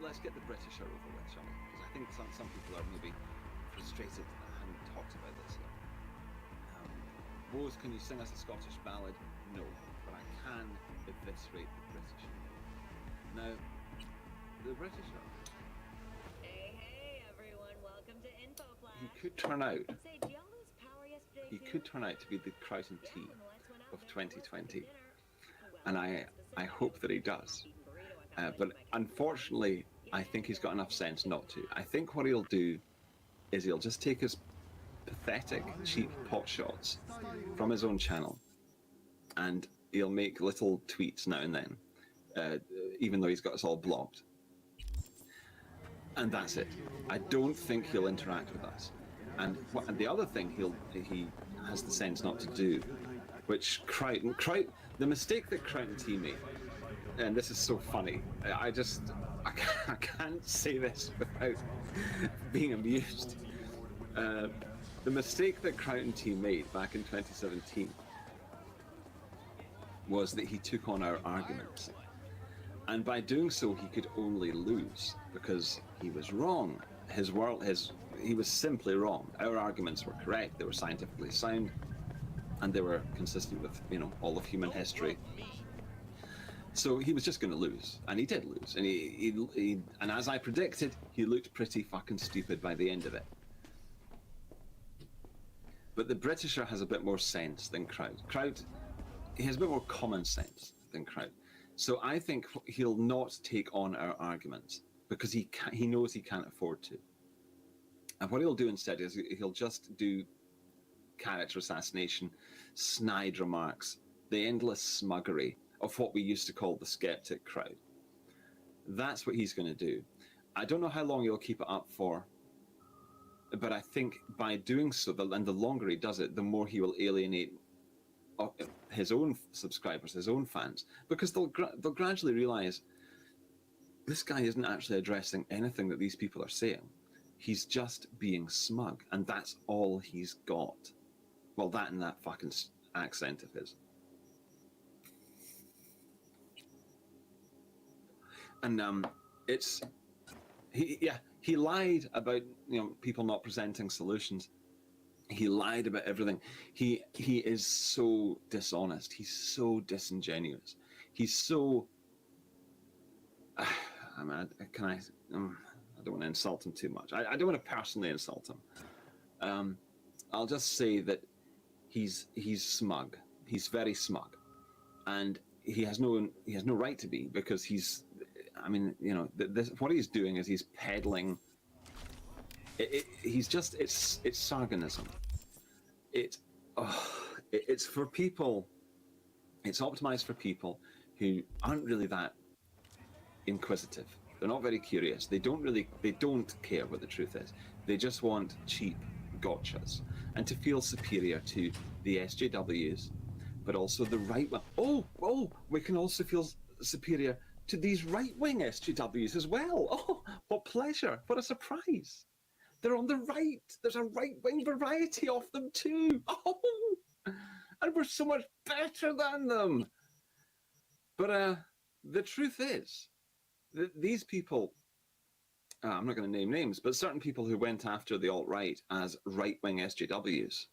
let's get the British over with, shall we? Because I think some people are maybe frustrated that I haven't talked about this yet. Woes, can you sing us a Scottish ballad? No, but I can eviscerate the British. Now, the British are... Hey, everyone, welcome to Info Flash. He could turn out... Say, did y'all lose power yesterday He too? could turn out to be the Crichton Tea of 2020. Well, And I hope that he does. But unfortunately, I think he's got enough sense not to. I think what he'll do is he'll just take his pathetic, cheap pot shots from his own channel and he'll make little tweets now and then, even though he's got us all blocked. And that's it. I don't think he'll interact with us. And the other thing he has the sense not to do, which Crichton, the mistake that Crichton T made, and this is so funny, I can't say this without being amused. The mistake that Crichton T made back in 2017 was that he took on our arguments. And by doing so, he could only lose because he was wrong. He was simply wrong. Our arguments were correct, they were scientifically sound, and they were consistent with, all of human history. So he was just going to lose, and he did lose. And and as I predicted, he looked pretty fucking stupid by the end of it. But the Britisher has a bit more sense than Crowd. He has a bit more common sense than Crowd. So I think he'll not take on our arguments because he knows he can't afford to. And what he'll do instead is he'll just do character assassination, snide remarks, the endless smuggery of what we used to call the skeptic crowd. That's what he's going to do. I don't know how long he'll keep it up for, but I think by doing so, and the longer he does it, the more he will alienate his own subscribers, his own fans, because they'll gradually realize this guy isn't actually addressing anything that these people are saying. He's just being smug, and that's all he's got. Well, that and that fucking accent of his. And he lied about people not presenting solutions. He lied about everything. He is so dishonest. He's so disingenuous. He's so. I don't want to insult him too much. I don't want to personally insult him. I'll just say that he's smug. He's very smug, and he has no right to be, because he's. What he's doing is he's peddling. It's sargonism. It's for people. It's optimized for people who aren't really that inquisitive. They're not very curious. They don't care what the truth is. They just want cheap gotchas and to feel superior to the SJWs, but also the right wing. Oh, we can also feel superior to these right-wing SJWs as well. Oh, what pleasure! What a surprise! They're on the right. There's a right-wing variety of them too. Oh, and we're so much better than them. But the truth is that these people, I'm not going to name names, but certain people who went after the alt-right as right-wing SJWs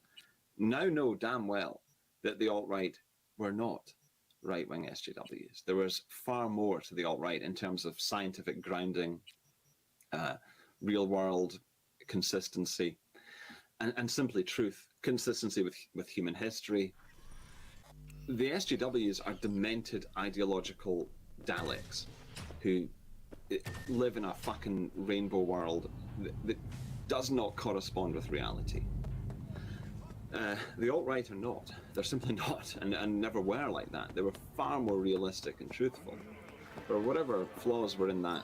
now know damn well that the alt-right were not right-wing SJWs. There was far more to the alt-right in terms of scientific grounding, real-world consistency, and simply truth, consistency with human history. The SJWs are demented ideological Daleks who live in a fucking rainbow world that does not correspond with reality. The alt-right are not. They're simply not, and never were like that. They were far more realistic and truthful. Or whatever flaws were in that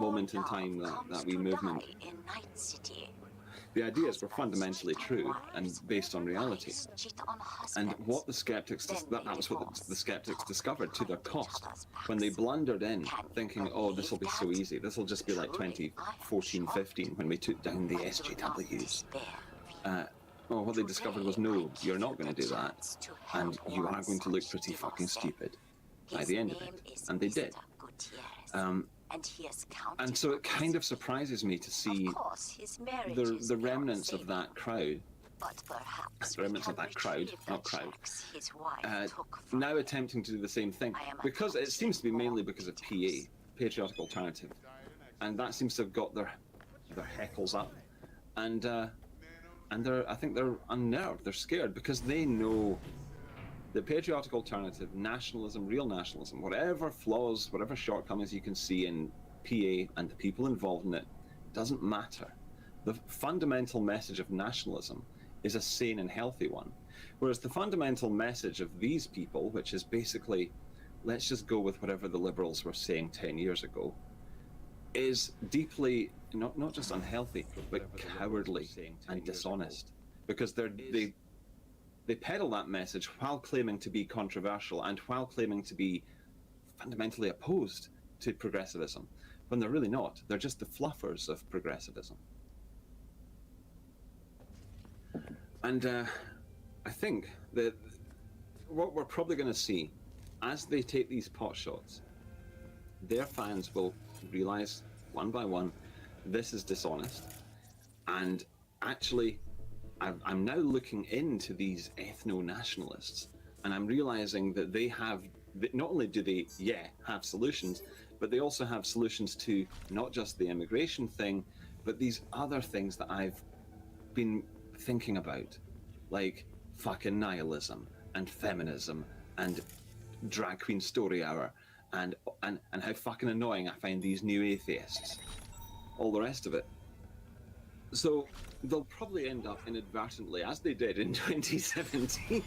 moment in time, that wee movement. The ideas were fundamentally true and based on reality. And what the skeptics, that was what the skeptics discovered to their cost. When they blundered in, thinking, oh, this will be so easy. This will just be like 2014-15 when we took down the SJWs. Well, what they discovered was, no, you're not going to do that. And you are going to look pretty fucking stupid by the end of it. And they did. And he has counted And so on it kind this. of surprises me to see Of course, his marriage the is the beyond remnants of saving, that crowd, but perhaps the remnants we of can that crowd, retrieve not the crowd, checks his wife took from now him. attempting to do the same thing, I am because it seems to be mainly because of details. PA, patriotic alternative, and that seems to have got their heckles up, and I think they're unnerved, they're scared, because they know the patriotic alternative, nationalism, real nationalism, whatever flaws, whatever shortcomings you can see in PA and the people involved in it, doesn't matter. The fundamental message of nationalism is a sane and healthy one, whereas the fundamental message of these people, which is basically, let's just go with whatever the Liberals were saying 10 years ago, is deeply not just unhealthy, but cowardly and dishonest, because they peddle that message while claiming to be controversial and while claiming to be fundamentally opposed to progressivism, when they're really not. They're just the fluffers of progressivism. And I think that what we're probably going to see, as they take these pot shots, their fans will realize one by one, this is dishonest. And actually, I'm now looking into these ethno-nationalists, and I'm realizing that they have, not only do they, have solutions, but they also have solutions to not just the immigration thing, but these other things that I've been thinking about, like fucking nihilism and feminism and drag queen story hour and how fucking annoying I find these new atheists, all the rest of it. So they'll probably end up inadvertently, as they did in 2017,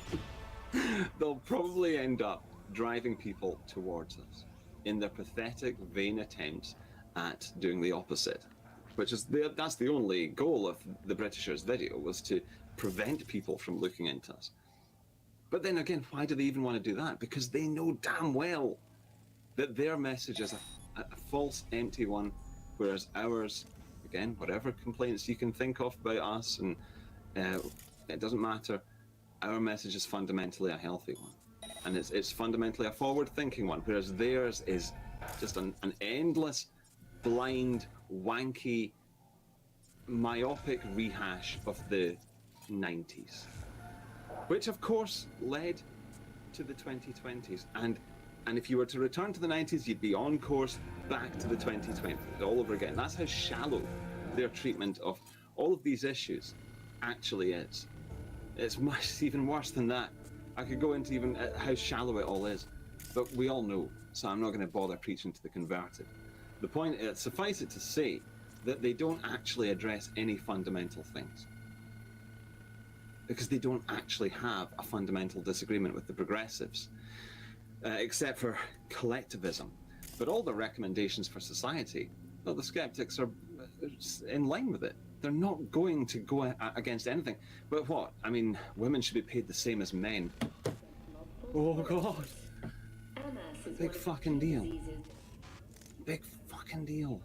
they'll probably end up driving people towards us in their pathetic, vain attempts at doing the opposite, which is that's the only goal of the Britishers' video, was to prevent people from looking into us. But then again, why do they even want to do that? Because they know damn well that their message is a false, empty one, whereas ours, again, whatever complaints you can think of about us, and it doesn't matter, our message is fundamentally a healthy one. And it's fundamentally a forward-thinking one, whereas theirs is just an endless, blind, wanky, myopic rehash of the 90s. Which, of course, led to the 2020s. And if you were to return to the 90s, you'd be on course back to the 2020s all over again. That's how shallow their treatment of all of these issues actually is. It's much even worse than that. I could go into even how shallow it all is, but we all know, so I'm not going to bother preaching to the converted. The point is, suffice it to say, that they don't actually address any fundamental things, because they don't actually have a fundamental disagreement with the progressives, except for collectivism. But all the recommendations for society, well, the skeptics are in line with it. They're not going to go against anything. But what? I mean, women should be paid the same as men. Oh, God. Big fucking deal. Big fucking deal.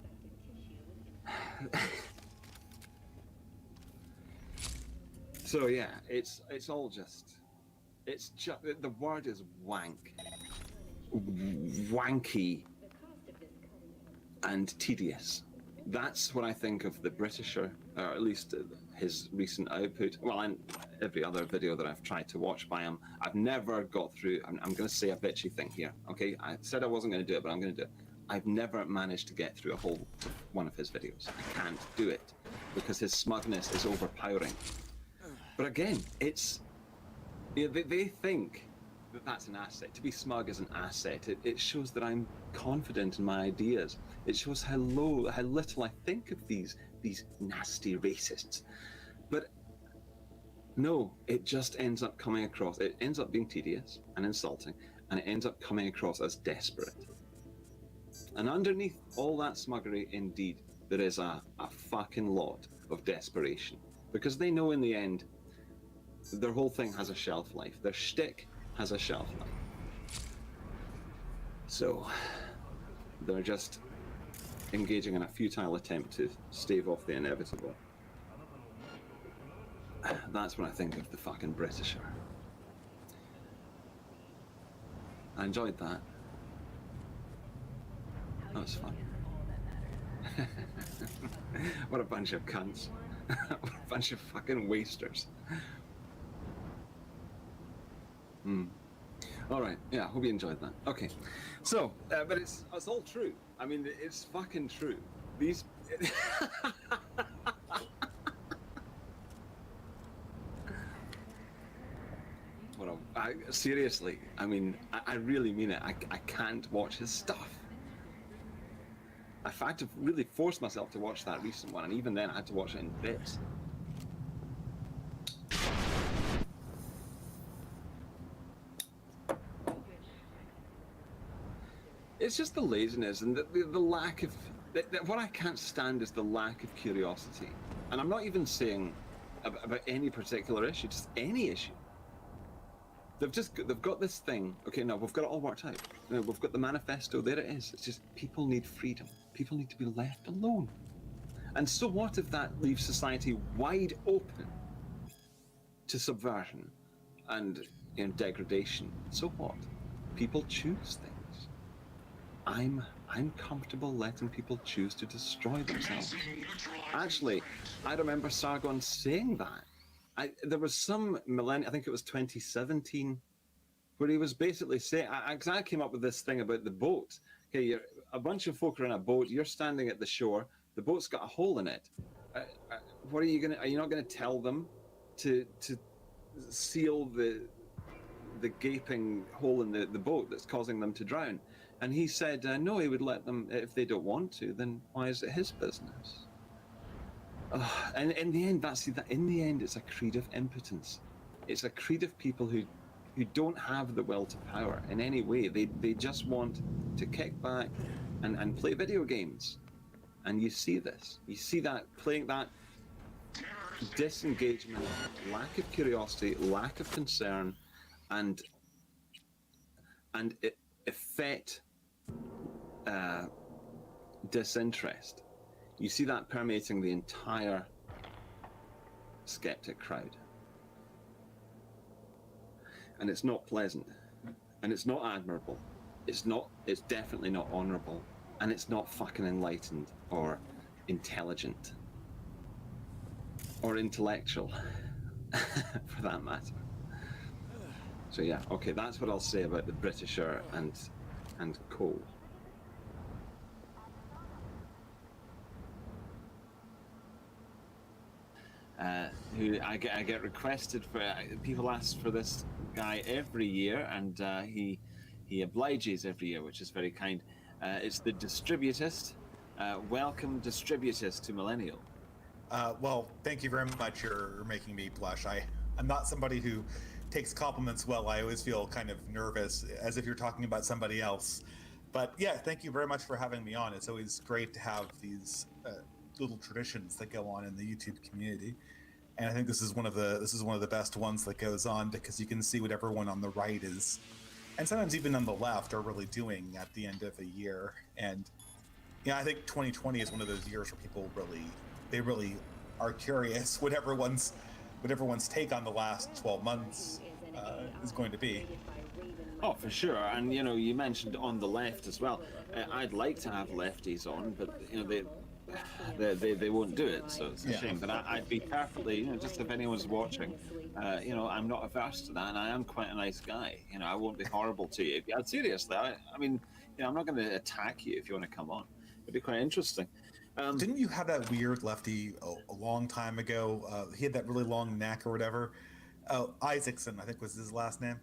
So, yeah, it's all just... It's just... The word is wank. Wanky. And tedious. That's what I think of the Britisher, or at least his recent output. Well, and every other video that I've tried to watch by him, I've never got through. I'm going to say a bitchy thing here, okay? I said I wasn't going to do it, but I'm going to do it. I've never managed to get through a whole one of his videos. I can't do it because his smugness is overpowering. But again, it's... You know, they think that that's an asset. To be smug is an asset. It shows that I'm confident in my ideas. It shows how little I think of these nasty racists. But no, it just ends up coming across, it ends up being tedious and insulting, and it ends up coming across as desperate. And underneath all that smuggery, indeed, there is a fucking lot of desperation. Because they know in the end, their whole thing has a shelf life. Their shtick has a shelf life. So, they're just engaging in a futile attempt to stave off the inevitable. That's what I think of the fucking Britisher. I enjoyed that. That was fun. What a bunch of cunts. What a bunch of fucking wasters. All right, yeah, hope you enjoyed that. Okay, so, but it's all true. I mean, it's fucking true. These... seriously, I mean, I really mean it. I can't watch his stuff. I've had to really force myself to watch that recent one, and even then I had to watch it in bits. It's just the laziness and the lack of... what I can't stand is the lack of curiosity. And I'm not even saying about any particular issue, just any issue. They've got this thing. Okay, no, we've got it all worked out. You know, we've got the manifesto. There it is. It's just people need freedom. People need to be left alone. And so what if that leaves society wide open to subversion and, you know, degradation? So what? People choose things. I'm comfortable letting people choose to destroy themselves. Actually, I remember Sargon saying that. There was some millennial, I think it was 2017, where he was basically saying, because I came up with this thing about the boat. Okay, a bunch of folk are in a boat, you're standing at the shore, the boat's got a hole in it. What are you not gonna tell them to seal the gaping hole in the boat that's causing them to drown? And he said, no, he would let them, if they don't want to, then why is it his business? And in the end, it's a creed of impotence. It's a creed of people who don't have the will to power in any way. They just want to kick back and play video games. And you see this. You see that playing that disengagement, lack of curiosity, lack of concern, and effete disinterest. You see that permeating the entire skeptic crowd. And it's not pleasant. And it's not admirable. It's definitely not honorable. And it's not fucking enlightened or intelligent. Or intellectual, for that matter. So yeah, okay, that's what I'll say about the Britisher and co. Who I get requested for. People ask for this guy every year, and he obliges every year, which is very kind. It's the Distributist. Welcome, Distributist, to Millennial. Well, thank you very much. You're making me blush. I'm not somebody who takes compliments well. I always feel kind of nervous, as if you're talking about somebody else. But yeah, thank you very much for having me on. It's always great to have these little traditions that go on in the YouTube community, and I think this is one of the best ones that goes on, because you can see what everyone on the right is, and sometimes even on the left, are really doing at the end of a year. And yeah, I think 2020 is one of those years where people really are curious what everyone's take on the last 12 months is going to be. Oh, for sure. And you know, you mentioned on the left as well. I'd like to have lefties on, but you know, they won't do it, so it's a shame. But I'd be perfectly, you know, just if anyone's watching, you know, I'm not averse to that, and I am quite a nice guy. You know, I won't be horrible to you. Yeah, seriously, I mean, you know, I'm not going to attack you if you want to come on. It'd be quite interesting. Didn't you have that weird lefty a long time ago? He had that really long neck or whatever. Isaacson, I think was his last name.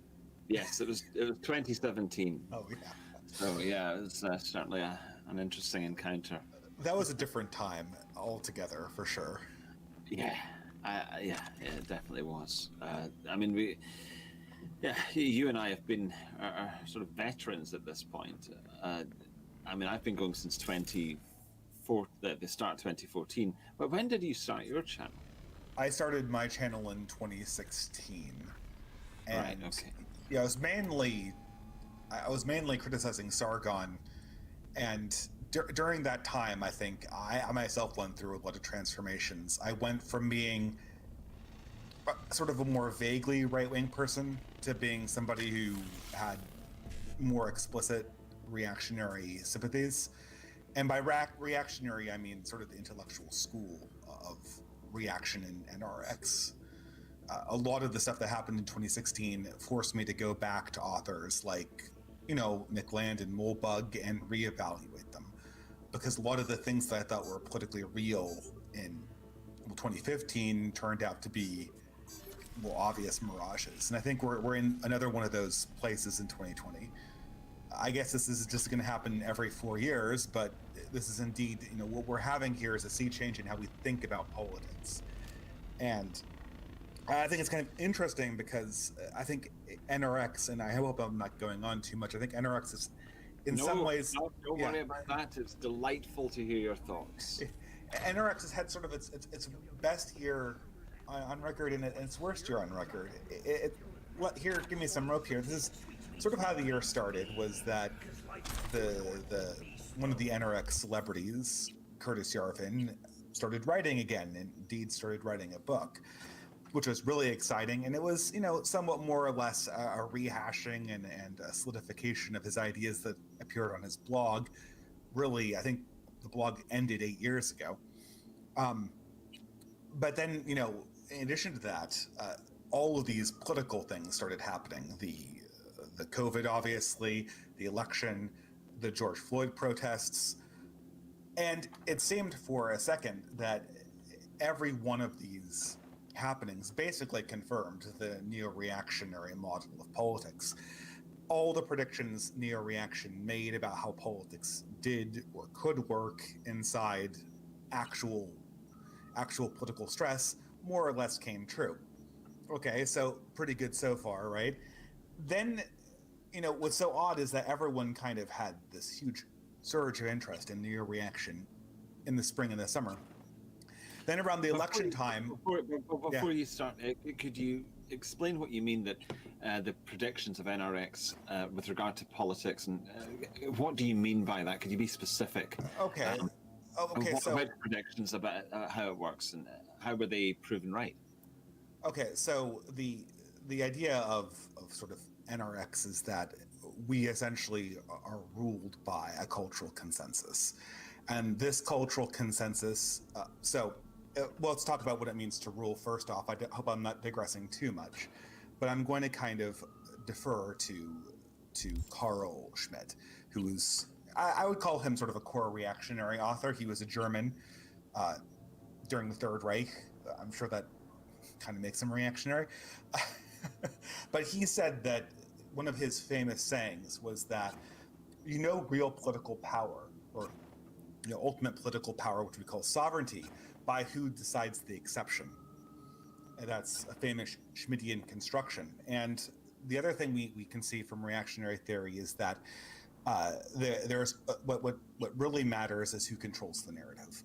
Yes, it was 2017. Oh yeah. So yeah, it was certainly an interesting encounter. That was a different time altogether, for sure. Yeah, it definitely was. I mean, you and I have been are sort of veterans at this point. I mean, I've been going since the start of 2014. But when did you start your channel? I started my channel in 2016. And right. Okay. Yeah, I was mainly criticizing Sargon, and during that time, I think I myself went through a lot of transformations. I went from being sort of a more vaguely right-wing person to being somebody who had more explicit reactionary sympathies. And by reactionary, I mean sort of the intellectual school of reaction and NRX. A lot of the stuff that happened in 2016 forced me to go back to authors like, Nick Land and Molebug and reevaluate them. Because a lot of the things that I thought were politically real in 2015 turned out to be, obvious mirages. And I think we're in another one of those places in 2020. I guess this is just going to happen every 4 years, but this is indeed, what we're having here is a sea change in how we think about politics. And I think it's kind of interesting because I think NRX, and I hope I'm not going on too much, I think NRX is, in some ways... No, don't worry about that. It's delightful to hear your thoughts. NRX has had sort of its best year on record and its worst year on record. Here, give me some rope here. This is sort of how the year started, was that the one of the NRX celebrities, Curtis Yarvin, started writing again, and indeed started writing a book, which was really exciting. And it was, somewhat more or less a rehashing and a solidification of his ideas that appeared on his blog. Really, I think the blog ended 8 years ago. But then, in addition to that, all of these political things started happening. The COVID, obviously, the election, the George Floyd protests. And it seemed for a second that every one of these happenings basically confirmed the neo-reactionary model of politics. All the predictions neo-reaction made about how politics did or could work inside actual political stress more or less came true. Okay, so pretty good so far, right? Then, what's so odd is that everyone kind of had this huge surge of interest in neo-reaction in the spring and the summer. Then around the election time... Before you start, could you explain what you mean that the predictions of NRX with regard to politics, and what do you mean by that? Could you be specific? Okay. What about predictions about how it works, and how were they proven right? Okay, so the idea of sort of NRX is that we essentially are ruled by a cultural consensus. And this cultural consensus, let's talk about what it means to rule first off. I hope I'm not digressing too much, but I'm going to kind of defer to Carl Schmitt, who's, I would call him sort of a core reactionary author. He was a German during the Third Reich. I'm sure that kind of makes him reactionary. But he said that one of his famous sayings was that, real political power, or ultimate political power, which we call sovereignty, by who decides the exception. And that's a famous Schmittian construction. And the other thing we can see from reactionary theory is that there's what really matters is who controls the narrative.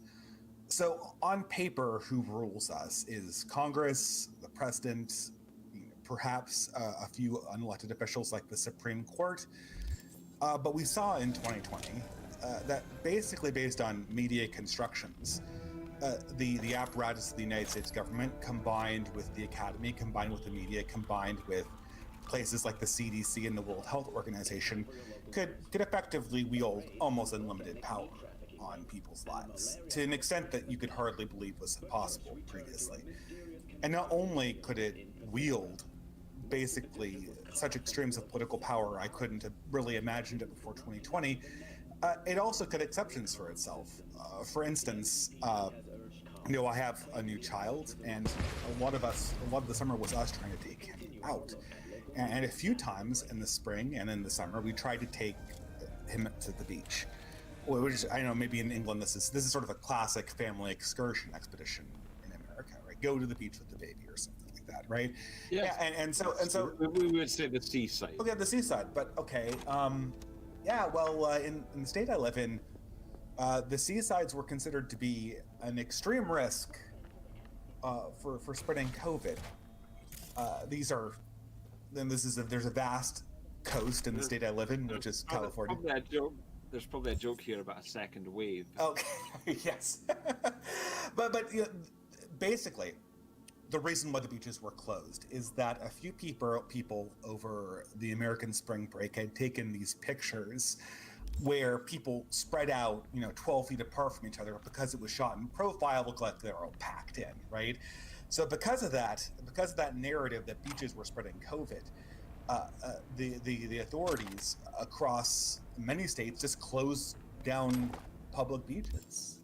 So on paper, who rules us is Congress, the president, perhaps a few unelected officials like the Supreme Court. But we saw in 2020 that basically based on media constructions, the apparatus of the United States government, combined with the academy, combined with the media, combined with places like the CDC and the World Health Organization, could effectively wield almost unlimited power on people's lives, to an extent that you could hardly believe was possible previously. And not only could it wield basically such extremes of political power, I couldn't have really imagined it before 2020, it also could exceptions for itself. For instance, I have a new child, and a lot of the summer was us trying to take him out. And a few times in the spring and in the summer, we tried to take him to the beach. Which, I know, maybe in England this is sort of a classic family excursion expedition in America, right? Go to the beach with the baby or something like that, right? Yeah. And so we would say the seaside. Okay, the seaside, but okay. In the state I live in, the seasides were considered to be an extreme risk for spreading COVID. There's a vast coast in the state I live in, which is California. There's probably a joke here about a second wave. Okay, yes. but basically, the reason why the beaches were closed is that a few people over the American spring break had taken these pictures where people spread out, 12 feet apart from each other, but because it was shot in profile, looked like they were all packed in, right? So because of that narrative that beaches were spreading COVID, the authorities across many states just closed down public beaches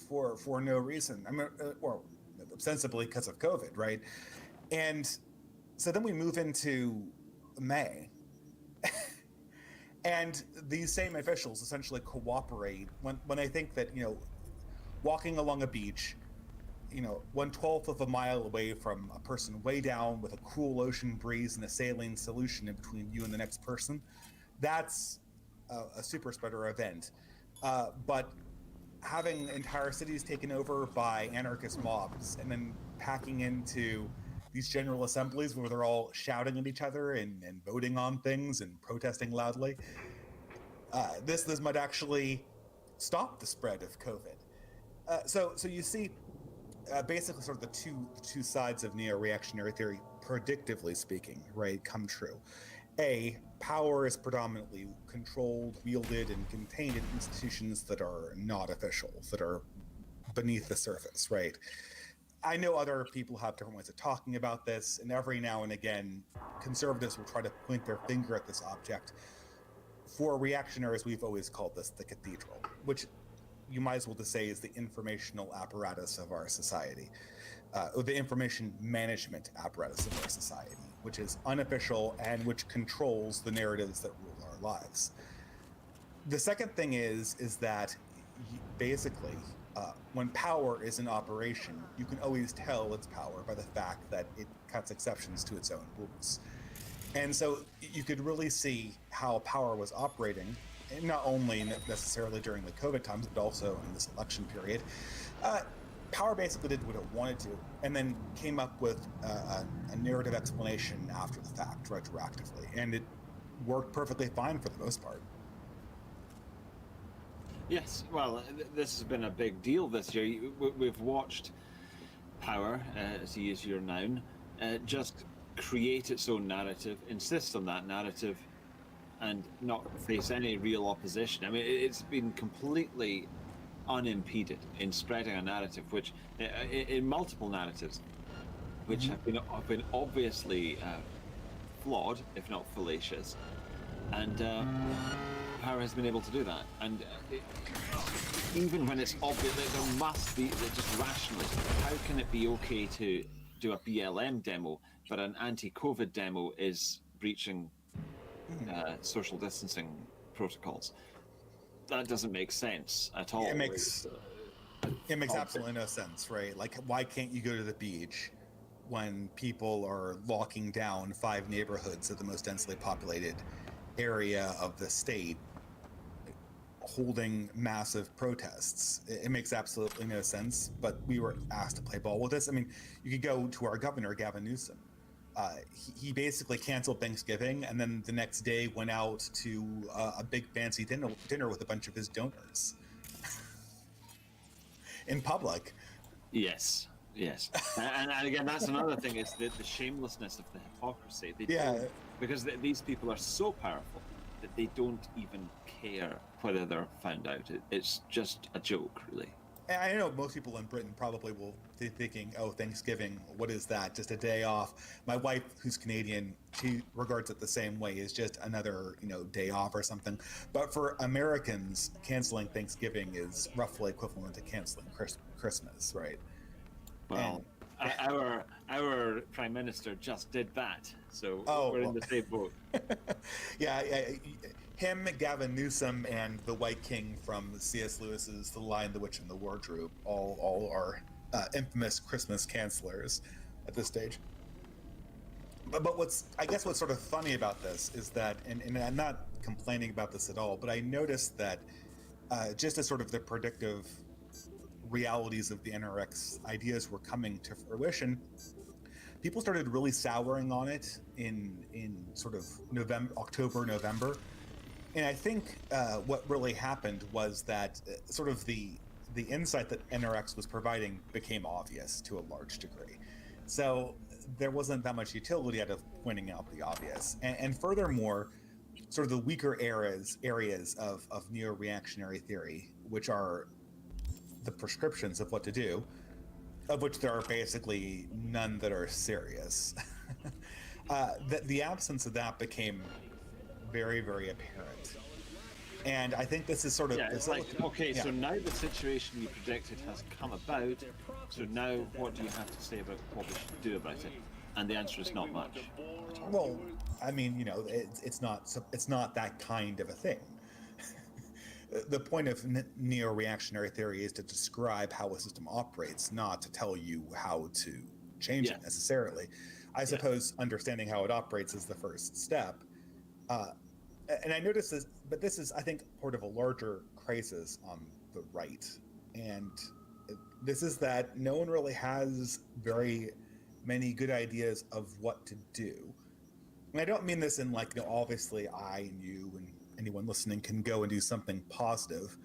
for no reason. I mean, or ostensibly because of COVID, right? And so then we move into May. And these same officials essentially cooperate when I think that, walking along a beach, 1/12 of a mile away from a person way down with a cool ocean breeze and a saline solution in between you and the next person, that's a super spreader event. But having entire cities taken over by anarchist mobs and then packing into these general assemblies where they're all shouting at each other and voting on things and protesting loudly, this might actually stop the spread of COVID. So you see, basically sort of the two sides of neo-reactionary theory, predictively speaking, right, come true. A, power is predominantly controlled, wielded, and contained in institutions that are not official, that are beneath the surface, right? I know other people have different ways of talking about this, and every now and again, conservatives will try to point their finger at this object. For reactionaries, we've always called this the cathedral, which you might as well just say is the informational apparatus of our society, or the information management apparatus of our society, which is unofficial and which controls the narratives that rule our lives. The second thing is that basically, when power is in operation, you can always tell its power by the fact that it cuts exceptions to its own rules. And so you could really see how power was operating, not only necessarily during the COVID times, but also in this election period. Power basically did what it wanted to, and then came up with a narrative explanation after the fact, retroactively. And it worked perfectly fine for the most part. Yes, well, this has been a big deal this year. We've watched power, to use your noun, just create its own narrative, insist on that narrative, and not face any real opposition. I mean, it's been completely unimpeded in spreading a narrative, which, in multiple narratives, which have been obviously flawed, if not fallacious, and power has been able to do that. And even when it's obvious that there must be, just rationally, how can it be okay to do a BLM demo, but an anti-COVID demo is breaching social distancing protocols? That doesn't make sense at all. It makes absolutely no sense, right? Like, why can't you go to the beach when people are locking down 5 neighborhoods of the most densely populated area of the state, holding massive protests? It makes absolutely no sense, but we were asked to play ball with this. I mean, you could go to our governor, Gavin Newsom. He basically canceled Thanksgiving, and then the next day went out to a big fancy dinner with a bunch of his donors in public. Yes. And again, that's another thing, is the shamelessness of the hypocrisy. Because these people are so powerful that they don't even care whether they're found out. It's just a joke, really. And I know most people in Britain probably will be thinking, oh, Thanksgiving, what is that? Just a day off. My wife, who's Canadian, she regards it the same way, as just another, day off or something. But for Americans, canceling Thanksgiving is roughly equivalent to canceling Christmas, right? Well, our Prime Minister just did that, so we're in the same boat. Yeah, him, Gavin Newsom, and the White King from C.S. Lewis's The Lion, the Witch, and the Wardrobe all are infamous Christmas cancelers at this stage. But what's sort of funny about this is that, and I'm not complaining about this at all, but I noticed that just as sort of the predictive realities of the NRX ideas were coming to fruition, people started really souring on it in sort of October, November. And I think what really happened was that sort of the insight that NRX was providing became obvious to a large degree. So there wasn't that much utility out of pointing out the obvious. And furthermore, sort of the weaker areas of neo-reactionary theory, which are the prescriptions of what to do, of which there are basically none that are serious. The absence of that became very, very apparent. And I think this is sort of... Yeah, it's like, okay, yeah. so now the situation you predicted has come about, so now what do you have to say about what we should do about it? And the answer is not much. Well, I mean, you know, it's not that kind of a thing. The point of neo-reactionary theory is to describe how a system operates, not to tell you how to change it necessarily. I suppose understanding how it operates is the first step. And I noticed this, but this is, I think, part of a larger crisis on the right. And this is that no one really has very many good ideas of what to do. And I don't mean this in like, you know, obviously I and you and anyone listening can go and do something positive,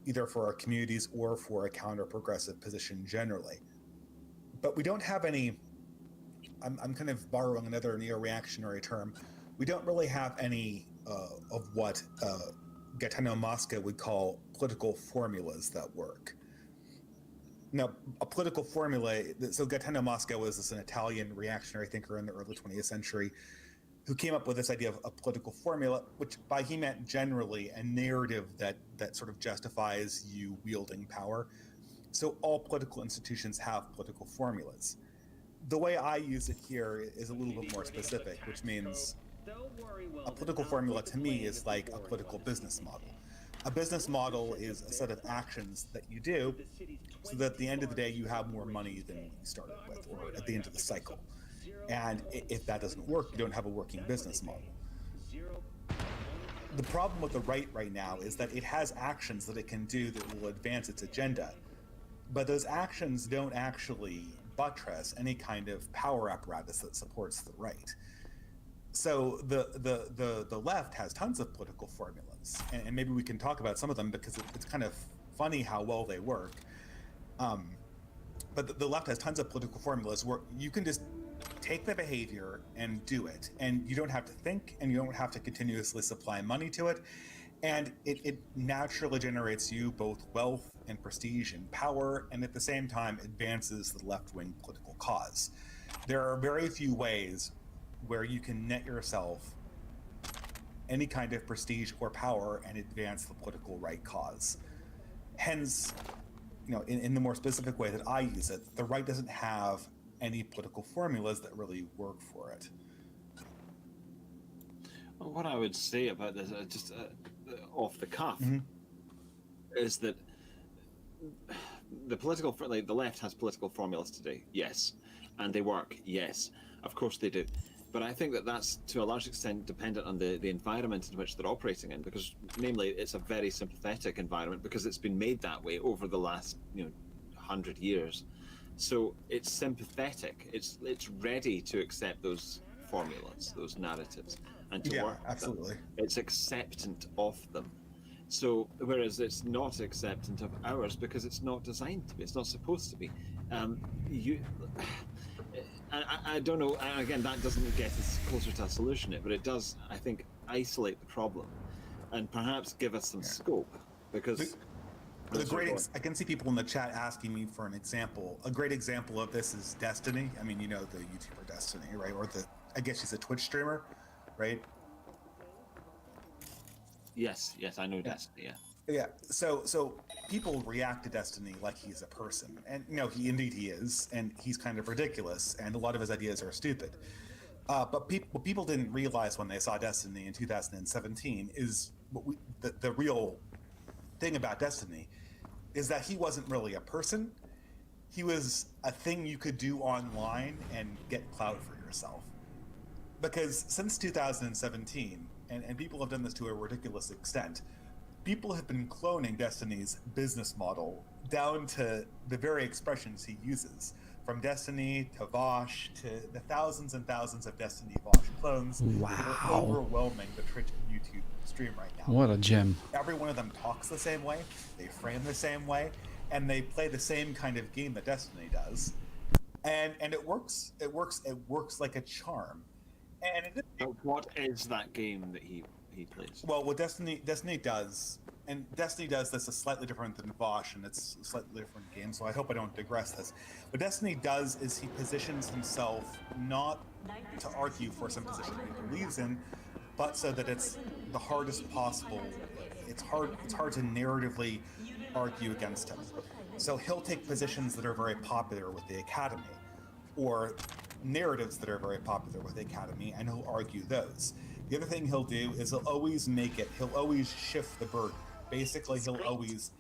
either for our communities or for a counter-progressive position generally. But we don't have any, I'm kind of borrowing another neo-reactionary term, we don't really have any of what Gaetano Mosca would call political formulas that work. Now, a political formula, so Gaetano Mosca was an Italian reactionary thinker in the early 20th century who came up with this idea of a political formula, which by he meant generally a narrative that sort of justifies you wielding power. So all political institutions have political formulas. The way I use it here is a little bit more specific, which means a political formula to me is like a political business model. A business model is a set of actions that you do so that at the end of the day you have more money than you started with, or at the end of the cycle. And if that doesn't work, you don't have a working business model. The problem with the right now is that it has actions that it can do that will advance its agenda, but those actions don't actually buttress any kind of power apparatus that supports the right. So the left has tons of political formulas, and maybe we can talk about some of them because it's kind of funny how well they work. But the left has tons of political formulas where you can just take the behavior and do it, and you don't have to think, and you don't have to continuously supply money to it, and it naturally generates you both wealth and prestige and power, and at the same time advances the left-wing political cause. There are very few ways where you can net yourself any kind of prestige or power and advance the political right cause. Hence, you know, in the more specific way that I use it, the right doesn't have any political formulas that really work for it. Well, what I would say about this, just off the cuff, is that the left has political formulas today, yes, and they work, yes, of course they do. But I think that that's to a large extent dependent on the environment in which they're operating in, because namely it's a very sympathetic environment because it's been made that way over the last 100 years. So it's sympathetic. It's ready to accept those formulas, those narratives, and to work with absolutely. them. It's acceptant of them. So whereas it's not acceptant of ours because it's not designed to be. It's not supposed to be. I don't know, again, that doesn't get us closer to a solution yet, but it does, I think, isolate the problem and perhaps give us some scope, because... I can see people in the chat asking me for an example. A great example of this is Destiny. I mean, you know the YouTuber Destiny, right? Or I guess she's a Twitch streamer, right? Yes, I know Destiny, yeah. Yeah, so people react to Destiny like he's a person, and he is, and he's kind of ridiculous, and a lot of his ideas are stupid. But what people didn't realize when they saw Destiny in 2017 is the real thing about Destiny is that he wasn't really a person. He was a thing you could do online and get clout for yourself. Because since 2017, and people have done this to a ridiculous extent, people have been cloning Destiny's business model down to the very expressions he uses. From Destiny to Vosh to the thousands and thousands of Destiny Vosh clones that are overwhelming the Twitch and YouTube stream right now. What a gem. Every one of them talks the same way, they frame the same way, and they play the same kind of game that Destiny does. And it works. It works like a charm. And it is, But what is that game that he plays? well, what Destiny does, and Destiny does this is slightly different than Vosh, and it's a slightly different game. So I hope I don't digress this. What Destiny does is he positions himself not to argue for some position that he believes in, but so that it's the hardest possible. It's hard to narratively argue against him. So he'll take positions that are very popular with the Academy, or narratives that are very popular with the Academy, and he'll argue those. The other thing he'll do is he'll always shift the burden. Basically, he'll always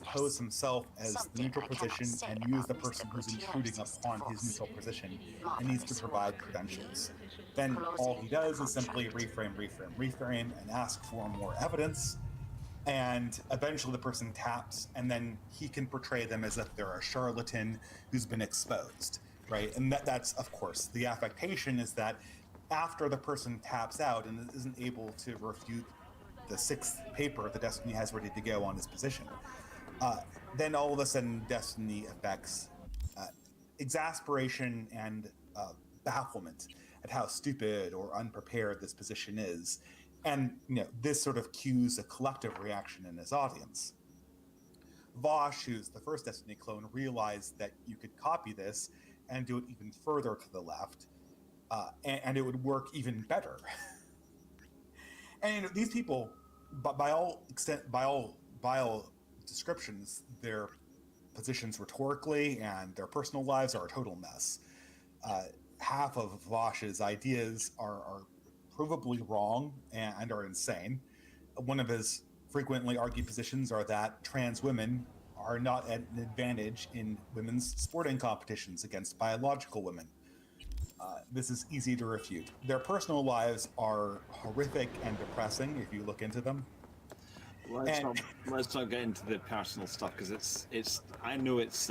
pose himself as the neutral position and use the person who's intruding upon his neutral position and needs to provide credentials. Then all he does is simply reframe, and ask for more evidence. And eventually the person taps, and then he can portray them as if they're a charlatan who's been exposed, right? And that's, of course, the affectation is that after the person taps out and isn't able to refute the sixth paper that Destiny has ready to go on his position, then all of a sudden Destiny affects exasperation and bafflement at how stupid or unprepared this position is. And this sort of cues a collective reaction in his audience. Vosh, who's the first Destiny clone, realized that you could copy this and do it even further to the left, and it would work even better. And these people, by all descriptions, their positions rhetorically and their personal lives are a total mess. Half of Vosh's ideas are provably wrong and are insane. One of his frequently argued positions are that trans women are not at an advantage in women's sporting competitions against biological women. This is easy to refute. Their personal lives are horrific and depressing if you look into them. Let's not get into the personal stuff, because I know it's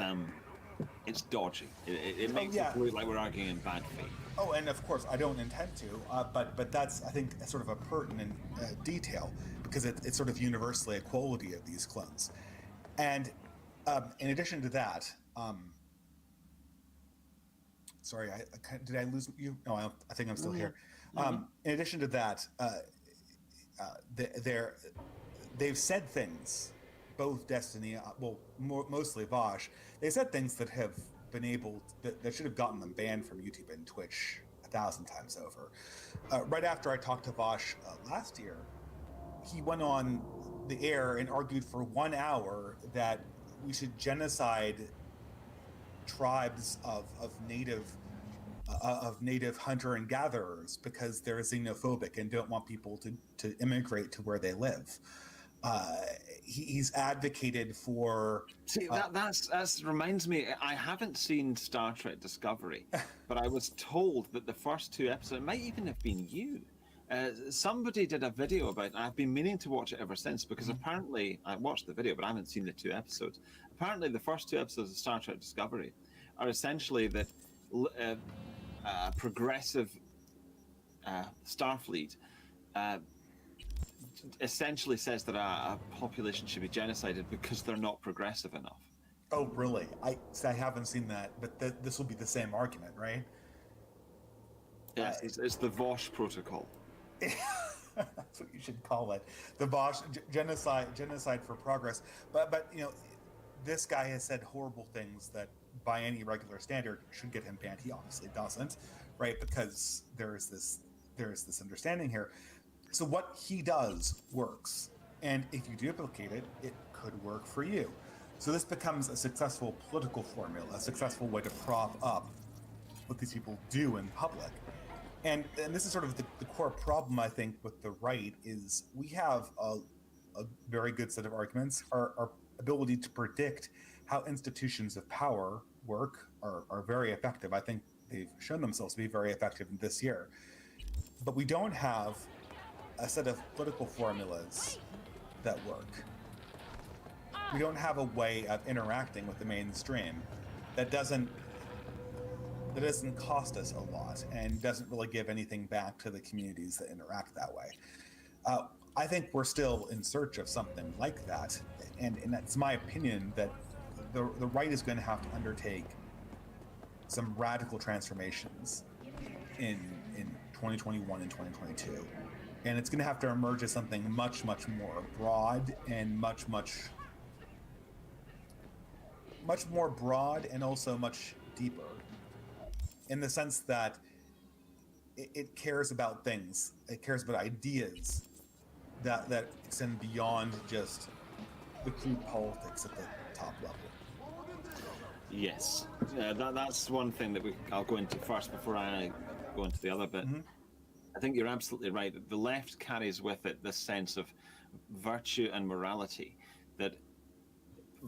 dodgy. It makes it look like we're arguing in bad faith. Oh, and of course, I don't intend to, but that's, I think, sort of a pertinent detail, because it's sort of universally a quality of these clones. And in addition to that, sorry, did I lose you? No, I think I'm still here. In addition to that, they've said things, both Destiny, mostly Vosh, they said things that have been that should have gotten them banned from YouTube and Twitch 1,000 times over. Right after I talked to Vosh last year, he went on the air and argued for 1 hour that we should genocide tribes of native hunter and gatherers because they're xenophobic and don't want people to immigrate to where they live. He's advocated for. See, that reminds me. I haven't seen Star Trek Discovery, but I was told that the first 2 episodes, it might even have been you. Somebody did a video about it, and I've been meaning to watch it ever since, because apparently I watched the video, but I haven't seen the 2 episodes. Apparently, the first 2 episodes of Star Trek Discovery are essentially that progressive Starfleet essentially says that a population should be genocided because they're not progressive enough. Oh, really? I haven't seen that, but this will be the same argument, right? Yes, it's the Vosh protocol. That's what you should call it, the Vosh genocide for progress. But this guy has said horrible things that, by any regular standard, should get him banned. He obviously doesn't, right? Because there is this understanding here. So what he does works, and if you duplicate it, it could work for you. So this becomes a successful political formula, a successful way to prop up what these people do in public. And this is sort of the core problem, I think, with the right, is we have a very good set of arguments. Our ability to predict how institutions of power work are very effective. I think they've shown themselves to be very effective this year. But we don't have a set of political formulas that work. We don't have a way of interacting with the mainstream that doesn't cost us a lot and doesn't really give anything back to the communities that interact that way. I think we're still in search of something like that, and it's my opinion that the right is going to have to undertake some radical transformations in 2021 and 2022. And it's going to have to emerge as something much, much more broad and much more broad and also much deeper, in the sense that it cares about things. It cares about ideas that extend beyond just the crude politics at the top level. Yes, that's one thing that I'll go into first before I go into the other bit. Mm-hmm. I think you're absolutely right. The left carries with it this sense of virtue and morality, that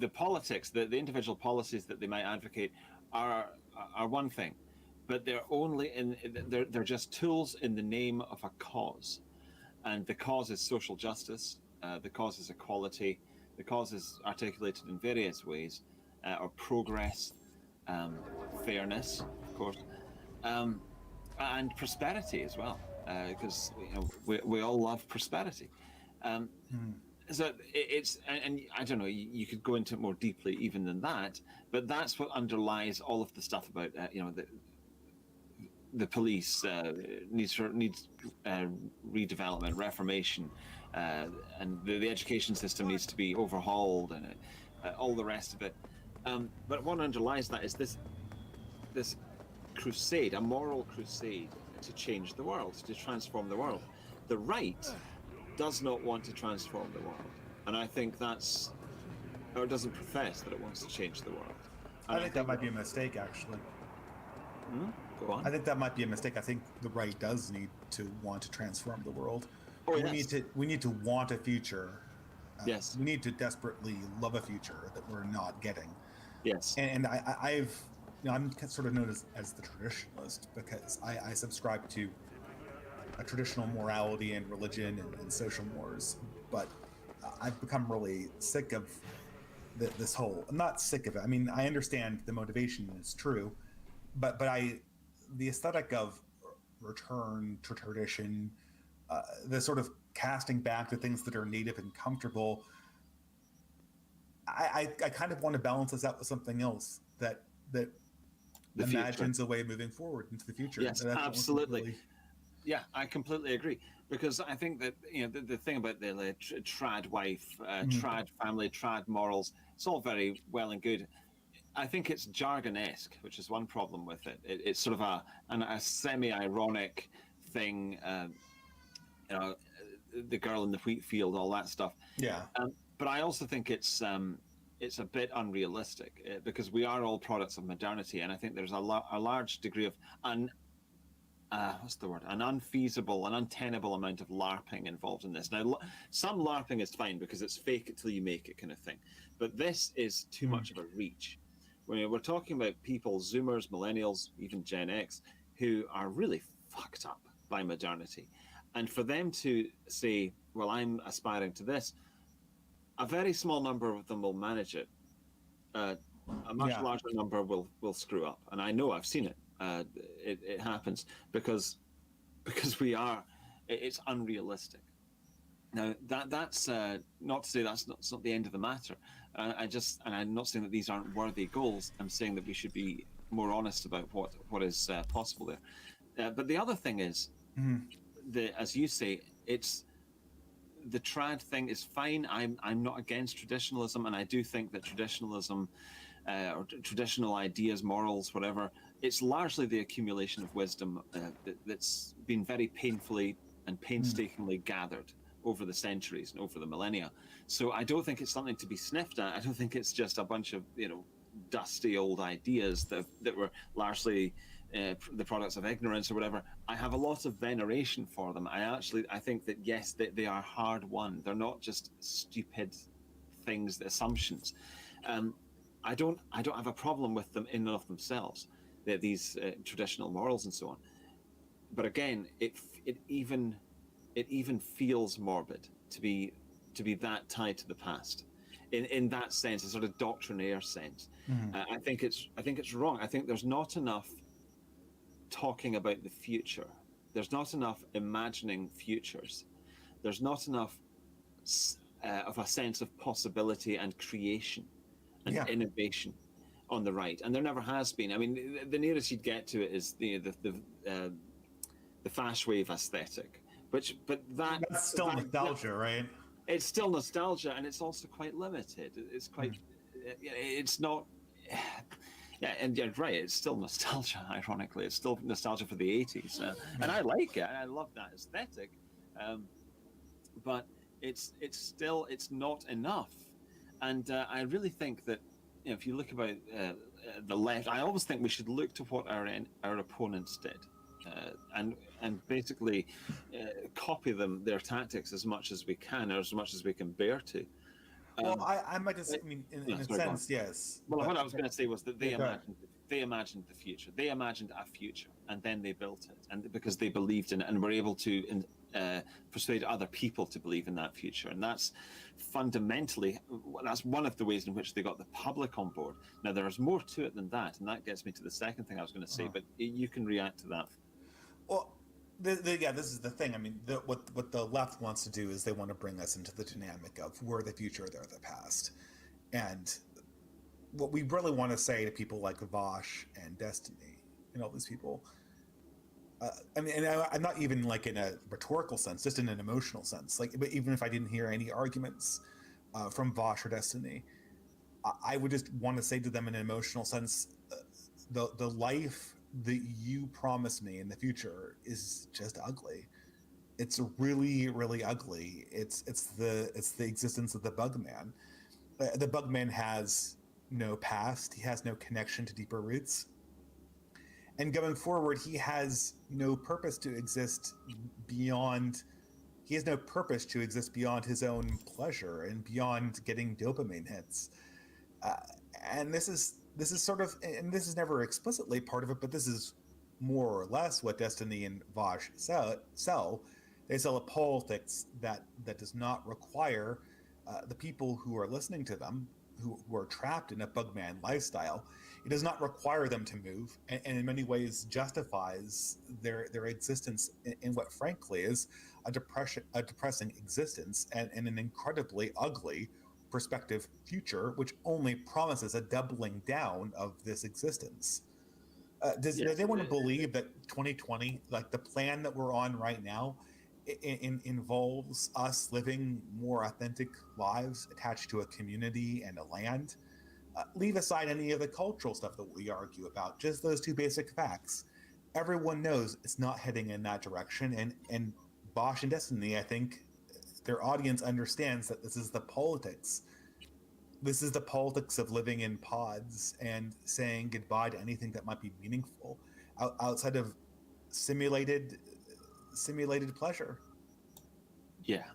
the politics, the individual policies that they might advocate are one thing, but they're just tools in the name of a cause, and the cause is social justice, the cause is equality, the cause is articulated in various ways, or progress, fairness, of course, and prosperity as well, because we all love prosperity. So it's, and I don't know, you could go into it more deeply even than that, but that's what underlies all of the stuff about the police needs redevelopment, reformation, and the education system needs to be overhauled, and all the rest of it. But what underlies that is this crusade, a moral crusade to change the world, to transform the world. The right does not want to transform the world, and I think or doesn't profess that it wants to change the world. And I think that might be a mistake, actually. Go on. I think that might be a mistake. I think the right does need to want to transform the world. Oh, we need to want a future. Yes. We need to desperately love a future that we're not getting. Yes. And I'm sort of known as the traditionalist because I subscribe to a traditional morality and religion and social mores, but I've become really sick of this whole. I'm not sick of it. I mean, I understand the motivation is true, but the aesthetic of return to tradition, the sort of casting back to things that are native and comfortable. I kind of want to balance this out with something else that imagines a way moving forward into the future. Yes, absolutely. Yeah, I completely agree, because I think that the thing about the trad wife, trad family, trad morals, it's all very well and good. I think it's jargon-esque, which is one problem with it. It's sort of a semi-ironic thing. The girl in the wheat field, all that stuff. Yeah. But I also think it's a bit unrealistic, because we are all products of modernity, and I think there's a large degree of an unfeasible, an untenable amount of LARPing involved in this. Now, some LARPing is fine because it's fake it till you make it kind of thing, but this is too much of a reach. When we're talking about people, Zoomers, Millennials, even Gen X, who are really fucked up by modernity, and for them to say, well, I'm aspiring to this, a very small number of them will manage it. A much larger number will screw up, and I know, I've seen it. It happens because it's unrealistic. Now that's not to say that's not the end of the matter. And I'm not saying that these aren't worthy goals. I'm saying that we should be more honest about what is possible there. But the other thing is, as you say, it's the trad thing is fine. I'm not against traditionalism, and I do think that traditionalism or traditional ideas, morals, whatever, it's largely the accumulation of wisdom that's been very painfully and painstakingly gathered over the centuries and over the millennia. So I don't think it's something to be sniffed at. I don't think it's just a bunch of dusty old ideas that were largely the products of ignorance or whatever. I have a lot of veneration for them. I think that yes, they are hard won. They're not just stupid things, assumptions. I don't have a problem with them in and of themselves. These traditional morals and so on. But again, it even feels morbid to be that tied to the past, in that sense, a sort of doctrinaire sense. I think it's wrong. I think there's not enough talking about the future. There's not enough imagining futures. There's not enough of a sense of possibility and creation and innovation on the right, and there never has been. I mean, the nearest you'd get to it is the fast wave aesthetic. But That's still nostalgia, right? It's still nostalgia, and it's also quite limited. It's quite, it's not. Yeah, and you're right. It's still nostalgia. Ironically, it's still nostalgia for the '80s, and I like it. I love that aesthetic, but it's not enough. And I really think that, you know, if you look about the left, I always think we should look to what our opponents did, and basically copy their tactics as much as we can, or as much as we can bear to. Well, I might just, I mean, in a sense, yes. Well, what I was going to say was that they imagined the future. They imagined a future, and then they built it, and because they believed in it, and were able to persuade other people to believe in that future. And that's fundamentally, that's one of the ways in which they got the public on board. Now, there's more to it than that, and that gets me to the second thing I was going to say, but you can react to that. Well, yeah, this is the thing. I mean, what the left wants to do is they want to bring us into the dynamic of we're the future, they're the past. And what we really want to say to people like Vosh and Destiny and all these people, I mean, and I'm not even like in a rhetorical sense, just in an emotional sense. Like, but even if I didn't hear any arguments from Vosh or Destiny, I would just want to say to them in an emotional sense, the life that you promise me in the future is just ugly. It's really, really ugly. It's the existence of the Bugman. The Bugman has no past. He has no connection to deeper roots. And going forward, he has no purpose to exist beyond. He has no purpose to exist beyond his own pleasure and beyond getting dopamine hits. And this is sort of, and this is never explicitly part of it, but this is more or less what Destiny and Vosh sell. They sell a politics that does not require the people who are listening to them, who are trapped in a Bugman lifestyle. It does not require them to move, and in many ways justifies their existence in what frankly is a depressing existence and an incredibly ugly prospective future, which only promises a doubling down of this existence. Do they want to believe that 2020, like the plan that we're on right now, involves us living more authentic lives attached to a community and a land? Leave aside any of the cultural stuff that we argue about, just those two basic facts. Everyone knows it's not heading in that direction, and Bosch and Destiny, I think their audience understands that this is the politics. This is the politics of living in pods and saying goodbye to anything that might be meaningful outside of simulated pleasure. Yeah,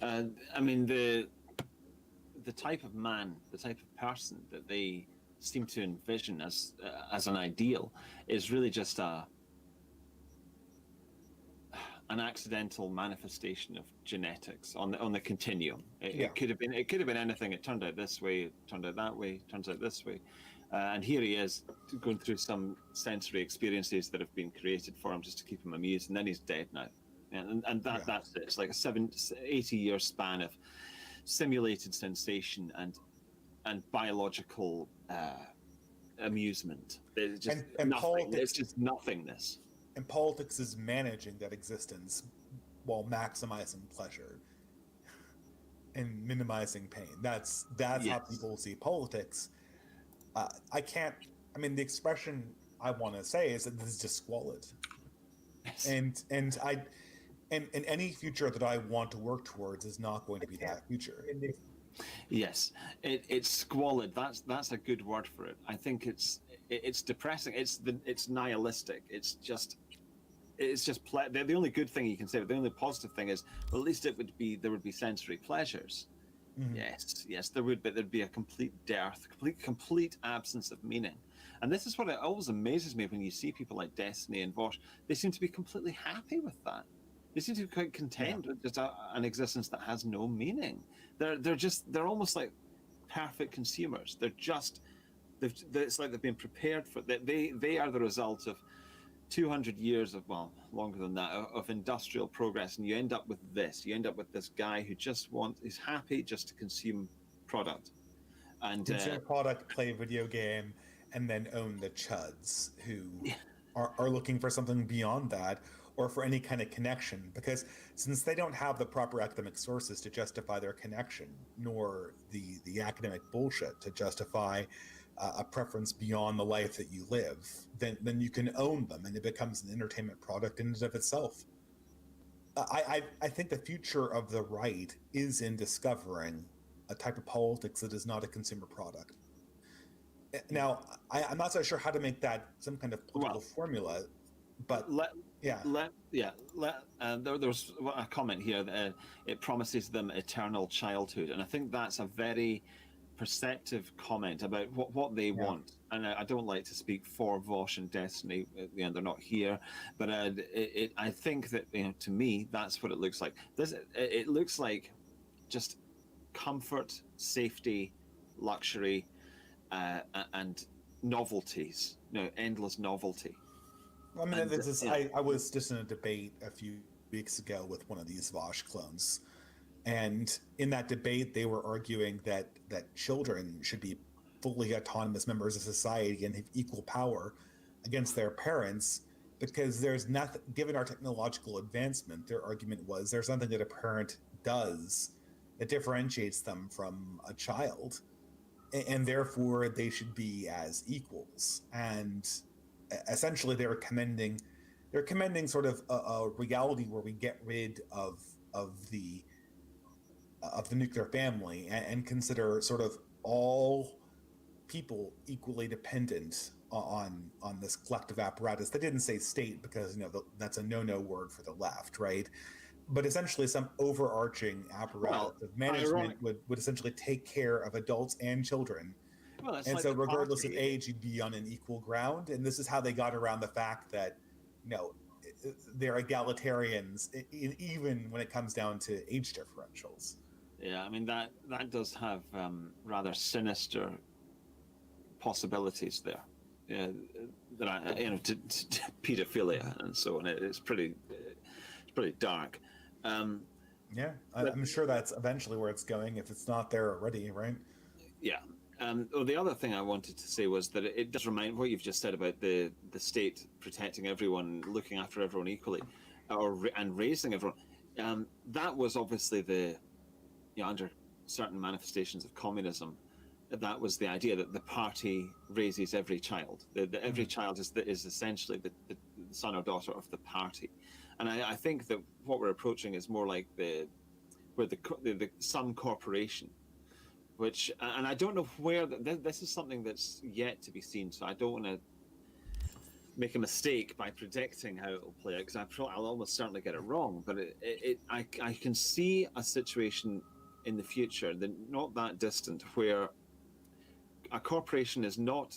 I mean the type of man, the type of person that they seem to envision as an ideal is really just an accidental manifestation of genetics on the continuum. It could have been anything. It turned out this way, it turned out that way, turns out this way, and here he is going through some sensory experiences that have been created for him just to keep him amused, and then he's dead now, and that's it. It's like a 80-year span of simulated sensation and biological amusement. It's just nothing. It's just nothingness. And politics is managing that existence while maximizing pleasure and minimizing pain. That's how people see politics. The expression I want to say is that this is just squalid. Yes. And any future that I want to work towards is not going to be that future. Yes, it's squalid. That's a good word for it. I think it's depressing. It's nihilistic. The only good thing you can say, the only positive thing is, well, at least there would be sensory pleasures. Mm-hmm. Yes, there would, but there'd be a complete dearth, complete absence of meaning. And this is what it always amazes me when you see people like Destiny and Vosh. They seem to be completely happy with that. They seem to be quite content with just an existence that has no meaning. They're almost like perfect consumers. It's like they've been prepared for that. They are the result of 200 years of, well, longer than that, of industrial progress, and you end up with this. You end up with this guy who is happy just to consume product, and consume product, play a video game, and then own the chuds who are looking for something beyond that, or for any kind of connection, because since they don't have the proper academic sources to justify their connection, nor the academic bullshit to justify a preference beyond the life that you live, then you can own them, and it becomes an entertainment product in and of itself. I think the future of the right is in discovering a type of politics that is not a consumer product. Now, I'm not so sure how to make that some kind of political formula, but there's a comment here that it promises them eternal childhood, and I think that's a very perceptive comment about what they want. And I don't like to speak for Vosh and Destiny. They're not here, but I think that to me that's what it looks like. It looks like just comfort, safety, luxury, and novelties. Endless novelty. I mean, I was just in a debate a few weeks ago with one of these Vosh clones. And in that debate, they were arguing that children should be fully autonomous members of society and have equal power against their parents, because there's nothing, given our technological advancement, their argument was there's nothing that a parent does that differentiates them from a child, and therefore they should be as equals. And essentially they're commending sort of a reality where we get rid of the nuclear family and consider sort of all people equally dependent on this collective apparatus. They didn't say state because that's a no word for the left, right? But essentially some overarching apparatus of management would essentially take care of adults and children. And so regardless of age, you'd be on an equal ground. And this is how they got around the fact that they're egalitarians even when it comes down to age differentials. Yeah, I mean that does have rather sinister possibilities there. That to pedophilia and so on. It's pretty dark. I'm sure that's eventually where it's going if it's not there already, right? Yeah. The other thing I wanted to say was that it does remind what you've just said about the state protecting everyone, looking after everyone equally, and raising everyone. That was obviously under certain manifestations of communism, that was the idea that the party raises every child. That every child is essentially the son or daughter of the party. And I think that what we're approaching is more like some corporation, which, and I don't know where this is something that's yet to be seen. So I don't want to make a mistake by predicting how it will play out, because I'll almost certainly get it wrong. But I can see a situation in the future, not that distant, where a corporation is not,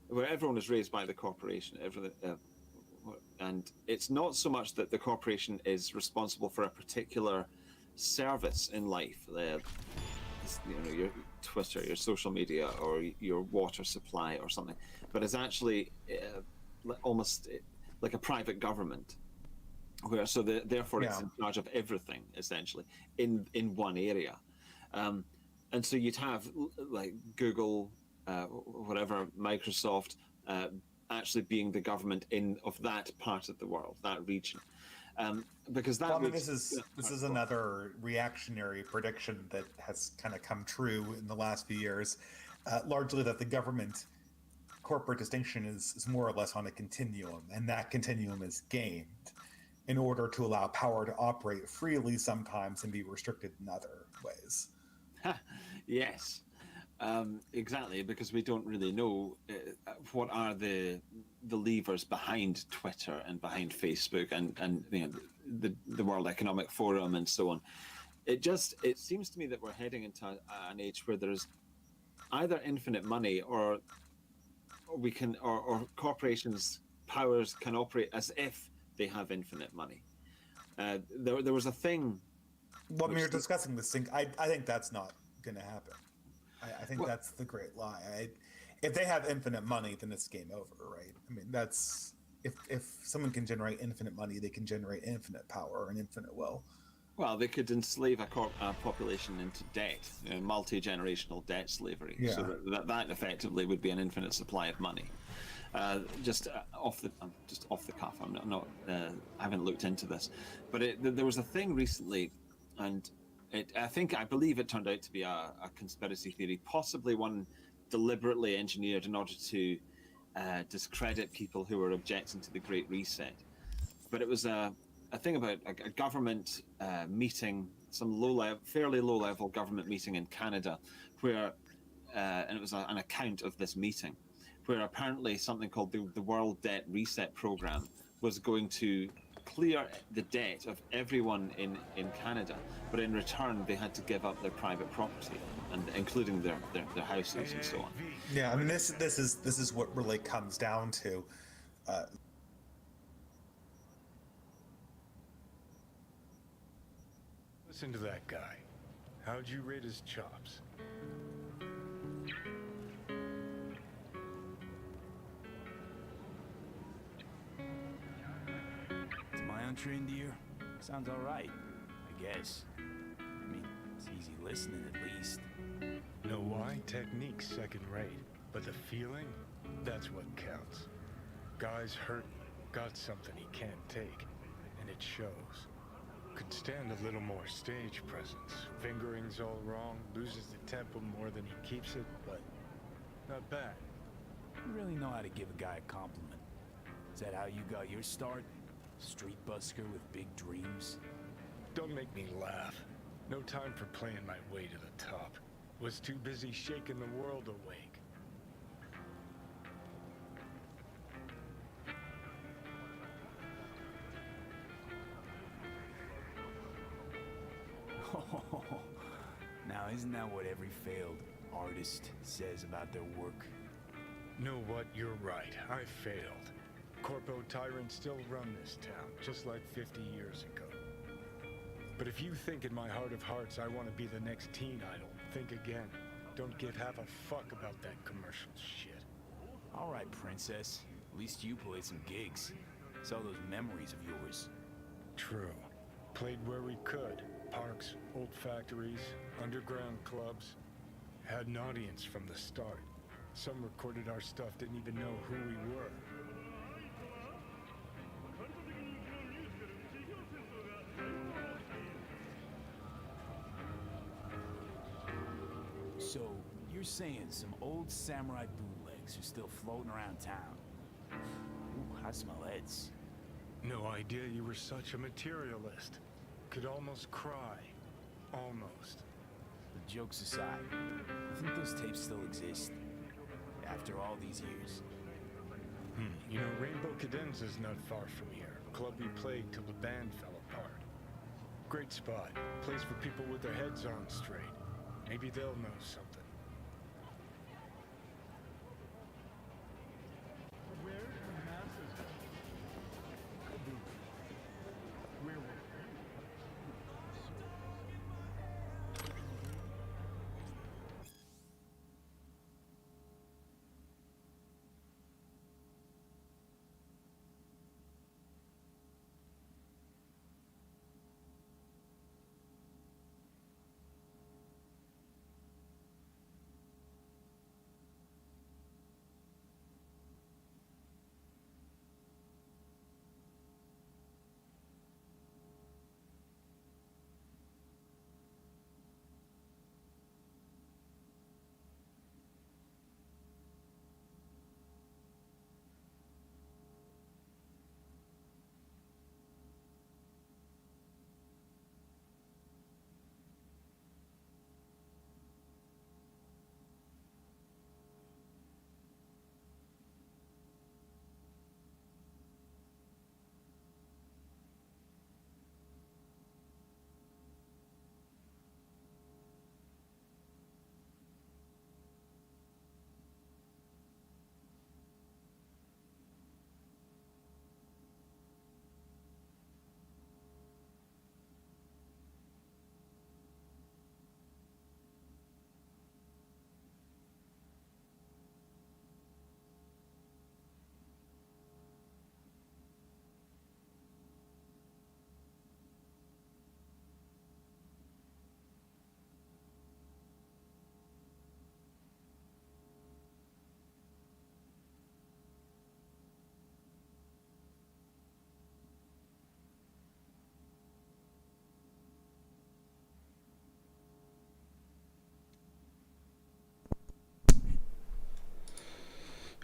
where everyone is raised by the corporation, and it's not so much that the corporation is responsible for a particular service in life, your Twitter, your social media, or your water supply or something, but it's actually almost like a private government, where therefore it's in charge of everything essentially in one area, and so you'd have like Google, Microsoft, actually being the government of that part of the world, that region, because this is another reactionary prediction that has kind of come true in the last few years, largely that the government corporate distinction is more or less on a continuum, and that continuum is gamed in order to allow power to operate freely sometimes and be restricted in other ways. Yes, exactly, because we don't really know what are the levers behind Twitter and behind Facebook and the World Economic Forum and so on. It seems to me that we're heading into an age where there's either infinite money or corporations' powers can operate as if they have infinite money. There was a thing. When we were discussing this thing, I think that's not going to happen. I think that's the great lie. If they have infinite money, then it's game over, right? I mean, that's if someone can generate infinite money, they can generate infinite power and infinite will. Well, they could enslave a population into debt, multi-generational debt slavery. Yeah. So that effectively would be an infinite supply of money. just off the cuff. I'm not I haven't looked into this, but there was a thing recently, and I believe it turned out to be a conspiracy theory, possibly one deliberately engineered in order to discredit people who were objecting to the Great Reset. But it was a thing about a government meeting, some fairly low-level government meeting in Canada, where, and it was an account of this meeting, where apparently something called the World Debt Reset Program was going to clear the debt of everyone in Canada, but in return they had to give up their private property, and including their houses and so on. Yeah, I mean this is what really comes down to. Listen to that guy. How'd you rate his chops? To my untrained ear, sounds all right, I guess. I mean, it's easy listening at least. Know why? Technique's second rate, but the feeling, that's what counts. Guy's hurting, got something he can't take, and it shows. Could stand a little more stage presence. Fingering's all wrong, loses the tempo more than he keeps it, but not bad. You really know how to give a guy a compliment. Is that how you got your start? Street busker with big dreams? Don't make me laugh. No time for playing my way to the top. Was too busy shaking the world awake. Now, isn't that what every failed artist says about their work? Know what? You're right. I failed. Corpo tyrants still run this town, just like 50 years ago. But if you think in my heart of hearts I want to be the next teen idol, think again. Don't give half a fuck about that commercial shit. All right, princess. At least you played some gigs. Saw those memories of yours. True. Played where we could. Parks, old factories, underground clubs. Had an audience from the start. Some recorded our stuff, didn't even know who we were. So, you're saying some old samurai bootlegs are still floating around town? Ooh, I smell heads. No idea you were such a materialist. Could almost cry. Almost. The jokes aside, I think those tapes still exist. After all these years. You know, Rainbow Cadenza's not far from here. Club we played till the band fell apart. Great spot. Place for people with their heads on straight. Maybe they'll know something.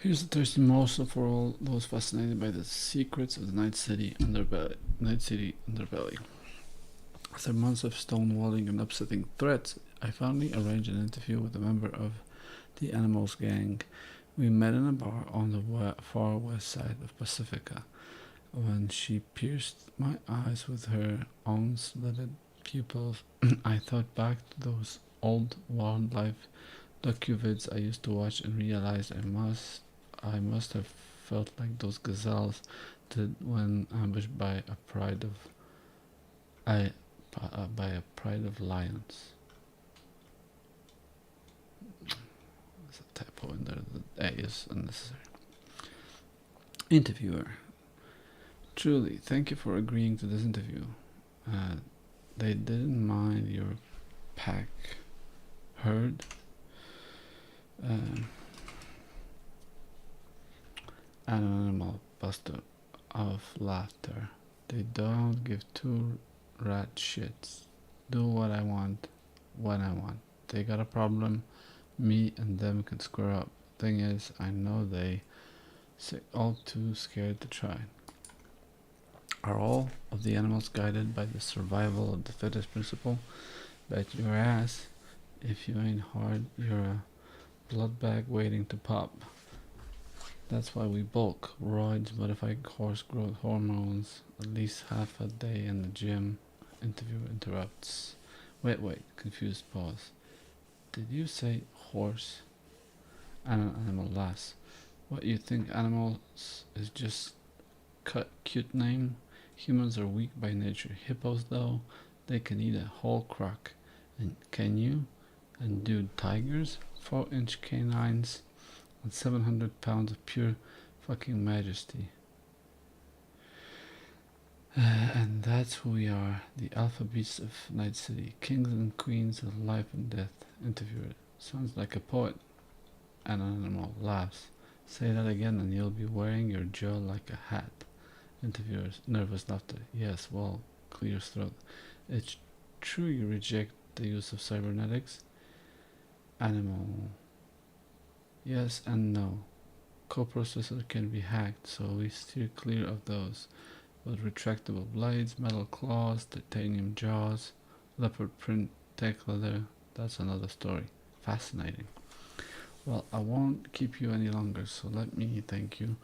Here's the thirsty morsel for all those fascinated by the secrets of the Night City underbelly. After months of stonewalling and upsetting threats, I finally arranged an interview with a member of the Animals gang. We met in a bar on the far west side of Pacifica. When she pierced my eyes with her own-slitted pupils, I thought back to those old wildlife docu-vids I used to watch and realized I must have felt like those gazelles did when ambushed by a pride of lions. There's a typo in there. The A is unnecessary. Interviewer. Truly, thank you for agreeing to this interview. They didn't mind your pack herd. An animal buster of laughter. They don't give two rat shits. Do what I want, when I want. They got a problem, me and them can square up. Thing is, I know they all too scared to try. Are all of the animals guided by the survival of the fittest principle? Bet your ass, if you ain't hard, you're a blood bag waiting to pop. That's why we bulk, roids, modified horse growth hormones, at least half a day in the gym. Interview interrupts. Wait, confused pause. Did you say horse? Animal laughs. What, you think animals is just cute name? Humans are weak by nature. Hippos, though, they can eat a whole croc. And can you? And dude, tigers? 4-inch canines and 700 pounds of pure fucking majesty. And that's who we are, the alpha beasts of Night City, kings and queens of life and death. Interviewer. Sounds like a poet. An animal laughs. Say that again and you'll be wearing your jaw like a hat. Interviewer's nervous laughter. Yes, well, clear throat. It's true you reject the use of cybernetics? Animal. Yes and no. Coprocessor can be hacked, so we steer clear of those. But retractable blades, metal claws, titanium jaws, leopard print, tech leather, that's another story. Fascinating. Well, I won't keep you any longer, so let me thank you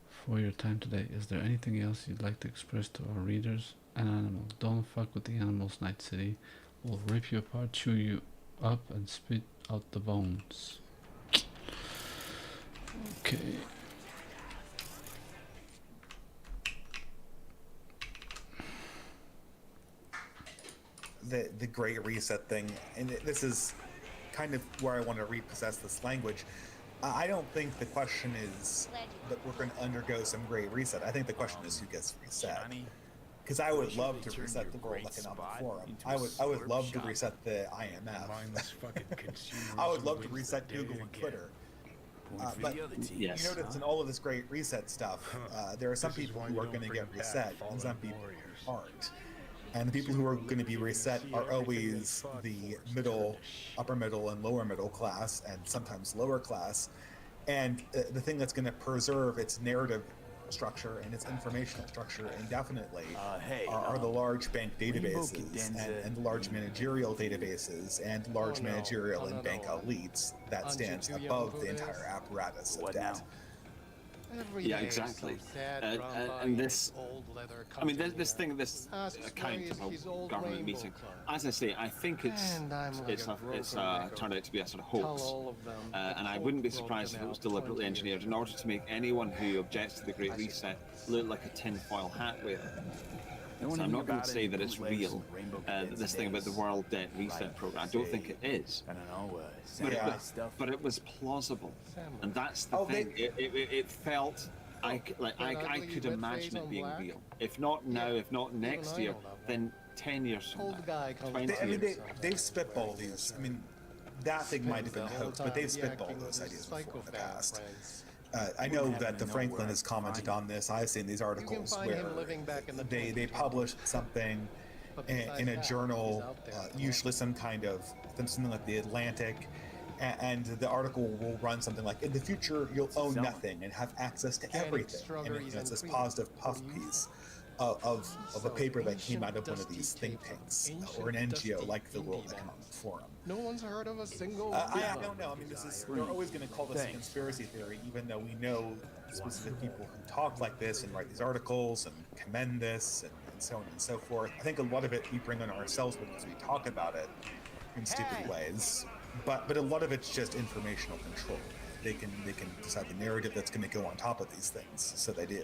for your time today. Is there anything else you'd like to express to our readers? An animal. Don't fuck with the animals, Night City. We'll rip you apart, chew you up, and spit out the bones. Okay. The Great Reset thing, and this is kind of where I want to repossess this language. I don't think the question is that we're going to undergo some Great Reset. I think the question is who gets reset. Because I would love to reset the World Economic Forum. I would love to reset the IMF. I would love to reset Google and Twitter. But Yes. you notice in all of this Great Reset stuff, there are some people who are going to get reset and some people aren't. And the people who are going to be reset are always the middle, upper middle, and lower middle class, and sometimes lower class. And the thing that's going to preserve its narrative structure and its informational structure indefinitely are the large bank databases and the large managerial databases and large managerial and bank elites that stands above the entire apparatus of debt. Yeah, exactly. And this, I mean, this thing, this account of a government meeting, as I say, I think it's turned out to be a sort of hoax. And I wouldn't be surprised if it was deliberately engineered in order to make anyone who objects to the Great Reset look like a tinfoil hat wearer. So I'm not going to say that it's real, this thing about the World Debt Reset Program. I don't think it is. But it was plausible. And that's the thing. It felt, I could imagine it being real. If not now, if not next year, then 10 years from now, 20 years. They've spitballed these. I mean, that thing might have been a hoax, but they've spitballed those ideas before in the past. I know that the Franklin has commented on this. I've seen these articles where they published something in a journal, usually something like the Atlantic, And the article will run something like, in the future, you'll own nothing and have access to everything. And it's this positive puff piece of a paper that came out of one of these think tanks or an NGO like the World Economic Forum. No one's heard of a single. I don't know. I mean, they're always going to call this a conspiracy theory, even though we know specific people who talk like this and write these articles and commend this and so on and so forth. I think a lot of it we bring on ourselves because we talk about it in stupid ways. But a lot of it's just informational control. They can decide the narrative that's going to go on top of these things, so they do.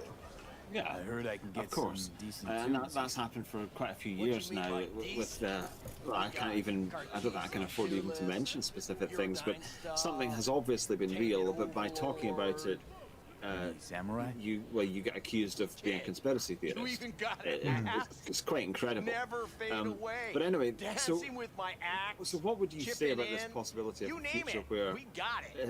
Yeah, I heard I can get of course, some decent and that's happened for quite a few years now. With well, I don't think I can afford even to mention specific things, but something has obviously been real. But by talking about it, samurai, you get accused of being a conspiracy theorist. It's quite incredible. Never fade away. But anyway, so with my axe, what would you say about this possibility of a future where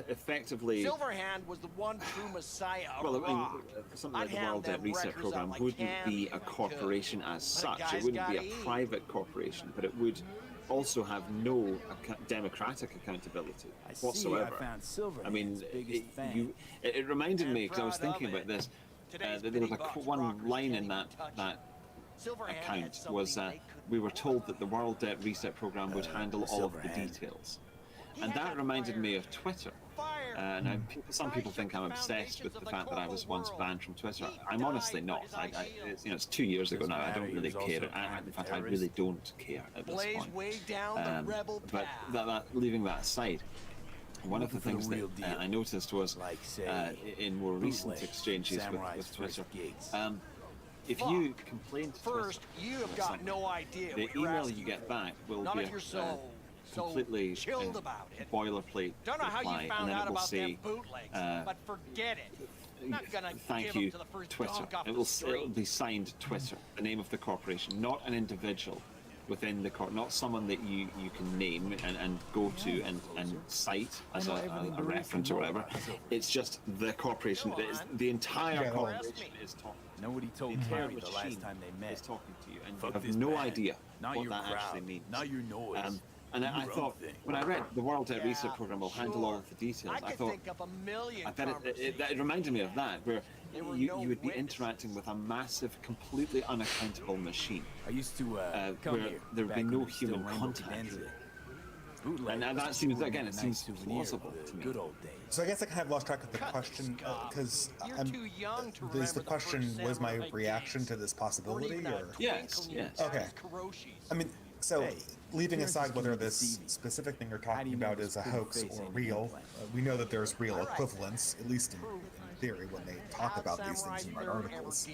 effectively Silverhand was the one true messiah of well, I mean, rock. something like the World Dead Reset Program wouldn't be a corporation as such. It wouldn't be a private corporation, but it would also have no democratic accountability whatsoever. I mean, it reminded me, because I was thinking about this, that there was one line in that account was we were told that the World Debt Reset Program would handle all of the details. And that reminded me of Twitter. Now, some people think I'm obsessed with the fact that I was once banned from Twitter. I'm honestly not. It's 2 years ago now. I don't really care. In fact, I really don't care at this point. But leaving that aside, one of the things that I noticed was in more recent exchanges with Twitter, if you complain to Twitter, you have got no idea. The email you get back will be completely boilerplate reply, and then it will say, but forget it. Thank you, Twitter. It'll be signed Twitter, the name of the corporation, not an individual within the not someone that you can name and go to and cite as a reference or whatever. It's just the corporation. The entire corporation is talking. Nobody told Carrie the last time they met. Is talking to you, and you have no idea what that actually means. Not your noise. And I thought, when I read the World Debt Reset Program will handle all of the details, I thought, I bet it reminded me of that, where you would be interacting with a massive, completely unaccountable machine. I used to where there would be no human contact. And that seems, again, it seems plausible to me. So I guess I kind of lost track of the question, because the question was my reaction to this possibility, or? Yes. Okay. I mean, so leaving aside whether this specific thing you're talking about is a hoax or real, we know that there's real equivalence, at least in theory, when they talk about these things in our articles.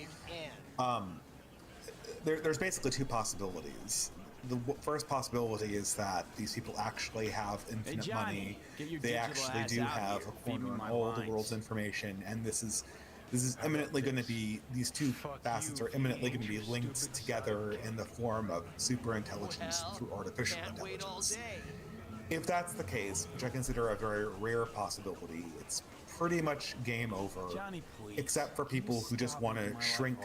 There's basically two possibilities. The first possibility is that these people actually have infinite money. They actually do have a corner on all the world's information, and this is imminently going to be, these two facets are imminently going to be linked together in the form of super intelligence through artificial intelligence. If that's the case, which I consider a very rare possibility, it's pretty much game over, except for people who just want to shrink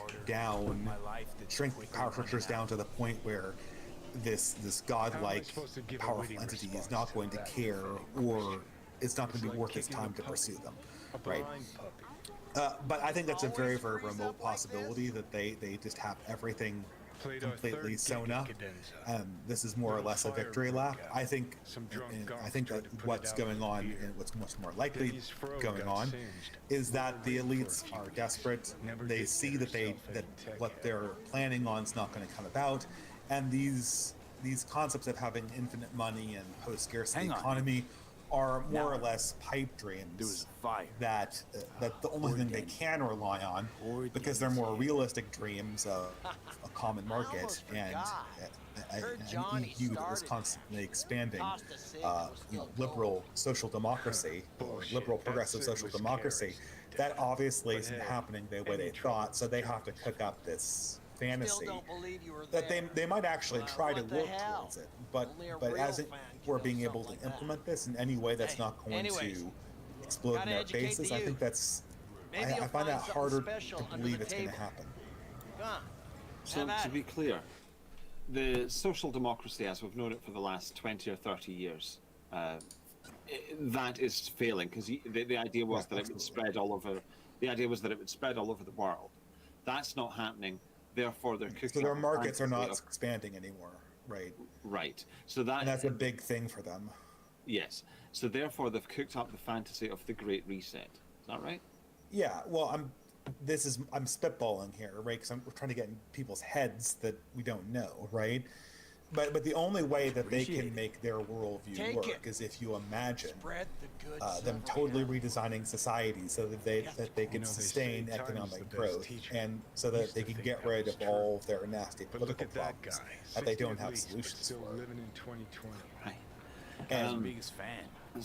power structures down to the point where this godlike powerful entity is not going to care, or it's not going to be worth its time to pursue them, right? But I think that's a very, very remote possibility, that they just have everything completely sewn up. This is more or less a victory lap. I think that what's going on, and what's much more likely going on, is that the elites are desperate. They see that what they're planning on is not going to come about, and these concepts of having infinite money and post-scarcity economy are more or less pipe dreams that the only thing they can rely on, because they're more realistic dreams of a common market and an EU that was constantly expanding, liberal social democracy, or liberal progressive social democracy. That obviously isn't happening the way they thought, so they have to cook up this fantasy that they might actually try to work towards it, but as we're being able to implement this in any way that's not going to explode in their faces, I think that's, I find that harder to believe it's going to happen. So to be clear, the social democracy as we've known it for the last 20 or 30 years that is failing because the idea was that it would spread all over. The idea was that it would spread all over the world. That's not happening. Therefore, they're cooking. So their up markets are not fantasy expanding anymore, right? right. And that's a big thing for them. Yes. So therefore, they've cooked up the fantasy of the Great Reset. Is that right? Yeah. Well, I'm spitballing here, right? Because I'm trying to get in people's heads that we don't know, right? But the only way that they can make their worldview Take work it. is if you imagine Spread the good them stuff totally around. redesigning society so that they can they sustain say time is economic the best growth, teacher. and so Used that to they can think get that rid was of true. all of their nasty But look political at that guy. problems that they 60 don't at have least, but solutions still for. living in 2020. Right. Guy's the Um, biggest fan.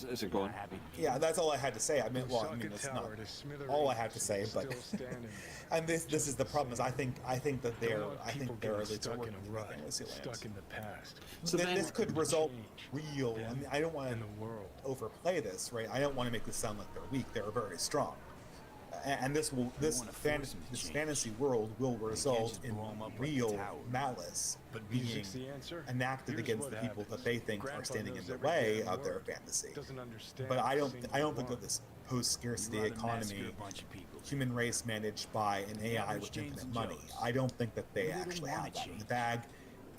Is it going? Not happy. Yeah, that's all I had to say. I mean, well, I mean, Socket it's not tower to smithereens, all I had to say, but still standing. and this is the problem. Is I think that Don't want people their getting elites are stuck working in a with rut, New Zealand. stuck in the past. So then- This could result real. I mean, I don't want In to the world. overplay this, right? I don't want to make this sound like they're weak. They're very strong, and this wanna force them to change. fantasy world will result just in blow 'em up like a real tower. malice But being music's the answer. enacted Here's against what the people happens. that they think are Grandpa standing in knows the every way damn of their word. fantasy. Doesn't understand But I a don't single think that one. this post-scarcity You'd rather massacre economy, a bunch of people. human race managed by an AI average with James infinite and money, Joes. I don't think that they Maybe they don't actually wanna have that in the change. bag,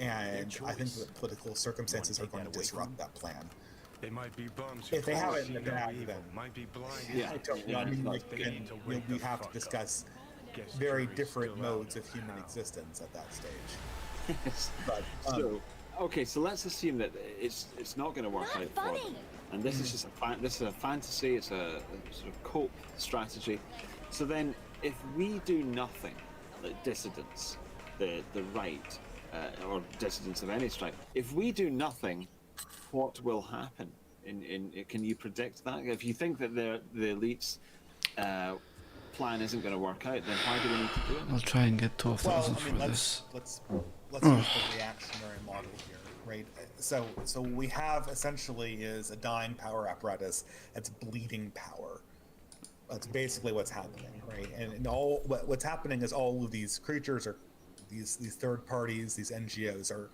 and I think choice. that political circumstances are take going that to away from disrupt them? that plan. They might be bums. If they who have it see in the no bag, evil, then might be blind. Yeah. I don't know. I mean, like, They then need to we wake the have to fuck discuss up. Guess very jury's different still out modes of for human now. existence at that stage. Yes. But So, okay, so let's assume that it's not going to work out for them, and this is just this is a fantasy. It's a sort of cope strategy. So then, if we do nothing, like dissidents, the right, or dissidents of any stripe, if we do nothing, what will happen? Can you predict that? If you think that the elites' plan isn't going to work out, then why do we need to do it? I'll try and get well, 12,000 I for mean, this. let's use the reactionary model here, right? So what we have essentially is a dying power apparatus that's bleeding power. That's basically what's happening, right? And all what's happening is all of these creatures are these third parties, these NGOs are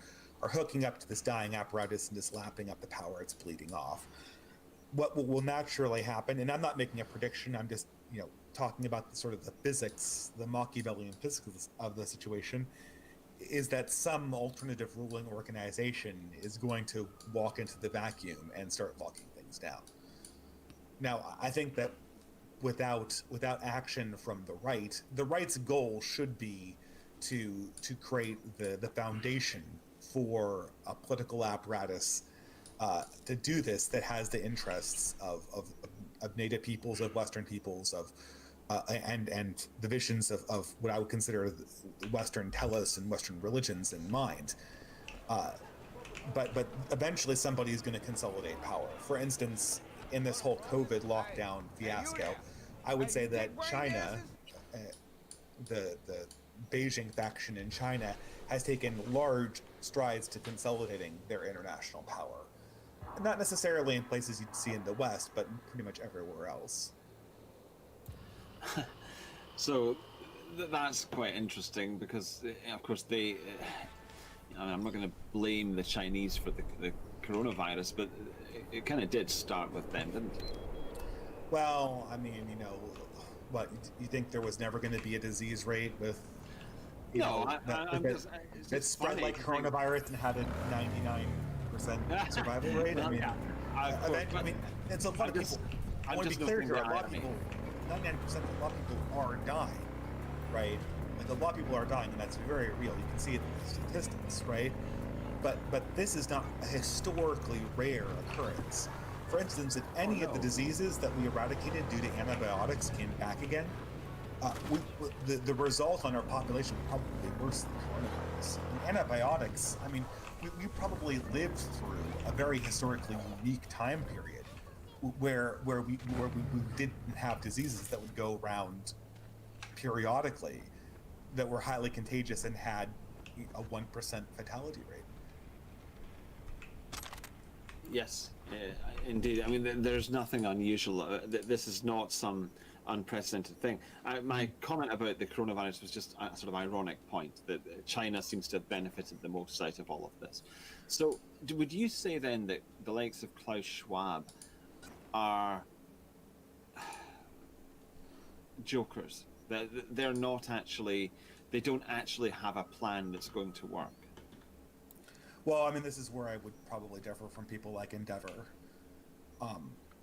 hooking up to this dying apparatus and just lapping up the power it's bleeding off. What will naturally happen, and I'm not making a prediction, I'm just talking about the sort of the physics, the Machiavellian physics of the situation, is that some alternative ruling organization is going to walk into the vacuum and start locking things down. Now, I think that without action from the right's goal should be to create the foundation for a political apparatus to do this that has the interests of Native peoples, of Western peoples, and the visions of what I would consider Western telos and Western religions in mind. But eventually somebody is going to consolidate power. For instance, in this whole COVID lockdown fiasco, I would say that China, the Beijing faction in China, has taken large strides to consolidating their international power. Not necessarily in places you'd see in the West, but pretty much everywhere else. So that's quite interesting because, of course, they. I'm not going to blame the Chinese for the coronavirus, but it kind of did start with them, didn't it? Well, I mean, what, you think there was never going to be a disease rate with? It spread like coronavirus and had a 99% survival rate. I mean, I mean, it's a lot of people. I want to be clear here. A lot of people, 99%, a lot of people are dying, right? Like a lot of people are dying, and that's very real. You can see it in the statistics, right? But this is not a historically rare occurrence. For instance, if any of the diseases that we eradicated due to antibiotics came back again, the result on our population would probably be worse than coronavirus. And antibiotics, I mean, we probably lived through a very historically unique time period where we didn't have diseases that would go around periodically that were highly contagious and had a 1% fatality rate. Yes, indeed. I mean, there's nothing unusual. This is not some unprecedented thing. My comment about the coronavirus was just a sort of ironic point that China seems to have benefited the most out of all of this. So would you say then that the likes of Klaus Schwab are jokers. They're not actually. They don't actually have a plan that's going to work. Well, I mean, this is where I would probably differ from people like Endeavor.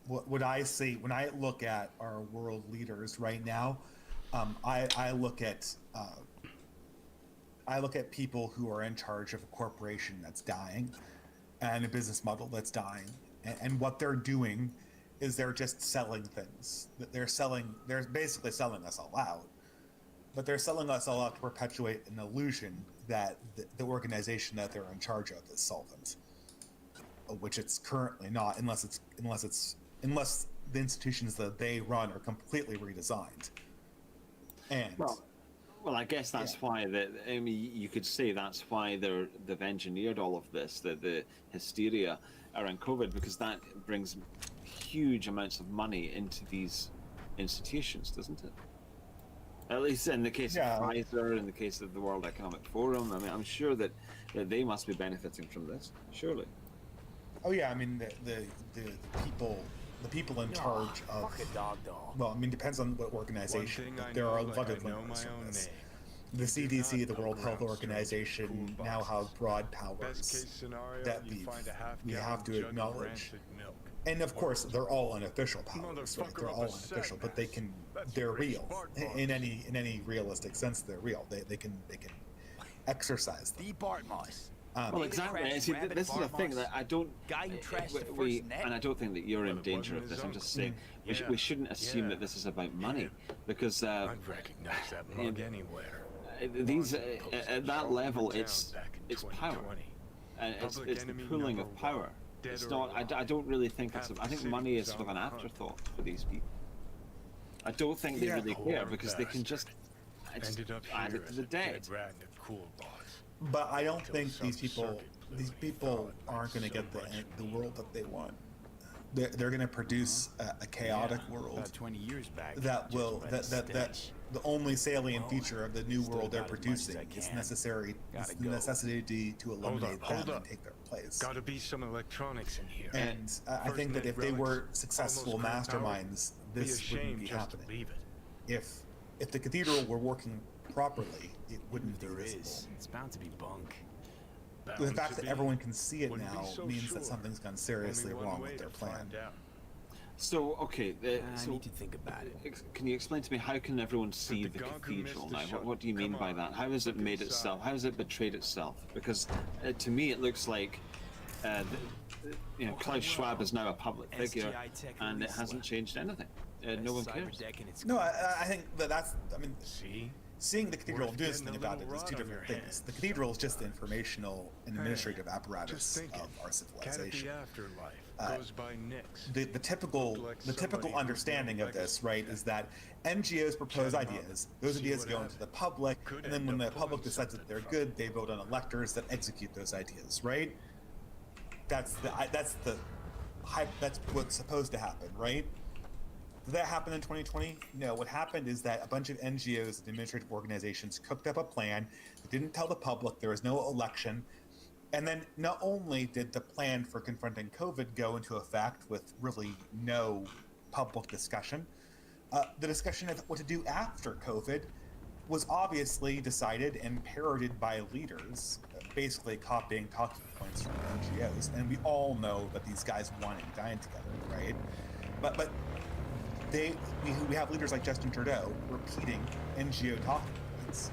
What I see when I look at our world leaders right now, I look at people who are in charge of a corporation that's dying, and a business model that's dying, and what they're doing is they're just selling things. They're basically selling us all out, but they're selling us all out to perpetuate an illusion that the organization that they're in charge of is solvent, which it's currently not, unless the institutions that they run are completely redesigned. And well, I guess that's why I mean, you could say that's why they've engineered all of this, the hysteria around COVID, because that brings huge amounts of money into these institutions, doesn't it? At least in the case of Pfizer, in the case of the World Economic Forum. I mean, I'm sure that they must be benefiting from this, surely. Oh yeah, I mean the people in charge of. Well, I mean, depends on what organization. There are a lot of limits on this. The CDC, the World Health Organization, now have broad powers that we have to acknowledge. And of course, they're all unofficial powers, right? They're all unofficial, but they're real in any realistic sense. They're real. They can exercise them. Well, exactly. See, this is a thing that I don't. And I don't think that you're in danger of this. I'm just saying we shouldn't assume that this is about money, because I'd recognize that mug anywhere. These at that level, it's power, and it's the pooling of power. It's not. I don't really think it's. I think money is sort of an afterthought for these people. I don't think they really care, because they can just add it to the debt. But I don't think these people aren't going to get the world that they want. They're going to produce a chaotic world 20 years back, that the only salient feature of the new world they're producing is the necessity to eliminate them and take their place. Gotta be some electronics in here. And I think that if they were successful masterminds, this wouldn't be happening. If the cathedral were working properly, it wouldn't be visible. It's bound to be bunk. The fact that everyone can see it now means that something's gone seriously wrong with their plan. So, okay, I need to think about it. Can you explain to me, how can everyone see the cathedral now? What do you mean by that? How has it made itself? How has it betrayed itself? Because to me, it looks like Klaus Schwab is now a public figure, and it hasn't changed anything. No one cares. No, I think that's. I mean, seeing the cathedral and doing something about it is two different things. The cathedral is just the informational and administrative apparatus of our civilization. The typical understanding of this, right, is that NGOs propose ideas. Those ideas go into the public, and then when the public decides that they're good, they vote on electors that execute those ideas, right? That's what's supposed to happen, right? Did that happen in 2020? No. What happened is that a bunch of NGOs and administrative organizations cooked up a plan. They didn't tell the public. There was no election. And then not only did the plan for confronting COVID go into effect with really no public discussion, the discussion of what to do after COVID was obviously decided and parroted by leaders, basically copying talking points from NGOs. And we all know that these guys won and dined together, right? But we have leaders like Justin Trudeau repeating NGO talking points.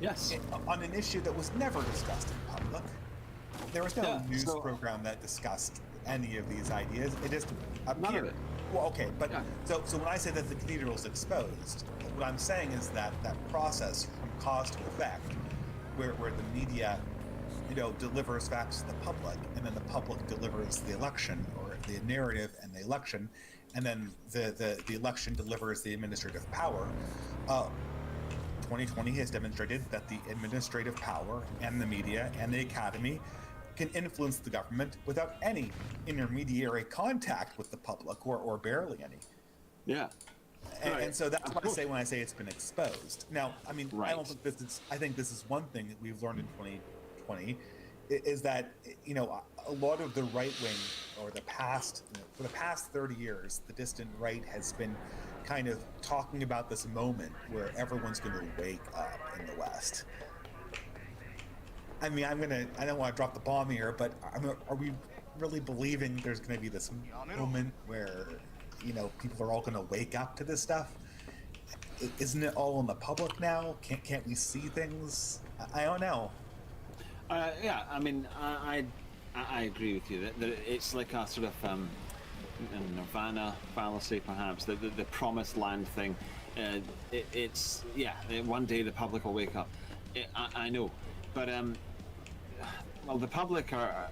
Yes. On an issue that was never discussed in public. There was no news program that discussed any of these ideas. It just appeared. None of it. Well, okay, but so when I say that the cathedral is exposed, what I'm saying is that process from cause to effect, where the media, delivers facts to the public, and then the public delivers the election or the narrative and the election, and then the election delivers the administrative power. 2020 has demonstrated that the administrative power and the media and the academy can influence the government without any intermediary contact with the public, or barely any. Yeah. And so that's what I say when I say it's been exposed. Now, I mean, I don't think I think this is one thing that we've learned in 2020, is that, you know, a lot of the right wing or the past, for the past 30 years, the distant right has been kind of talking about this moment where everyone's going to wake up in the West. I mean, I don't want to drop the bomb here, but are we really believing there's going to be this moment where, you know, people are all going to wake up to this stuff? Isn't it all in the public now? Can't we see things? I don't know. Yeah, I mean, I agree with you. That it's like a sort of Nirvana fallacy, perhaps. The promised land thing. It's yeah. One day the public will wake up. I know, but well, the public are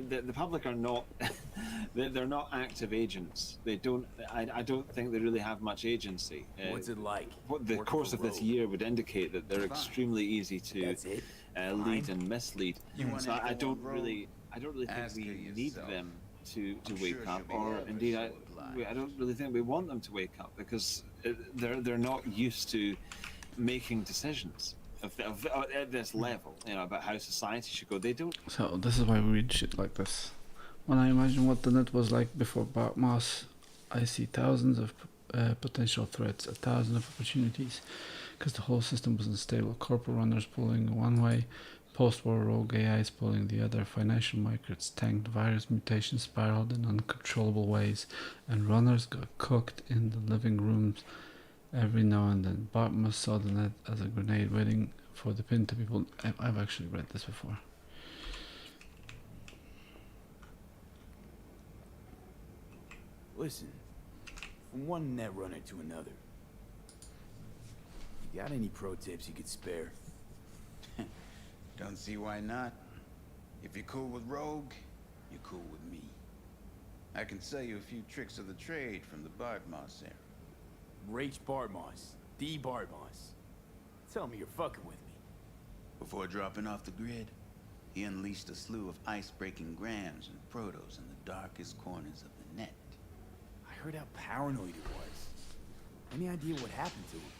the public are not they're not active agents. They don't. I don't think they really have much agency. What's it like? What the course of this year would indicate that they're extremely easy to lead and mislead. So I don't really think we need them to wake up, or indeed I don't really think we want them to wake up, because they're not used to making decisions at this level, you know, about how society should go. They don't. So this is why we read shit like this. When I imagine what the net was like before Moss, I see thousands of potential threats, 1,000 of opportunities, because the whole system was unstable. Corporate runners pulling one way, post-war rogue AIs pulling the other, financial markets tanked, virus mutations spiraled in uncontrollable ways, and runners got cooked in the living rooms every now and then. Bartmus saw the net as a grenade waiting for the pin to be pulled. I've actually read this before. Listen, from one net runner to another, you got any pro tips you could spare? Don't see why not. If you're cool with Rogue, you're cool with me. I can sell you a few tricks of the trade from the Bartmoss era. Rach Bartmoss, D. Bartmoss. Tell me you're fucking with me. Before dropping off the grid, he unleashed a slew of ice-breaking grams and protos in the darkest corners of the net. I heard how paranoid he was. Any idea what happened to him?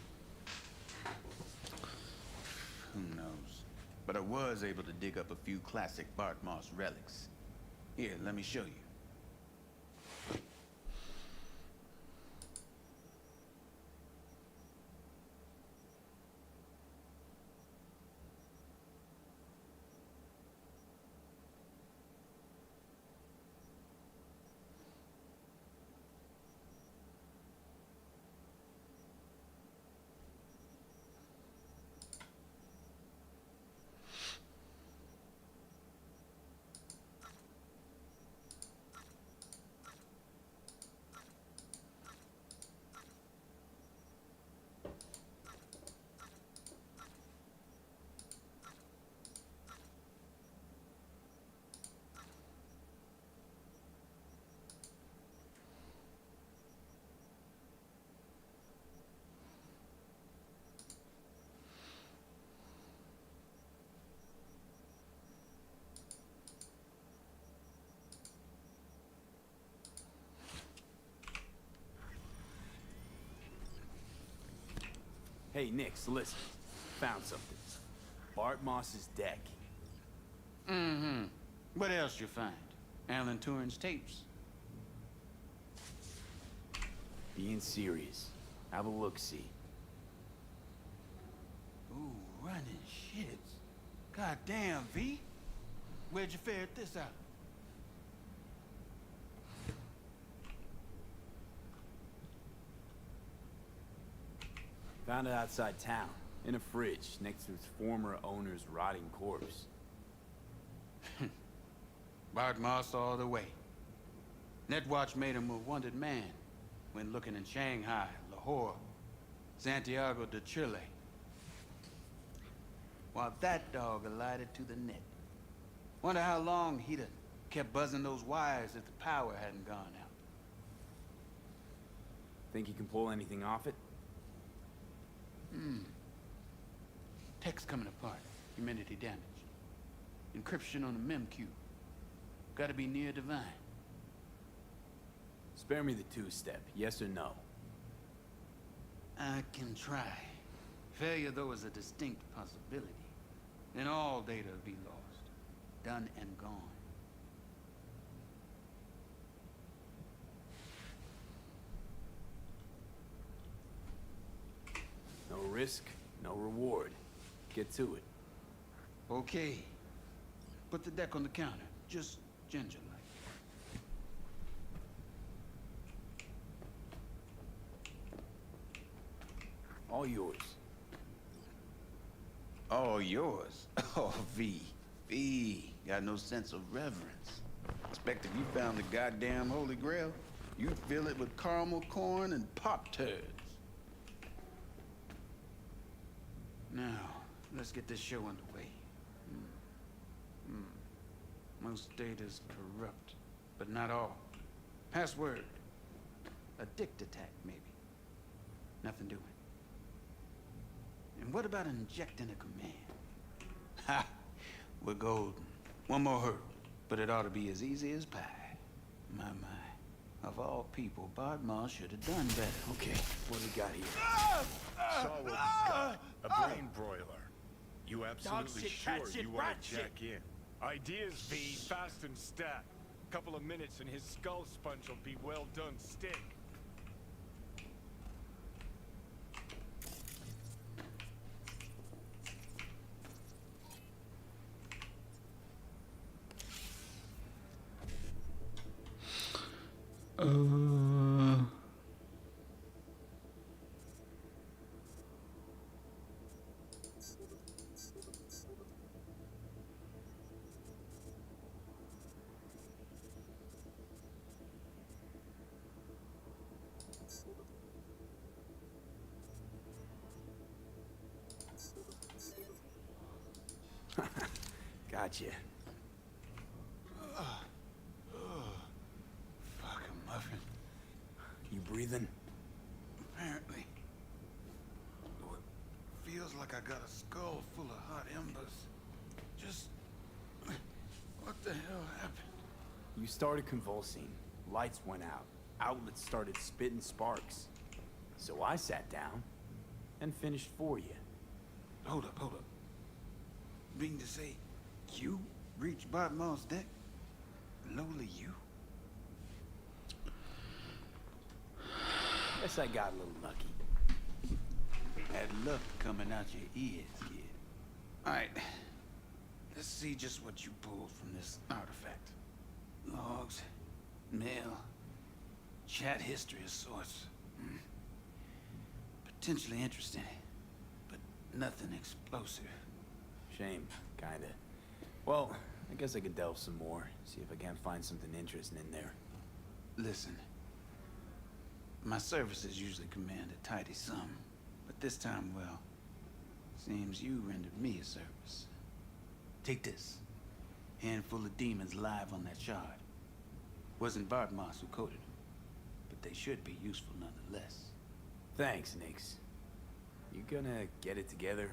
Who knows? But I was able to dig up a few classic Bartmoss relics. Here, let me show you. Hey, Nix, listen. Found something. Bart Moss's deck. Mm-hmm. What else you find? Alan Turing's tapes? Being serious. Have a look-see. Ooh, running shits. Goddamn, V. Where'd you ferret this out? Found it outside town, in a fridge, next to its former owner's rotting corpse. Bartmoss all the way. Netwatch made him a wanted man when looking in Shanghai, Lahore, Santiago de Chile. While that dog alighted to the net. Wonder how long he'd have kept buzzing those wires if the power hadn't gone out. Think you can pull anything off it? Tech's coming apart. Humidity damage. Encryption on the mem cube. Gotta be near divine. Spare me the two-step, yes or no? I can try. Failure, though, is a distinct possibility. then all data will be lost. Done and gone. No risk, no reward. Get to it. Okay. Put the deck on the counter. Just ginger-like. All yours. All yours? Oh, V. V. Got no sense of reverence. Expect if you found the goddamn Holy Grail, you'd fill it with caramel corn and Pop-Tarts. Now, let's get this show underway. Most data's corrupt, but not all. Password. A dict attack, maybe. Nothing doing. And what about injecting a command? Ha! We're golden. One more hurdle, but it ought to be as easy as pie. My. Of all people, Bodmar should have done better. Okay, what do we got here? Saw what we got. A brain broiler. You absolutely shit, sure cat shit, you want rat to check in? Ideas, V. Fast and stat. Couple of minutes and his skull sponge will be well done stick. Gotcha. Fucking muffin. You breathing? Apparently. Though it feels like I got a skull full of hot embers. Just... what the hell happened? You started convulsing. Lights went out. Outlets started spitting sparks. So I sat down and finished for you. Hold up. Mean to say, you reached Bodmar's deck? Lowly you? Guess I got a little lucky. Had luck coming out your ears, kid. Alright. Let's see just what you pulled from this artifact. Logs, mail, chat history of sorts. Potentially interesting, but nothing explosive. Shame, kinda. Well, I guess I could delve some more, see if I can't find something interesting in there. Listen, my services usually command a tidy sum, but this time, well, seems you rendered me a service. Take this. Handful of demons live on that shard. Wasn't Bodmar who coded them, but they should be useful nonetheless. Thanks, Nix. You gonna get it together?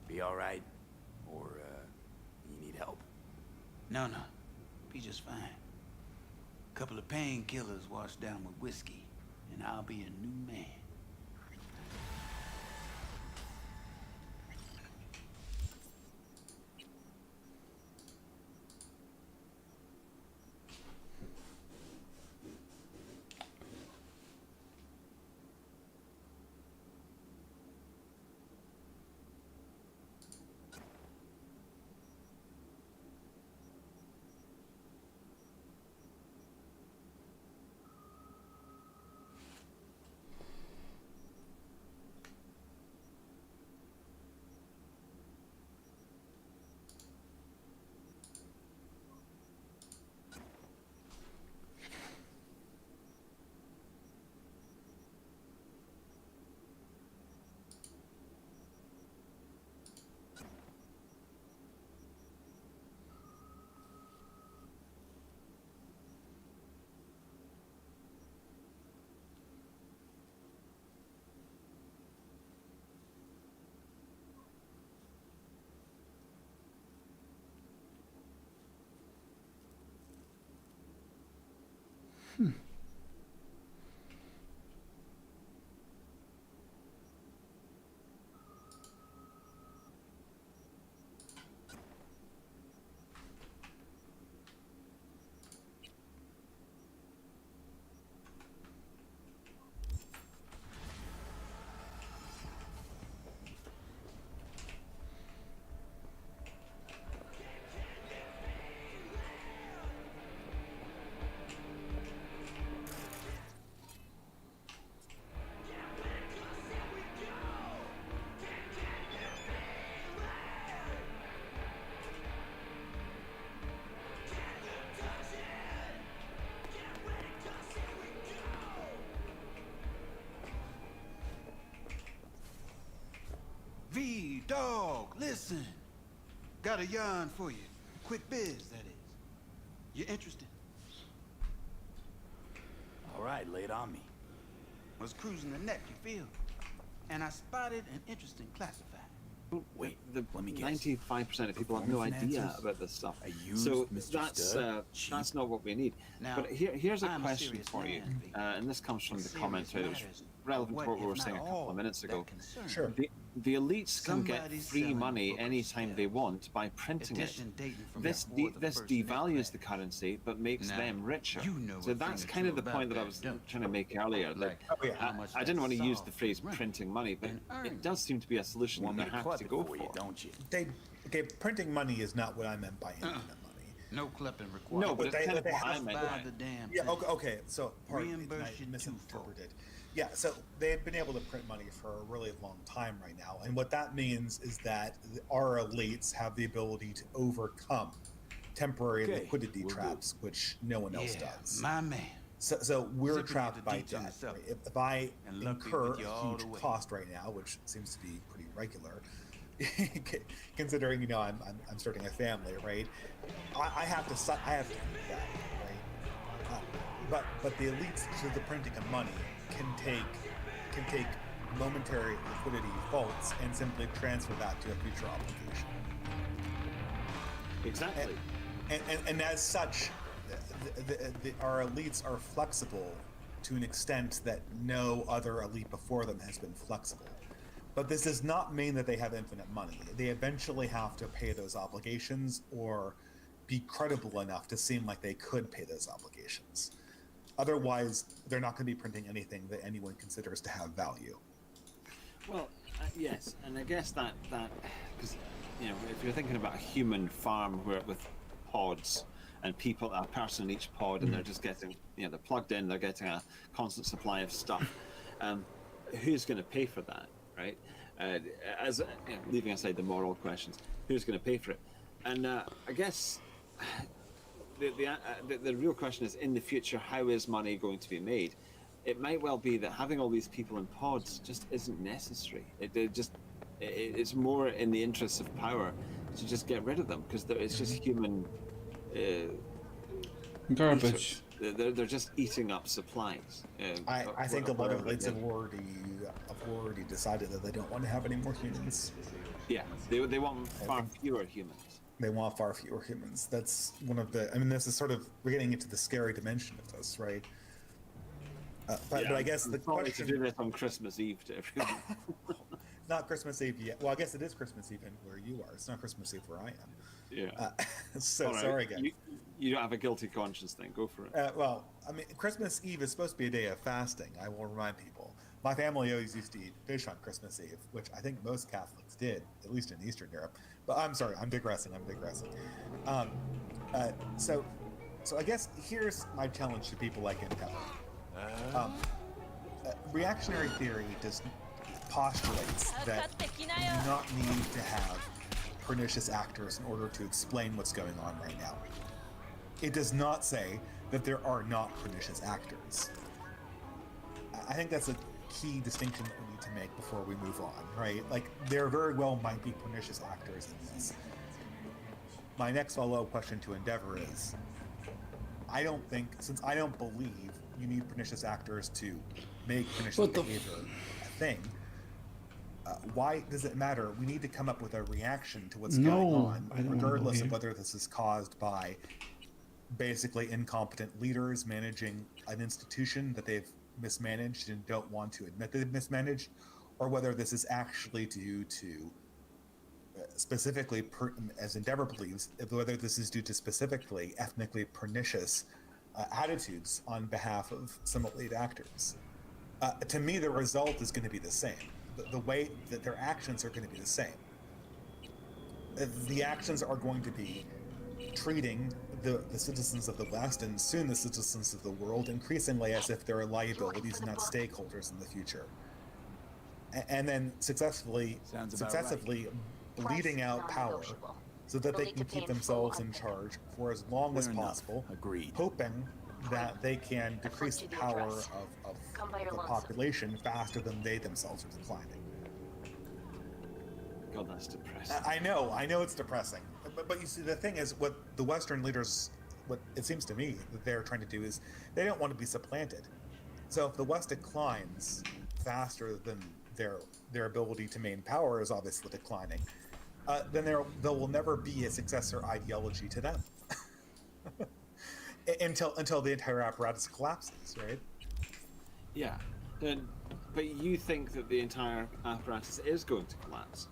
Be alright? Or, you need help? No. Be just fine. Couple of painkillers washed down with whiskey, and I'll be a new man. Got a yarn for you. Quick biz, that is. You interested? All right, lay it on me. Was cruising the net, you feel? And I spotted an interesting classified. Wait, the let me guess. 95% of people have no Performance idea enhancers? about this stuff. I used So Mr. Stud. that's not what we need. Now, But here's a I'm a question serious for you, man, Pete. and this comes from the Serious comment that was matters relevant are to what we if were not saying a couple all of minutes that ago. concern. Sure. The elites can get Somebody's free selling money book anytime stuff. they want by printing it. Edition dating from This before the this first devalues net the crash. currency, but makes Now, them richer. you know So a that's thing or kind of two the point about that I that, was don't you? trying to make earlier. Like, Oh, yeah. How much I didn't that want to use the solve phrase rent printing money, but and it earn. does seem to be a solution Want that me they to have club to it go for you, don't you? Okay, printing money is not what I meant by infinite money. No clipping required. No, but it's they- kind of they what I have meant. Buy by it. the damn Yeah, thing. okay, so pardon me, Reimburse I you misinterpreted. Yeah, so they've been able to print money for a really long time right now, and what that means is that our elites have the ability to overcome temporary Okay, liquidity will do. traps, which no one else Yeah, does. my man. So we're Zipping you trapped the by deets on debt. the Right? subway. If I And lucky incur with you a all huge the way. cost right now, which seems to be pretty regular, considering I'm starting a family, right? I have to I have to do that, right? But the elites through the printing of money can take momentary liquidity faults and simply transfer that to a future obligation. Exactly. And as such, our elites are flexible to an extent that no other elite before them has been flexible. But this does not mean that they have infinite money. They eventually have to pay those obligations or be credible enough to seem like they could pay those obligations. Otherwise, they're not going to be printing anything that anyone considers to have value. Well, yes, and I guess that because if you're thinking about a human farm where with pods and a person in each pod, and they're just getting they're plugged in, they're getting a constant supply of stuff. Who's going to pay for that, right? Leaving aside the moral questions, who's going to pay for it? And I guess the real question is, in the future, how is money going to be made? It might well be that having all these people in pods just isn't necessary. It's more in the interests of power to just get rid of them, because it's just human Garbage. they're just eating up supplies. I think a lot of whatever it elites is. have already decided that they don't want to have any more humans. Yeah, they want far fewer humans. They want far fewer humans. That's one of the. I mean, this is sort of we're getting into the scary dimension of this, right? But I guess the Probably to do question, this on Christmas Eve to everyone. not Christmas Eve yet. Well, I guess it is Christmas Eve where you are. It's not Christmas Eve where I am. Yeah. So All right, sorry, guys. You don't have a guilty conscience, then go for it. Well, I mean, Christmas Eve is supposed to be a day of fasting. I will remind people. My family always used to eat fish on Christmas Eve, which I think most Catholics did, at least in Eastern Europe. But I'm sorry, I'm digressing. So I guess here's my challenge to people like Endeavor. Reactionary theory postulates that you do not need to have pernicious actors in order to explain what's going on right now. It does not say that there are not pernicious actors. I think that's a key distinction that we need to make before we move on, right? Like, there very well might be pernicious actors in this. My next follow-up question to Endeavor is, since I don't believe you need pernicious actors to make pernicious behavior a thing, why does it matter? We need to come up with a reaction to what's going on, regardless of whether this is caused by basically incompetent leaders managing an institution that they've mismanaged and don't want to admit that they've mismanaged, or whether this is actually due to specifically, as Endeavor believes, whether this is due to specifically ethnically pernicious attitudes on behalf of some elite actors. To me, the result is going to be the same. The way that their actions are going to be the same. The actions are going to be treating the citizens of the West, and soon the citizens of the world, increasingly as if they're liabilities, not stakeholders in the future. And then successfully bleeding out power so that they can keep themselves in charge for as long as possible, hoping that they can decrease the power of the population faster than they themselves are declining. God, that's depressing. I know it's depressing. But you see, the thing is, what the Western leaders, what it seems to me that they're trying to do is they don't want to be supplanted. So if the West declines faster than their ability to maintain power is obviously declining, then there will never be a successor ideology to them until the entire apparatus collapses, right? Yeah, but you think that the entire apparatus is going to collapse?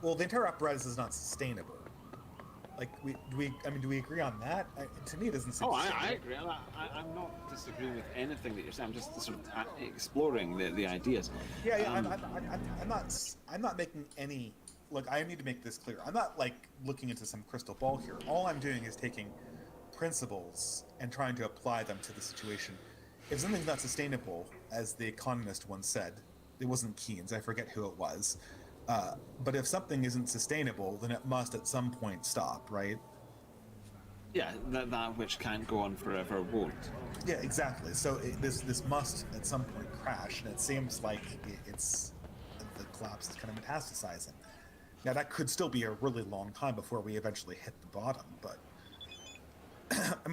Well, the entire apparatus is not sustainable. Like, do we agree on that? To me, it doesn't seem. Oh, I agree. I'm not disagreeing with anything that you're saying. I'm just sort of exploring the ideas. Yeah. I'm not making any. Look, I need to make this clear. I'm not like looking into some crystal ball here. All I'm doing is taking principles and trying to apply them to the situation. If something's not sustainable, as the economist once said, it wasn't Keynes. I forget who it was. But if something isn't sustainable, then it must at some point stop, right? Yeah, that which can't go on forever won't. Yeah, exactly. So this must at some point crash, and it seems like the collapse is kind of metastasizing. Now that could still be a really long time before we eventually hit the bottom, but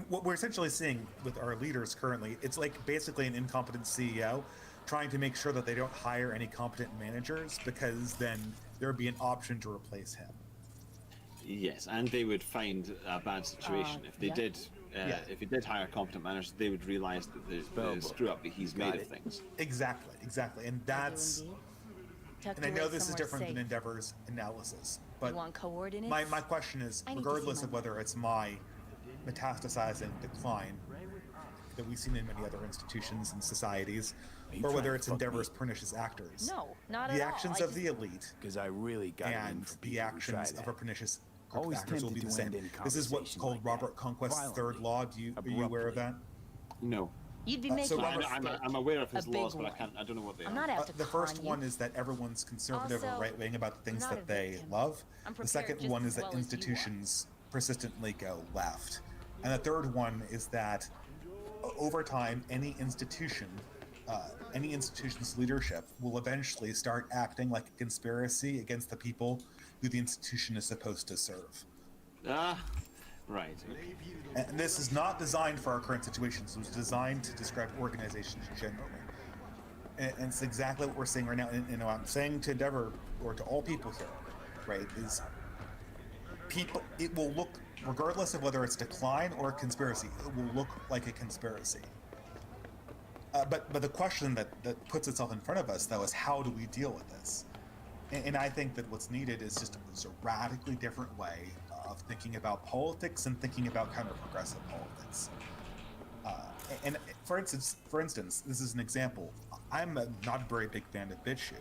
what we're essentially seeing with our leaders currently, it's like basically an incompetent CEO trying to make sure that they don't hire any competent managers, because then there would be an option to replace him. Yes, and they would find a bad situation if they did. If he did hire competent managers, they would realize that the screw up that he's made of things. Exactly, and that's. And I know this is different than Endeavor's analysis, but my question is, regardless of whether it's my metastasizing decline that we've seen in many other institutions and societies, or whether it's Endeavor's pernicious actors. No, not the at all. actions of the elite Because I really got and the actions of our pernicious group of actors will be the same. This is what's called Robert Conquest's third law. Are you aware of that? No. You'd be making I'm aware of his a laws, big but I don't know what they I'm are. not after The first con you. one is that everyone's conservative Also, or right-wing about the things I'm not that a they victim. love. I'm The prepared second just one as is that well as you are. institutions persistently go left. And the third one is that over time, any institution's leadership will eventually start acting like a conspiracy against the people who the institution is supposed to serve. Right. Okay. And this is not designed for our current situations. It was designed to describe organizations generally. And it's exactly what we're seeing right now. And I'm saying to Endeavor, or to all people here, right, is people, it will look, regardless of whether it's decline or a conspiracy, it will look like a conspiracy. But the question that puts itself in front of us, though, is how do we deal with this? And I think that what's needed is just a radically different way of thinking about politics and thinking about kind of progressive politics. And for instance, this is an example. I'm not a very big fan of BitChute.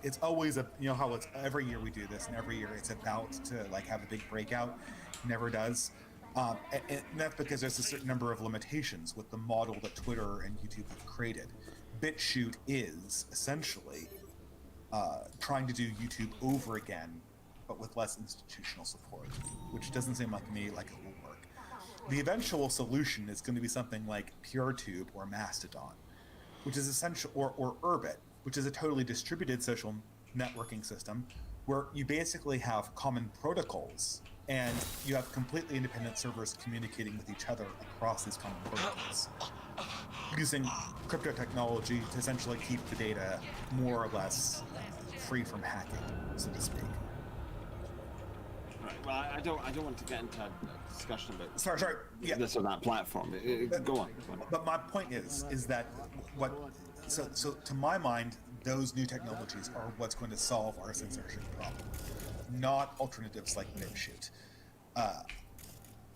It's always how it's every year we do this, and every year it's about to like have a big breakout. It never does. And that's because there's a certain number of limitations with the model that Twitter and YouTube have created. BitChute is essentially trying to do YouTube over again, but with less institutional support, which doesn't seem like me like it will work. The eventual solution is going to be something like PureTube or Mastodon, which is essential, or Urbit, which is a totally distributed social networking system where you basically have common protocols and you have completely independent servers communicating with each other across these common protocols, using crypto technology to essentially keep the data more or less free from hacking, so to speak. Right. Well, I don't want to get into a discussion about Sorry. Yeah. this or that platform. Go on. But my point is that so to my mind, those new technologies are what's going to solve our censorship problem, not alternatives like BitChute.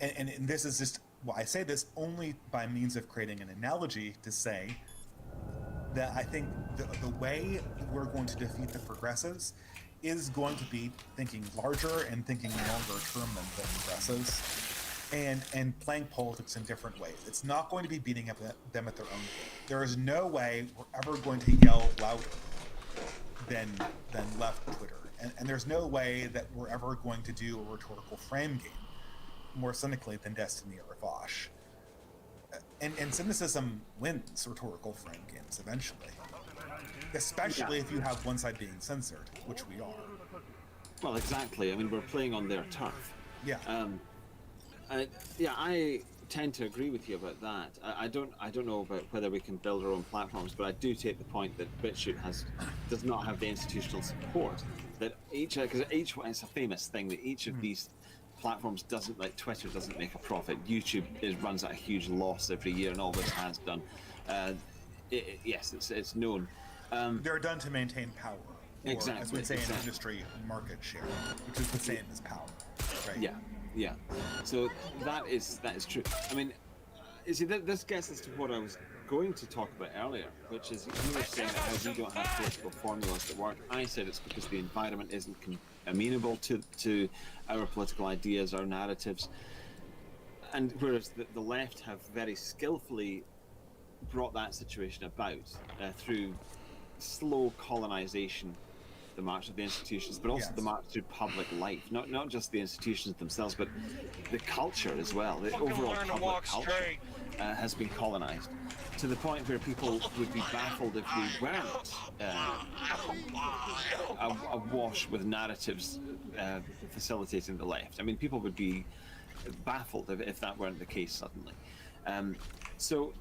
And this is just, well, I say this only by means of creating an analogy to say that I think the way we're going to defeat the progressives is going to be thinking larger and thinking longer term than the progressives, and playing politics in different ways. It's not going to be beating up them at their own game. There is no way we're ever going to yell louder than left Twitter. And there's no way that we're ever going to do a rhetorical frame game more cynically than Destiny or Vosh. And cynicism wins rhetorical frame games eventually. Especially if you have one side being censored, which we are. Well, exactly. I mean, we're playing on their turf. Yeah. I tend to agree with you about that. I don't know about whether we can build our own platforms, but I do take the point that BitChute does not have the institutional support that because each one, it's a famous thing that each of these platforms doesn't, like Twitter doesn't make a profit. YouTube runs at a huge loss every year and always has done. Yes, it's known. They're done to maintain power. Or, exactly. As we say in industry, market share, which is the same as power. Right? Yeah. So that is true. I mean, you see, this gets us to what I was going to talk about earlier, which is you were saying that how we don't have political formulas that work. I said it's because the environment isn't amenable to our political ideas, our narratives, and whereas the left have very skillfully brought that situation about through slow colonization, the march of the institutions, but also the march through public life, not just the institutions themselves, but the culture as well. The overall public culture has been colonized to the point where people would be baffled if we weren't awash with narratives facilitating the left. I mean, people would be baffled if that weren't the case suddenly. So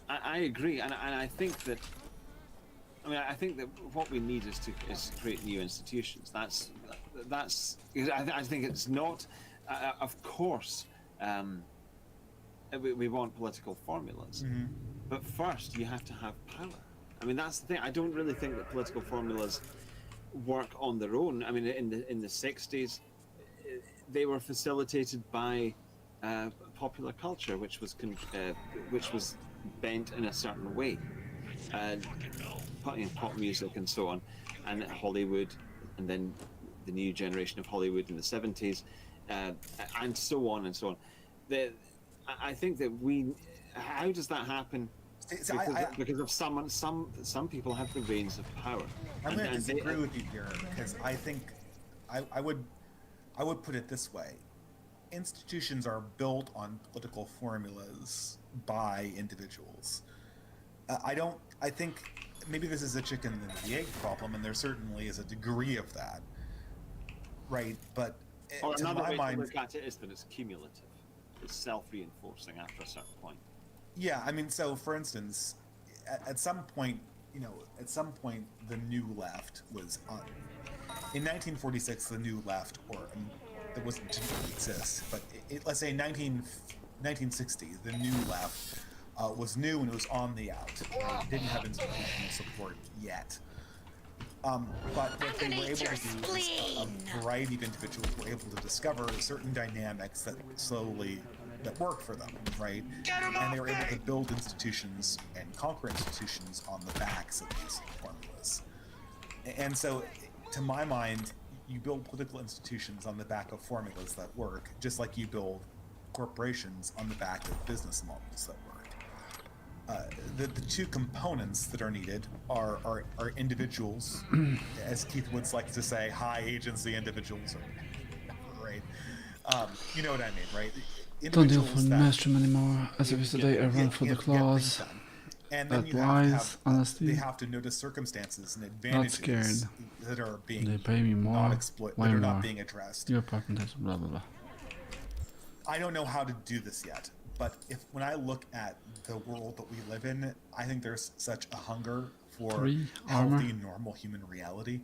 I agree, and I think that. I think that what we need is to create new institutions. That's. I think it's not. Of course, we want political formulas, but first you have to have power. I mean, that's the thing. I don't really think that political formulas work on their own. I mean, in the 60s, they were facilitated by popular culture, which was bent in a certain way. Pop music and so on, and Hollywood, and then the new generation of Hollywood in the 70s, and so on and so on. I think that how does that happen? Because of some people have the reins of power. I'm going to disagree with you here, because I think I would put it this way: institutions are built on political formulas by individuals. I think maybe this is a chicken and the egg problem, and there certainly is a degree of that, right? But to my mind, to look at it is that it's cumulative. It's self-reinforcing after a certain point. Yeah, I mean, so for instance, at some point, the New Left was on. In 1946, the New Left, it didn't really exist, but let's say 1960, the New Left was new and it was on the out. It didn't have institutional support yet. But what they were able to do is a variety of individuals were able to discover certain dynamics that worked for them, right? And they were able to build institutions and conquer institutions on the backs of these formulas. And so, to my mind, you build political institutions on the back of formulas that work, just like you build corporations on the back of business models that work. The two components that are needed are individuals, as Keith Woods likes to say, high agency individuals, right? You know what I mean, right? Don't deal for Maelstrom anymore, as if it's the day I run for the claws. And then you have honestly, they have to notice circumstances and advantages that are being they pay me more, that are not being addressed. Your partner is blah blah blah. I don't know how to do this yet, but when I look at the world that we live in, I think there's such a hunger for healthy, normal human reality.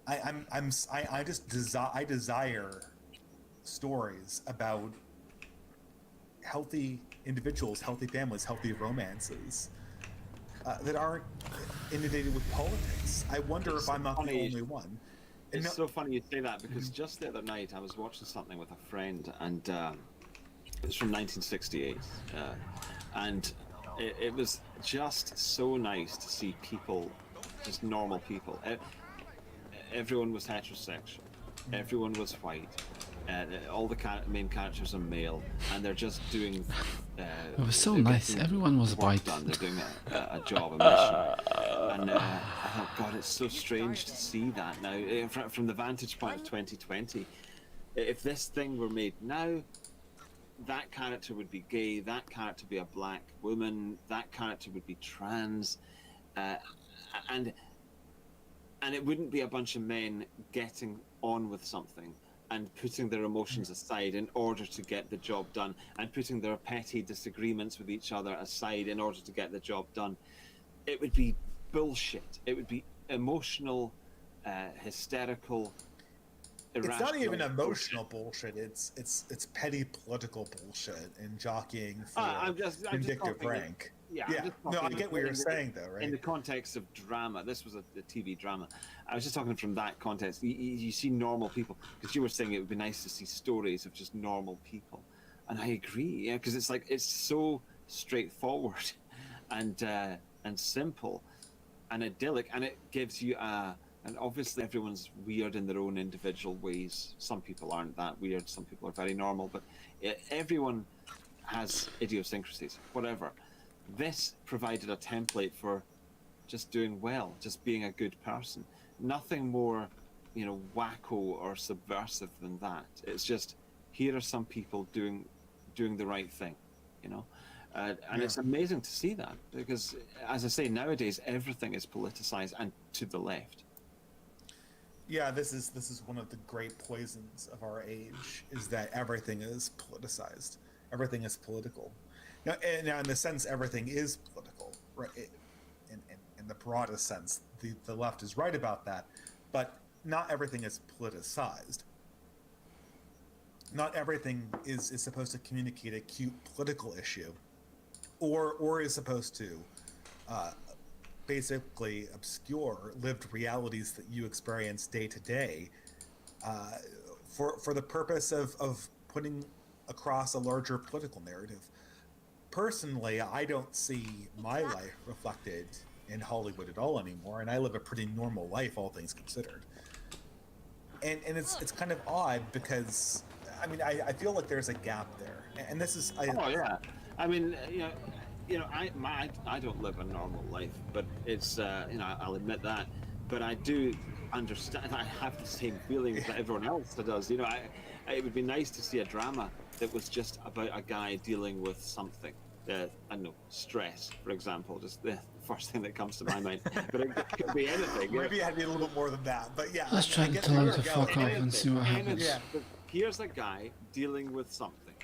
I desire stories about healthy individuals, healthy families, healthy romances that aren't inundated with politics. I wonder if I'm not the only one. It's so funny you say that, because just the other night I was watching something with a friend, and it's from 1968, and it was just so nice to see people, just normal people. Everyone was heterosexual, everyone was white, all the main characters are male, and they're just doing. It was so nice. Everyone was white. They're doing a job, a mission, and I thought, God, it's so strange to see that now from the vantage point of 2020. If this thing were made now, that character would be gay, that character would be a black woman, that character would be trans, and it wouldn't be a bunch of men getting on with something and putting their emotions aside in order to get the job done, and putting their petty disagreements with each other aside in order to get the job done. It would be bullshit. It would be emotional, hysterical, It's not even irrational emotional bullshit. It's petty political bullshit and jockeying for I'm just vindictive talking- rank. Yeah, Yeah. No, I get what you're saying, though, right? In the context of drama, this was a TV drama. I was just talking from that context. You see normal people, because you were saying it would be nice to see stories of just normal people, and I agree. Yeah, because it's like it's so straightforward, and simple, and idyllic, and it gives you and obviously everyone's weird in their own individual ways. Some people aren't that weird. Some people are very normal, but everyone has idiosyncrasies, whatever. This provided a template for just doing well, just being a good person. Nothing more, wacko or subversive than that. It's just, here are some people doing the right thing, and it's amazing to see that, because, as I say, nowadays everything is politicized and to the left. Yeah, this is one of the great poisons of our age, is that everything is politicized. Everything is political. Now, in the sense, everything is political, right? In the broadest sense, the left is right about that, but not everything is politicized. Not everything is supposed to communicate a cute political issue, or is supposed to basically obscure lived realities that you experience day to day, for the purpose of putting across a larger political narrative. Personally, I don't see my life reflected in Hollywood at all anymore, and I live a pretty normal life, all things considered. And it's kind of odd, because I feel like there's a gap there, and this is. Oh yeah, I don't live a normal life, but it's I'll admit that, but I do understand. I have the same feelings that everyone else does. It would be nice to see a drama that was just about a guy dealing with something. I don't know, stress, for example, just the first thing that comes to my mind. But it could be anything. Maybe I'd be a little bit more than that, but yeah. Let's try to tell him to fuck off and see what happens. Yeah. Here's a guy dealing with something.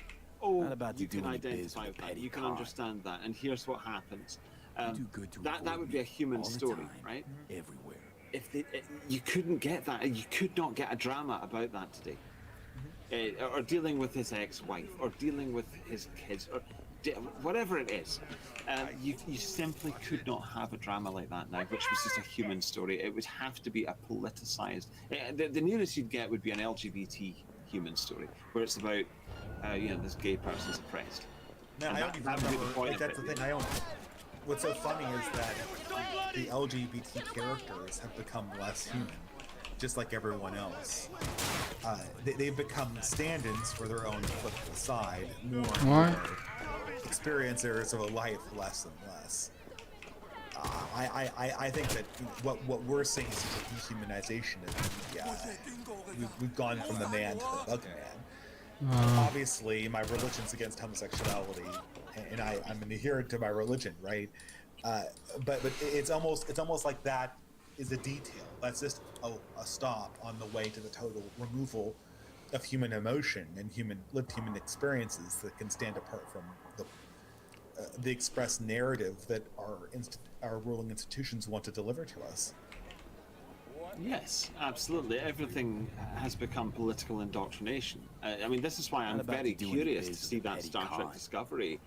Oh, you can identify with that. You can understand that. And here's what happens. That would be a human story, right? Everywhere. If you couldn't get that, you could not get a drama about that today. Or dealing with his ex-wife, or dealing with his kids, or whatever it is. You simply could not have a drama like that now, which was just a human story. It would have to be a politicized. The nearest you'd get would be an LGBT human story, where it's about this gay person's oppressed. No, I don't even remember. That's the thing. What's so funny is that the LGBT characters have become less human, just like everyone else. They've become stand-ins for their own political side, more and more experiencers of a life, less and less. I think that what we're seeing is a dehumanization of the we've gone from the man to the bug man. Obviously, my religion's against homosexuality, and I'm an adherent to my religion, right? But it's almost like that is a detail. That's just a stop on the way to the total removal of human emotion and lived human experiences that can stand apart from the express narrative that our ruling institutions want to deliver to us. Yes, absolutely. Everything has become political indoctrination. This is why I'm very curious to see that Star Trek Discovery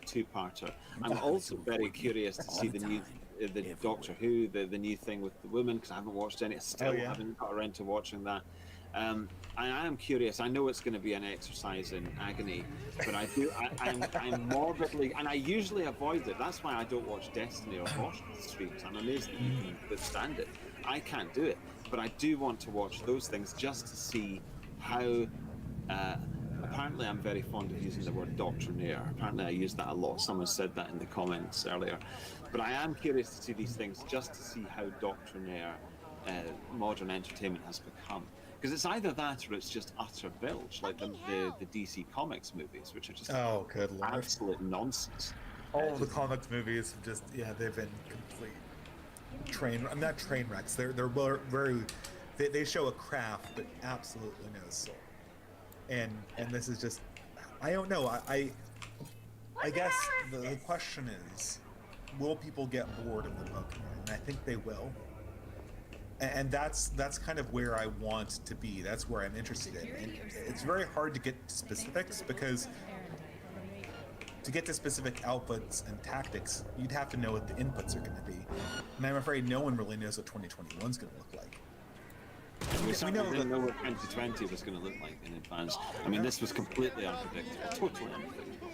two-parter. I'm also very curious to see the Doctor Who, the new thing with the woman, because I haven't watched any. Still haven't got around to watching that. I am curious. I know it's going to be an exercise in agony, but I'm morbidly, and I usually avoid it. That's why I don't watch Destiny or watch the streams. I'm amazed that you can withstand it. I can't do it, but I do want to watch those things just to see how. Apparently, I'm very fond of using the word doctrinaire. Apparently, I use that a lot. Someone said that in the comments earlier. But I am curious to see these things just to see how doctrinaire modern entertainment has become. Because it's either that or it's just utter bilge, like the DC Comics movies, which are just good Lord. Absolute nonsense. All of the comics movies have just, they've been complete not train wrecks. They're very they show a craft, but absolutely no soul. And this is just, I don't know. I guess the question is, will people get bored of the Pokemon? And I think they will. And that's kind of where I want to be. That's where I'm interested in. And it's very hard to get specifics because to get to specific outputs and tactics, you'd have to know what the inputs are going to be. And I'm afraid no one really knows what 2021 is going to look like. We certainly didn't know what 2020 was going to look like in advance. I mean, this was completely unpredictable, totally unpredictable.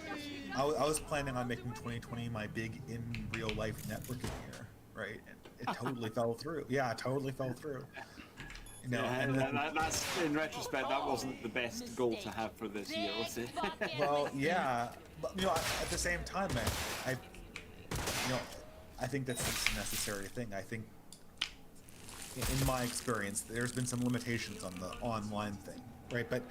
I was planning on making 2020 my big in real life networking year, right? And it totally fell through. Yeah, it totally fell through. You know, Yeah, and that's in retrospect, that wasn't the best goal to have for this year, was it? well, yeah, but at the same time, man, I think that's a necessary thing. I think, in my experience, there's been some limitations on the online thing, right? But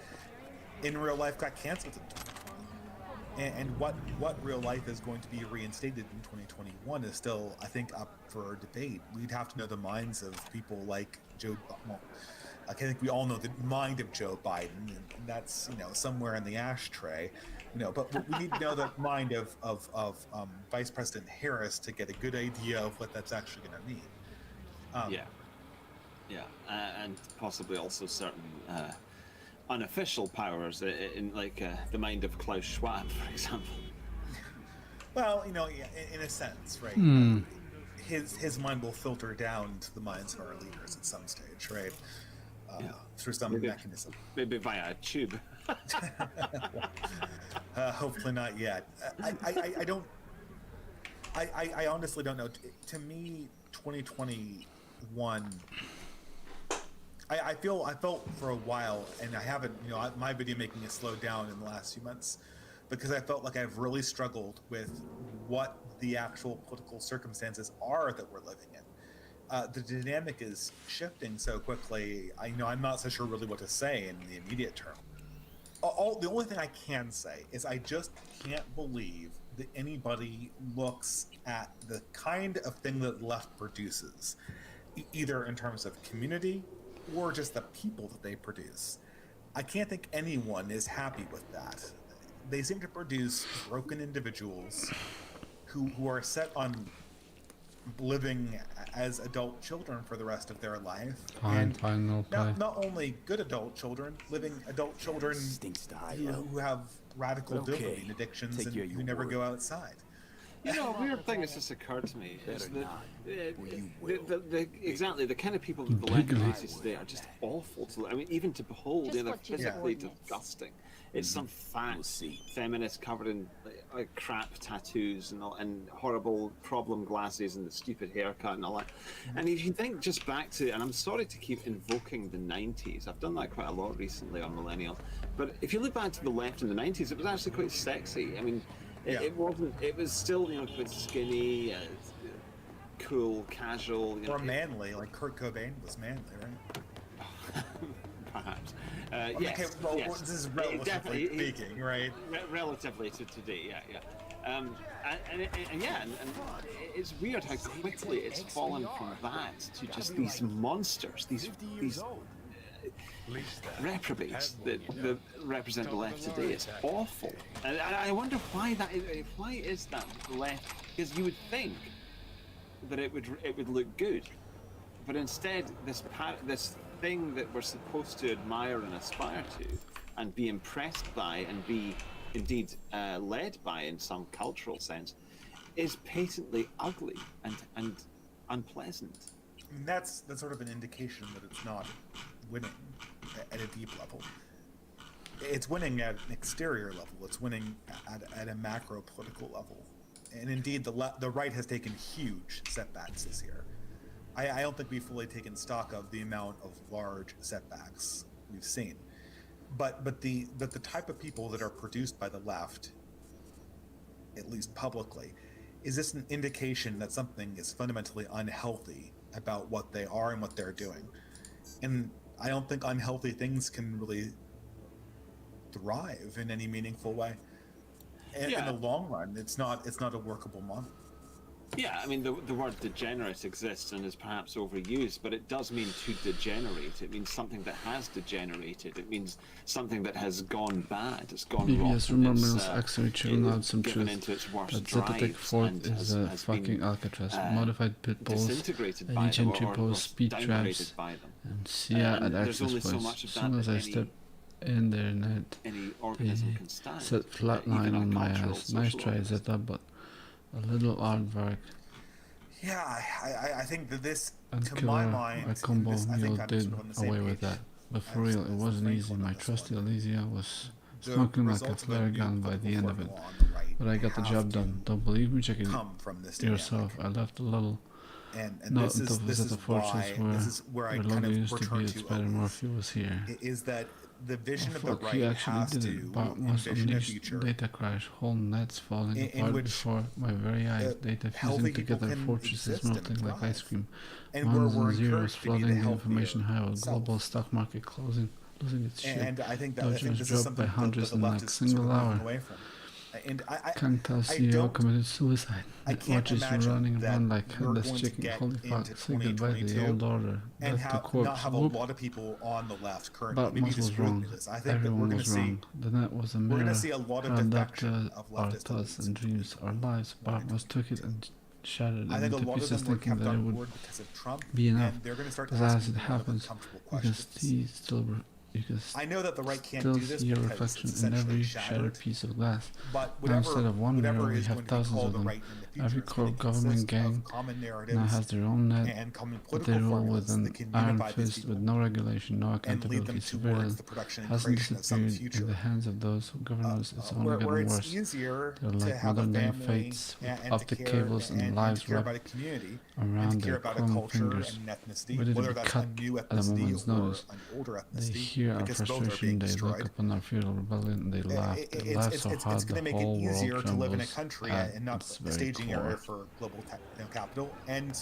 in real life, got canceled in 2020. And what real life is going to be reinstated in 2021 is still, I think, up for debate. We'd have to know the minds of people like Joe. Well, I think we all know the mind of Joe Biden, and that's somewhere in the ashtray. But we need to know the mind of Vice President Harris to get a good idea of what that's actually going to mean. And possibly also certain unofficial powers in the mind of Klaus Schwab, for example. Well, in a sense, right? His mind will filter down to the minds of our leaders at some stage, right? Through some mechanism. Maybe via a tube. Hopefully not yet. I don't. I honestly don't know. To me, 2021. I felt for a while, and I haven't. My video making has slowed down in the last few months because I felt like I've really struggled with what the actual political circumstances are that we're living in. The dynamic is shifting so quickly. I'm not so sure really what to say in the immediate term. The only thing I can say is I just can't believe that anybody looks at the kind of thing that the left produces, either in terms of community or just the people that they produce. I can't think anyone is happy with that. They seem to produce broken individuals who are set on living as adult children for the rest of their life. Not only good adult children, living adult children who have radical dopamine addictions and who never go outside. A weird thing that's just occurred to me is that exactly the kind of people that the left produces today are just awful to. I mean, even to behold, they're physically disgusting. It's some fat feminist covered in crap tattoos and horrible problem glasses and the stupid haircut and all that. And if you think just back to, and I'm sorry to keep invoking the 90s, I've done that quite a lot recently on Millennial, but if you look back to the left in the 90s, it was actually quite sexy. I mean, it wasn't. It was still, quite skinny, cool, casual. Or manly, like Kurt Cobain was manly, right? Perhaps. Yes. This is relatively speaking, right? Relatively to today, and it's weird how quickly it's fallen from that to just these monsters, these reprobates that represent the left today. It's awful, and I wonder why that is. Why is that the left? Because you would think that it would look good, but instead this thing that we're supposed to admire and aspire to, and be impressed by, and be indeed led by in some cultural sense, is patently ugly and unpleasant. I mean, that's sort of an indication that it's not winning at a deep level. It's winning at an exterior level. It's winning at a macro political level. And indeed, the right has taken huge setbacks this year. I don't think we've fully taken stock of the amount of large setbacks we've seen. But the type of people that are produced by the left, at least publicly, is this an indication that something is fundamentally unhealthy about what they are and what they're doing? And I don't think unhealthy things can really thrive in any meaningful way. In the long run, it's not a workable model. Yeah, I mean, the word degenerate exists and is perhaps overused, but it does mean to degenerate. It means something that has degenerated. It means something that has gone bad. It's gone wrong. BBS rumor mills actually chilling out some given truth. into its worst That drives Zetatech Fort and is a has fucking been, Alcatraz. Modified pit bulls disintegrated and by each them entry or pose speed traps. downgraded by them. And see at there's access only so points. much As of soon that as I that step in there, net, any organism they can stand. set flat even line a on my cultural, ass. Nice social try, organism. Zeta, but a little aardvark Yeah, I think that this, and to killer my mind, a and combo this, I mule think I'm did sort of on the same away with page that. But for as- real, it as wasn't Frank easy. on My this trusty one. Elysia was The smoking like a results of flare new gun by the political end of it. formula on the right But I got the have job to done. Don't believe me? Check it come from this dynamic. yourself. I left a little. And Not this is the this is Zeta Fortress why this is where I where kind Logan of used to be. return It's to better always, Murphy was here. is that the vision of the Fuck, he right actually has did to it. Bot must envision a unleash future data crash, whole nets falling in apart which, before my very eyes, data healthy fusing people together, can fortresses exist and melting like ice thrive. cream, and where ones we're and zeros encouraged to be flooding the the information healthier highway, self. global stock market closing, losing its shit. And I think Dodgers this is dropped something by that hundreds the in left like is single sort of moving hour. away from. And Kangtao I CEO don't committed suicide. I can't Watches you imagine running that around like we're headless going to chicken. get Holy fuck, into say goodbye to the 2022 old order. and Left the not corpse. have a Whoop. lot of people on the left currently. But Maybe was disagree with wrong. me this. I think that we're Everyone going to was see wrong. The net was a we're mirror. going to see a lot of Held up defection to of our leftist thoughts elites and dreams, our lives. Bart was took it and shattered I it think a into lot of pieces, them were thinking kept that it on would board because of Trump, be enough. and they're going to start As it asking more happens, uncomfortable you can questions. see still you can I know that the right can't still do this see your because reflection it's in essentially every shattered. shattered piece of glass. But Now instead of one mirror, whatever we is have going to be thousands called of the them. right in the future Every is going corp to government consist gang of common narratives now has their own net, and common but they political rule formulas with that an can iron unify these fist people with no regulation, no and lead accountability. them towards Surveillance the production and hasn't creation of some disappeared in future. the hands of those who govern us. It's only Where getting it's worse. easier They're to like have a modern day family fates with and to optic care cables and and lives to care wrapped about a community around and to care their about a chrome culture fingers, and an ethnicity, ready to whether be that's cut a new at a moment's ethnicity or notice. an older They ethnicity, hear our because both are frustration, being they look destroyed. upon our feudal rebellion, and they laugh. They laugh so hard It's the going to make it whole world easier to live in a trembles country at and not its a very staging core. area for global capital. And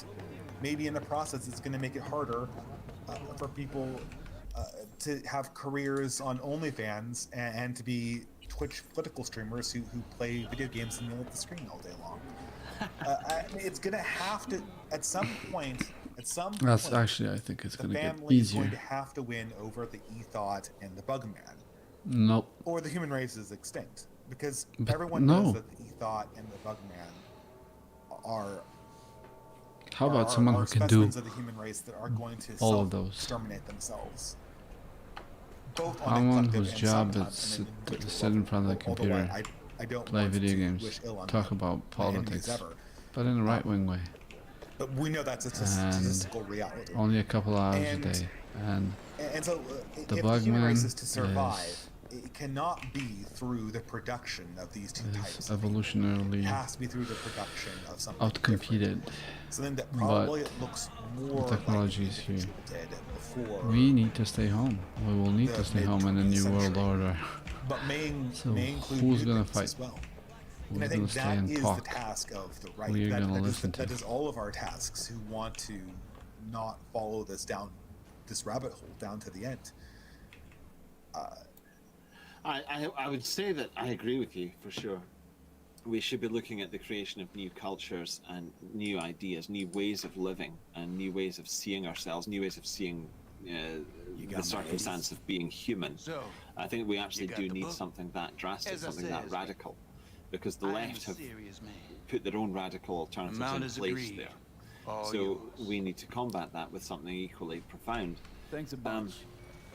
maybe in the process, it's going to make it harder for people to have careers on OnlyFans and to be Twitch political streamers who play video games and yell at the screen all day long. It's going to have to, at some point, That's point, actually, I think it's the going to get family is going easier. to have to win over the e-thought and the bugman. Nope. Or the human race is extinct. Because But everyone no. knows that the e-thought and the bugman are How about someone who can do specimens of the human race that are going to all of those? self-exterminate themselves. Both on Someone the collective whose and job sometimes is on an to individual sit in level. front of the Although computer, I don't play want video to games, wish ill on talk my about enemies politics, ever. but in a right-wing way. But we know that's a And statistical reality. only a couple hours And- a day. And And so, the if the human race bugman is to survive, it cannot be through the production of these two types. is of people. evolutionarily It has to be through the production of something outcompeted. different. Something that probably But looks more the technology like is the here. individual did before. We need to stay home. We will need the to stay home in the new world mid-20th order. But may So include who's new gonna things fight? as well. Who's And I gonna think stay that and is the talk? task of the right. Who you're gonna that listen that to? is all of our tasks who want to not follow this rabbit hole down to the end. I would say that I agree with you for sure. We should be looking at the creation of new cultures and new ideas, new ways of living, and new ways of seeing ourselves, new ways of seeing the circumstance of being human. So, I think we actually got do the need book? something that drastic, As I something that says, radical, because the I am left a have serious man. put their own radical alternatives Amount in is place agreed. there. All So yours. we need to combat that with something equally profound. Thanks a bunch.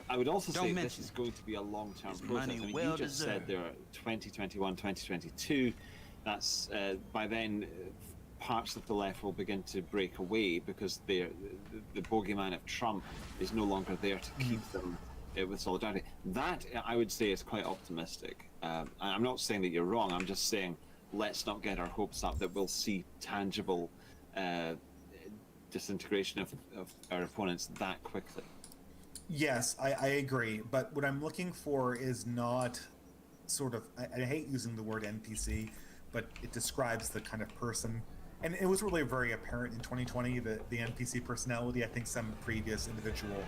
I would also Don't say this mention is going to be a long-term It's process. money I mean, well you just said deserved. there are 2021, 2022. That's by then parts of the left will begin to break away because the bogeyman of Trump is no longer there to keep them with solidarity. That I would say is quite optimistic. I'm not saying that you're wrong. I'm just saying let's not get our hopes up that we'll see tangible disintegration of our opponents that quickly. Yes, I agree. But what I'm looking for is not sort of, I hate using the word NPC, but it describes the kind of person. And it was really very apparent in 2020, the NPC personality. I think some previous individual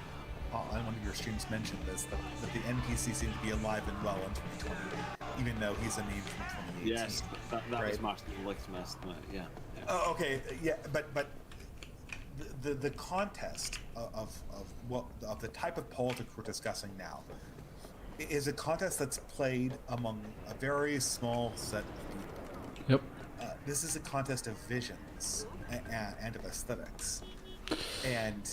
on one of your streams mentioned this, that the NPC seemed to be alive and well in 2020, even though he's a meme from 2018. Yes, that Right. was Martin Lichtmas. Yeah. Oh, okay, yeah, but the contest of the type of politics we're discussing now is a contest that's played among a very small set of people. Yep. This is a contest of visions and of aesthetics, and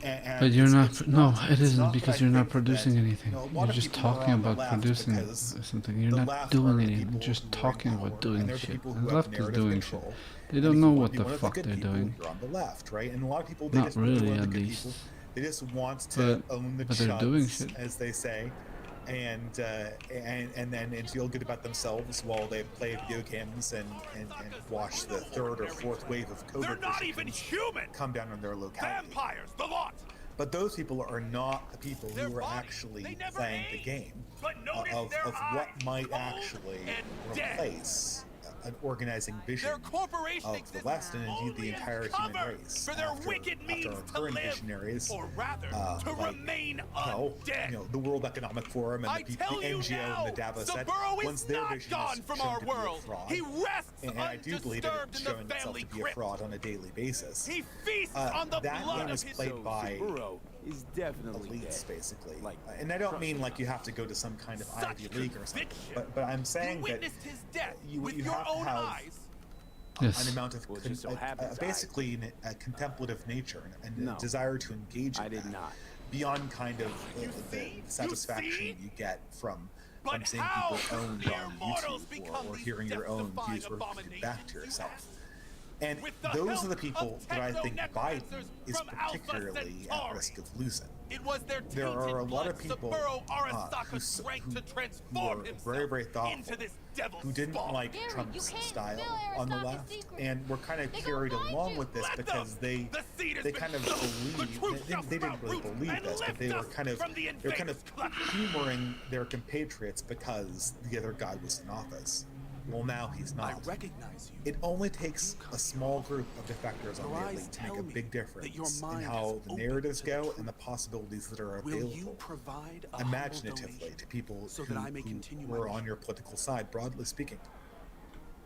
But you're it's not. No, it it's isn't not because that you're I not think that, producing you anything. know, a lot You're of just people are talking on the about left producing because something. You're the not left doing are the anything. people You're just who are in talking power, about doing and they're the shit. people The who have left is narrative doing control. shit. They And don't if know you want what to be the one of fuck good they're people, doing. you're on the left, right? And a lot of people, they Not just really, want the at good least. people. They just want to own the but they're doing chuds, shit. as they say, and then feel good about themselves while they play video games and watch the third or fourth wave of COVID They're not even restrictions human. come down on their locality. Vampires, the lot. But those people are not the people Their who are bodies, actually they never playing the age. game But notice of their what eyes, might cold actually and dead. replace an organizing vision Their corporation of the exists West and indeed only the as entire human cover race. for their after, wicked after means our to current live, visionaries, or rather, to like, remain well, undead. you know, the World Economic Forum and I the tell you NGO now, and the Davos the said, burrow once is their not vision gone is from shown our to be a world. fraud, He rests and I do believe it undisturbed is in the showing itself family to be a crypt. fraud on a daily basis. He feasts on the that blood game of is his played by Burrow is definitely elites, dead. basically. Like, And I don't mean like you have to go to some kind of Such Ivy League or something, conviction. but I'm saying You that witnessed his death you with you your have to own have eyes. Yes. an amount of Well, it just so happens basically a contemplative nature and No, a desire to engage in I did that not. beyond kind of the see? satisfaction You see? you get from But seeing how people owned mere on mortals YouTube become or these hearing your own death-defying views repeated back to abominations, yourself. And With the those help are the people of that I think Biden techno-necromancers is from Alpha particularly at Centauri. risk of losing. It was their There are a tainted lot of blood people Saburo who Arasaka drank to transform were himself very, very thoughtful, into this devil who didn't spawn. like Gary, Trump's you can't style spill on the Aristotle's left, secrets. and were kind of They carried gonna find along you. with this Let because them. The seed has they been kind of sown. The believed truth shall they didn't really sprout root believe and this, but lift they were us kind of from the humoring their compatriots because the other guy was in office. Well, now he's I not. recognize you. It only takes a small group of defectors on Your the eyes elite to make tell a me big that your difference in mind how is the open narratives to go truth. and the possibilities that are Will available you provide a humble imaginatively donation to people so who, that I may continue my who are on mission? your political side, broadly speaking.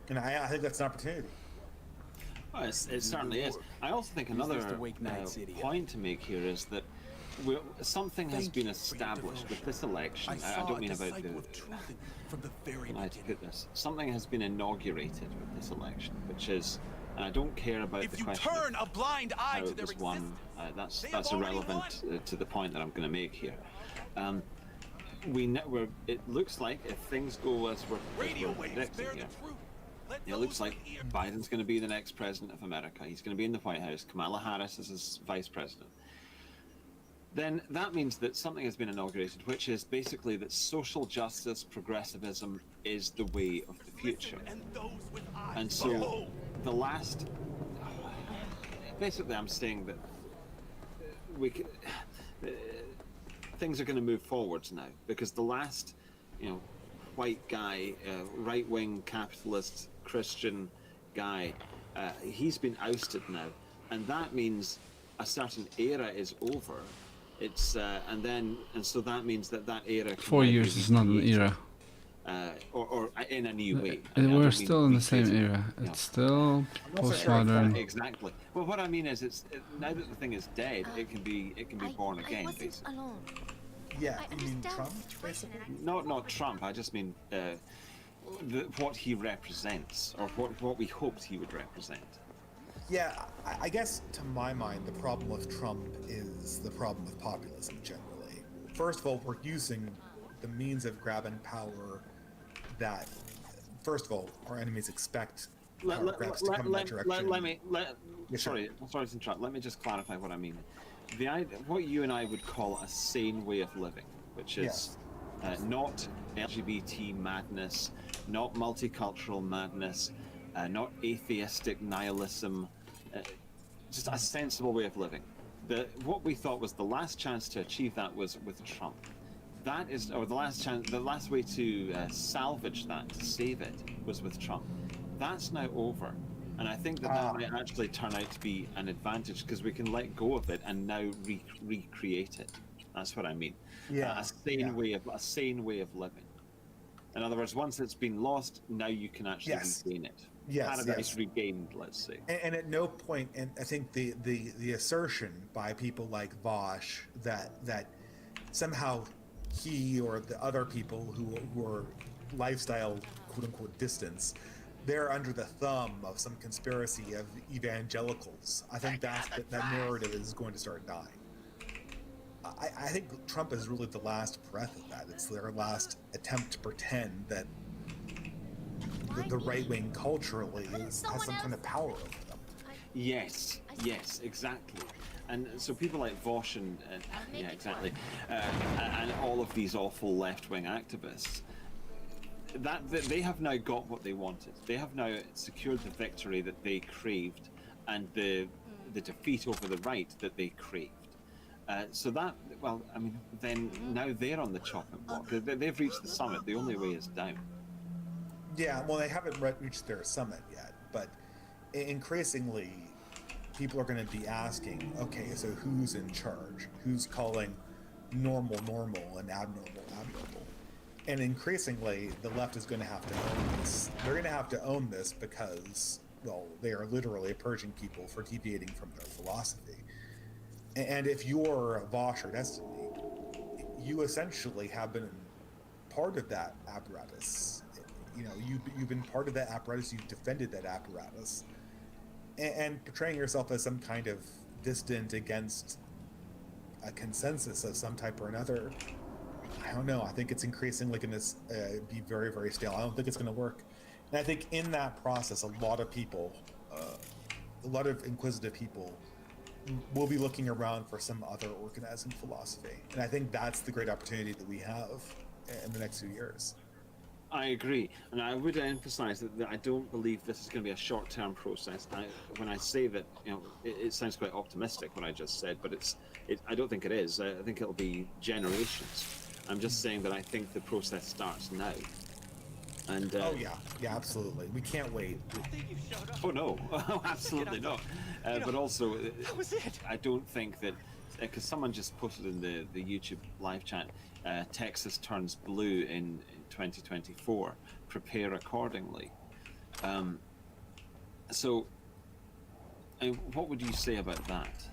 And I think that's an opportunity. Oh, it certainly is. I also think another just awake nights, idiot. point to make here is that something has been established with this election. I don't mean about the from the very how to beginning. put this. Something has been inaugurated with this election, which is, and I don't care about If the you question turn of a blind eye how to it their was won. existence, they That's have already irrelevant won. to the point that I'm going to make here. It looks like if things go as we're Radio waves predicting bear the here, truth. Let it looks those like who hear- Biden's going to be the next president of America. He's going to be in the White House. Kamala Harris is his vice president. Then that means that something has been inaugurated, which is basically that social justice, progressivism is the way of the future. And those with eyes And so behold. the last, basically I'm saying that things are going to move forwards now, because the last, white guy, right-wing capitalist Christian guy, he's been ousted now, and that means a certain era is over. It's and so that means that era. Can 4 now be years is not an recreated, era. or in a new way. We're still in the same era. It's still postmodern. Exactly. Well, what I mean is, now that the thing is dead, it can be born again, wasn't basically. alone. Yeah, I you mean understand Trump, the situation basically? and I Not Trump. I just mean what he represents, or what we hoped he would represent. Yeah, I guess to my mind, the problem with Trump is the problem with populism generally. First of all, we're using the means of grabbing power that, first of all, our enemies expect power grabs to come in that direction. Sorry to interrupt. Let me just clarify what I mean. What you and I would call a sane way of living, which is not LGBT madness, not multicultural madness, not atheistic nihilism, just a sensible way of living. What we thought was the last chance to achieve that was with Trump. That is, or the last way to salvage that, to save it, was with Trump. That's now over. And I think that might actually turn out to be an advantage, because we can let go of it and now recreate it. That's what I mean. Yeah. A sane way of living. In other words, once it's been lost, now you can actually regain it. paradise regained, let's say. And at no point, and I think the assertion by people like Vosh that somehow he or the other people who are lifestyle quote unquote distance, they're under the thumb of some conspiracy of evangelicals. I think that narrative is going to start dying. I think Trump is really the last breath of that. It's their last attempt to pretend that the right wing culturally has some kind of power over them. Yes, exactly. And so people like Vosh and and all of these awful left-wing activists, that they have now got what they wanted. They have now secured the victory that they craved, and the defeat over the right that they craved. So that, well, I mean, then now they're on the chopping block. They've reached the summit. The only way is down. Yeah, well, they haven't reached their summit yet, but increasingly, people are going to be asking, okay, so who's in charge? Who's calling normal and abnormal? And increasingly, the left is going to have to own this. They're going to have to own this because, well, they are literally purging people for deviating from their philosophy. And if you're Vosh or Destiny, you essentially have been part of that apparatus. You know, you've been part of that apparatus. You've defended that apparatus, and portraying yourself as some kind of distant against a consensus of some type or another. I don't know. I think it's increasingly going to be very, very stale. I don't think it's going to work. And I think in that process, a lot of people, a lot of inquisitive people, will be looking around for some other organizing philosophy. And I think that's the great opportunity that we have in the next few years. I agree, and I would emphasize that I don't believe this is going to be a short-term process. When I say that, you know, it sounds quite optimistic what I just said, but I don't think it is. I think it'll be generations. I'm just saying that I think the process starts now. And oh yeah, absolutely. We can't wait. Oh no, absolutely not. But also, I don't think that, because someone just posted in the YouTube live chat, Texas turns blue in 2024. Prepare accordingly. So, what would you say about that?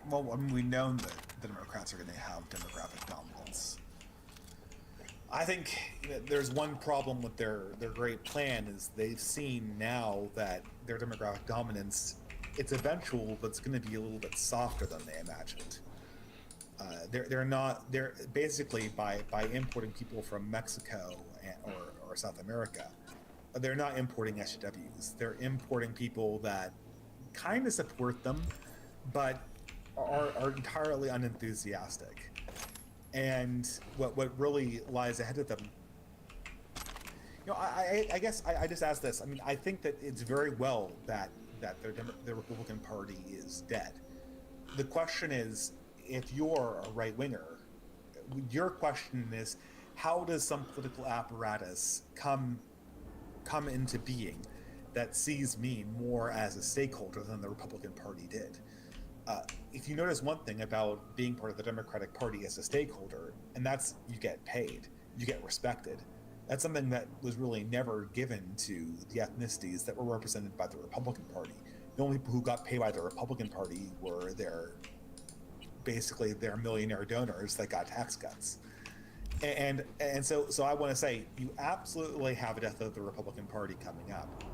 Well, I mean, we know that the Democrats are going to have demographic dominance. I think there's one problem with their great plan is they've seen now that their demographic dominance, it's eventual, but it's going to be a little bit softer than they imagined. They're basically by importing people from Mexico or South America, they're not importing SJWs. They're importing people that kind of support them, but are entirely unenthusiastic. And what really lies ahead of them, you know, I guess I just ask this. I mean, I think that it's very well that the Republican Party is dead. The question is, if you're a right-winger, your question is, how does some political apparatus come into being that sees me more as a stakeholder than the Republican Party did? If you notice one thing about being part of the Democratic Party as a stakeholder, and that's you get paid, you get respected. That's something that was really never given to the ethnicities that were represented by the Republican Party. The only people who got paid by the Republican Party were basically their millionaire donors that got tax cuts. And so I want to say, you absolutely have a death of the Republican Party coming up.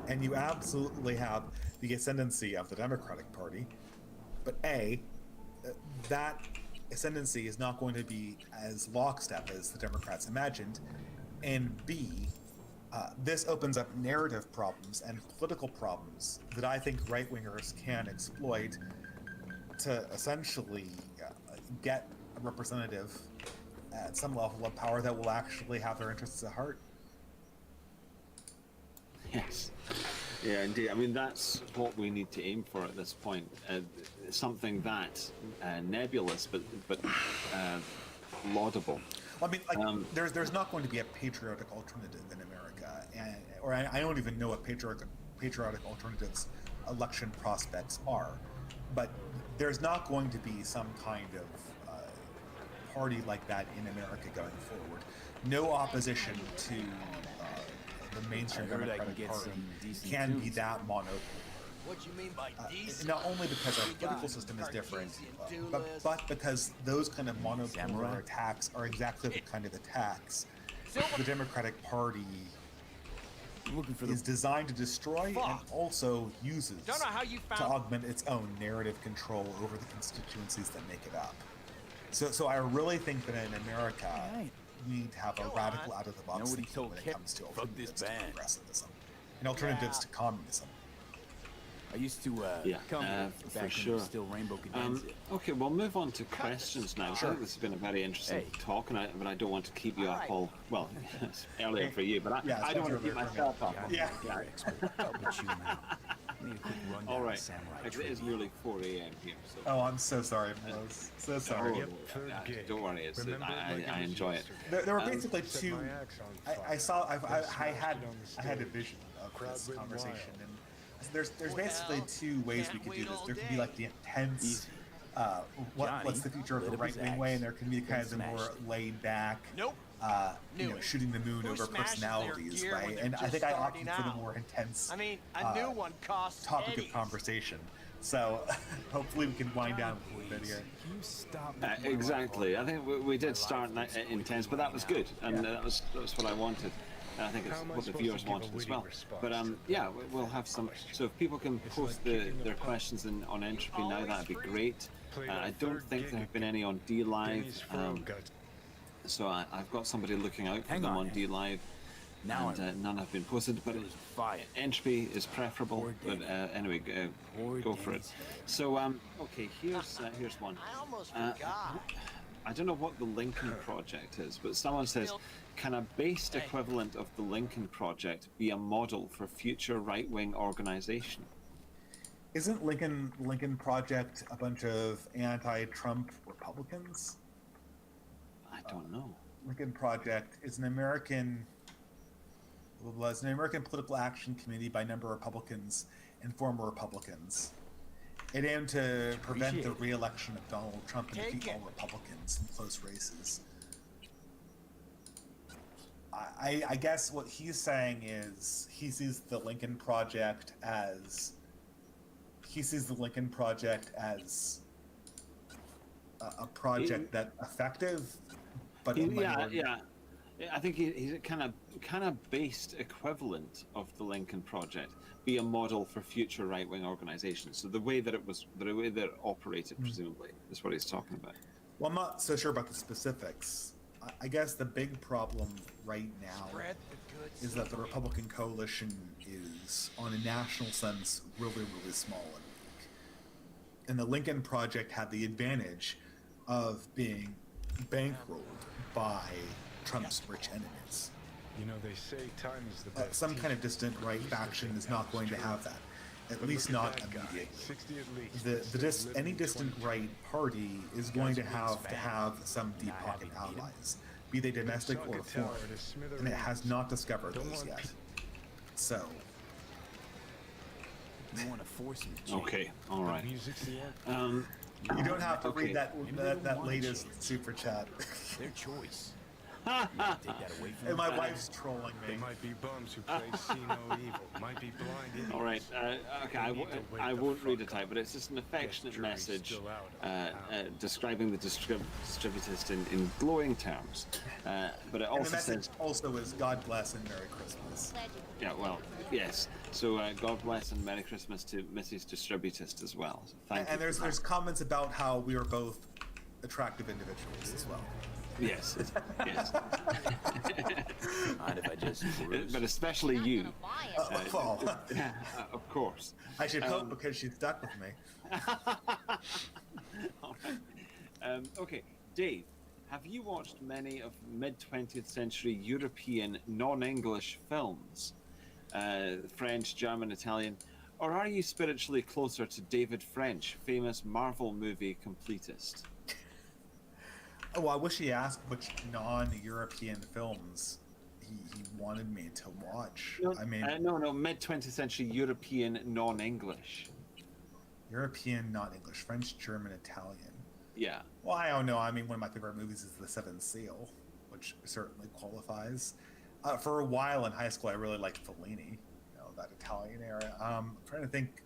And you absolutely have the ascendancy of the Democratic Party. But A, that ascendancy is not going to be as lockstep as the Democrats imagined. And B, this opens up narrative problems and political problems that I think right-wingers can exploit to essentially get a representative at some level of power that will actually have their interests at heart. Yes. Yeah, indeed. I mean, that's what we need to aim for at this point. Something that nebulous, but laudable. Well, I mean, there's not going to be a patriotic alternative in America, or I don't even know what patriotic alternatives election prospects are. But there's not going to be some kind of party like that in America going forward. No opposition to the mainstream I heard I can Democratic get Party some decent can be tunes. that monopoly. What you mean by decent? Not only because our We political got system is different, Cartesian but because those kind of monopolar Samurai? attacks are exactly the kind of attacks the Democratic Party I'm looking for is the designed to destroy and Fuck. also uses Don't know how you to found. augment its own narrative control over the constituencies that make it up. So I really think that in America, Alright. we need to have a Go radical on. out-of-the-box Know what he thinking told when it Kip? comes to Fuck this alternatives to band. progressivism and alternatives Yeah. to communism. I used to Yeah, come here for back when sure. it was still Rainbow Cadenza. Okay, we'll move on to questions now. I think this has been a very interesting Hey. talk, but I don't want to keep you up Alright. all. Well, it's earlier for you, but Yeah, I don't want to keep earlier for me. myself up. Yeah. But you now. Need a quick rundown All of right. samurai It is trivia. nearly 4 a.m. here, so. Oh, I'm so sorry, Rose. So sorry. Yep, third gig. Don't worry, Remember like it I was enjoy it. yesterday. There were basically Set two. my axe on I fire, saw. then I smashed had. it on the I had a stage. vision of Crowd this went conversation, wild. and there's basically Well, two ways we can't could wait do this. all There could be day. like the intense. Easy. What's Johnny the future of the lit up right his wing way, axe, and there can be then kind of the more smashed it. laid back. Nope. You Knew know, it. shooting the moon Who over smashes their personalities, gear when right? they're And I just think I starting opted for the out? more intense I mean, a new one costs topic pennies. of conversation. So hopefully we can wind down a little bit here. Can you stop Exactly. I think we did start intense, but that was good, and Yeah. that was what I wanted. And I think it's How am I what the supposed viewers to give a wanted as witty well. response But to yeah, we'll have some. So if people can It's post like kicking their the puck. questions on Entropy now, always that'd be free. great. Played I our don't third think gig there have been any on D Live. Denny's Road got So I've got somebody looking out for Hang them on, on D Live, Now and none have been posted. But It was fire. Entropy is preferable. Poor But Denny. anyway, Poor go for it. Denny's. So okay, here's one. I almost Uh, forgot. I don't know what the Lincoln Project is, but someone says, can a based equivalent of the Lincoln Project be a model for future right-wing organization? Isn't Lincoln Project a bunch of anti-Trump Republicans? I don't know. Lincoln Project is an American political action committee by a number of Republicans and former Republicans. It aimed to prevent the re-election of Donald Trump and defeat all Republicans in close races. I guess what he's saying is he sees the Lincoln Project as a project that's effective, but a minority. Yeah. I think he's a kind of based equivalent of the Lincoln Project, be a model for future right-wing organizations. So the way that it operated, presumably, is what he's talking about. Well, I'm not so sure about the specifics. I guess the big problem right now Spread the good is that the Republican coalition is, on a national sense, really, really small and weak. And the Lincoln Project had the advantage of being bankrolled by Trump's rich enemies. You know, they say time is the best. Some kind of teacher. distant right faction is not going to have that, at But least look at not that guy, immediately. 60 at least. Any distant right party is going to Guys are being have some deep Not pocket happy to meet him. allies, be they domestic Sunk or a tower foreign, to and it has not discovered Don't those want yet. So, You want to force me, Jake. Okay, all right. Music's the end. you don't have to Okay. read that latest super chat. Their choice. You wanna take that away from And them? my wife's trolling They me. might be bums who play see no evil. Might be blind idiots. All right. Okay. I won't read it out, but it's just an affectionate Jury's message still out on describing the distributist in glowing terms. But it And also the message says, also is God bless and Merry Christmas. yeah, well, yes. So God bless and Merry Christmas to Mrs. Distributist as well. So thank you. And for there's that. comments about how we are both attractive individuals as well. Yes. Yes. Mind if I just peruse? But especially you, Well, of course. I should hope because she's stuck with me. All right. Okay, Dave, have you watched many of mid-20th century European non-English films? French, German, Italian? Or are you spiritually closer to David French, famous Marvel movie completist? Oh, I wish he asked which non-European films he wanted me to watch. I mean, no, mid-20th century European non-English. European, not English, French, German, Italian. Yeah. Well, I don't know. I mean, one of my favorite movies is The Seventh Seal, which certainly qualifies. For a while in high school, I really liked Fellini, you know, that Italian era. I'm trying to think.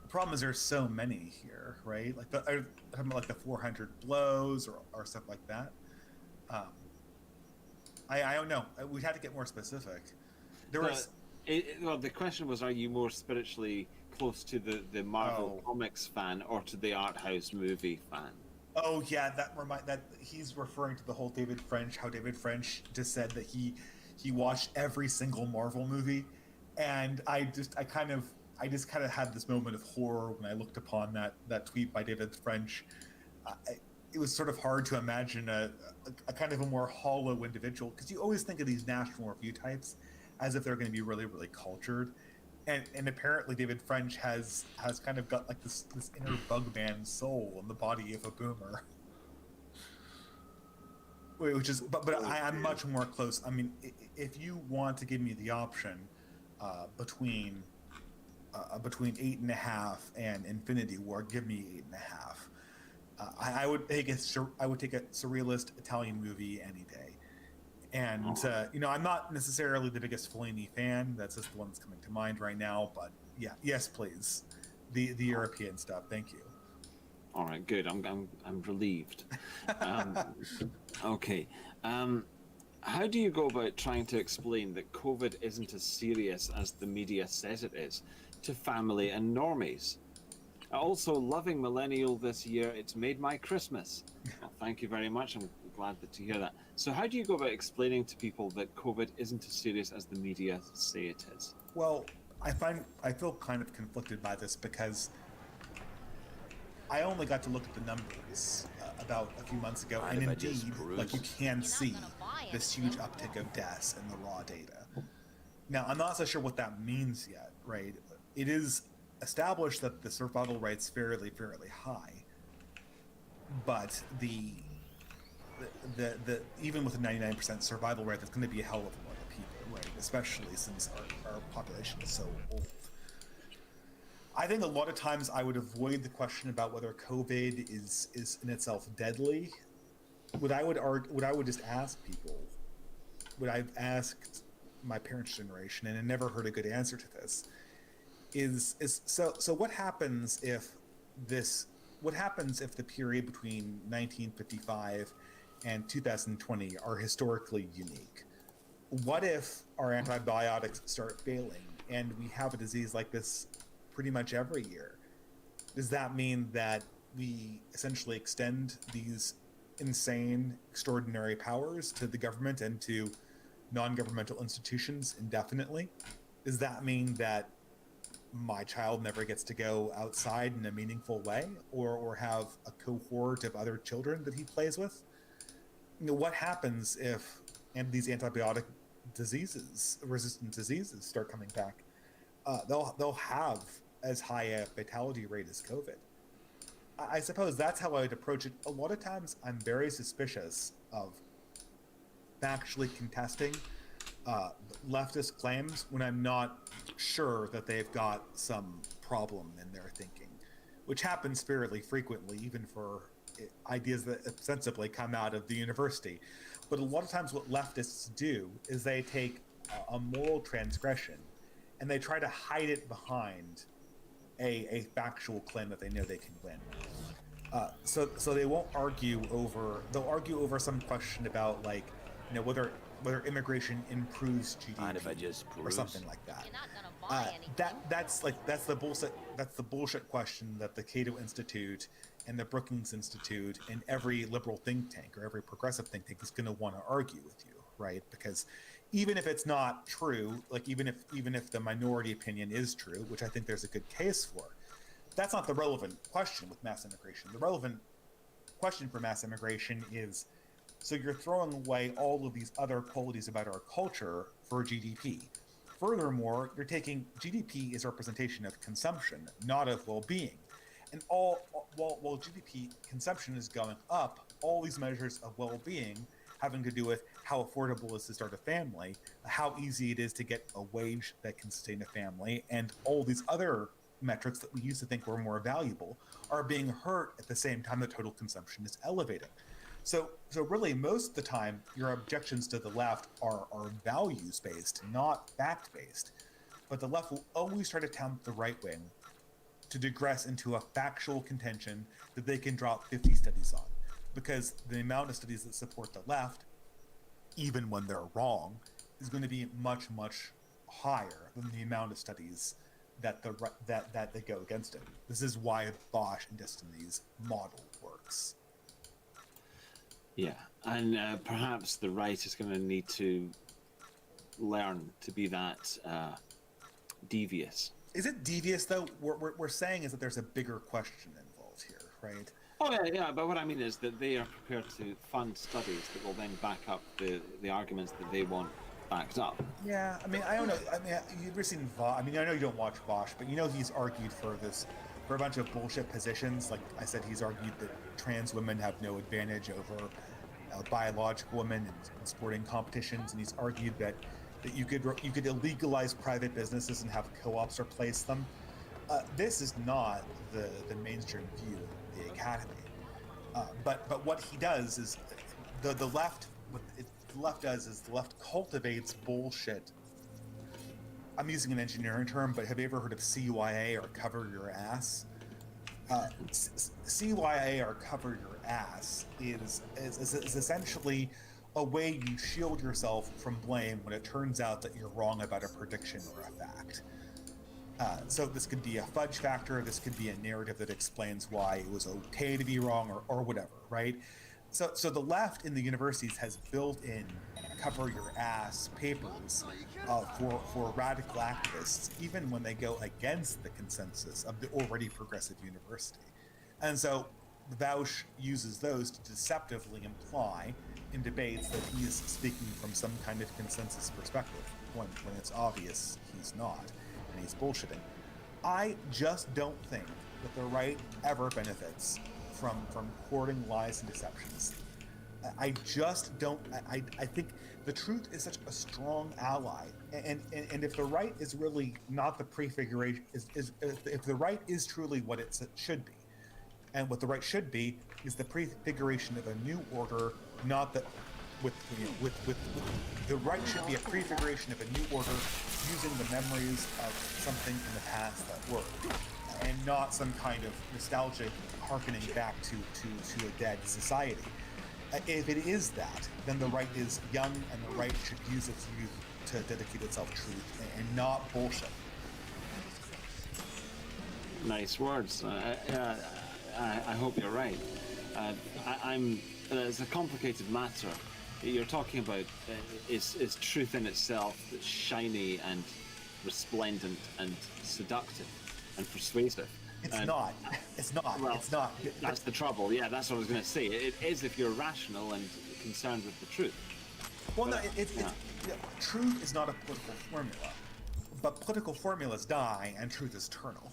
The problem is there's so many here, right? Like I'm talking about like the 400 Blows or stuff like that. I don't know. We'd have to get more specific. Well, the question was, are you more spiritually close to the Marvel Comics fan or to the art house movie fan? Oh yeah, that he's referring to the whole David French. How David French just said that he watched every single Marvel movie, and I just kind of had this moment of horror when I looked upon that tweet by David French. It was sort of hard to imagine a kind of a more hollow individual, because you always think of these National Review types as if they're going to be really, really cultured, and apparently David French has kind of got like this inner bugman soul in the body of a boomer. Which is, but I'm much more close. I mean, if you want to give me the option between 8.5 and Infinity War, give me 8.5. I would take a surrealist Italian movie any day. And you know, I'm not necessarily the biggest Fellini fan. That's just the one that's coming to mind right now. But yeah, yes, please, the European stuff. Thank you. All right, good. I'm relieved. Okay. How do you go about trying to explain that COVID isn't as serious as the media says it is to family and normies? Also, loving Millennial this year. It's made my Christmas. Well, thank you very much. I'm glad to hear that. So how do you go about explaining to people that COVID isn't as serious as the media say it is? Well, I feel kind of conflicted by this, because I only got to look at the numbers about a few months ago, and indeed, like, you can see this huge uptick of deaths in the raw data. Now, I'm not so sure what that means yet, right? It is established that the survival rate's fairly high, but the even with a 99% survival rate, that's going to be a hell of a lot of people, right? Especially since our population is so old. I think a lot of times I would avoid the question about whether COVID is in itself deadly. What I would just ask people, what I've asked my parents' generation, and I never heard a good answer to this, is so what happens if the period between 1955 and 2020 are historically unique? What if our antibiotics start failing and we have a disease like this pretty much every year? Does that mean that we essentially extend these insane, extraordinary powers to the government and to non-governmental institutions indefinitely? Does that mean that my child never gets to go outside in a meaningful way, or have a cohort of other children that he plays with? You know, what happens if these antibiotic resistant diseases start coming back? They'll have as high a fatality rate as COVID. I suppose that's how I would approach it. A lot of times I'm very suspicious of factually contesting leftist claims when I'm not sure that they've got some problem in their thinking, which happens fairly frequently, even for ideas that ostensibly come out of the university. But a lot of times what leftists do is they take a moral transgression and they try to hide it behind a factual claim that they know they can win. So they won't argue over, they'll argue over some question about, like, you know, whether immigration improves GDP or something like that. That's the bullshit question that the Cato Institute and the Brookings Institute and every liberal think tank or every progressive think tank is going to want to argue with you, right? Because even if it's not true, like even if the minority opinion is true, which I think there's a good case for, that's not the relevant question with mass immigration. The relevant question for mass immigration is, so you're throwing away all of these other qualities about our culture for GDP. Furthermore, you're taking GDP as a representation of consumption, not of well-being. And while GDP consumption is going up, all these measures of well-being having to do with how affordable it is to start a family, how easy it is to get a wage that can sustain a family, and all these other metrics that we used to think were more valuable are being hurt at the same time that total consumption is elevating. So really, most of the time, your objections to the left are values based, not fact based. But the left will always try to tempt the right wing to digress into a factual contention that they can drop 50 studies on, because the amount of studies that support the left, even when they're wrong, is going to be much higher than the amount of studies that that they go against it. This is why Bosch and Destiny's model works. Yeah, and perhaps the right is going to need to learn to be that devious. Is it devious though? What we're saying is that there's a bigger question involved here, right? Oh yeah, but what I mean is that they are prepared to fund studies that will then back up the arguments that they want backed up. Yeah, I mean, I don't know. I mean, you've ever seen Bosch? I mean, I know you don't watch Bosch, but you know he's argued for a bunch of bullshit positions. Like I said, he's argued that trans women have no advantage over biological women in sporting competitions, and he's argued that you could illegalize private businesses and have co-ops replace them. This is not the mainstream view of the academy. But what he does is the left. What the left does is the left cultivates bullshit. I'm using an engineering term, but have you ever heard of CYA or cover your ass? CYA or cover your ass is essentially a way you shield yourself from blame when it turns out that you're wrong about a prediction or a fact. So this could be a fudge factor, this could be a narrative that explains why it was okay to be wrong or whatever, right? So the left in the universities has built in cover your ass papers for radical activists, even when they go against the consensus of the already progressive university. And so Vaush uses those to deceptively imply in debates that he is speaking from some kind of consensus perspective, when it's obvious he's not, and he's bullshitting. I just don't think that the right ever benefits from courting lies and deceptions. I just don't. I think the truth is such a strong ally, and if the right is really not the prefiguration, if the right is truly what it should be, and what the right should be is the prefiguration of a new order, not that with the right should be a prefiguration of a new order using the memories of something in the past that worked, and not some kind of nostalgic harkening back to a dead society. If it is that, then the right is young, and the right should use its youth to dedicate itself to truth and not bullshit. Nice words. I hope you're right. It's a complicated matter. You're talking about is truth in itself that's shiny and resplendent and seductive and persuasive. It's not. Well, it's not. That's the trouble. Yeah, that's what I was going to say. It is if you're rational and concerned with the truth. Well, no, truth is not a political formula, but political formulas die and truth is eternal,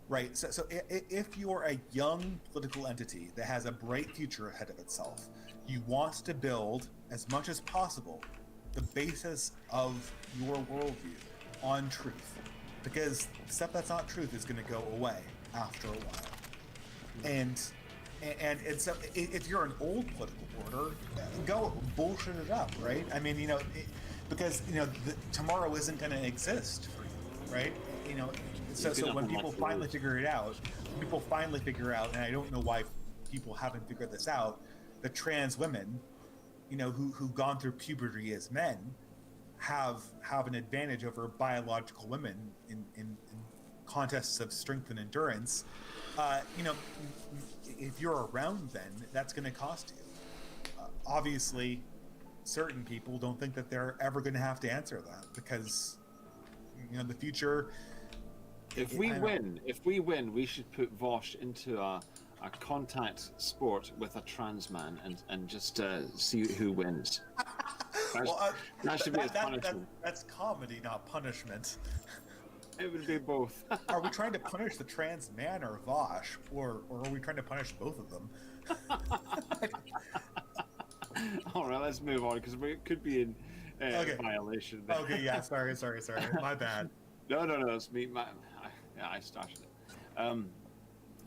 right? So if you're a young political entity that has a bright future ahead of itself, you want to build as much as possible the basis of your worldview on truth, because stuff that's not truth is going to go away after a while. And so if you're an old political order, go bullshit it up, right? I mean, because tomorrow isn't going to exist for you, right? So when people finally figure it out, and I don't know why people haven't figured this out, the trans women, who've gone through puberty as men, have an advantage over biological women in contests of strength and endurance. If you're around then, that's going to cost you. Obviously, certain people don't think that they're ever going to have to answer that, because the future. If we win, we should put Vosh into a contact sport with a trans man and just see who wins. That should be his punishment. That's comedy, not punishment. It would be both. Are we trying to punish the trans man or Vosh, or are we trying to punish both of them? All right, let's move on, because we could be in violation. Okay, yeah, sorry. My bad. No, it's me. I started it.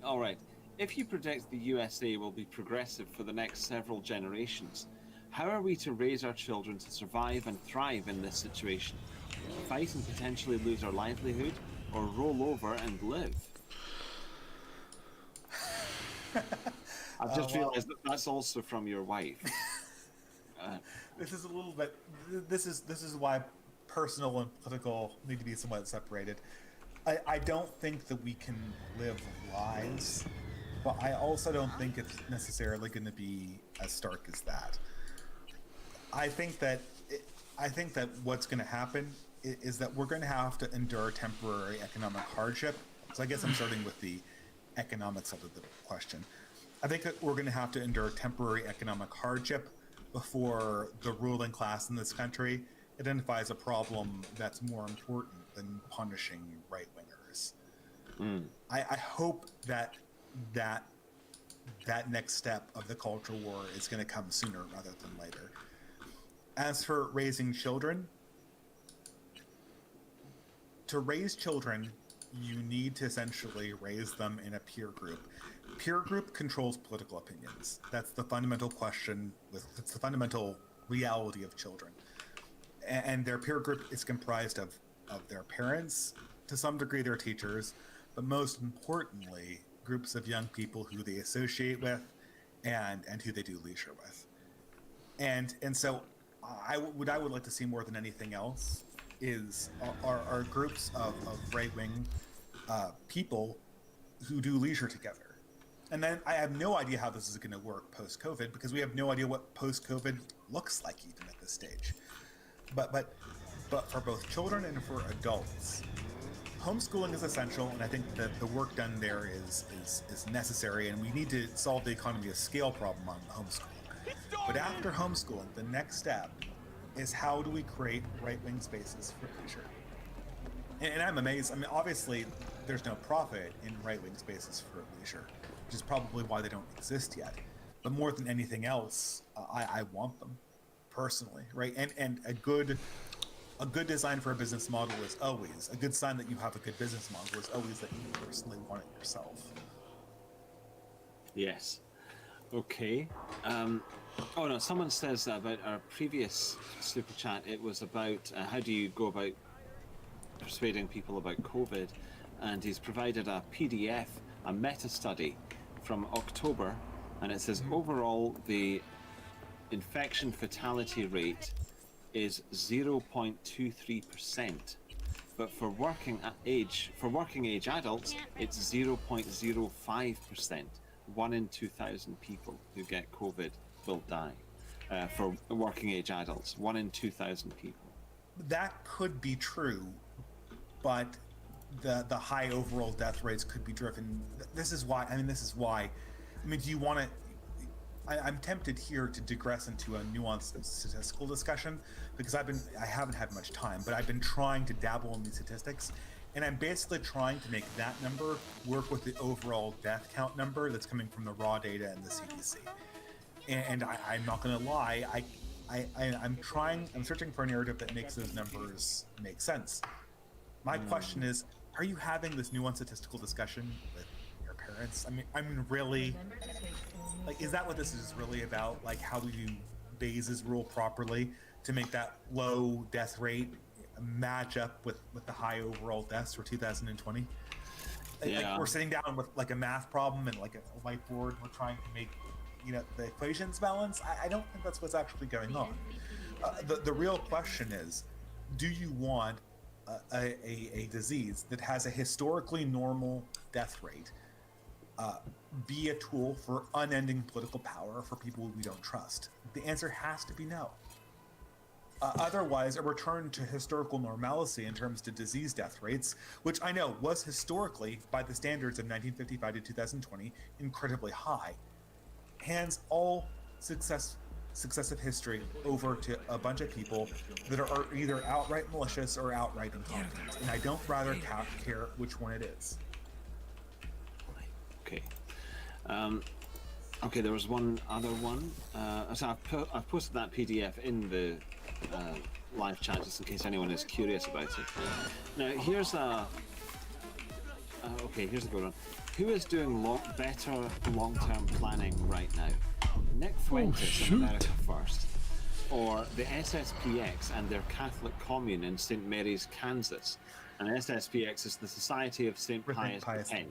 All right. if you predict the USA will be progressive for the next several generations, how are we to raise our children to survive and thrive in this situation? Fight and potentially lose our livelihood, or roll over and live? I've just realised that that's also from your wife. This is a little bit. This is why personal and political need to be somewhat separated. I don't think that we can live lies, but I also don't think it's necessarily going to be as stark as that. I think that what's going to happen is that we're going to have to endure temporary economic hardship. So I guess I'm starting with the economics of the question. I think that we're going to have to endure temporary economic hardship before the ruling class in this country identifies a problem that's more important than punishing right-wingers. I hope that next step of the culture war is going to come sooner rather than later. As for raising children, to raise children, you need to essentially raise them in a peer group. Peer group controls political opinions. That's the fundamental question. It's the fundamental reality of children. And their peer group is comprised of their parents, to some degree their teachers, but most importantly, groups of young people who they associate with and who they do leisure with. And so I would like to see more than anything else are groups of right-wing people who do leisure together. And then I have no idea how this is going to work post-COVID, because we have no idea what post-COVID looks like even at this stage. But for both children and for adults, homeschooling is essential, and I think that the work done there is necessary, and we need to solve the economy of scale problem on homeschooling. But after homeschooling, the next step is how do we create right-wing spaces for leisure? And I'm amazed. I mean, obviously, there's no profit in right-wing spaces for leisure, which is probably why they don't exist yet. But more than anything else, I want them personally, right? And a good design for a business model is always a good sign that you have a good business model is always that you personally want it yourself. Yes. Okay. Oh no, someone says about our previous super chat. It was about how do you go about persuading people about COVID, and he's provided a PDF, a meta study from October, and it says overall the infection fatality rate is 0.23%, but for working age adults it's 0.05%. 1 in 2,000 people who get COVID will die. For working age adults, 1 in 2,000 people. That could be true, but the high overall death rates could be driven. This is why. I mean, do you want to? I'm tempted here to digress into a nuanced statistical discussion, because I haven't had much time, but I've been trying to dabble in these statistics, and I'm basically trying to make that number work with the overall death count number that's coming from the raw data and the CDC. And I'm not going to lie, I'm searching for a narrative that makes those numbers make sense. My question is, are you having this nuanced statistical discussion with your parents? I mean, really, like, is that what this is really about? Like, how do you Bayes' rule properly to make that low death rate match up with the high overall deaths for 2020? Yeah. Like, we're sitting down with like a math problem and like a whiteboard. We're trying to make the equations balance. I don't think that's what's actually going on. The real question is, do you want a disease that has a historically normal death rate be a tool for unending political power for people we don't trust? The answer has to be no. Otherwise, a return to historical normalcy in terms of disease death rates, which I know was historically, by the standards of 1955 to 2020, incredibly high, hands all successive history over to a bunch of people that are either outright malicious or outright incompetent. And I don't rather care which one it is. Okay. Okay, there was one other one. So I've posted that PDF in the live chat just in case anyone is curious about it. Now, here's a... okay, here's a good one. who is doing better long-term planning right now? Nick Fuentes in shoot. America First, or the SSPX and their Catholic commune in St. Mary's, Kansas? And SSPX is the Society of St. Pius X.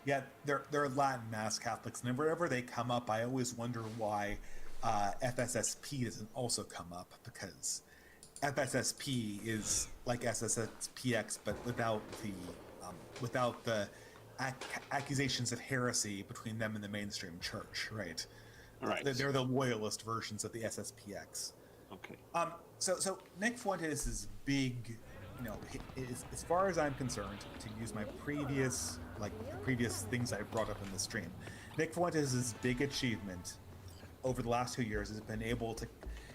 Yeah, they're Latin Mass Catholics, and wherever they come up, I always wonder why FSSP doesn't also come up, because FSSP is like SSPX, but without the accusations of heresy between them and the mainstream church, right? Right. They're the loyalist versions of the SSPX. Okay. So Nick Fuentes is big, as far as I'm concerned, to use my previous things I brought up in the stream, Nick Fuentes' big achievement over the last 2 years has been able to,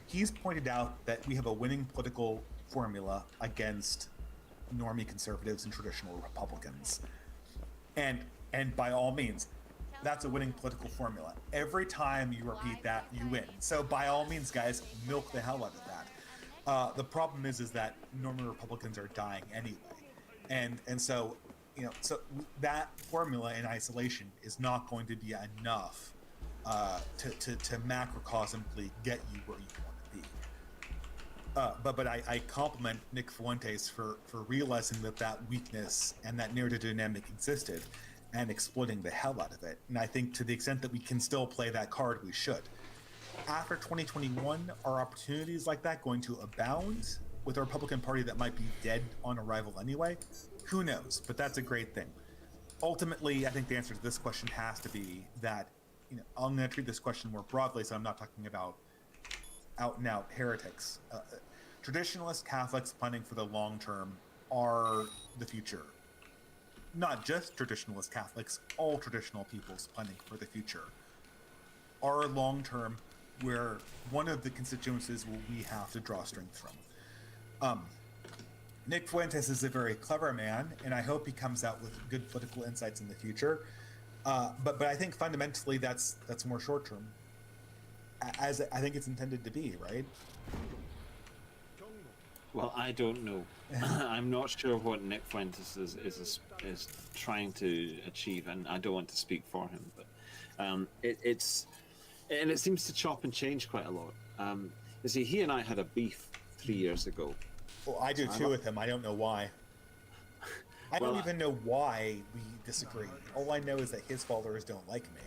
he's pointed out that we have a winning political formula against normie conservatives and traditional Republicans. And by all means, that's a winning political formula. Every time you repeat that, you win. So by all means, guys, milk the hell out of that. The problem is that normie Republicans are dying anyway. And so, so that formula in isolation is not going to be enough to macrocosmically get you where you want to be. But I compliment Nick Fuentes for realizing that weakness and that narrative dynamic existed and exploiting the hell out of it. And I think to the extent that we can still play that card, we should. After 2021, are opportunities like that going to abound with a Republican Party that might be dead on arrival anyway? Who knows? But that's a great thing. Ultimately, I think the answer to this question has to be that, I'm going to treat this question more broadly, so I'm not talking about out-and-out heretics. Traditionalist Catholics planning for the long term are the future. Not just traditionalist Catholics, all traditional peoples planning for the future are long term, where one of the constituencies will we have to draw strength from. Nick Fuentes is a very clever man, and I hope he comes out with good political insights in the future. But I think fundamentally that's more short term, as I think it's intended to be, right? Well, I don't know. I'm not sure what Nick Fuentes is trying to achieve, and I don't want to speak for him. But it seems to chop and change quite a lot. You see, he and I had a beef 3 years ago. Well, I do too with him. I don't know why. I don't even know why we disagree. All I know is that his followers don't like me,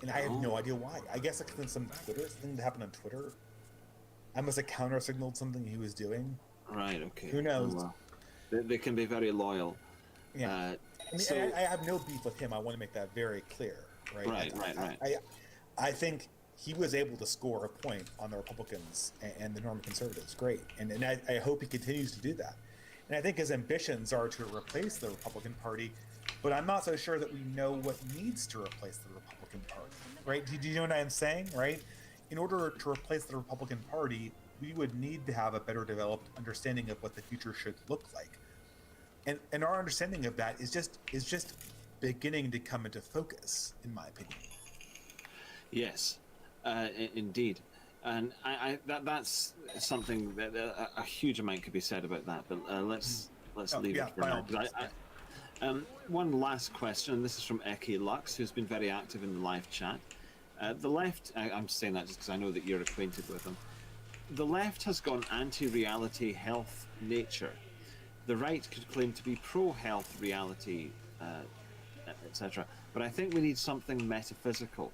and I have no idea why. I guess it's some Twitter thing that happened on Twitter. I must have counter-signaled something he was doing. Right. Okay. Who knows? Oh, well. They can be very loyal. Yeah. I have no beef with him. I want to make that very clear. Right. Right. I think he was able to score a point on the Republicans and the Norman conservatives. Great, and I hope he continues to do that. And I think his ambitions are to replace the Republican Party, but I'm not so sure that we know what needs to replace the Republican Party. Right? Do you know what I'm saying? Right? In order to replace the Republican Party, we would need to have a better developed understanding of what the future should look like. And our understanding of that is just beginning to come into focus, in my opinion. Yes, indeed. And that's something that a huge amount could be said about that, but let's leave it for now. One last question, and this is from Eki Lux, who's been very active in the live chat. The left, I'm saying that just because I know that you're acquainted with them. The left has gone anti-reality, health, nature. The right could claim to be pro-health, reality, etc. But I think we need something metaphysical.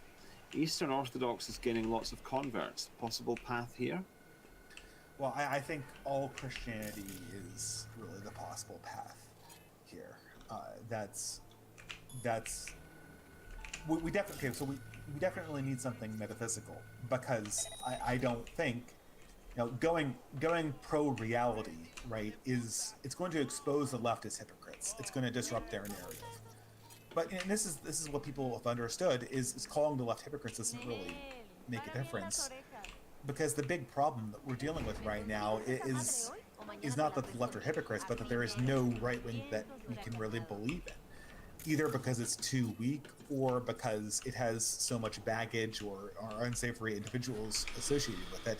Eastern Orthodox is gaining lots of converts. Possible path here? Well, I think all Christianity is really the possible path here. We definitely. Okay, so we definitely need something metaphysical, because I don't think, going pro-reality, right, it's going to expose the leftist hypocrites. It's going to disrupt their narrative. But this is what people have understood is calling the left hypocrites doesn't really make a difference, because the big problem that we're dealing with right now is not that the left are hypocrites, but that there is no right wing that we can really believe in, either because it's too weak or because it has so much baggage or unsavory individuals associated with it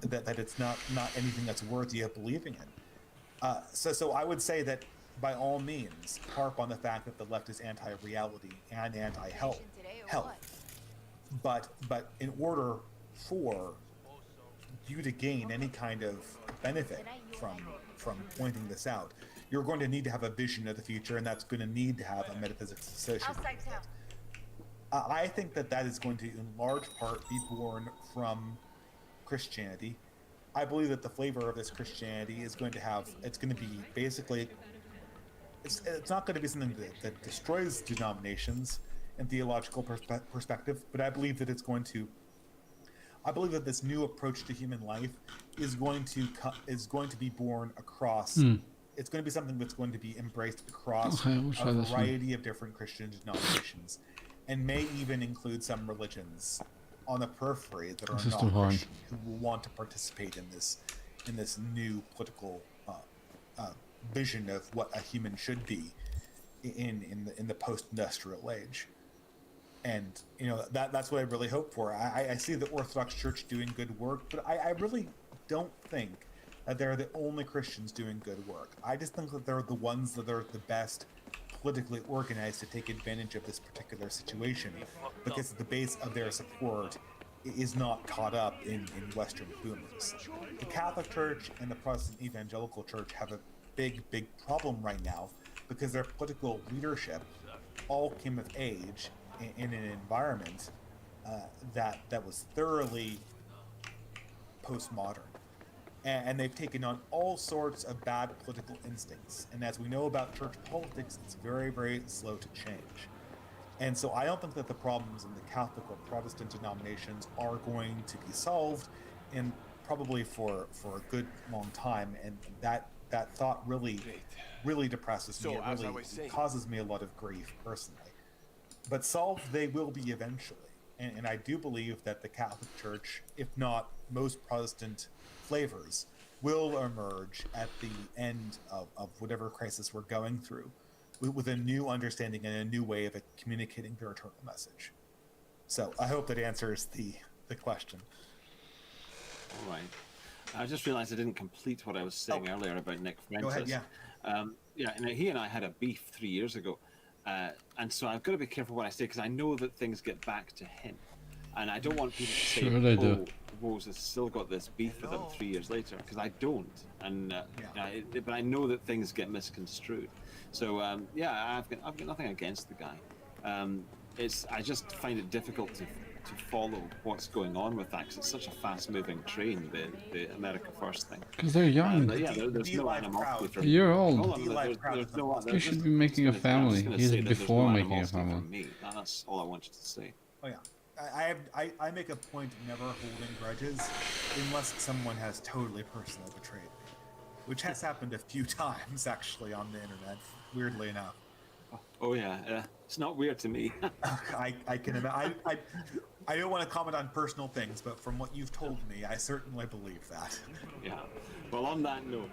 that it's not anything that's worthy of believing in. So I would say that by all means, harp on the fact that the left is anti-reality and anti-health. But in order for you to gain any kind of benefit from pointing this out, you're going to need to have a vision of the future, and that's going to need to have a metaphysics associated with it. I think that is going to, in large part, be born from Christianity. I believe that the flavor of this Christianity is going to have, it's going to be basically, it's not going to be something that destroys denominations in theological perspective, but I believe that I believe that this new approach to human life is going to be born across. It's going to be something that's going to be embraced across a variety of different Christian denominations, and may even include some religions on the periphery that are not Christian who will want to participate in this new political vision of what a human should be in the post-industrial age. And that's what I really hope for. I see the Orthodox Church doing good work, but I really don't think that they're the only Christians doing good work. I just think that they're the ones that are the best politically organized to take advantage of this particular situation, because the base of their support is not caught up in Western boomers. The Catholic Church and the Protestant Evangelical Church have a big problem right now, because their political leadership all came of age in an environment that was thoroughly postmodern. And they've taken on all sorts of bad political instincts. And as we know about church politics, it's very, very slow to change. And so I don't think that the problems in the Catholic or Protestant denominations are going to be solved, and probably for a good long time. And that thought really depresses me. It really causes me a lot of grief personally. But solved they will be eventually. And I do believe that the Catholic Church, if not most Protestant flavors, will emerge at the end of whatever crisis we're going through with a new understanding and a new way of communicating their eternal message. So I hope that answers the question. All right. I just realized I didn't complete what I was saying earlier about Nick Fuentes. Go ahead, yeah. He and I had a beef 3 years ago. And so I've got to be careful what I say, because I know that things get back to him. And I don't want people to say, Woes has still got this beef with him 3 years later, because I don't. And but I know that things get misconstrued. So I've got nothing against the guy. I just find it difficult to follow what's going on with that, because it's such a fast-moving train, the America First thing. Because they're young. There's no animosity from You're old. You should be making a family. He's before making a family. That's all I wanted to say. Oh yeah. I make a point of never holding grudges unless someone has totally personally betrayed me, which has happened a few times actually on the internet, weirdly enough. Oh yeah, it's not weird to me. I can imagine. I don't want to comment on personal things, but from what you've told me, I certainly believe that. Yeah. Well, on that note,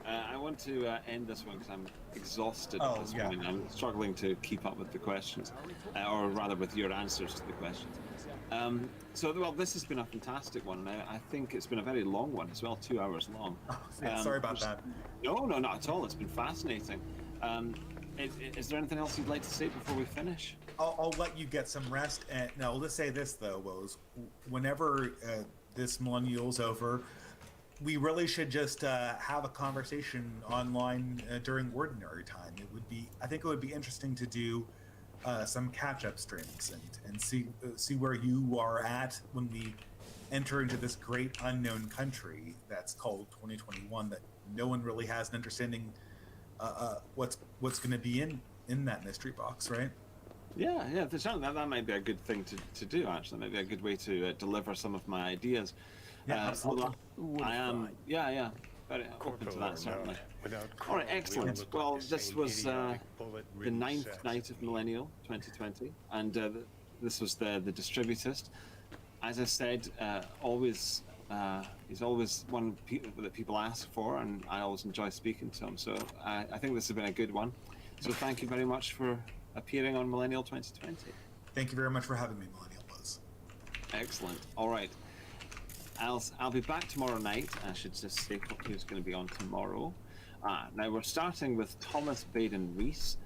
I want to end this one because I'm exhausted at this point. I'm struggling to keep up with the questions, or rather with your answers to the questions. This has been a fantastic one. I think it's been a very long one as well, 2 hours long. Sorry about that. No, not at all. It's been fascinating. Is there anything else you'd like to say before we finish? I'll let you get some rest. And now, let's say this though, Woes. Whenever this millennial's over, we really should just have a conversation online during ordinary time. I think it would be interesting to do some catch-up streams and see where you are at when we enter into this great unknown country that's called 2021, that no one really has an understanding what's going to be in that mystery box, right? Yeah, that might be a good thing to do, actually. Maybe a good way to deliver some of my ideas. Yeah, I am, very open to that, certainly. All right, excellent. Well, this was the 9th night of Millennial 2020, and this was the distributist. As I said, he's always one that people ask for, and I always enjoy speaking to him. So I think this has been a good one. So thank you very much for appearing on Millennial 2020. Thank you very much for having me, Millennial Buzz. Excellent. All right. I'll be back tomorrow night. I should just say who's going to be on tomorrow. Now we're starting with Thomas Baden Rees.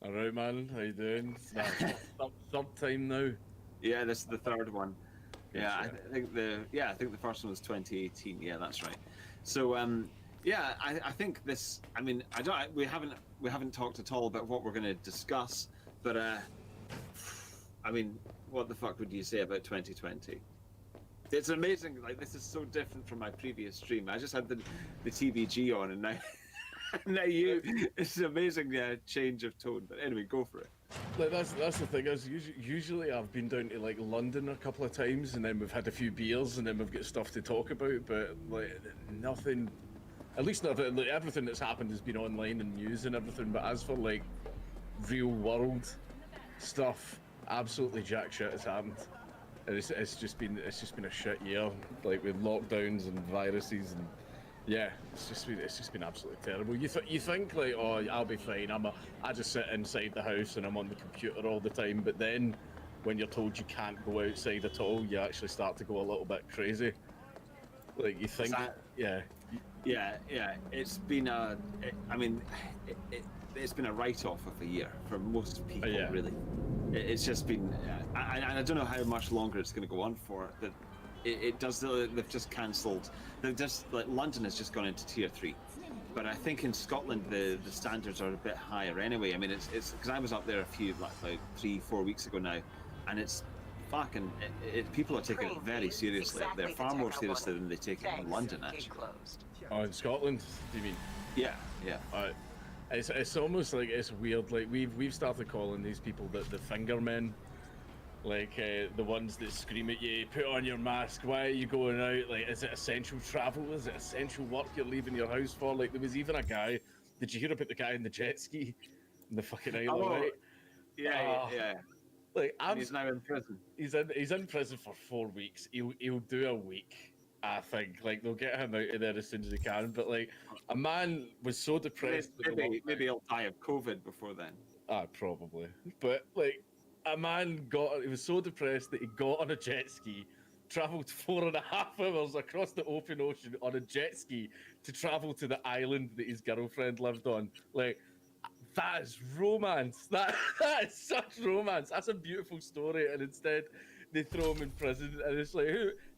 All right, man. How you doing? Third time now. Yeah, this is the third one. Yeah, I shit. think the first one was 2018. Yeah, that's right. So yeah, I think this. I mean, we haven't talked at all about what we're going to discuss, but I mean, what the fuck would you say about 2020? It's amazing. Like, this is so different from my previous stream. I just had the TBG on, and now now you. It's an amazing change of tone. But anyway, go for it. Like that's the thing. Is usually I've been down to like London a couple of times, and then we've had a few beers, and then we've got stuff to talk about. But like nothing, at least nothing. Like, everything that's happened has been online and news and everything. But as for like real world stuff, absolutely jack shit has happened. And it's just been a shit year, like with lockdowns and viruses, and yeah, it's just been absolutely terrible. You think like, oh, I'll be fine. I just sit inside the house and I'm on the computer all the time. But then when you're told you can't go outside at all, you actually start to go a little bit crazy. Like you think, yeah. It's been it's been a write-off of a year for most people, really. It's just been, and I don't know how much longer it's going to go on for. That it does. They've just cancelled. They've just like London has just gone into tier 3, but I think in Scotland the standards are a bit higher anyway. I mean, it's because I was up there about 3-4 weeks ago now, and it's fucking. People are taking it very seriously up there, far more seriously than they take it in London, actually. Oh, in Scotland, do you mean? Yeah. It's almost like it's weird. Like we've started calling these people the finger men, like the ones that scream at you, put on your mask. Why are you going out? Like, is it essential travel? Is it essential work you're leaving your house for? Like, there was even a guy. Did you hear about the guy in the jet ski in the fucking Isle of Wight? Yeah. Like, he's now in prison. He's in prison for 4 weeks. He'll do a week. I think like they'll get him out of there as soon as they can. But like a man was so depressed. Maybe he'll die of COVID before then. Probably. But like a man he was so depressed that he got on a jet ski, travelled 4.5 hours across the open ocean on a jet ski to travel to the island that his girlfriend lived on. Like, that is romance. That is such romance. That's a beautiful story, and instead they throw him in prison, and it's like,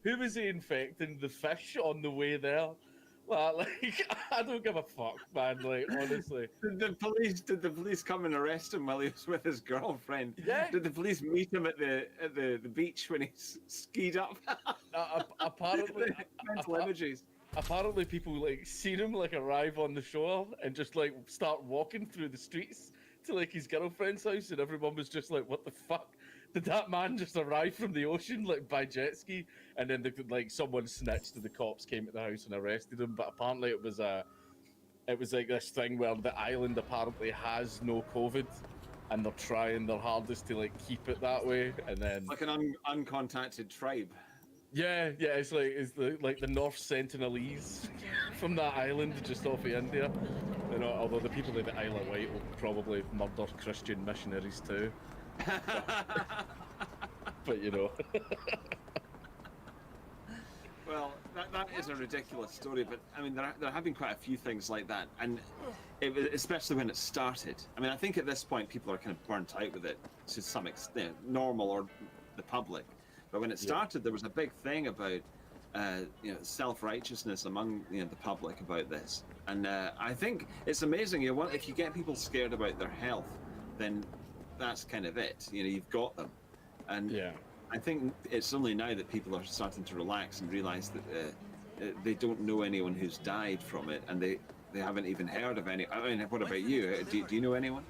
who was he infecting? The fish on the way there? Like I don't give a fuck, man. Like, honestly. Did the police come and arrest him while he was with his girlfriend? Yeah. Did the police meet him at the beach when he skied up? Apparently, mental images. Apparently, people like seen him like arrive on the shore and just like start walking through the streets to like his girlfriend's house, and everyone was just like, "What the fuck? Did that man just arrive from the ocean like by jet ski?" And then like someone snitched, and the cops came to the house and arrested him. But apparently, it was like this thing where the island apparently has no COVID, and they're trying their hardest to like keep it that way. And then like an uncontacted tribe. Yeah, it's like the North Sentinelese from that island just off of India. You know, although the people of the Isle of Wight will probably murder Christian missionaries too. But you know. Well, that is a ridiculous story, but I mean, there have been quite a few things like that, and especially when it started. I mean, I think at this point people are kind of burnt out with it to some extent, normal or the public. But when it started, there was a big thing about self-righteousness among the public about this, and I think it's amazing. If you get people scared about their health, then that's kind of it. You've got them, and I think it's only now that people are starting to relax and realise that they don't know anyone who's died from it, and they haven't even heard of any. I mean, what about you? Do you know anyone?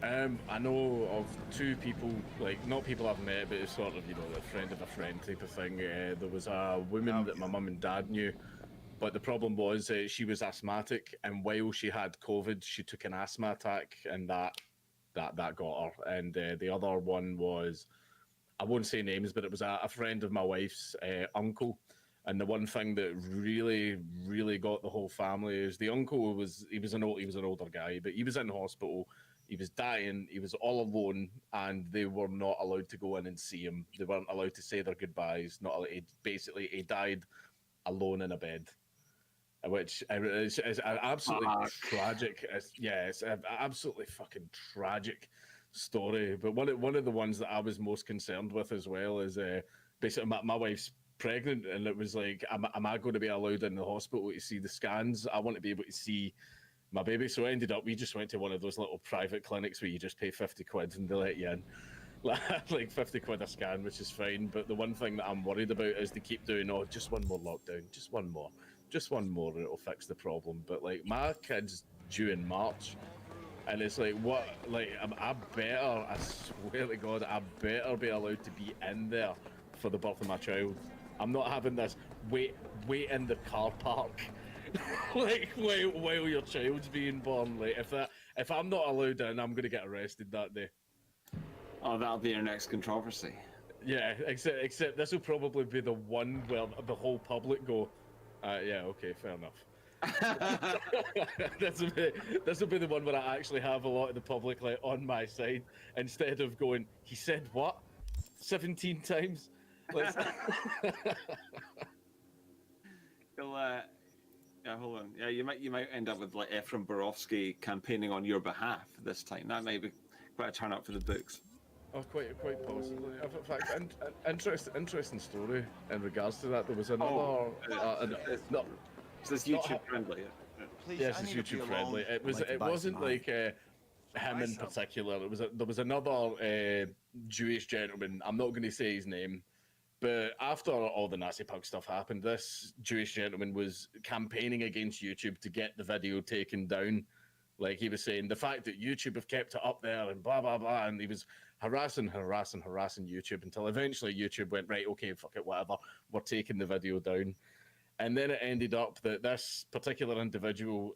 I know of 2 people, like not people I've met, but it's sort of a friend of a friend type of thing. There was a woman that my mum and dad knew, but the problem was she was asthmatic, and while she had COVID, she took an asthma attack, and that got her. And the other one was, I won't say names, but it was a friend of my wife's uncle. And the one thing that really, really got the whole family is the uncle was an older guy, but he was in hospital. He was dying. He was all alone, and they were not allowed to go in and see him. They weren't allowed to say their goodbyes. He died alone in a bed. which is an absolutely tragic. It's an absolutely fucking tragic story. But one of the ones that I was most concerned with as well is basically my wife's pregnant, and it was like, am I going to be allowed in the hospital to see the scans? I want to be able to see my baby. So I ended up, we just went to one of those little private clinics where you just pay 50 quid and they let you in. Like 50 quid a scan, which is fine. But the one thing that I'm worried about is they keep doing, oh, just one more lockdown, just one more, and it'll fix the problem. But like my kid's due in March, and it's like, what? Like I swear to God, I better be allowed to be in there for the birth of my child. I'm not having this wait in the car park. Like while your child's being born. Like if I'm not allowed in, I'm gonna get arrested that day. Oh, that'll be your next controversy. Yeah, except this will probably be the one where the whole public go, yeah, okay, fair enough. This will be the one where I actually have a lot of the public like on my side instead of going, he said what? 17 times? Yeah, hold on. Yeah, you might end up with like Ephraim Borowski campaigning on your behalf this time. That might be quite a turn up for the books. Oh, quite possibly. In fact, interesting story in regards to that. There was another. Is this YouTube friendly? Please, yes, it's YouTube friendly. It wasn't like him in particular. There was another Jewish gentleman. I'm not going to say his name. But after all the Nazi pug stuff happened, this Jewish gentleman was campaigning against YouTube to get the video taken down. Like he was saying, the fact that YouTube have kept it up there and blah, blah, blah. And he was harassing YouTube until eventually YouTube went, right, okay, fuck it, whatever. We're taking the video down. And then it ended up that this particular individual,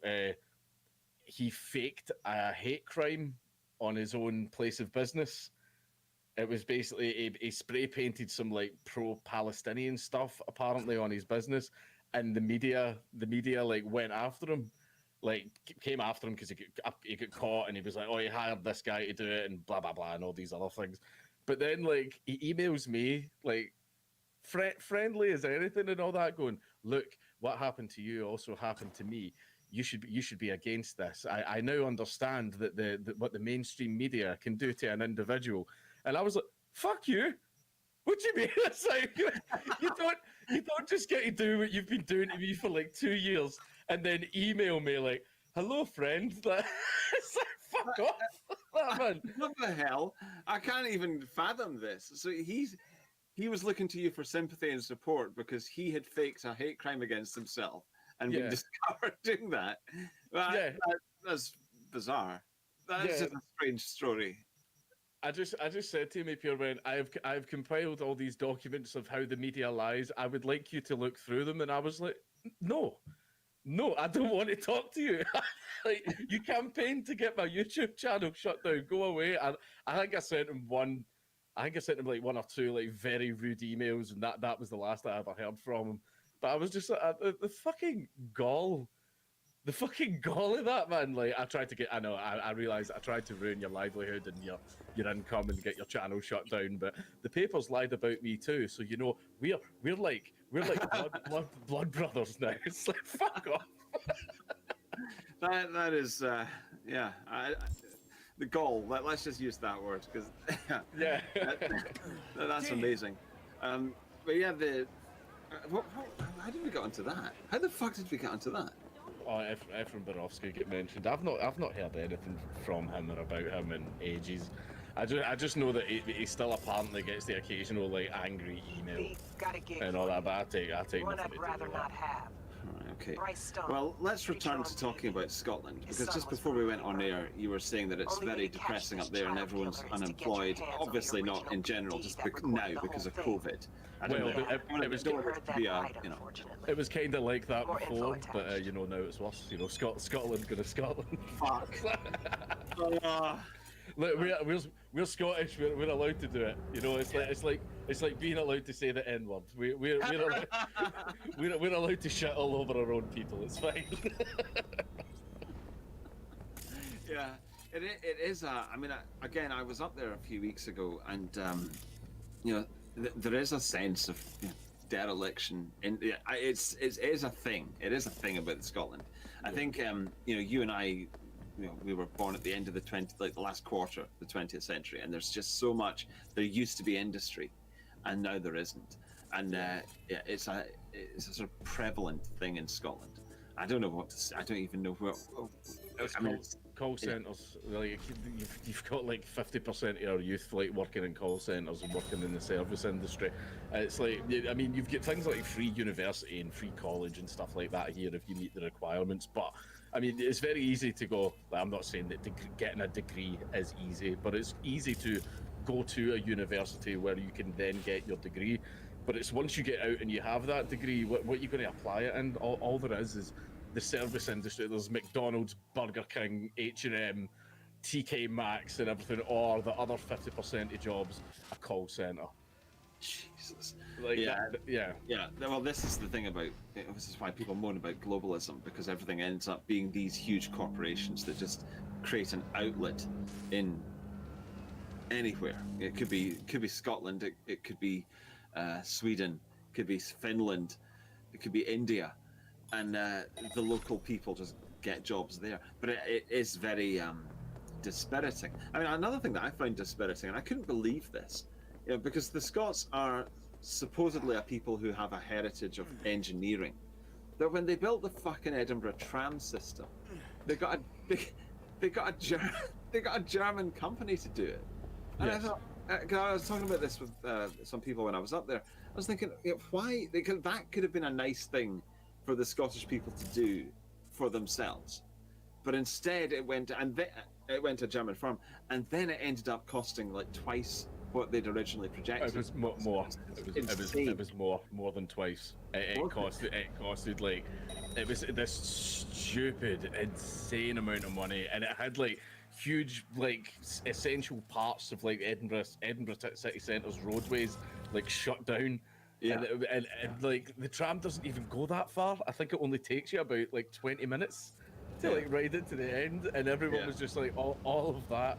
he faked a hate crime on his own place of business. It was basically he spray painted some like pro-Palestinian stuff apparently on his business, and the media like went after him, like came after him because he got caught, and he was like, oh, he hired this guy to do it and blah blah blah and all these other things. But then like he emails me like friendly as anything and all that, going, look, what happened to you also happened to me. You should be against this. I now understand that what the mainstream media can do to an individual. And I was like, fuck you. What do you mean? It's like, you don't just get to do what you've been doing to me for like 2 years and then email me like, hello, friend. It's like, fuck off. Man. What the hell? I can't even fathom this. So he was looking to you for sympathy and support because he had faked a hate crime against himself and been discovered doing that. That's bizarre. That's just a strange story. I just said to him, Pure Man, I've compiled all these documents of how the media lies. I would like you to look through them. And I was like, no, I don't want to talk to you. Like, you campaigned to get my YouTube channel shut down. Go away. I think I sent him like one or two like very rude emails, and that was the last I ever heard from him. But I was just like, the fucking gall. The fucking gall of that, man. Like, I realised I tried to ruin your livelihood and your income and get your channel shut down, but the papers lied about me too. So, you know, we're like blood brothers now. It's like, fuck off. That is, the gall. Let's just use that word, because that's amazing. But yeah, how did we get onto that? How the fuck did we get onto that? Oh, Ephraim Borowski get mentioned. I've not heard anything from him or about him in ages. I just know that he still apparently gets the occasional like angry email and all that. But I take One nothing I'd rather not have. Okay. Well, let's return to talking about Scotland, because just before we went on air, you were saying that it's very depressing up there and everyone's unemployed. Obviously not in general, just now because of COVID. It was kind of like that before, but you know, now it's worse. You know, Scotland going to Scotland. Fuck. Look, we're Scottish. We're allowed to do it. You know, it's like being allowed to say the N-word. We're allowed to shit all over our own people. It's fine. Yeah, it is. I mean, again, I was up there a few weeks ago, and you know, there is a sense of dereliction. It is a thing. It is a thing about Scotland. I think you and I, we were born at the end of the last quarter of the 20th century, and there's just so much. There used to be industry, and now there isn't. And it's a sort of prevalent thing in Scotland. I don't know what to say. I don't even know where. Call centers, like you've got like 50% of your youth like working in call centers and working in the service industry. It's like, I mean, you've got things like free university and free college and stuff like that here if you meet the requirements. But I mean, it's very easy to go. Like, I'm not saying that getting a degree is easy, but it's easy to go to a university where you can then get your degree. But it's once you get out and you have that degree, what you're going to apply it in. All there is the service industry. There's McDonald's, Burger King, H&M, TK Maxx and everything, or the other 50% of jobs, a call centre. Jesus. Like, yeah. Well, this is the thing about, this is why people moan about globalism, because everything ends up being these huge corporations that just create an outlet in anywhere. It could be Scotland, it could be Sweden, it could be Finland, it could be India. And the local people just get jobs there. But it is very dispiriting. I mean, another thing that I find dispiriting, and I couldn't believe this, because the Scots are supposedly a people who have a heritage of engineering. That when they built the fucking Edinburgh tram system, they got a German company to do it. And yes. I thought, I was talking about this with some people when I was up there. I was thinking, why? That could have been a nice thing for the Scottish people to do for themselves, but instead it went to a German firm, and then it ended up costing like twice what they'd originally projected. It was more. It was more than twice. It costed like, it was this stupid, insane amount of money, and it had like huge, like essential parts of like Edinburgh city centre's roadways like shut down. Yeah. And like the tram doesn't even go that far. I think it only takes you about like 20 minutes to like ride it to the end, and everyone was just like all of that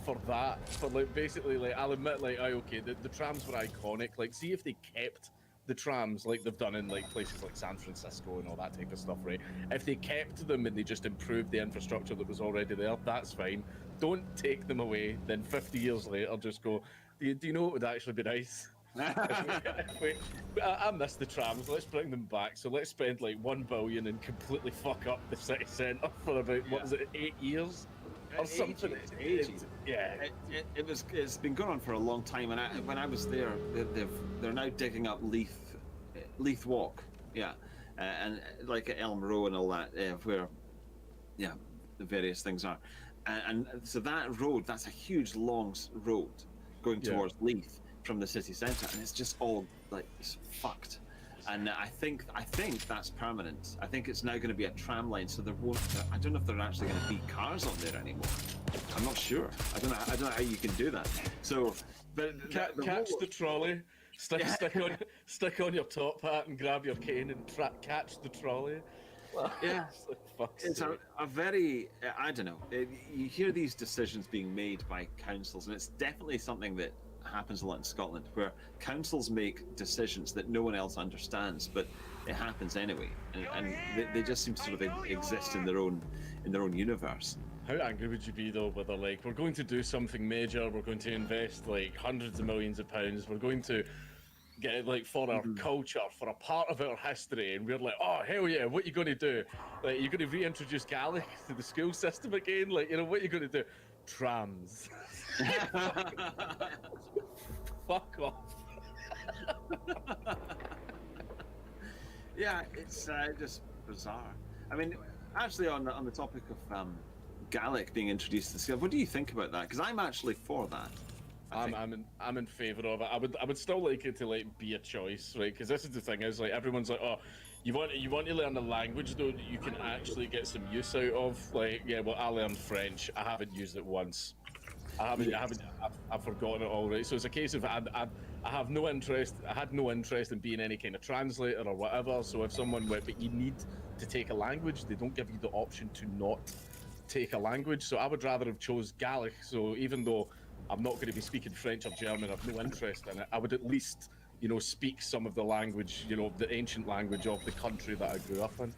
for like basically like, I'll admit, like, okay, the trams were iconic. Like, see if they kept the trams like they've done in like places like San Francisco and all that type of stuff, right? If they kept them and they just improved the infrastructure that was already there, that's fine. Don't take them away, then 50 years later just go, do you know what would actually be nice? I miss the trams. Let's bring them back. So let's spend like $1 billion and completely fuck up the city centre for about what was it, 8 years or something? It's been going on for a long time. And when I was there, they're now digging up Leith Walk, and like at Elm Row and all that, where the various things are, and so that road, that's a huge long road going towards Leith from the city centre, and it's just all like fucked. And I think that's permanent. I think it's now going to be a tram line, so there won't. I don't know if there are actually going to be cars on there anymore. I'm not sure. I don't know how you can do that. So, but catch the trolley, stick on your top hat and grab your cane and catch the trolley. Yeah, it's a very, I don't know. You hear these decisions being made by councils, and it's definitely something that happens a lot in Scotland, where councils make decisions that no one else understands, but it happens anyway, and they just seem to sort of exist in their own universe. How angry would you be though, whether like, we're going to do something major, we're going to invest like hundreds of millions of pounds, we're going to get like for our culture, for a part of our history, and we're like, oh hell yeah, what are you going to do? Like, you're going to reintroduce Gaelic to the school system again? Like, what are you going to do? Trams. Fuck off. Yeah, it's just bizarre. I mean, actually, on the topic of Gaelic being introduced to Scale, what do you think about that? Because I'm actually for that. I'm in favour of it. I would still like it to like be a choice, right? Because this is the thing, is like everyone's like, oh, you want to learn a language though that you can actually get some use out of. Like, yeah, well, I learned French. I haven't used it once. I've forgotten it all, right? So it's a case of I have no interest. I had no interest in being any kind of translator or whatever. So if someone went, but you need to take a language, they don't give you the option to not take a language. So I would rather have chose Gaelic. So even though I'm not going to be speaking French or German, I've no interest in it, I would at least you know, speak some of the language, you know, the ancient language of the country that I grew up in.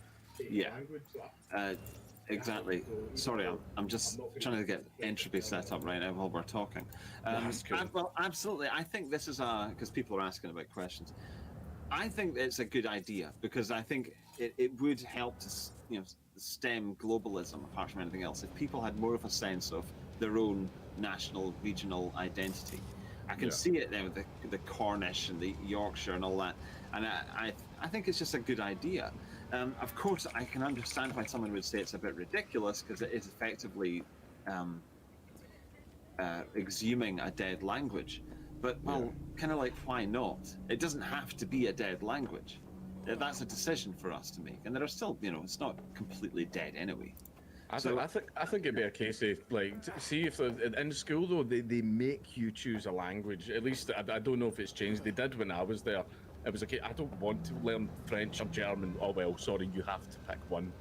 Yeah. Exactly. Sorry, I'm just trying to get entropy set up right now while we're talking. That's cool. Well, absolutely. I think this is because people are asking about questions. I think it's a good idea because I think it would help to, you know, stem globalism apart from anything else if people had more of a sense of their own national, regional identity. I can see it there with the Cornish and the Yorkshire and all that, and I think it's just a good idea. Of course, I can understand why someone would say it's a bit ridiculous because it is effectively exhuming a dead language. But, well, kind of like, why not? It doesn't have to be a dead language. That's a decision for us to make. And there are still, you know, it's not completely dead anyway. I think it'd be a case of, like, see if in school, though, they make you choose a language. At least, I don't know if it's changed. They did when I was there. It was okay, I don't want to learn French or German. Oh, well, sorry, you have to pick one.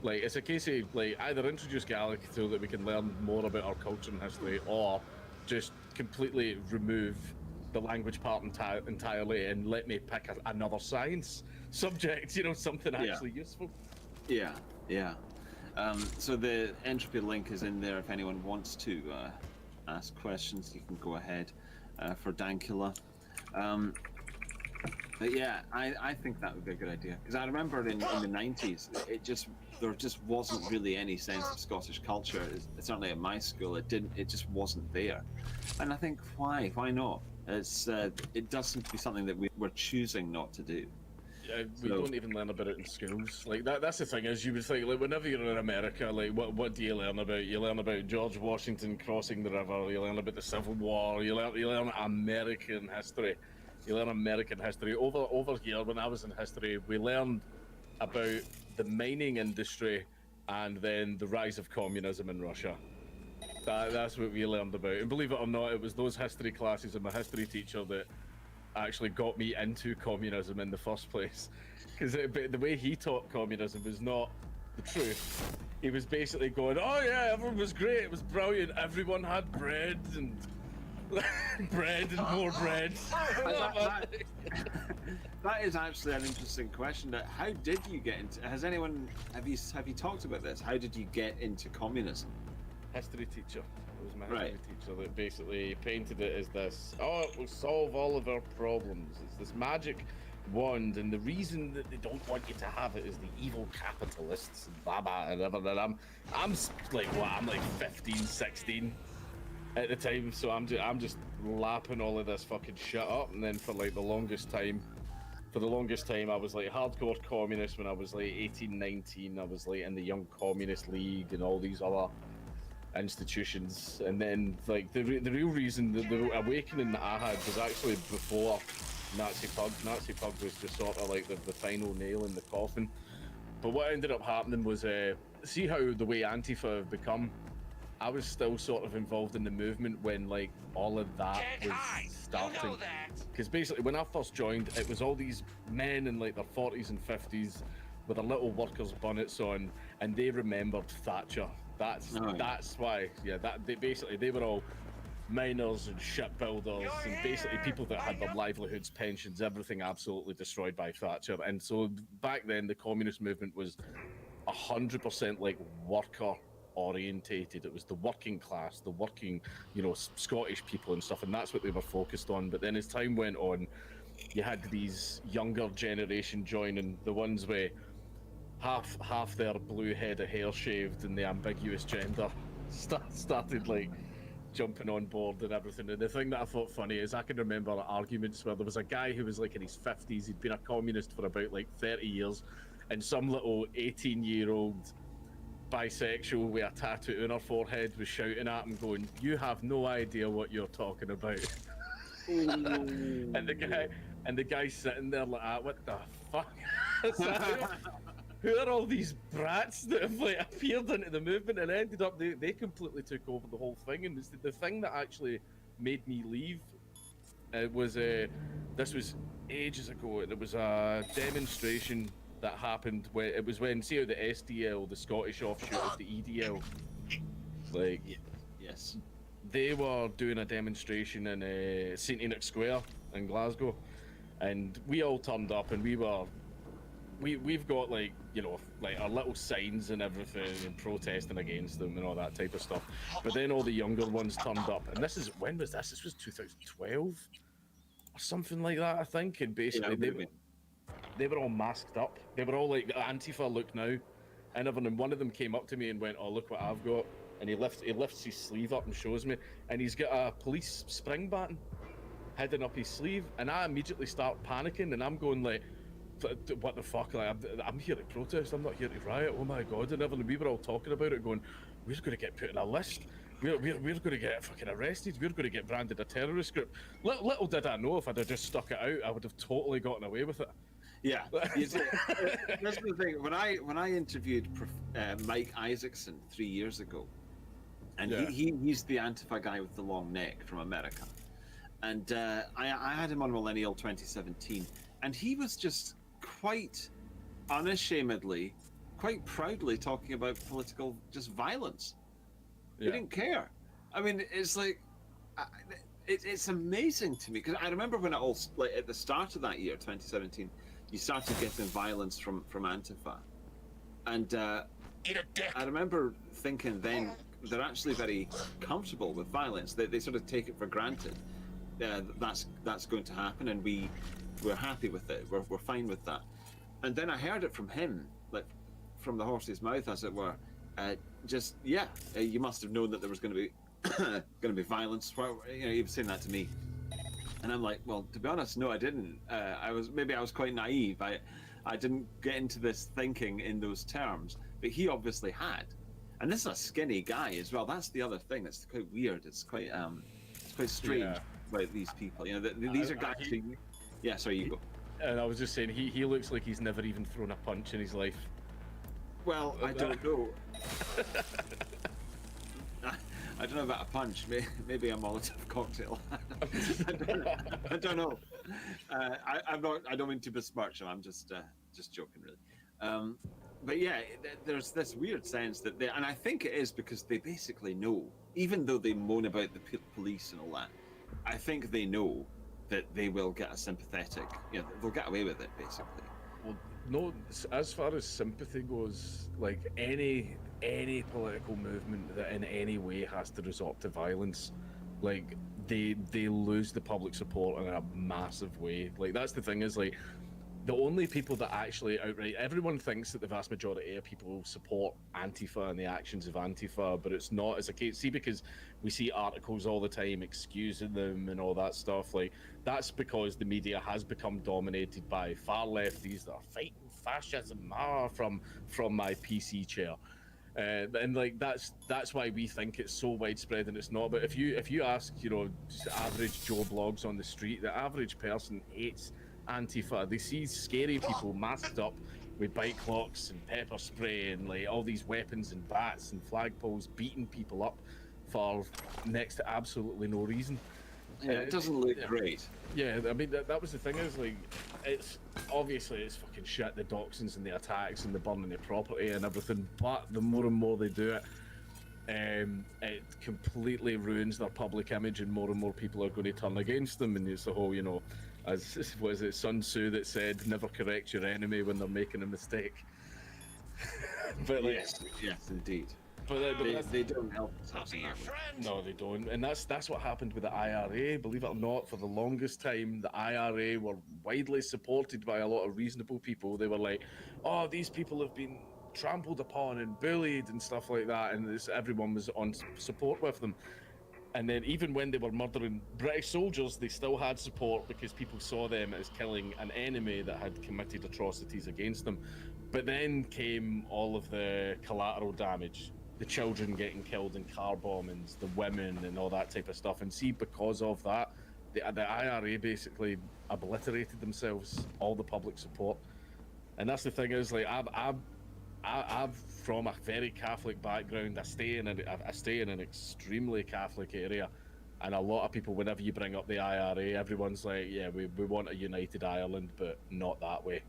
Like, it's a case of, like, either introduce Gaelic so that we can learn more about our culture and history, or just completely remove the language part entirely and let me pick another science subject, you know, something actually useful. Yeah. So the entropy link is in there if anyone wants to ask questions. You can go ahead for Dankula. But yeah, I think that would be a good idea because I remember in the 90s, there just wasn't really any sense of Scottish culture. Certainly at my school, it just wasn't there, and I think why not? It does seem to be something that we're choosing not to do. Yeah, we don't even learn about it in schools. Like that's the thing is, you would think, like, whenever you're in America, like what do you learn about? You learn about George Washington crossing the river. You learn about the Civil War. You learn American history. You learn American history. Over here, when I was in history, we learned about the mining industry and then the rise of communism in Russia. That's what we learned about. And believe it or not, it was those history classes and my history teacher that actually got me into communism in the first place. Because the way he taught communism was not the truth. He was basically going, oh yeah, everyone was great, it was brilliant, everyone had bread and bread and more bread. That is actually an interesting question. How did you get into? Have you talked about this? How did you get into communism? History teacher. It was my history teacher that basically painted it as this. Oh, it will solve all of our problems. It's this magic wand, and the reason that they don't want you to have it is the evil capitalists and blah blah and everything. I'm like what? I'm like 15, 16. At the time, so I'm just lapping all of this fucking shit up, and then for the longest time I was like hardcore communist when I was like 18, 19. I was like in the Young Communist League and all these other institutions, and then like the real reason, the awakening that I had was actually before Nazi Pug. Nazi Pug was just sort of like the final nail in the coffin. But what ended up happening was, see how the way Antifa have become. I was still sort of involved in the movement when like all of that was starting. Because basically when I first joined, it was all these men in like their 40s and 50s with their little workers' bonnets on, and they remembered Thatcher. That's why. Yeah, they were all miners and shipbuilders and basically people that had their livelihoods, pensions, everything absolutely destroyed by Thatcher. And so back then the communist movement was 100% like worker orientated. It was the working class, the working, you know, Scottish people and stuff, and that's what they were focused on. But then as time went on, you had these younger generation joining, the ones where half their blue head of hair shaved and the ambiguous gender started like jumping on board and everything. And the thing that I thought funny is I can remember arguments where there was a guy who was like in his 50s, he'd been a communist for about like 30 years, and some little 18-year-old bisexual with a tattoo on her forehead was shouting at him going, "You have no idea what you're talking about." and the guy sitting there like, what the fuck? Who are all these brats that have like appeared into the movement and ended up they completely took over the whole thing? And it's the thing that actually made me leave. It was this was ages ago. There was a demonstration that happened where it was when, see how the SDL, the Scottish offshoot of the EDL, like, yes, they were doing a demonstration in St Enoch Square in Glasgow, and we all turned up, and we've got like, you know, like our little signs and everything, and protesting against them and all that type of stuff. But then all the younger ones turned up, and when was this? This was 2012 or something like that, I think. And basically, they were all masked up. They were all like Antifa look now, and one of them came up to me and went, "Oh, look what I've got." And he lifts his sleeve up and shows me, and he's got a police spring baton hidden up his sleeve, and I immediately start panicking, and I'm going like, what the fuck? Like, I'm here to protest. I'm not here to riot. Oh my god! And we were all talking about it, going, we're going to get put in a list. We're going to get fucking arrested. We're going to get branded a terrorist group. Little did I know, if I'd have just stuck it out, I would have totally gotten away with it. Yeah, that's the thing. When I interviewed Mike Isaacson 3 years ago, and he's the Antifa guy with the long neck from America, and I had him on Millennial 2017, and he was just quite unashamedly, quite proudly talking about political just violence. He didn't care. I mean, it's like it's amazing to me, because I remember when it all, like, at the start of that year, 2017. You started getting violence from Antifa, and I remember thinking then they're actually very comfortable with violence. They sort of take it for granted. That's going to happen, and we're happy with it. We're fine with that. And then I heard it from him, like from the horse's mouth, as it were. You must have known that there was going to be violence. Well, you know, he was saying that to me. And I'm like, well, to be honest, no, I didn't. I was quite naive. I didn't get into this thinking in those terms, but he obviously had. And this is a skinny guy as well. That's the other thing that's quite weird. It's quite strange about these people. You know, these are guys who. Yeah, sorry, you go. And I was just saying, he looks like he's never even thrown a punch in his life. Well, I don't know. I don't know about a punch. Maybe a Molotov cocktail. I don't know. I'm not. I don't mean to besmirch him. I'm just joking, really. But yeah, there's this weird sense that and I think it is because they basically know, even though they moan about the police and all that, I think they know that they will get a sympathetic. You know, they'll get away with it, basically. Well, no. As far as sympathy goes, like any political movement that in any way has to resort to violence, like they lose the public support in a massive way. Like, that's the thing, is like the only people that actually outright, everyone thinks that the vast majority of people support Antifa and the actions of Antifa, but it's not as a case. See, because we see articles all the time excusing them and all that stuff. Like, that's because the media has become dominated by far lefties that are fighting fascism from my PC chair. And like that's why we think it's so widespread, and it's not. But if you ask, you know, just average Joe Blogs on the street, the average person hates Antifa. They see scary people masked up with bike clocks and pepper spray and like all these weapons and bats and flagpoles, beating people up for next to absolutely no reason. Yeah, it doesn't look great. Yeah, I mean that was the thing, is like, it's obviously it's fucking shit, the doxings and the attacks and the burning of property and everything, but the more and more they do it, it completely ruins their public image, and more people are going to turn against them. And it's the whole, you know, as was it Sun Tzu that said, never correct your enemy when they're making a mistake. But like, yes indeed. But they don't help us in that way. No, they don't, and that's what happened with the IRA. Believe it or not, for the longest time, the IRA were widely supported by a lot of reasonable people. They were like, "Oh, these people have been trampled upon and bullied and stuff like that," and everyone was on support with them. And then even when they were murdering British soldiers, they still had support because people saw them as killing an enemy that had committed atrocities against them. But then came all of the collateral damage. The children getting killed in car bombings, the women and all that type of stuff. And see, because of that, the IRA basically obliterated themselves, all the public support. And that's the thing, is like, I'm from a very Catholic background. I stay in an extremely Catholic area, and a lot of people, whenever you bring up the IRA, everyone's like, yeah, we want a united Ireland, but not that way.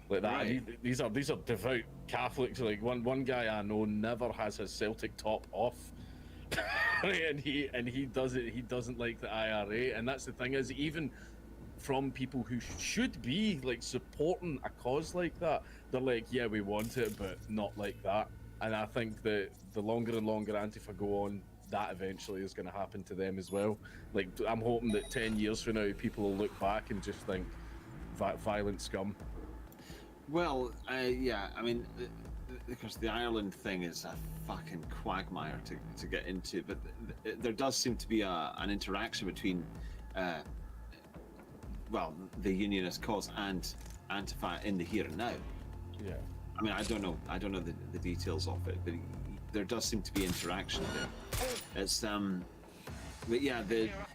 Like that. Right. These are devout Catholics. Like one guy I know never has his Celtic top off, and he does it. He doesn't like the IRA, and that's the thing, is even from people who should be like supporting a cause like that. They're like, yeah, we want it, but not like that. And I think that the longer and longer Antifa go on, that eventually is going to happen to them as well. Like, I'm hoping that 10 years from now, people will look back and just think, violent scum. Well, yeah, I mean, because the Ireland thing is a fucking quagmire to get into, but there does seem to be an interaction between, well, the unionist cause and Antifa in the here and now. Yeah. I mean, I don't know the details of it, but there does seem to be interaction there. It's but yeah,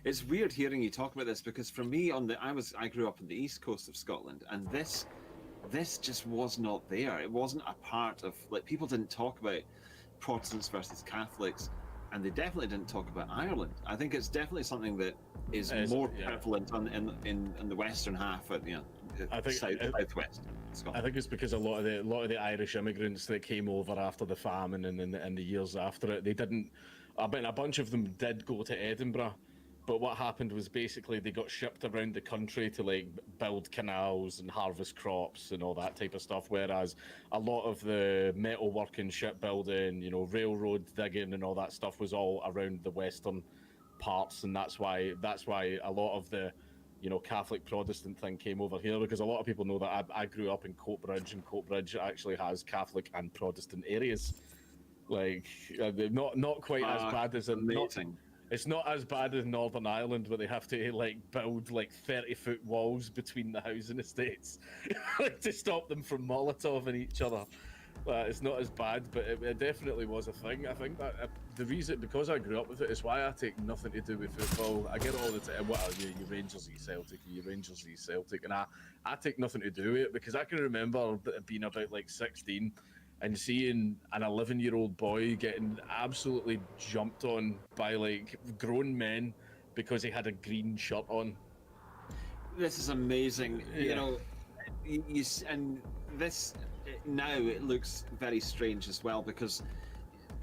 it's weird hearing you talk about this, because for me, I grew up on the east coast of Scotland, and this just was not there. It wasn't a part of, like, people didn't talk about Protestants versus Catholics, and they definitely didn't talk about Ireland. I think it's definitely something that is more prevalent in the western half of, you know, I think southwest Scotland. I think it's because a lot of the Irish immigrants that came over after the famine and in the years after it, they didn't. I mean, a bunch of them did go to Edinburgh, but what happened was basically they got shipped around the country to like build canals and harvest crops and all that type of stuff. Whereas a lot of the metalworking, shipbuilding, you know, railroad digging and all that stuff was all around the western parts, and that's why a lot of the, you know, Catholic Protestant thing came over here, because a lot of people know that I grew up in Coatbridge, and Coatbridge actually has Catholic and Protestant areas. Like, not quite as bad as it's not as bad as Northern Ireland, where they have to like build like 30-foot walls between the housing estates to stop them from Molotoving each other. It's not as bad, but it definitely was a thing. I think that the reason, because I grew up with it, is why I take nothing to do with football. I get all the time, what are you Rangers, you Celtic, you Rangers, you Celtic, and I take nothing to do with it, because I can remember being about like 16 and seeing an 11-year-old boy getting absolutely jumped on by like grown men because he had a green shirt on. This is amazing. Yeah. You know, and this now it looks very strange as well, because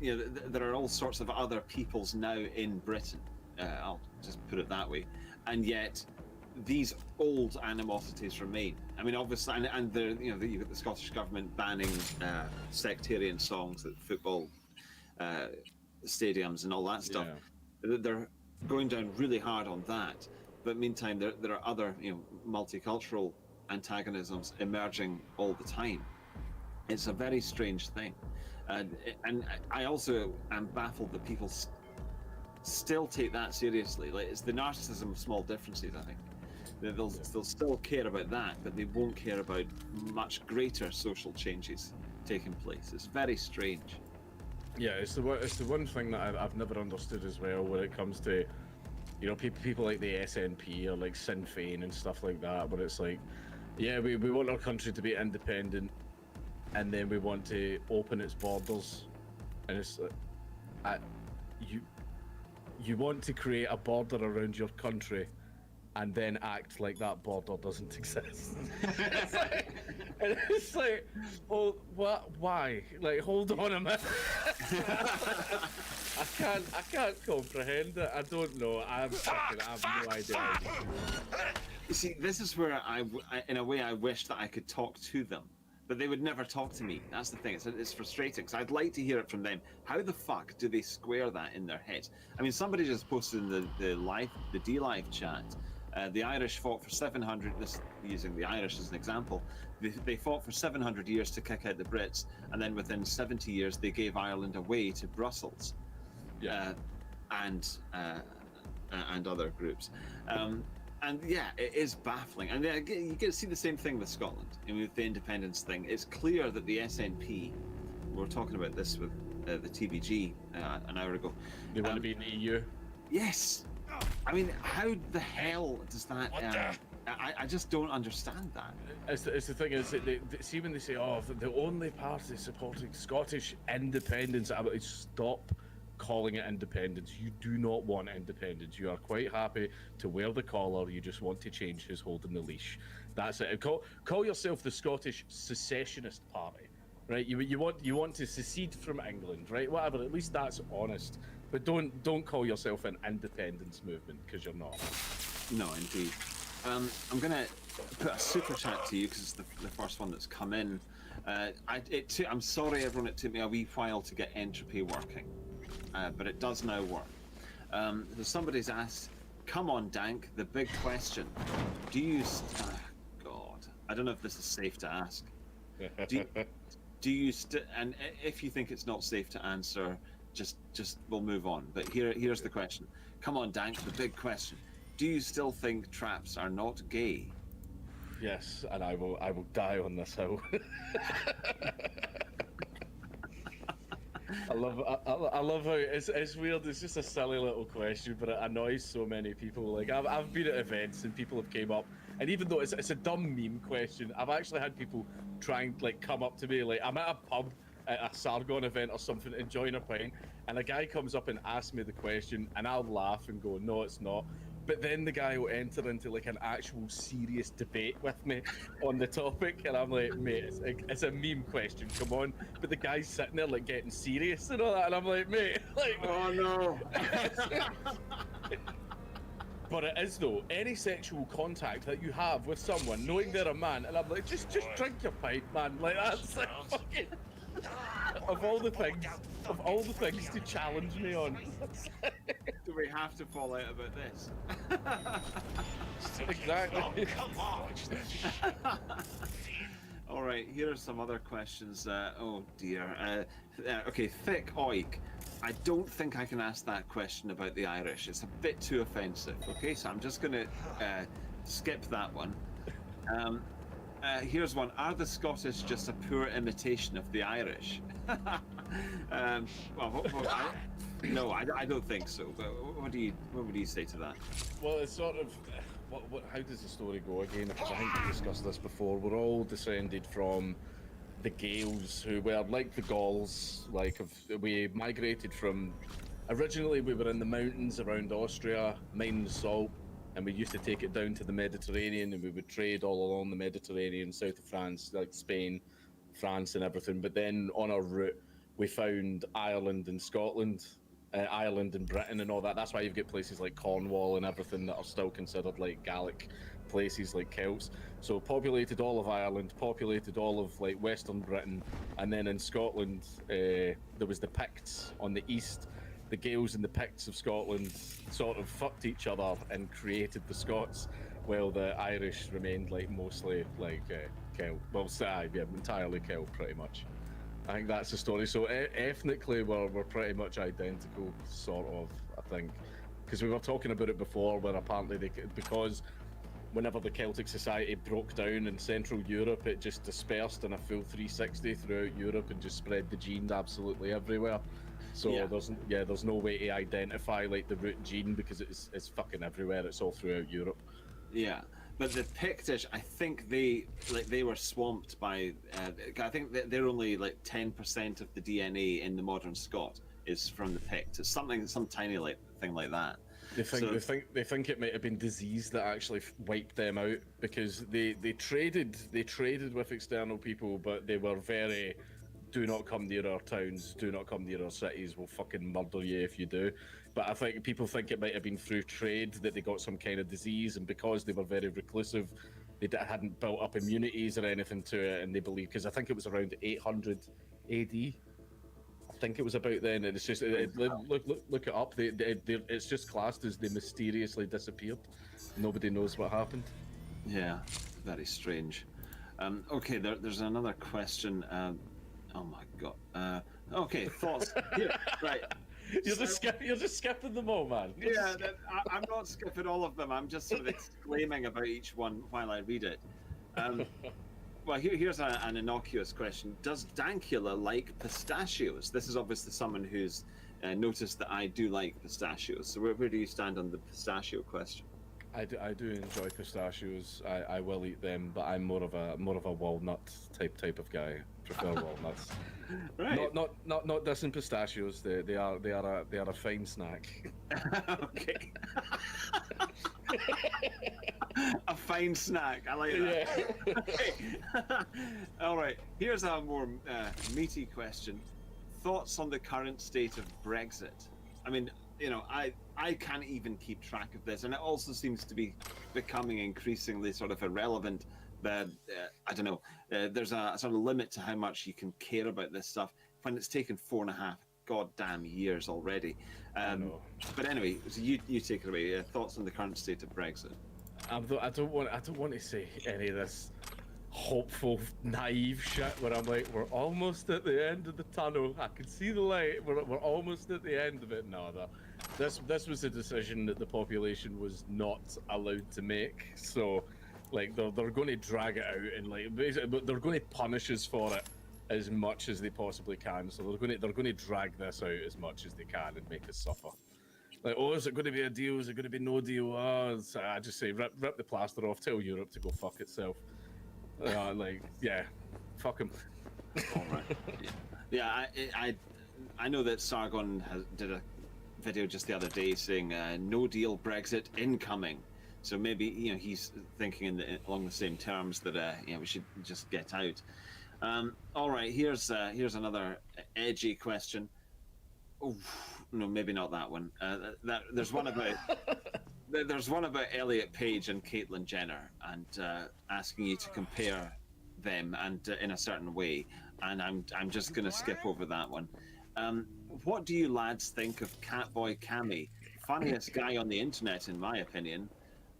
you know there are all sorts of other peoples now in Britain. I'll just put it that way, and yet these old animosities remain. I mean, obviously, and you've got the Scottish government banning sectarian songs at football stadiums and all that stuff. Yeah. They're going down really hard on that. But meantime, there are other, you know, multicultural antagonisms emerging all the time. It's a very strange thing, and I also am baffled that people still take that seriously. Like, it's the narcissism of small differences, I think. They'll still care about that, but they won't care about much greater social changes taking place. It's very strange. Yeah, it's the one thing that I've never understood as well when it comes to, you know, people like the SNP or like Sinn Féin and stuff like that, but it's like, yeah, we want our country to be independent, and then we want to open its borders, and it's like, you want to create a border around your country and then act like that border doesn't exist. It's like, oh, what? Why? Like, hold on a minute. I can't comprehend it. I don't know. I have no idea. You see, this is where I in a way, I wish that I could talk to them, but they would never talk to me. That's the thing. It's frustrating, because I'd like to hear it from them. How the fuck do they square that in their heads? I mean, somebody just posted in the D-Live chat. The Irish fought for 700. Using the Irish as an example, they fought for 700 years to kick out the Brits, and then within 70 years they gave Ireland away to Brussels, and other groups. And yeah, it is baffling. And you get to see the same thing with Scotland. I mean, with the independence thing, it's clear that the SNP, we were talking about this with the TVG an hour ago. They want to be in the EU. Yes. I mean, how the hell does that... I just don't understand that. It's the thing is, that see when they say, oh, the only party supporting Scottish independence, I would stop calling it independence. You do not want independence. You are quite happy to wear the collar. You just want to change who's holding the leash. That's it. Call yourself the Scottish Secessionist Party, right? You want to secede from England, right? Whatever. At least that's honest. But don't call yourself an independence movement, because you're not. No, indeed. I'm going to put a super chat to you because it's the first one that's come in. I'm sorry, everyone, it took me a wee while to get entropy working, but it does now work. Somebody's asked, come on, Dank, the big question. Do you... God, I don't know if this is safe to ask. Do you and if you think it's not safe to answer, just we'll move on. But here's the question. Come on, Dank, the big question. Do you still think traps are not gay? Yes, and I will die on this hill. I love how it's weird. It's just a silly little question, but it annoys so many people. Like I've been at events and people have came up, and even though it's a dumb meme question, I've actually had people try and like come up to me. Like I'm at a pub at a Sargon event or something, enjoying a pint, and a guy comes up and asks me the question, and I'll laugh and go, no, it's not. But then the guy will enter into like an actual serious debate with me on the topic, and I'm like, mate, it's a meme question, come on. But the guy's sitting there like getting serious and all that, and I'm like, mate, like, oh no. But it is though, any sexual contact that you have with someone, knowing they're a man, and I'm like, just drink your pint, man. Like that's like fucking of all the things to challenge me on. Do we have to fall out about this? Exactly. Oh, come on. All right, here are some other questions. Oh dear. Okay, thick oik. I don't think I can ask that question about the Irish. It's a bit too offensive. Okay, so I'm just going to skip that one. Here's one. Are the Scottish just a poor imitation of the Irish? No, I don't think so. But what would you say to that? Well, it's sort of how does the story go again? Because I think we discussed this before. We're all descended from the Gaels, who were like the Gauls. We migrated from. Originally, we were in the mountains around Austria, mining salt, and we used to take it down to the Mediterranean, and we would trade all along the Mediterranean, south of France, like Spain, France, and everything. But then on our route, we found Ireland and Scotland, Ireland and Britain, and all that. That's why you've got places like Cornwall and everything that are still considered like Gaelic places, like Celts. So populated all of Ireland, populated all of like Western Britain, and then in Scotland, there was the Picts on the east. The Gaels and the Picts of Scotland sort of fucked each other and created the Scots, while the Irish remained like mostly like Celt. Well, entirely Celt, pretty much. I think that's the story. So ethnically, we're pretty much identical, sort of, I think. Because we were talking about it before, where apparently because whenever the Celtic society broke down in Central Europe, it just dispersed in a full 360 throughout Europe and just spread the genes absolutely everywhere. So there's no way to identify like the root gene because it's fucking everywhere. It's all throughout Europe. Yeah, but the Pictish, I think they were swamped by. I think they're only like 10% of the DNA in the modern Scot is from the Pict. It's some tiny thing like that. They think it might have been disease that actually wiped them out because they traded with external people, but they were very. Do not come near our towns, do not come near our cities, we'll fucking murder you if you do. But I think people think it might have been through trade that they got some kind of disease, and because they were very reclusive, they hadn't built up immunities or anything to it, and they believe, because I think it was around 800 AD, I think it was about then, and it's just, look it up, it's just classed as they mysteriously disappeared. Nobody knows what happened. Yeah, very strange. Okay, there's another question. Oh my god. Okay, thoughts. Here, right. You're just skipping them all, man. I'm not skipping all of them. I'm just sort of exclaiming about each one while I read it. Well, here's an innocuous question. Does Dankula like pistachios? This is obviously someone who's noticed that I do like pistachios. So where do you stand on the pistachio question? I do enjoy pistachios. I will eat them, but I'm more of a walnut type of guy. Prefer walnuts. Right. Not dissing pistachios. They are a fine snack. Okay. A fine snack. I like that. Yeah. Okay. All right. Here's a more meaty question. Thoughts on the current state of Brexit? I mean, you know, I can't even keep track of this, and it also seems to be becoming increasingly sort of irrelevant. I don't know. There's a sort of limit to how much you can care about this stuff when it's taken 4.5 goddamn years already. But anyway, so you take it away. Thoughts on the current state of Brexit? I don't want to say any of this hopeful, naive shit where I'm like, we're almost at the end of the tunnel. I can see the light. We're almost at the end of it. No, this was a decision that the population was not allowed to make. So, like, they're going to drag it out and like basically, they're going to punish us for it as much as they possibly can. So they're going to drag this out as much as they can and make us suffer. Like, oh, is it going to be a deal? Is it going to be no deal? Oh, I just say rip the plaster off. Tell Europe to go fuck itself. Like, yeah, fuck him. All right. Yeah, I know that Sargon did a video just the other day saying no deal Brexit incoming. So maybe, you know, he's thinking along the same terms that we should just get out. All right, here's another edgy question. Oh, no, maybe not that one. There's one about Elliot Page and Caitlyn Jenner, and asking you to compare them and in a certain way. And I'm just going to skip over that one. What do you lads think of Catboy Cammy? Funniest guy on the internet, in my opinion.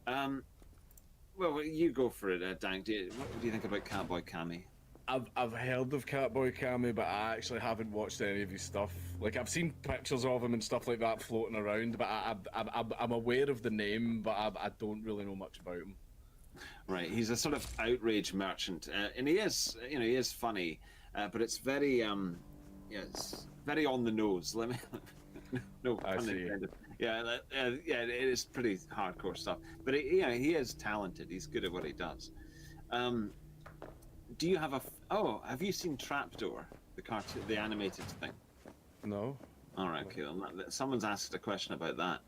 Well, you go for it, Dank. What do you think about Catboy Cammy? I've heard of Catboy Cammy, but I actually haven't watched any of his stuff. Like, I've seen pictures of him and stuff like that floating around, but I'm aware of the name, but I don't really know much about him. Right, he's a sort of outrage merchant, and he is funny, but it's very, it's very on the nose. Let me, no pun intended. Yeah, it is pretty hardcore stuff. But he is talented. He's good at what he does. Do you have have you seen Trapdoor, the cartoon, the animated thing? No. All right, okay. Well, someone's asked a question about that.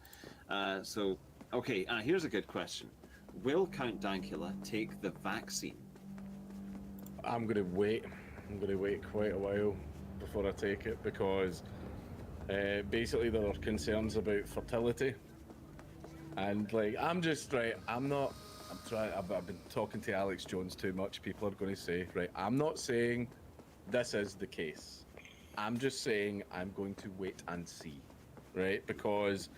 Here's a good question. Will Count Dankula take the vaccine? I'm going to wait. I'm going to wait quite a while before I take it because basically there are concerns about fertility. And like, I've been talking to Alex Jones too much. People are going to say, right, I'm not saying this is the case. I'm just saying I'm going to wait and see, right? Because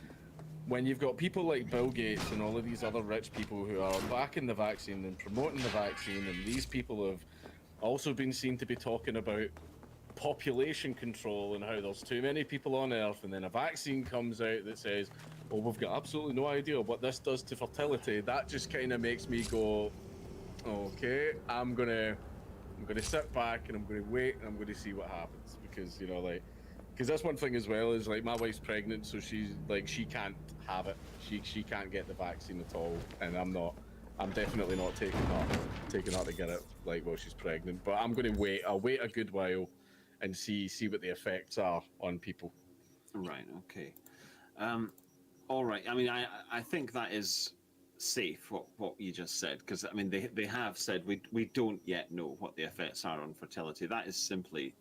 when you've got people like Bill Gates and all of these other rich people who are backing the vaccine and promoting the vaccine, and these people have also been seen to be talking about population control and how there's too many people on Earth, and then a vaccine comes out that says, oh, we've got absolutely no idea what this does to fertility. That just kind of makes me go, okay, I'm gonna sit back and I'm gonna wait and I'm gonna see what happens, because because that's one thing as well, is like, my wife's pregnant, so she's like, she can't have it. She can't get the vaccine at all, and I'm definitely not taking her to get it like while she's pregnant. But I'm gonna wait. I'll wait a good while and see what the effects are on people. Right. Okay. All right. I mean, I think that is safe, what you just said, because I mean they have said we don't yet know what the effects are on fertility. That is simply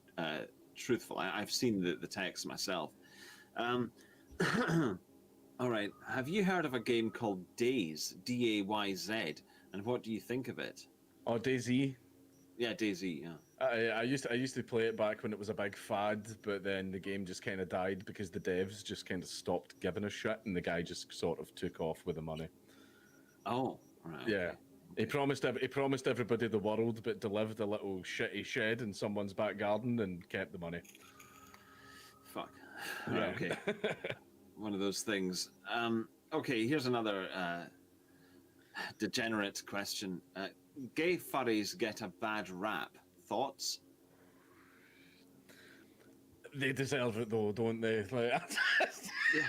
truthful. I've seen the text myself. All right. Have you heard of a game called Days, DAYZ, and what do you think of it? Oh, DayZ. Yeah, DayZ. Yeah. I used to play it back when it was a big fad, but then the game just kind of died because the devs just kind of stopped giving a shit, and the guy just sort of took off with the money. Oh, right. Yeah. Okay. He promised everybody the world, but delivered a little shitty shed in someone's back garden and kept the money. Fuck. Yeah. Okay. One of those things. Okay, here's another degenerate question. Gay furries get a bad rap. Thoughts? They deserve it though, don't they? Like,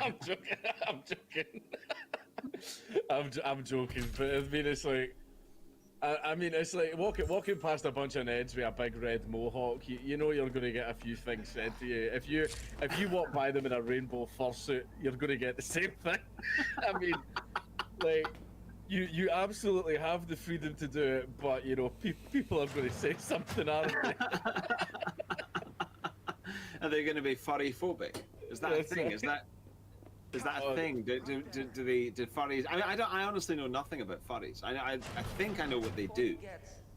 I'm joking. I'm joking, but I mean, it's like, it's like walking past a bunch of Neds with a big red mohawk. You know you're going to get a few things said to you. If you walk by them in a rainbow fursuit, you're going to get the same thing. I mean, like, you absolutely have the freedom to do it, but people are going to say something, aren't they? Are they going to be furry phobic? Is that a thing? Is that? Is that a thing? Do furries? I mean, I honestly know nothing about furries. I think I know what they do.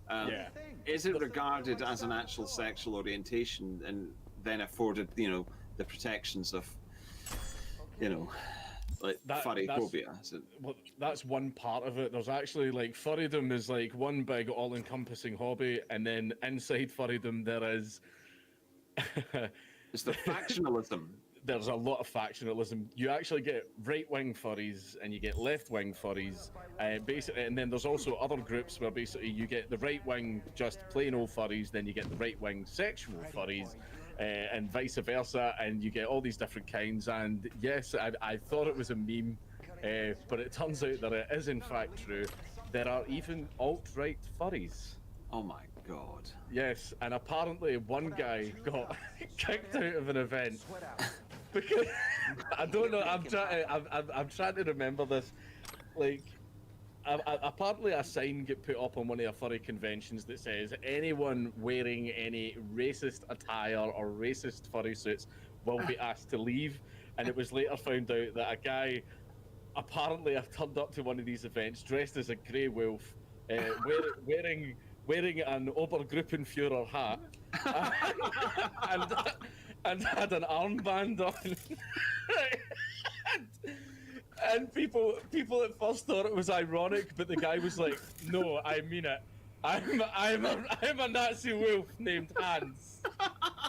Yeah. Is it regarded as an actual sexual orientation and then afforded, the protections of, like furry phobia? Well, that's one part of it. There's actually like furrydom is like one big all-encompassing hobby, and then inside furrydom there is it's the factionalism. There's a lot of factionalism. You actually get right-wing furries and you get left-wing furries, basically, and then there's also other groups where basically you get the right-wing just plain old furries, then you get the right-wing sexual furries, and vice versa, and you get all these different kinds. And yes, I thought it was a meme, but it turns out that it is in fact true. There are even alt-right furries. Oh my god. Yes, and apparently one guy got kicked out of an event because I don't know. I'm trying to remember this. Like, apparently a sign get put up on one of the furry conventions that says anyone wearing any racist attire or racist furry suits will be asked to leave. And it was later found out that a guy apparently have turned up to one of these events dressed as a grey wolf, wearing an Obergruppenführer hat and had an armband on. and people at first thought it was ironic, but the guy was like, "No, I mean it. I'm a Nazi wolf named Hans."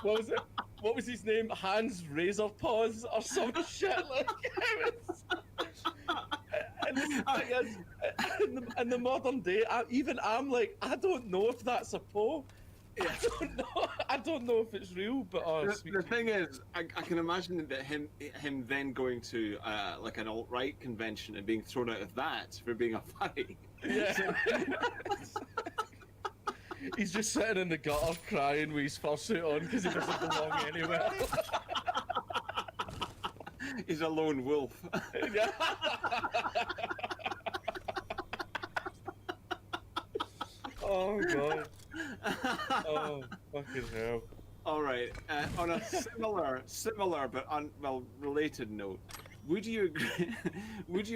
What was it? What was his name? Hans Razor Paws or some shit like it was. And the thing is, in the modern day, I'm like, I don't know if that's a po. Yeah. I don't know if it's real, but the thing is, I can imagine that him then going to like an alt-right convention and being thrown out of that for being a furry. Yeah. He's just sitting in the gutter crying with his fursuit on because he doesn't belong anywhere. He's a lone wolf. Yeah. Oh god. Oh fucking hell. All right. On a similar but related note, would you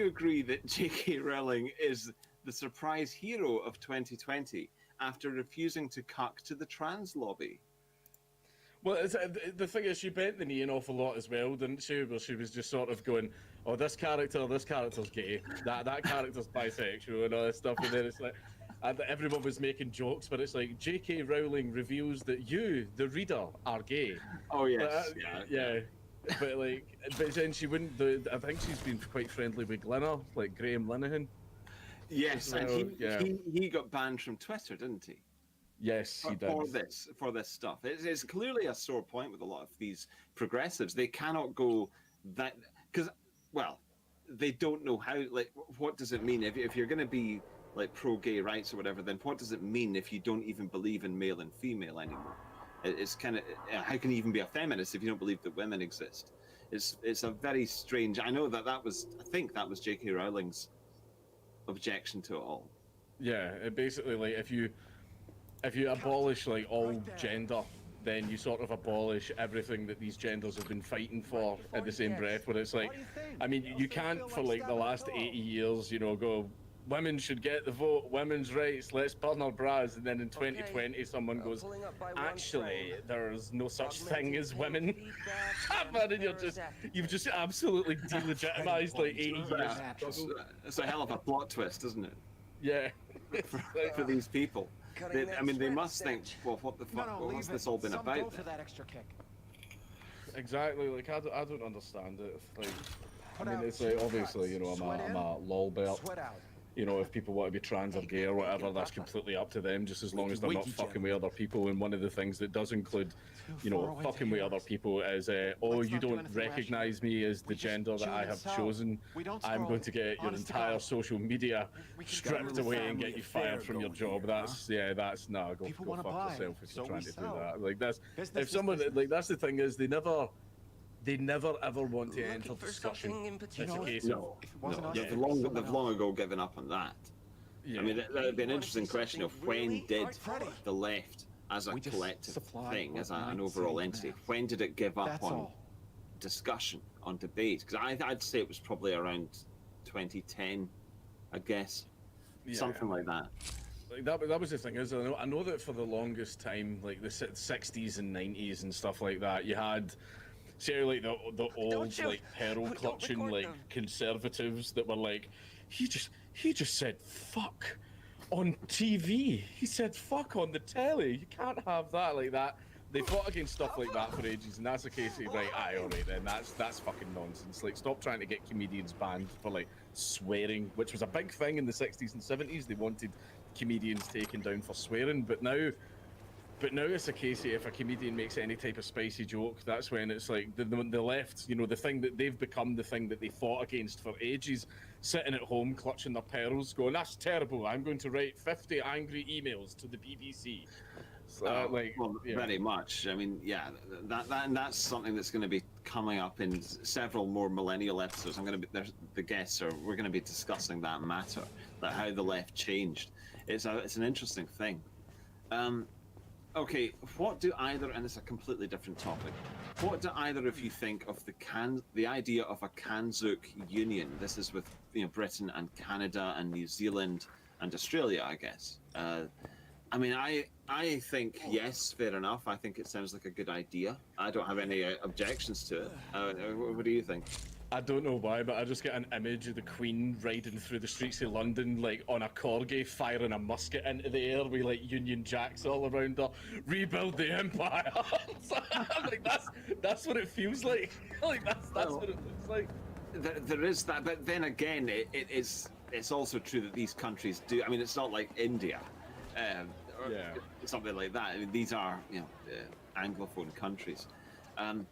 agree that J.K. Rowling is the surprise hero of 2020 after refusing to cuck to the trans lobby? Well, the thing is, she bent the knee an awful lot as well, didn't she? Where she was just sort of going, "Oh, this character's gay, that character's bisexual," and all this stuff. And then it's like, and everyone was making jokes, but it's like J.K. Rowling reveals that you, the reader, are gay. Oh yes, yeah. But then she wouldn't. I think she's been quite friendly with Glenner, like Graham Linehan. Yes, so, and he got banned from Twitter, didn't he? Yes, he did. For this stuff. It's clearly a sore point with a lot of these progressives. They cannot go that because, well, they don't know how. Like, what does it mean if you're going to be like pro-gay rights or whatever? Then what does it mean if you don't even believe in male and female anymore? It's kind of how can you even be a feminist if you don't believe that women exist? It's a very strange. I know I think that was J.K. Rowling's objection to it all. Yeah, it basically like if you abolish like all gender, then you sort of abolish everything that these genders have been fighting for at the same breath. Where it's like, I mean, you can't for like the last 80 years, go, women should get the vote, women's rights, let's burn our bras, and then in 2020 someone goes, actually, there's no such thing as women. Man, and you've just absolutely delegitimized like 80 years. It's a hell of a plot twist, isn't it? Yeah. For these people. They must think, well, what the fuck? What's this all been about? For that extra kick. Exactly. Like I don't understand it. Like, it's like obviously, I'm a lolbert. If people want to be trans or gay or whatever, that's completely up to them. Just as long as they're not fucking with other people. And one of the things that does include, fucking with other people is, you don't recognize me as the gender that I have chosen. I'm going to get your entire social media stripped away and get you fired from your job. That's go fuck yourself if you're trying to do that. Like that's if someone that's the thing is they never ever want to enter discussion. It's a case of they've long ago given up on that. Yeah. I mean, that'd be an interesting question of when did the left, as a collective thing, as an overall entity, when did it give up on discussion, on debate, because I'd say it was probably around 2010, I guess, something like that. Like that was the thing is I know that for the longest time, like the 60s and 90s and stuff like that, you had say like the old like pearl clutching like conservatives that were like, he just said fuck on TV. He said fuck on the telly. You can't have that like that. They fought against stuff like that for ages, and that's the case of right, aye, alright then, that's fucking nonsense. Like, stop trying to get comedians banned for like swearing, which was a big thing in the 60s and 70s. They wanted comedians taken down for swearing, but now it's a case of if a comedian makes any type of spicy joke, that's when it's like the left, you know, the thing that they've become, the thing that they fought against for ages, sitting at home clutching their pearls, going, that's terrible, I'm going to write 50 angry emails to the BBC. Very much. I mean, yeah, that's something that's going to be coming up in several more Millennial episodes. We're going to be discussing that matter, that how the left changed. It's an interesting thing. Okay, what do either, and it's a completely different topic, what do either of you think of the idea of a Kanzuk union? This is with Britain and Canada and New Zealand and Australia, I guess. I mean, I think, yes, fair enough. I think it sounds like a good idea. I don't have any objections to it. What do you think? I don't know why, but I just get an image of the Queen riding through the streets of London, like, on a corgi, firing a musket into the air with, like, Union Jacks all around her. Rebuild the Empire! Like, that's what it feels like. Like, that's what it looks like. There is that, but then again, it's also true that these countries do. I mean, it's not like India. Or something like that. I mean, these are Anglophone countries. I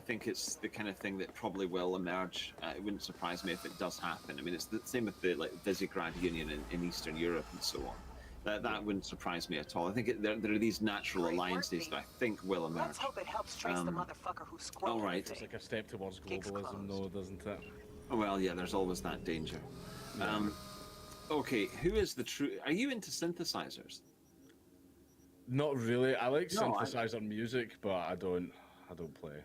think it's the kind of thing that probably will emerge. It wouldn't surprise me if it does happen. I mean, it's the same with the Visegrad Union in Eastern Europe and so on. That wouldn't surprise me at all. I think there are these natural alliances that I think will emerge. Let's hope it helps trace the motherfucker who scrolled. All right. It's like a step towards globalism, though, doesn't it? Well, yeah. There's always that danger. Okay, who is the true? Are you into synthesizers? Not really. I like synthesizer music, but I don't play.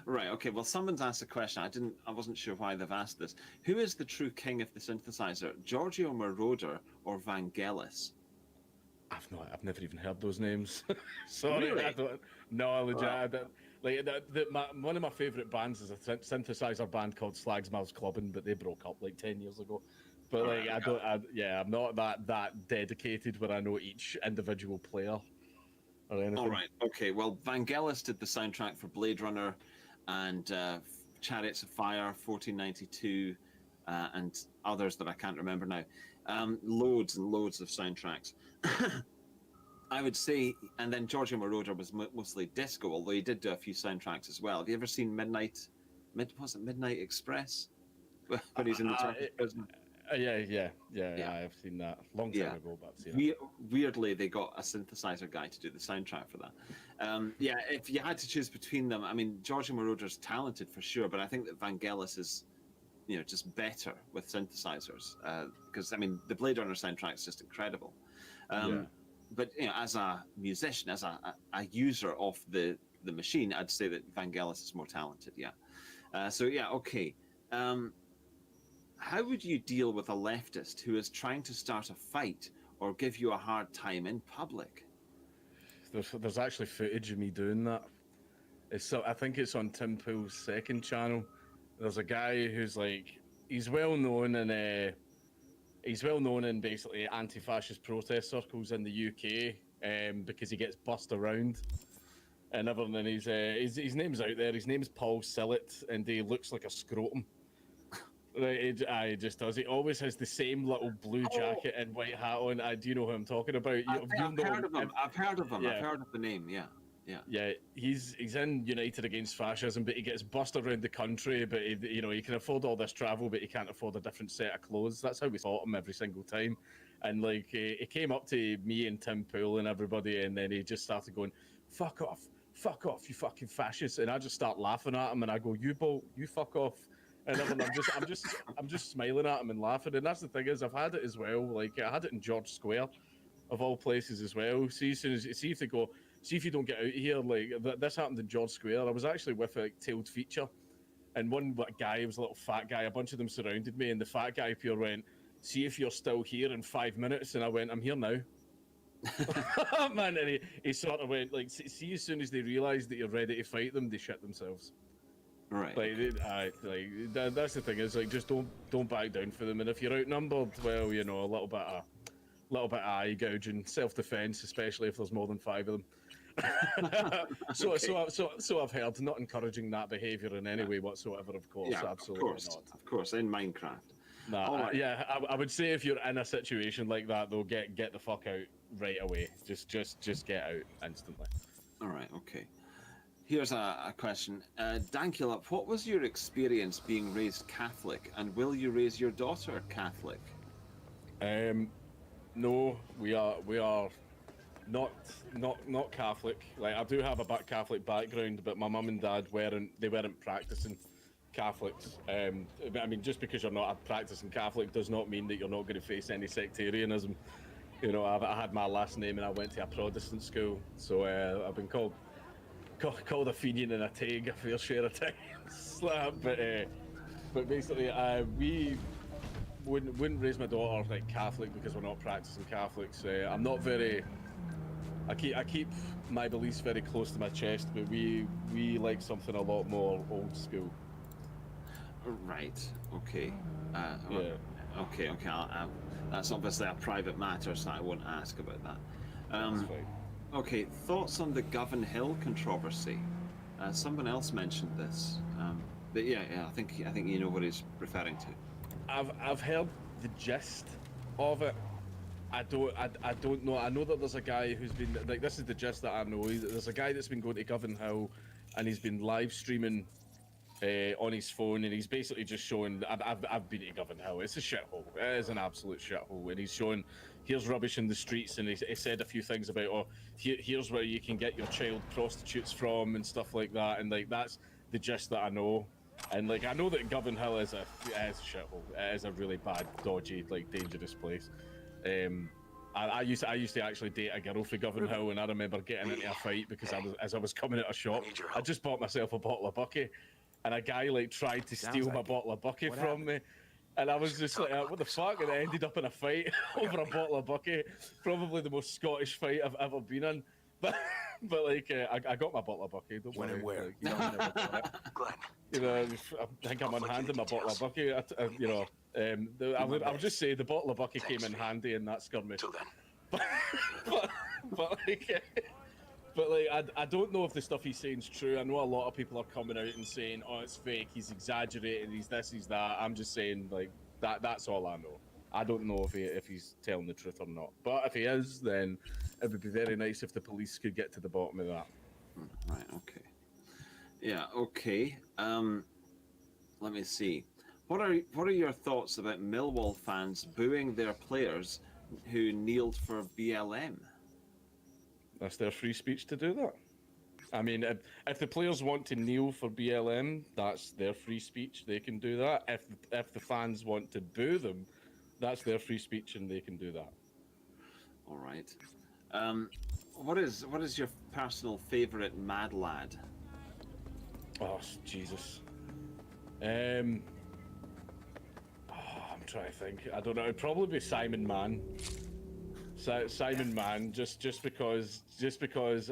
Right. Okay. Well, someone's asked a question. I wasn't sure why they've asked this. Who is the true king of the synthesizer? Giorgio Moroder or Vangelis? I've never even heard those names. Sorry, Really? I don't. No, I legit. One of my favourite bands is a synthesizer band called Slagsmouth's Clubbing, but they broke up like 10 years ago. But I'm not that dedicated where I know each individual player or anything. All right. Okay. Well, Vangelis did the soundtrack for Blade Runner and Chariots of Fire, 1492, and others that I can't remember now. Loads and loads of soundtracks. I would say, and then Giorgio Moroder was mostly disco, although he did do a few soundtracks as well. Have you ever seen Midnight Express? When he's in the Turkish prison. Yeah, I've seen that long time ago, but I've seen it. Weirdly, they got a synthesizer guy to do the soundtrack for that. If you had to choose between them, I mean, Giorgio Moroder's talented for sure, but I think that Vangelis is, just better with synthesizers. Because I mean, the Blade Runner soundtrack is just incredible. But as a musician, as a user of the machine, I'd say that Vangelis is more talented. Okay. How would you deal with a leftist who is trying to start a fight or give you a hard time in public? There's actually footage of me doing that. I think it's on Tim Pool's second channel. There's a guy who's like, he's well known in basically anti-fascist protest circles in the UK because he gets bussed around and everything. And his name's out there. His name's Paul Sillett, and he looks like a scrotum. He just does. He always has the same little blue jacket and white hat on. Do you know who I'm talking about? I've heard of him. I've heard of him. I've heard of the name. Yeah. He's in United Against Fascism, but he gets bussed around the country. But he can afford all this travel, but he can't afford a different set of clothes. That's how we fought him every single time. And he came up to me and Tim Pool and everybody, and then he just started going, fuck off, you fucking fascists. And I just start laughing at him, and I go, you fuck off. And I'm just smiling at him and laughing. And that's the thing is, I've had it as well. Like, I had it in George Square, of all places as well. See if they go, see if you don't get out of here. Like this happened in George Square. I was actually with a tailed feature, and one guy, was a little fat guy. A bunch of them surrounded me, and the fat guy pure went, "See if you're still here in 5 minutes." And I went, "I'm here now." Man, and he sort of went like, "See, as soon as they realise that you're ready to fight them, they shit themselves." Right. Like, that's the thing is like just don't back down for them, and if you're outnumbered, well, you know, a little bit of eye gouging, self-defense, especially if there's more than 5 of them. So I've heard, not encouraging that behaviour in any way whatsoever, of course, absolutely not. Of course, in Minecraft. Nah, I would say if you're in a situation like that, though, get the fuck out right away. Just get out instantly. All right, okay. Here's a question. Dankulop, what was your experience being raised Catholic, and will you raise your daughter Catholic? No, we are not Catholic. Like, I do have a Catholic background, but my mum and dad weren't practicing Catholics. I mean, just because you're not a practicing Catholic does not mean that you're not going to face any sectarianism. You know, I had my last name and I went to a Protestant school, so I've been called a Fenian and a Taig a fair share of times. But basically, we wouldn't raise my daughter like Catholic because we're not practicing Catholics. I'm not very. I keep my beliefs very close to my chest, but we like something a lot more old school. Right. Okay. Yeah. Okay. That's obviously a private matter, so I won't ask about that. That's fine. Okay. Thoughts on the Govan Hill controversy? Someone else mentioned this. But yeah. I think you know what he's referring to. I've heard the gist of it. I don't know. I know that there's a guy who's been like, this is the gist that I know. There's a guy that's been going to Govan Hill, and he's been live streaming on his phone, and he's basically just showing. I've been to Govan Hill. It's a shithole. It is an absolute shithole. And he's showing, here's rubbish in the streets, and he said a few things about, here's where you can get your child prostitutes from and stuff like that. And like, that's the gist that I know. And like, I know that Govan Hill is a shithole. It is a really bad, dodgy, like, dangerous place. I used to actually date a girl from Govan Hill, and I remember getting into a fight because I was coming out of shop. I just bought myself a bottle of bucky, and a guy like tried to steal my bottle of bucky from me, and I was just like, what the fuck? And I ended up in a fight over a bottle of bucky, probably the most Scottish fight I've ever been in. But like, I got my bottle of bucky. Don't worry. Where? Like, you know, I never got it. Glenn. You know, I think I'm unhanding my bottle of bucky. You know, I would just say the bottle of bucky came in handy in that skirmish. Till then. but I don't know if the stuff he's saying is true. I know a lot of people are coming out and saying, "Oh, it's fake. He's exaggerating. He's this. He's that." I'm just saying, like, that's all I know. I don't know if he's telling the truth or not. But if he is, then it would be very nice if the police could get to the bottom of that. Right. Okay. Yeah. Okay. Let me see. What are your thoughts about Millwall fans booing their players who kneeled for BLM? That's their free speech to do that. I mean, if the players want to kneel for BLM, that's their free speech. They can do that. If the fans want to boo them, that's their free speech, and they can do that. All right. What is your personal favorite Mad Lad? Oh, Jesus. I'm trying to think. I don't know. It'd probably be Simon Mann. Simon Mann, just because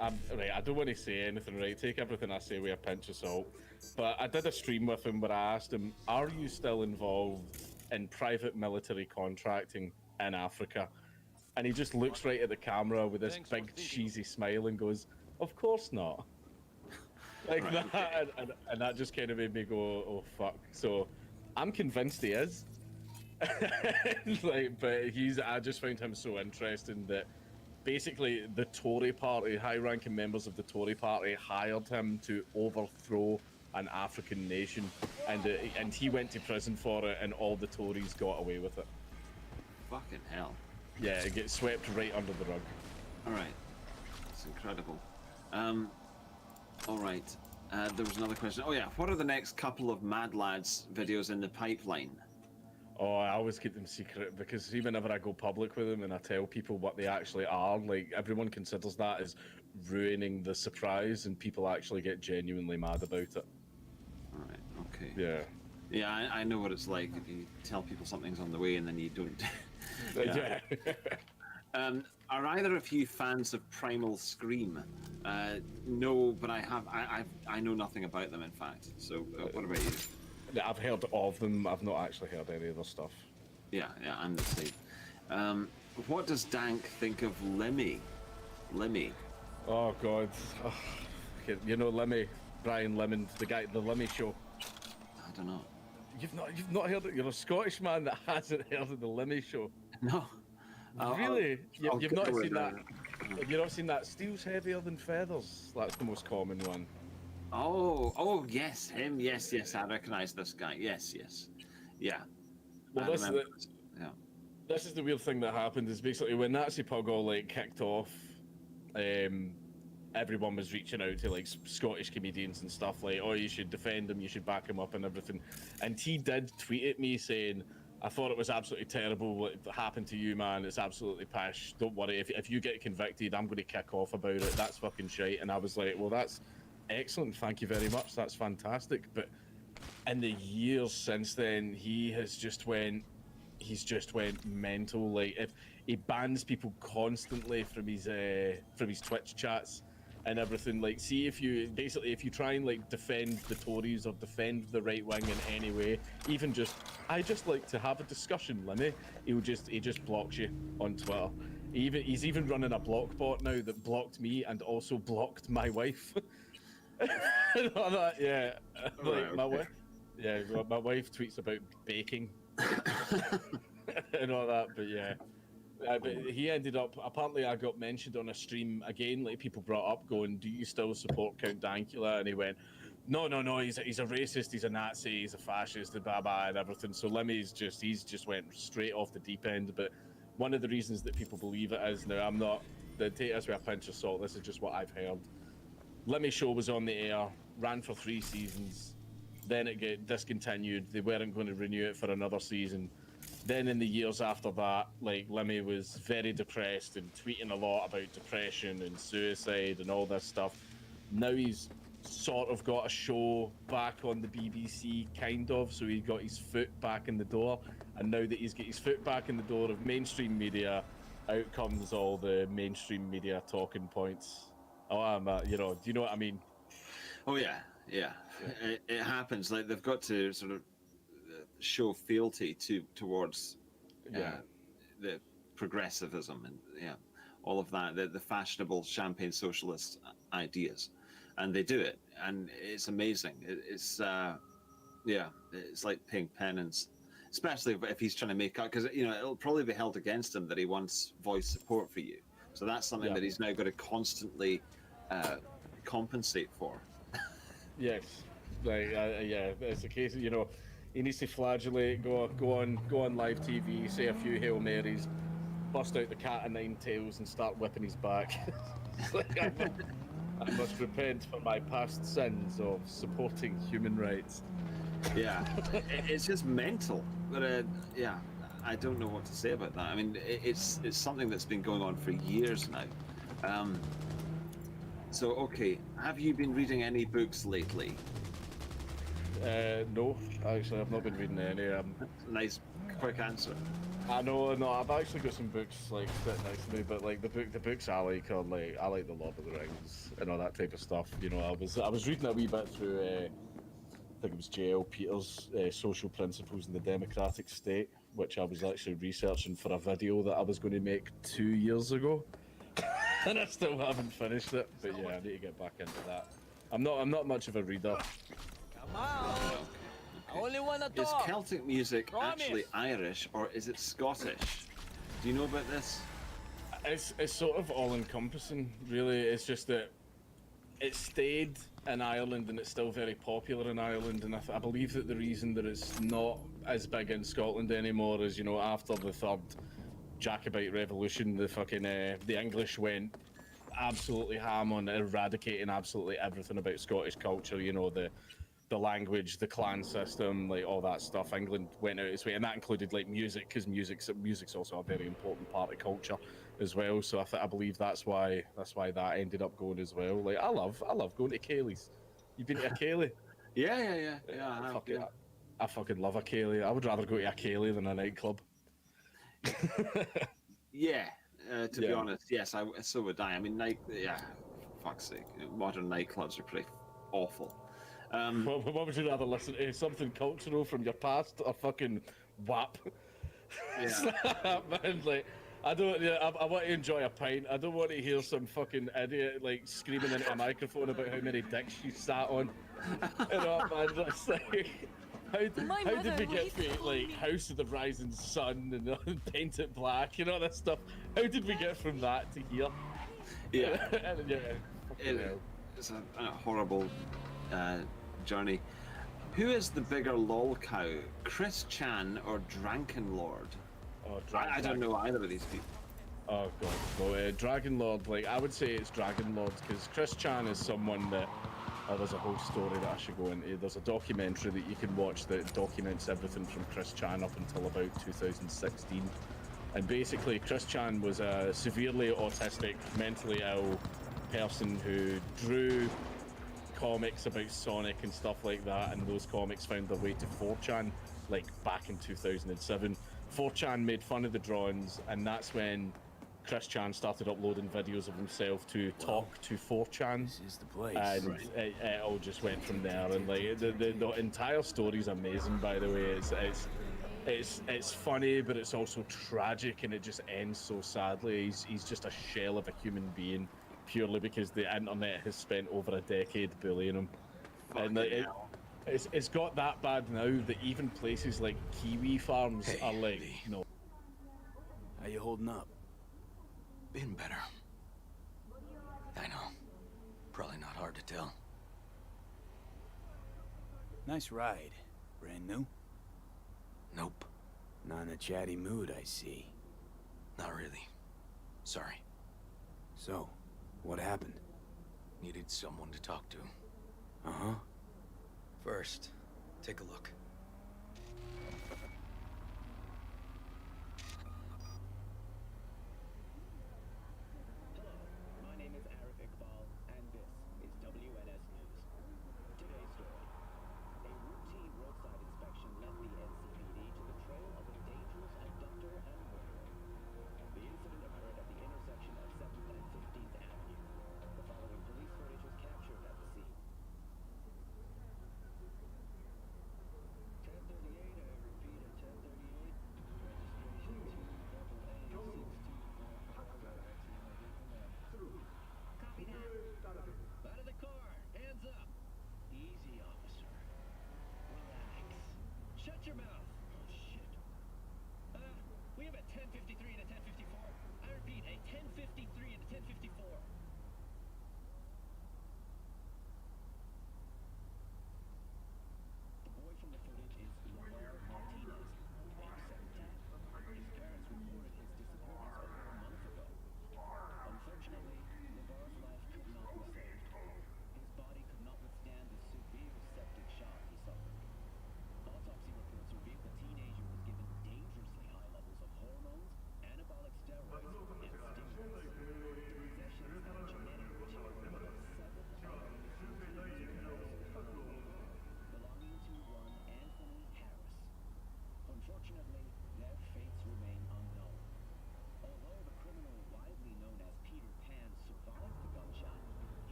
I'm right. I don't want to say anything. Right, take everything I say with a pinch of salt. But I did a stream with him where I asked him, "Are you still involved in private military contracting in Africa?" And he just looks right at the camera with this big cheesy smile and goes, "Of course not." Like right, that, okay. and that just kind of made me go, "Oh fuck!" So I'm convinced he is. Like, but I just found him so interesting that basically the Tory party, high-ranking members of the Tory party, hired him to overthrow an African nation, and he went to prison for it, and all the Tories got away with it. Fucking hell. Yeah, it gets swept right under the rug. All right, that's incredible. All right, there was another question. Oh yeah, what are the next couple of Mad Lads videos in the pipeline? Oh, I always keep them secret because even whenever I go public with them and I tell people what they actually are, like, everyone considers that as ruining the surprise, and people actually get genuinely mad about it. All right. Okay. Yeah. Yeah, I know what it's like if you tell people something's on the way and then you don't. Yeah. Are either of you fans of Primal Scream? No, but I know nothing about them. In fact, so what about you? I've heard of them. I've not actually heard any of their stuff. Yeah, I'm the same. What does Dank think of Lemmy? Lemmy. Oh God. Oh, you know Lemmy, Brian Lemon, the guy, the Lemmy Show. I don't know. You've not heard it. You're a Scottish man that hasn't heard of the Lemmy Show. No. Really? You've not go seen with that? Have you not seen that? Steel's heavier than feathers. That's the most common one. Oh, yes, him. Yes. I recognise this guy. Yes. Yeah. Well, Yeah. This is the weird thing that happened. Is basically when Nazi Pug all like kicked off, everyone was reaching out to like Scottish comedians and stuff like, oh, you should defend him, you should back him up and everything. And he did tweet at me saying, I thought it was absolutely terrible what happened to you, man. It's absolutely pish. Don't worry. If you get convicted, I'm going to kick off about it. That's fucking shite. And I was like, well, that's excellent. Thank you very much. That's fantastic. But in the years since then, he's just went mental. Like if he bans people constantly from his Twitch chats and everything. Like, see if you try and like defend the Tories or defend the right wing in any way, even just I just like to have a discussion, Lemmy. He just blocks you on Twitter. He's even running a block bot now that blocked me and also blocked my wife. And all that, yeah. Like my wife. Yeah, well, my wife tweets about baking and all that, but yeah. But he ended up, apparently I got mentioned on a stream again, like people brought up going, do you still support Count Dankula? And he went, no, he's a racist, he's a Nazi, he's a fascist, and blah, blah, and everything. So Lemmy's he's just went straight off the deep end. But one of the reasons that people believe it is, now I'm not, take this with a pinch of salt, this is just what I've heard. Lemmy Show was on the air, ran for 3 seasons, then it got discontinued, they weren't going to renew it for another season. Then in the years after that, like Lemmy was very depressed and tweeting a lot about depression and suicide and all this stuff. Now he's sort of got a show back on the BBC, kind of, so he got his foot back in the door. And now that he's got his foot back in the door of mainstream media, out comes all the mainstream media talking points. Oh, do you know what I mean? Oh yeah. It happens. Like they've got to sort of show fealty towards the progressivism and all of that, the fashionable champagne socialist ideas, and they do it, and it's amazing. It's like paying penance, especially if he's trying to make up, because it'll probably be held against him that he once voiced support for you. So that's something that he's now got to constantly compensate for. Yes, like it's a case of, he needs to flagellate, go on live TV, say a few Hail Marys, bust out the cat of 9 tails and start whipping his back. I must repent for my past sins of supporting human rights. Yeah, it's just mental. But I don't know what to say about that. I mean, it's something that's been going on for years now. So, okay, have you been reading any books lately? No, actually, I've not been reading any. Nice, quick answer. No, I've actually got some books like sitting next to me, but like the books I like are like I like the Lord of the Rings and all that type of stuff. I was reading a wee bit through. I think it was J.L. Peters' Social Principles in the Democratic State, which I was actually researching for a video that I was going to make 2 years ago, and I still haven't finished it. But yeah, I need to get back into that. I'm not much of a reader. Come on. I only want to Is talk. Celtic music Promise. actually Irish or is it Scottish? Do you know about this? It's sort of all-encompassing, really. It's just that it stayed in Ireland and it's still very popular in Ireland, and I believe that the reason that it's not as big in Scotland anymore is, after the third Jacobite revolution, the English went absolutely ham on eradicating absolutely everything about Scottish culture, the the language, the clan system, like all that stuff. England went out its way, and that included like music, because music's also a very important part of culture as well. So I believe that's why that ended up going as well. Like I love going to Kaylee's. You been to a Kaylee? Yeah. I fucking love a Kaylee. I would rather go to a Kaylee than a nightclub. Yeah, to be honest, yes, so would I. I mean, fuck's sake, modern nightclubs are pretty awful. What would you rather listen to? Something cultural from your past, or fucking WAP? Yeah. Man, like, I don't. Yeah, I want to enjoy a pint. I don't want to hear some fucking idiot like screaming into a microphone about how many dicks she sat on. You know, man, it's like, how did we get to like House of the Rising Sun and Paint It Black, you know, that stuff? How did we get from that to here? Yeah. And, It's a horrible journey. Who is the bigger lol cow, Chris Chan or Dranken Lord? Oh, I don't know either of these people. Oh god, no, Dragon Lord. Like I would say it's Dragon Lord because Chris Chan is someone that. Oh, there's a whole story that I should go into. There's a documentary that you can watch that documents everything from Chris Chan up until about 2016. And basically, Chris Chan was a severely autistic, mentally ill person who drew comics about Sonic and stuff like that, and those comics found their way to 4chan, like back in 2007. 4chan made fun of the drawings, and that's when Chris Chan started uploading videos of himself to talk to 4chan. This is the place. And it all just went from there. And like the entire story's amazing, by the way. It's funny, but it's also tragic, and it just ends so sadly. He's just a shell of a human being, purely because the internet has spent over a decade bullying him. And like, it's got that bad now that even places like kiwi farms are like, no. How you holding up? Been better. I know. Probably not hard to tell. Nice ride. Brand new? Nope. Not in a chatty mood, I see. Not really. Sorry. So, what happened? Needed someone to talk to. Uh-huh. First, take a look.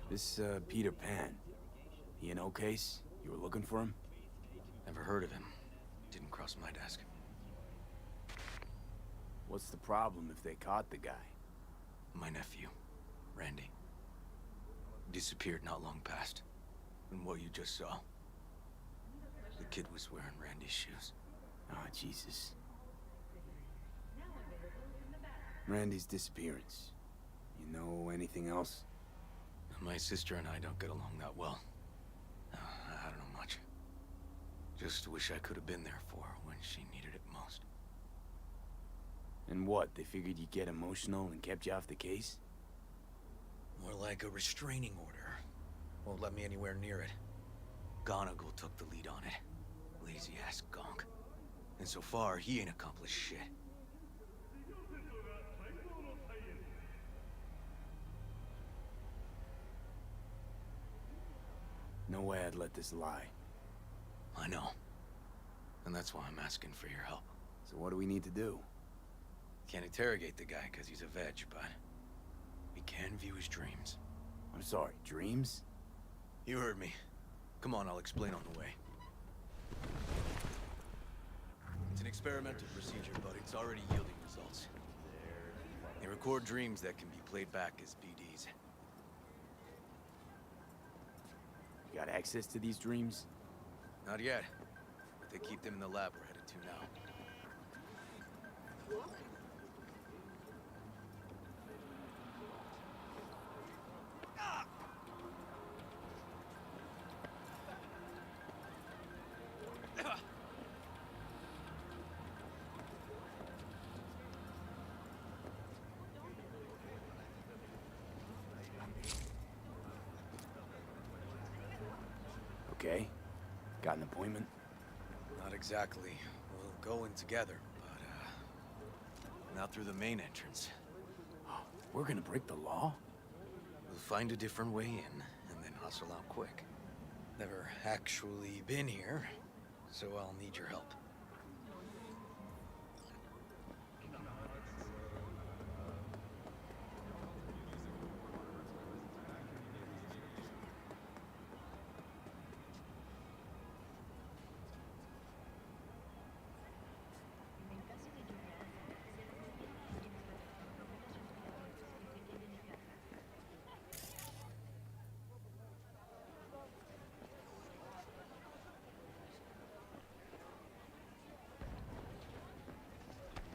This, Peter Pan. He an old case? You were looking for him? Never heard of him. Didn't cross my desk. What's the problem if they caught the guy? My nephew, Randy. Disappeared not long past. And what you just saw. The kid was wearing Randy's shoes. Oh, Jesus. Randy's disappearance. You know anything else? My sister and I don't get along that well. I don't know much. Just wish I could have been there for her when she needed it most. And what, they figured you'd get emotional and kept you off the case? More like a restraining order. Won't let me anywhere near it. McGonagall took the lead on it. Lazy-ass gonk. And so far, he ain't accomplished shit. No way I'd let this lie. I know. And that's why I'm asking for your help. So what do we need to do? Can't interrogate the guy because he's a veg, but we can view his dreams. I'm sorry, dreams? You heard me. Come on, I'll explain on the way. It's an experimental procedure, but it's already yielding results. They record dreams that can be played back as BDs. You got access to these dreams? Not yet, but they keep them in the lab we're headed to now. Okay. Got an appointment? Not exactly. We'll go in together, but, not through the main entrance. We're gonna break the law? We'll find a different way in, and then hustle out quick. Never actually been here, so I'll need your help.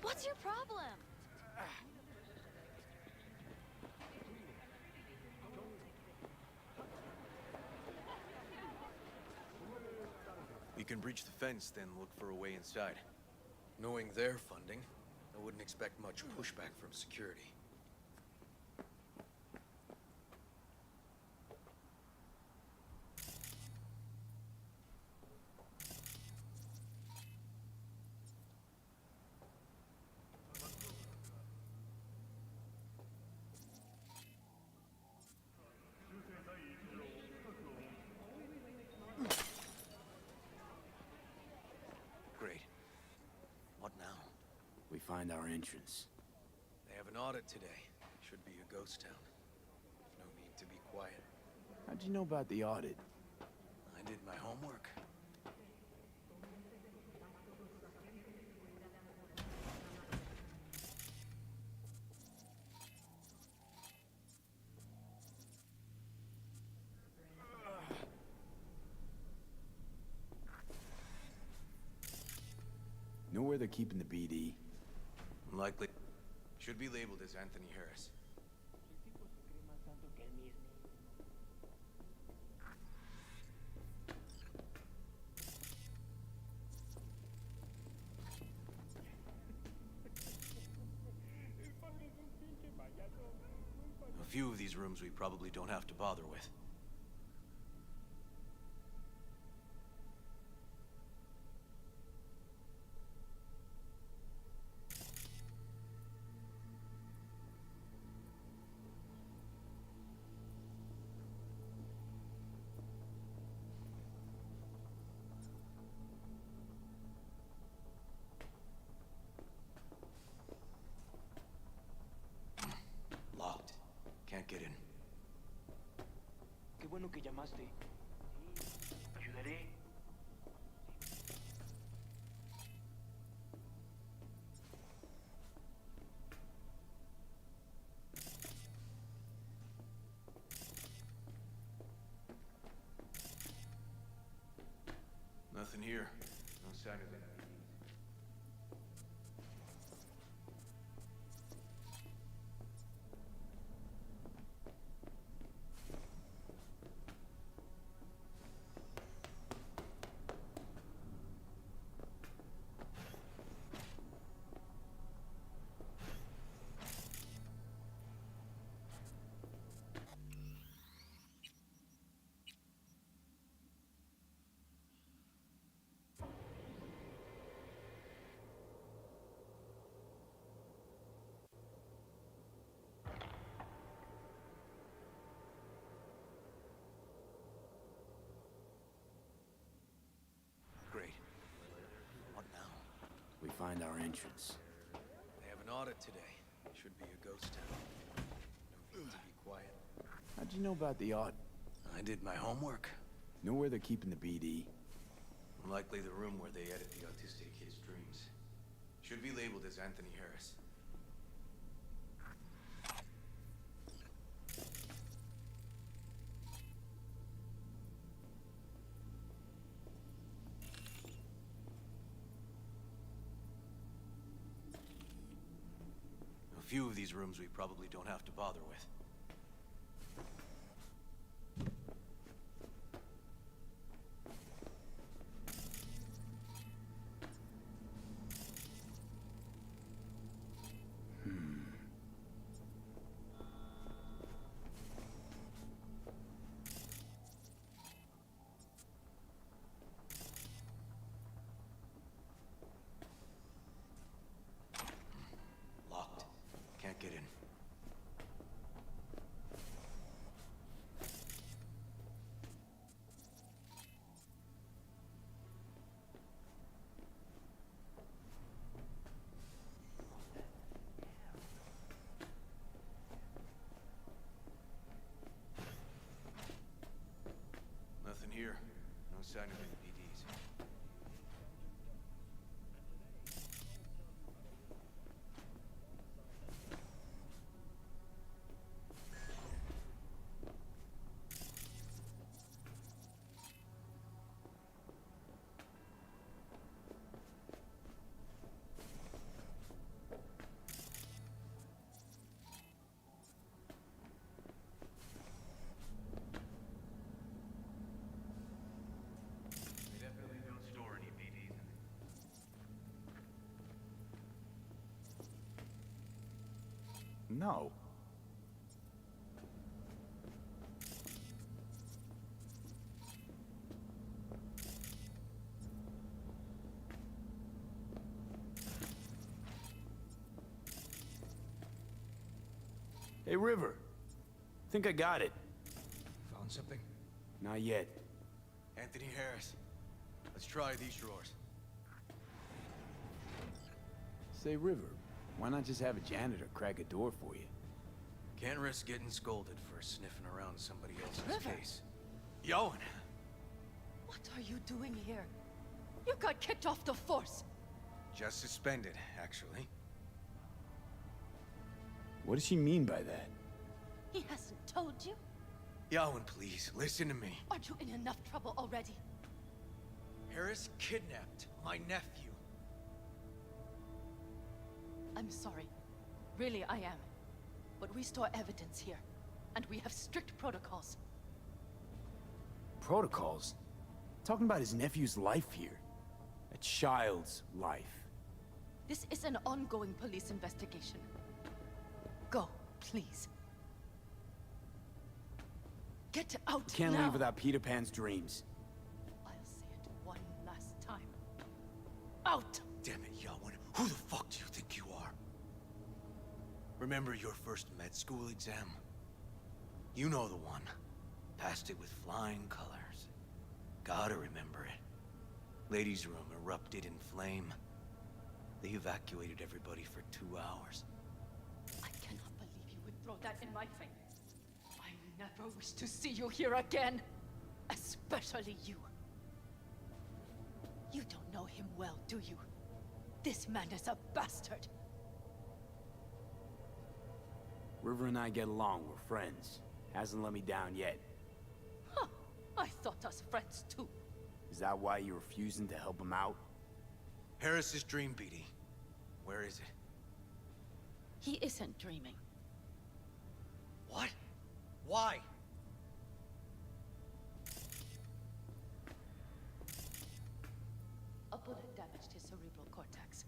What's your problem? We can breach the fence, then look for a way inside. Knowing their funding, I wouldn't expect much pushback from security. Great. What now? We find our entrance. They have an audit today. Should be a ghost town. No need to be quiet. How'd you know about the audit? I did my homework. Know where they're keeping the BD? Unlikely. Should be labeled as Anthony Harris. A few of these rooms we probably don't have to bother with. Locked. Can't get in. Qué bueno que llamaste. Ayudaré. Nothing here. No sign of it. find our entrance. They have an audit today. Should be a ghost town. No need to be quiet. How'd you know about the audit? I did my homework. Know where they're keeping the BD? Likely the room where they edit the autistic kid's dreams. Should be labeled as Anthony Harris. A few of these rooms we probably don't have to bother with. Locked. Can't get in. Nothing here. No sign of any BDs. They definitely don't store any BDs in it. No. Hey, River. Think I got it. Found something? Not yet. Anthony Harris. Let's try these drawers. Say, River, why not just have a janitor crack a door for you? Can't risk getting scolded for sniffing around somebody else's River. case. Yowen! What are you doing here? You got kicked off the force. Just suspended, actually. What does she mean by that? He hasn't told you? Yowen, please, listen to me. Aren't you in enough trouble already? Harris kidnapped my nephew. I'm sorry. Really, I am. But we store evidence here, and we have strict protocols. Protocols? Talking about his nephew's life here. A child's life. This is an ongoing police investigation. Go, please. Get out Can't now. leave without Peter Pan's dreams. I'll say it one last time. Out! Damn it, Yowen. Who the fuck do you think you are? Remember your first med school exam? You know the one. Passed it with flying colors. Gotta remember it. Ladies' room erupted in flame. They evacuated everybody for 2 hours. I cannot believe you would throw that in my face. I never wish to see you here again. Especially you. You don't know him well, do you? This man is a bastard. River and I get along, we're friends. Hasn't let me down yet. Huh. I thought us friends too. Is that why you're refusing to help him out? Harris's dream, BD. Where is it? He isn't dreaming. What? Why? A bullet damaged his cerebral cortex.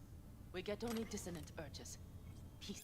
We get only dissonant urges. Peace.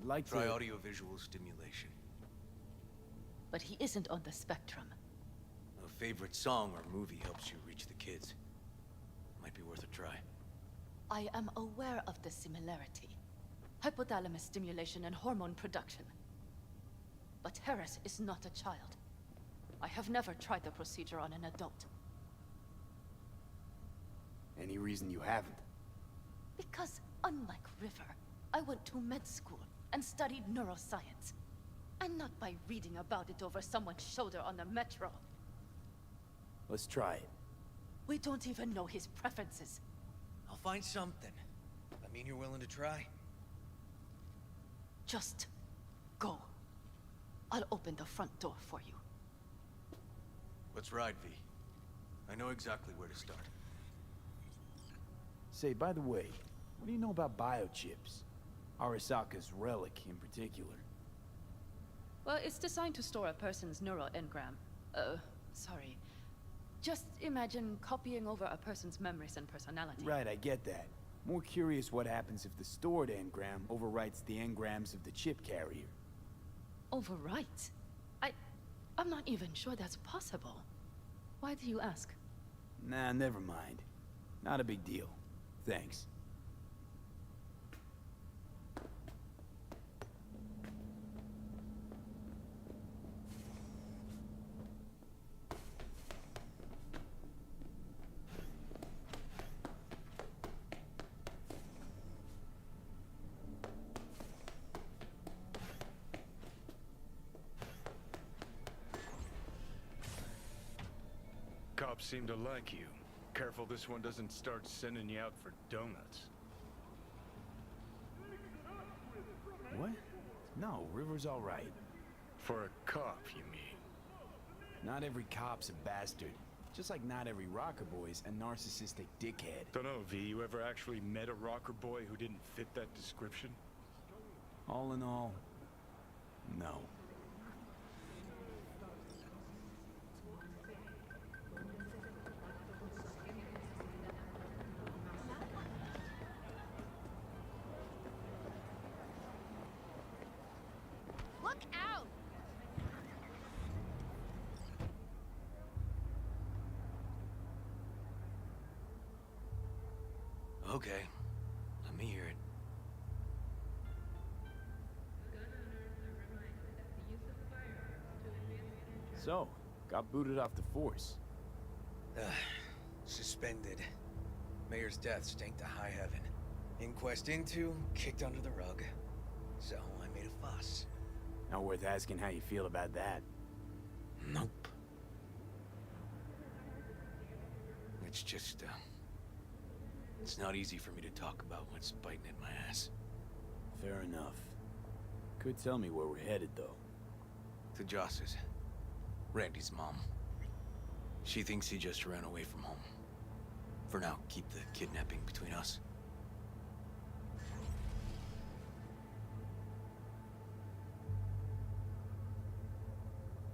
like Try to... audiovisual stimulation. But he isn't on the spectrum. A favorite song or movie helps you reach the kids. Might be worth a try. I am aware of the similarity. Hypothalamus stimulation and hormone production. But Harris is not a child. I have never tried the procedure on an adult. Any reason you haven't? Because, unlike River, I went to med school and studied neuroscience. And not by reading about it over someone's shoulder on the metro. Let's try it. We don't even know his preferences. I'll find something. I mean you're willing to try? Just go. I'll open the front door for you. Let's ride, V. I know exactly where to start. Say, by the way, what do you know about biochips? Arasaka's relic in particular. Well, it's designed to store a person's neural engram. Sorry. Just imagine copying over a person's memories and personality. Right, I get that. More curious what happens if the stored engram overwrites the engrams of the chip carrier. Overwrite? I'm not even sure that's possible. Why do you ask? Nah, never mind. Not a big deal. Thanks. Cops seem to like you. Careful this one doesn't start sending you out for donuts. What? No, River's all right. For a cop, you mean? Not every cop's a bastard. Just like not every rocker boy's a narcissistic dickhead. Dunno, V, you ever actually met a rocker boy who didn't fit that description? All in all, no. Look out! Okay. Let me hear it. So, got booted off the force. Suspended. Mayor's death stank to high heaven. Inquest into, kicked under the rug. So I made a fuss. Not worth asking how you feel about that. Nope. It's just, it's not easy for me to talk about what's biting at my ass. Fair enough. Could tell me where we're headed, though. To Joss's. Randy's mom. She thinks he just ran away from home. For now, keep the kidnapping between us.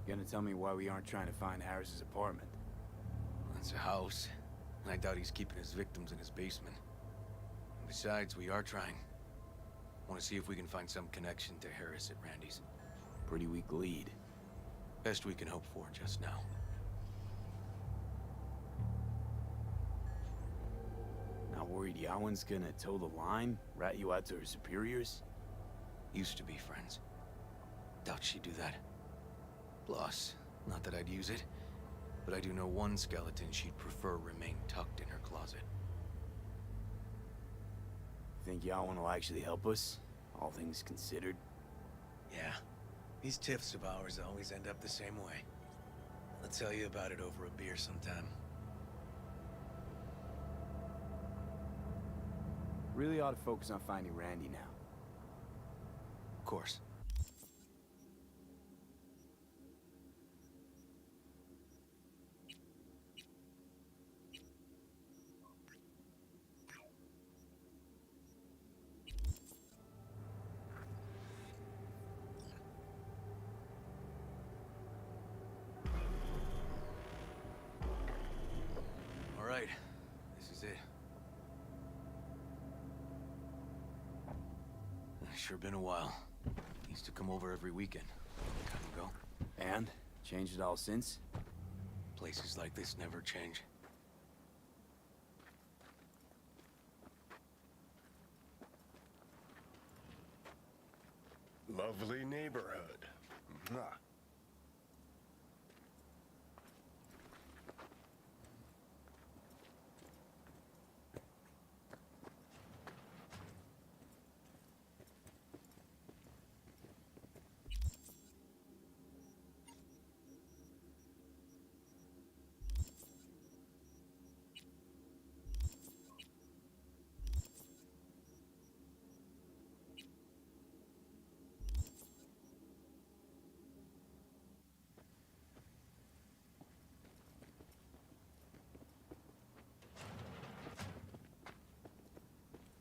Gonna tell me why we aren't trying to find Harris's apartment? It's a house. And I doubt he's keeping his victims in his basement. And besides, we are trying. Want to see if we can find some connection to Harris at Randy's. Pretty weak lead. Best we can hope for just now. Not worried Yawen's gonna toe the line? Rat you out to her superiors? Used to be friends. Doubt she'd do that. Plus, not that I'd use it, but I do know one skeleton she'd prefer remain tucked in her closet. Think Yawen will actually help us? All things considered? Yeah. These tiffs of ours always end up the same way. I'll tell you about it over a beer sometime. Really ought to focus on finding Randy now. Of course. All right, this is it. Sure been a while. Used to come over every weekend. A long time ago. And? Changed it all since? Places like this never change. Lovely neighborhood. Mwah.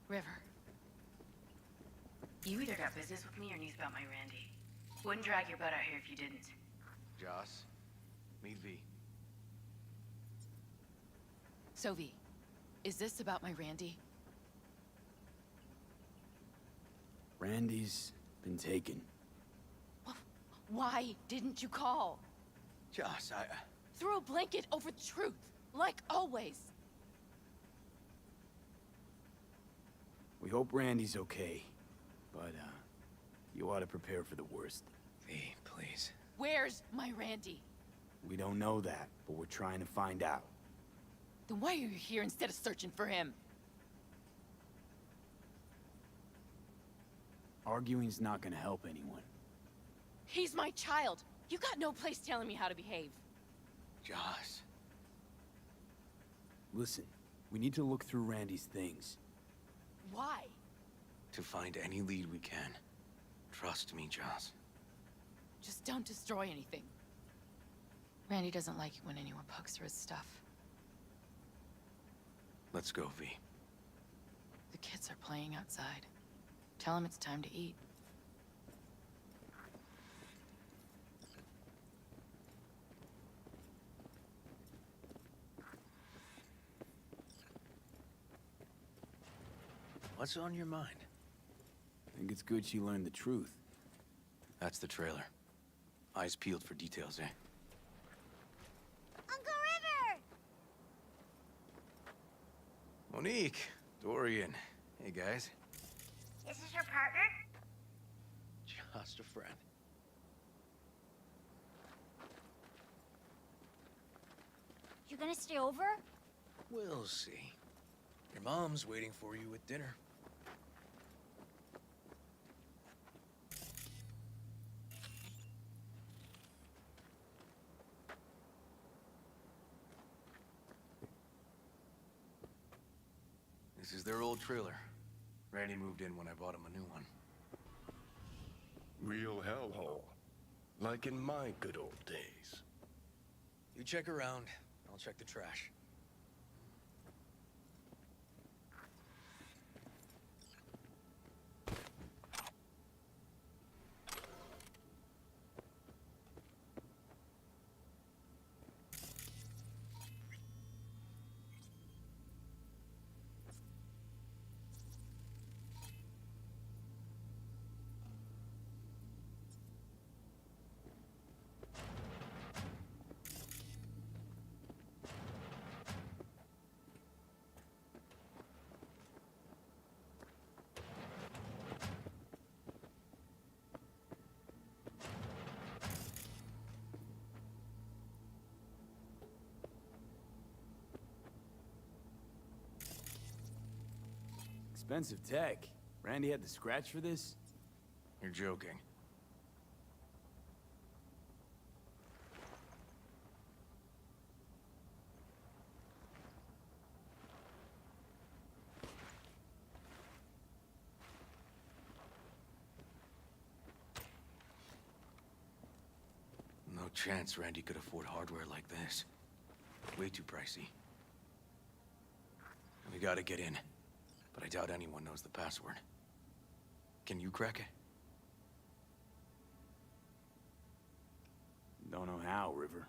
River. You either got business with me or news about my Randy. Wouldn't drag your butt out here if you didn't. Joss, meet V. So V, is this about my Randy? Randy's been taken. Why didn't you call? Joss, Throw a blanket over the truth, like always. We hope Randy's okay, but, you ought to prepare for the worst. V, please. Where's my Randy? We don't know that, but we're trying to find out. Then why are you here instead of searching for him? Arguing's not gonna help anyone. He's my child. You got no place telling me how to behave. Joss. Listen, we need to look through Randy's things. Why? To find any lead we can. Trust me, Joss. Just don't destroy anything. Randy doesn't like it when anyone pokes through his stuff. Let's go, V. The kids are playing outside. Tell them it's time to eat. What's on your mind? I think it's good she learned the truth. That's the trailer. Eyes peeled for details, eh? Uncle River! Monique, Dorian. Hey, guys. Is this your partner? Just a friend. You gonna stay over? We'll see. Your mom's waiting for you at dinner. This is their old trailer. Randy moved in when I bought him a new one. Real hellhole. Like in my good old days. You check around, I'll check the trash. Expensive tech. Randy had the scratch for this? You're joking. No chance Randy could afford hardware like this. Way too pricey. We gotta get in. But I doubt anyone knows the password. Can you crack it? Don't know how, River.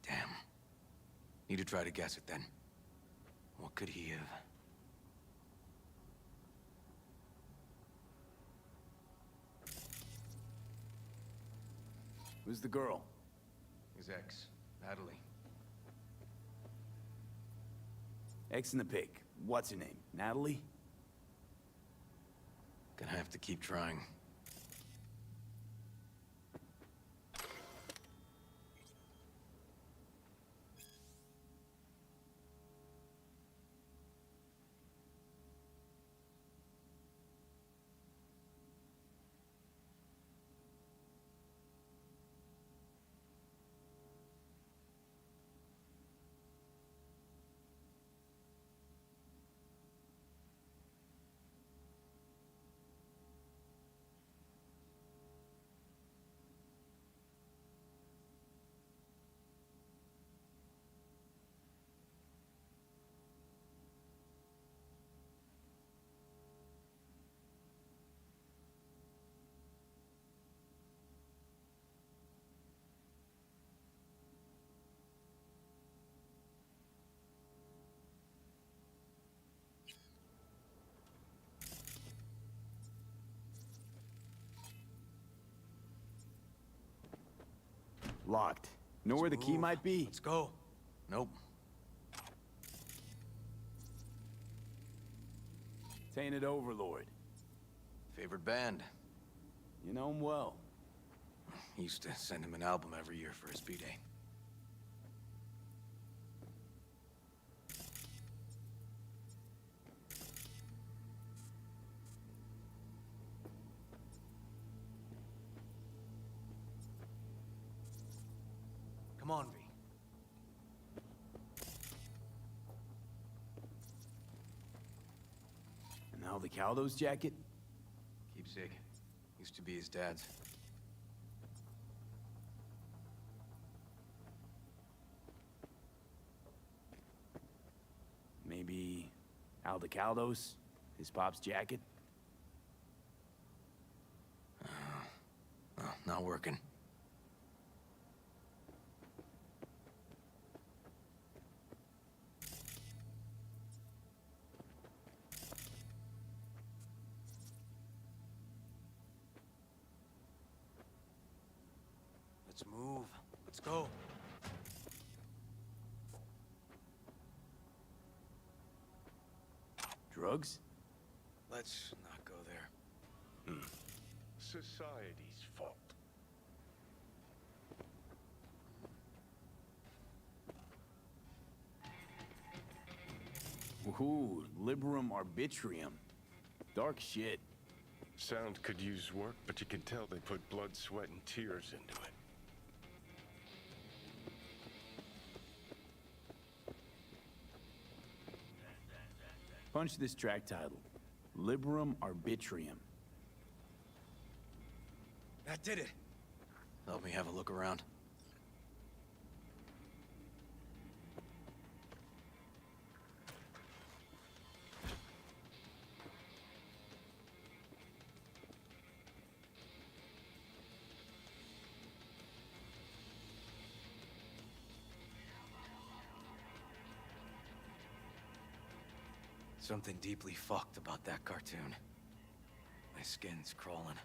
Damn. Need to try to guess it then. What could he have? Who's the girl? His ex, Natalie. X in the pig. What's her name? Natalie? Gonna have to keep trying. Locked. Know where the key might be? Let's go. Nope. Tainted Overlord. Favorite band? You know him well. Used to send him an album every year for his B-Day. Come on, V. And Aldecaldo's jacket? Keepsake. Used to be his dad's. Maybe Aldecaldo's? His pop's jacket? Oh, not working. Let's move. Let's go. Drugs? Let's not go there. Society's fault. Ooh, Liberum Arbitrium. Dark shit. Sound could use work, but you can tell they put blood, sweat, and tears into it. Punch this track title. Liberum Arbitrium. That did it. Help me have a look around. Something deeply fucked about that cartoon. My skin's crawling.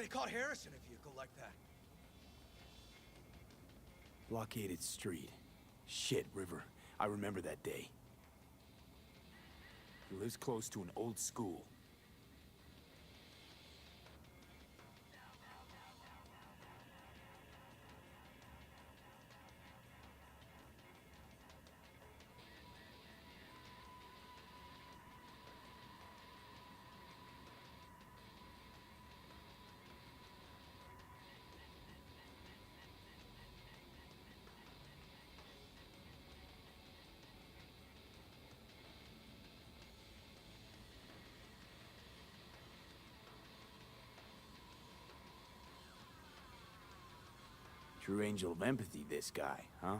they caught Harris in a vehicle like that? Blockaded street. Shit, River. I remember that day. He lives close to an old school. True angel of empathy, this guy, huh?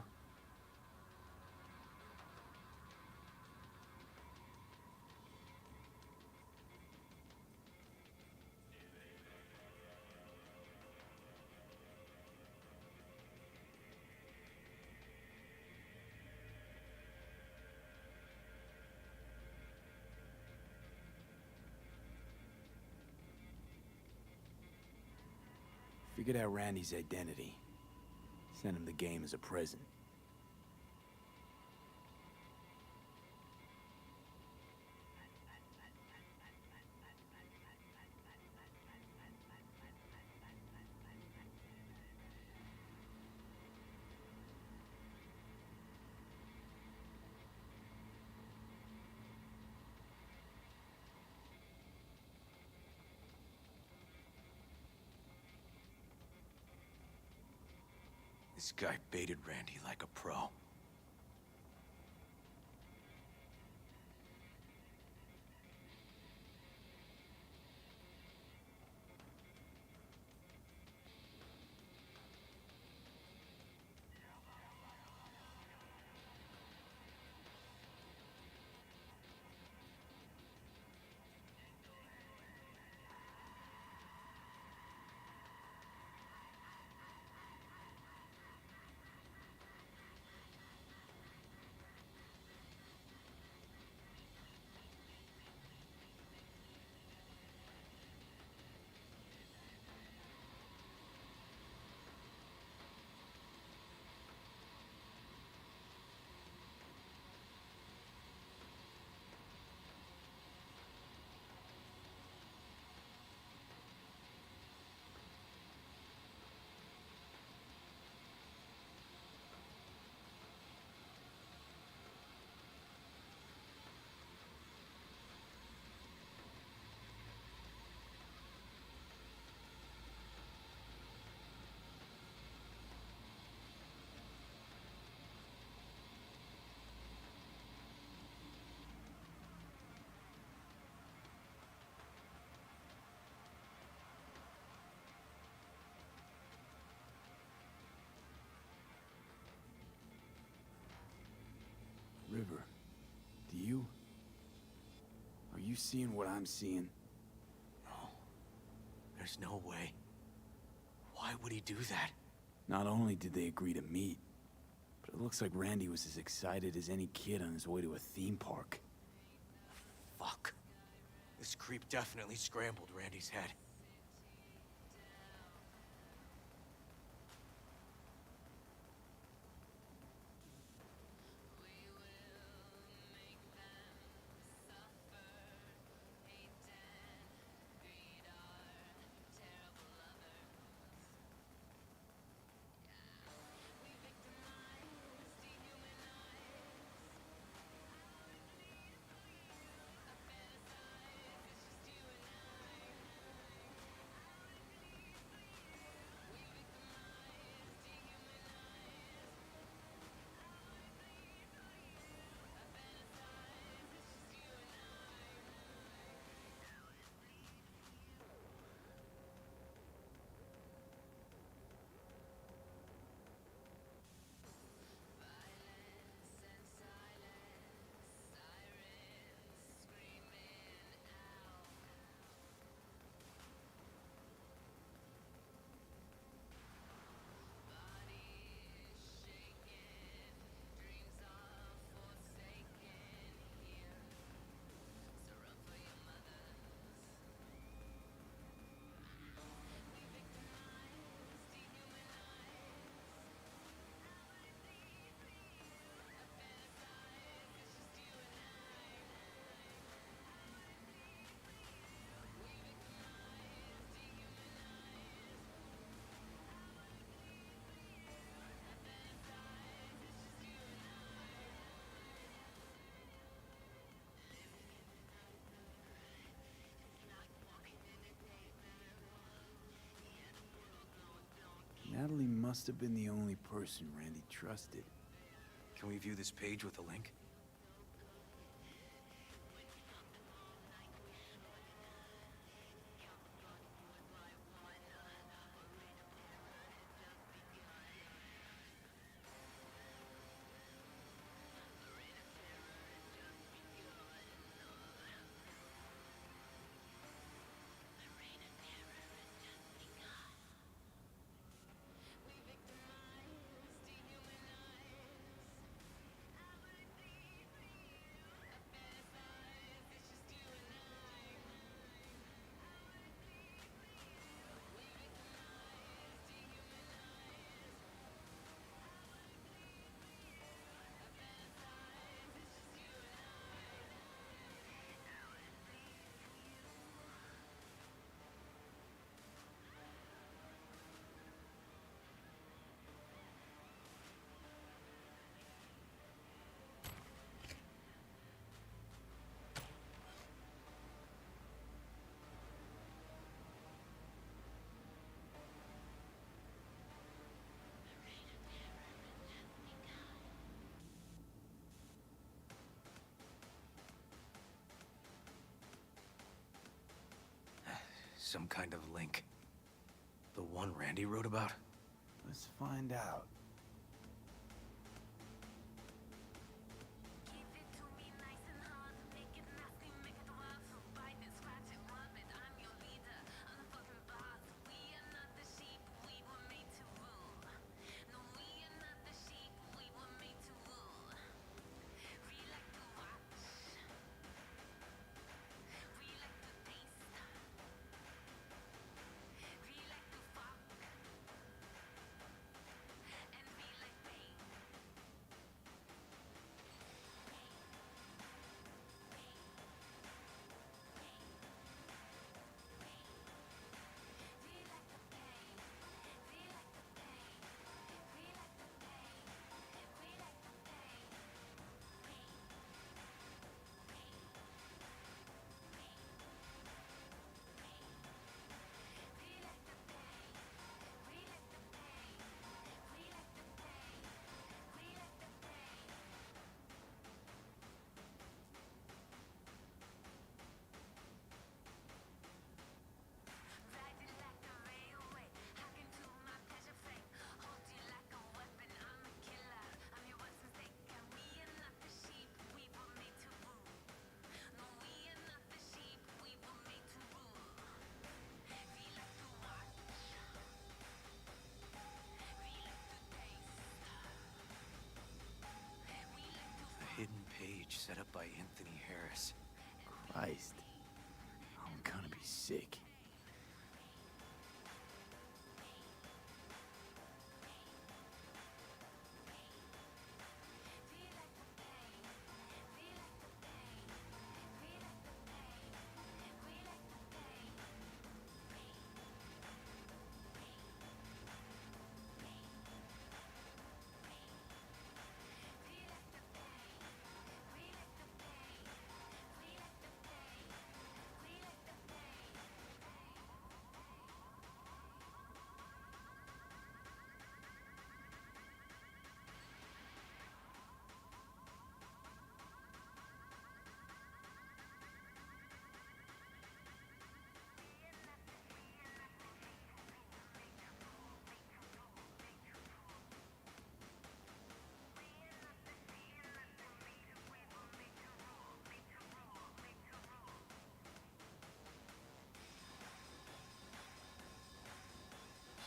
Figured out Randy's identity. Sent him the game as a present. This guy baited Randy like a pro. River, are you seeing what I'm seeing? No. There's no way. Why would he do that? Not only did they agree to meet, but it looks like Randy was as excited as any kid on his way to a theme park. Fuck. This creep definitely scrambled Randy's head. must have been the only person Randy trusted. Can we view this page with a link? Some kind of link. The one Randy wrote about? Let's find out. Hidden page set up by Anthony Harris. Christ. I'm gonna be sick.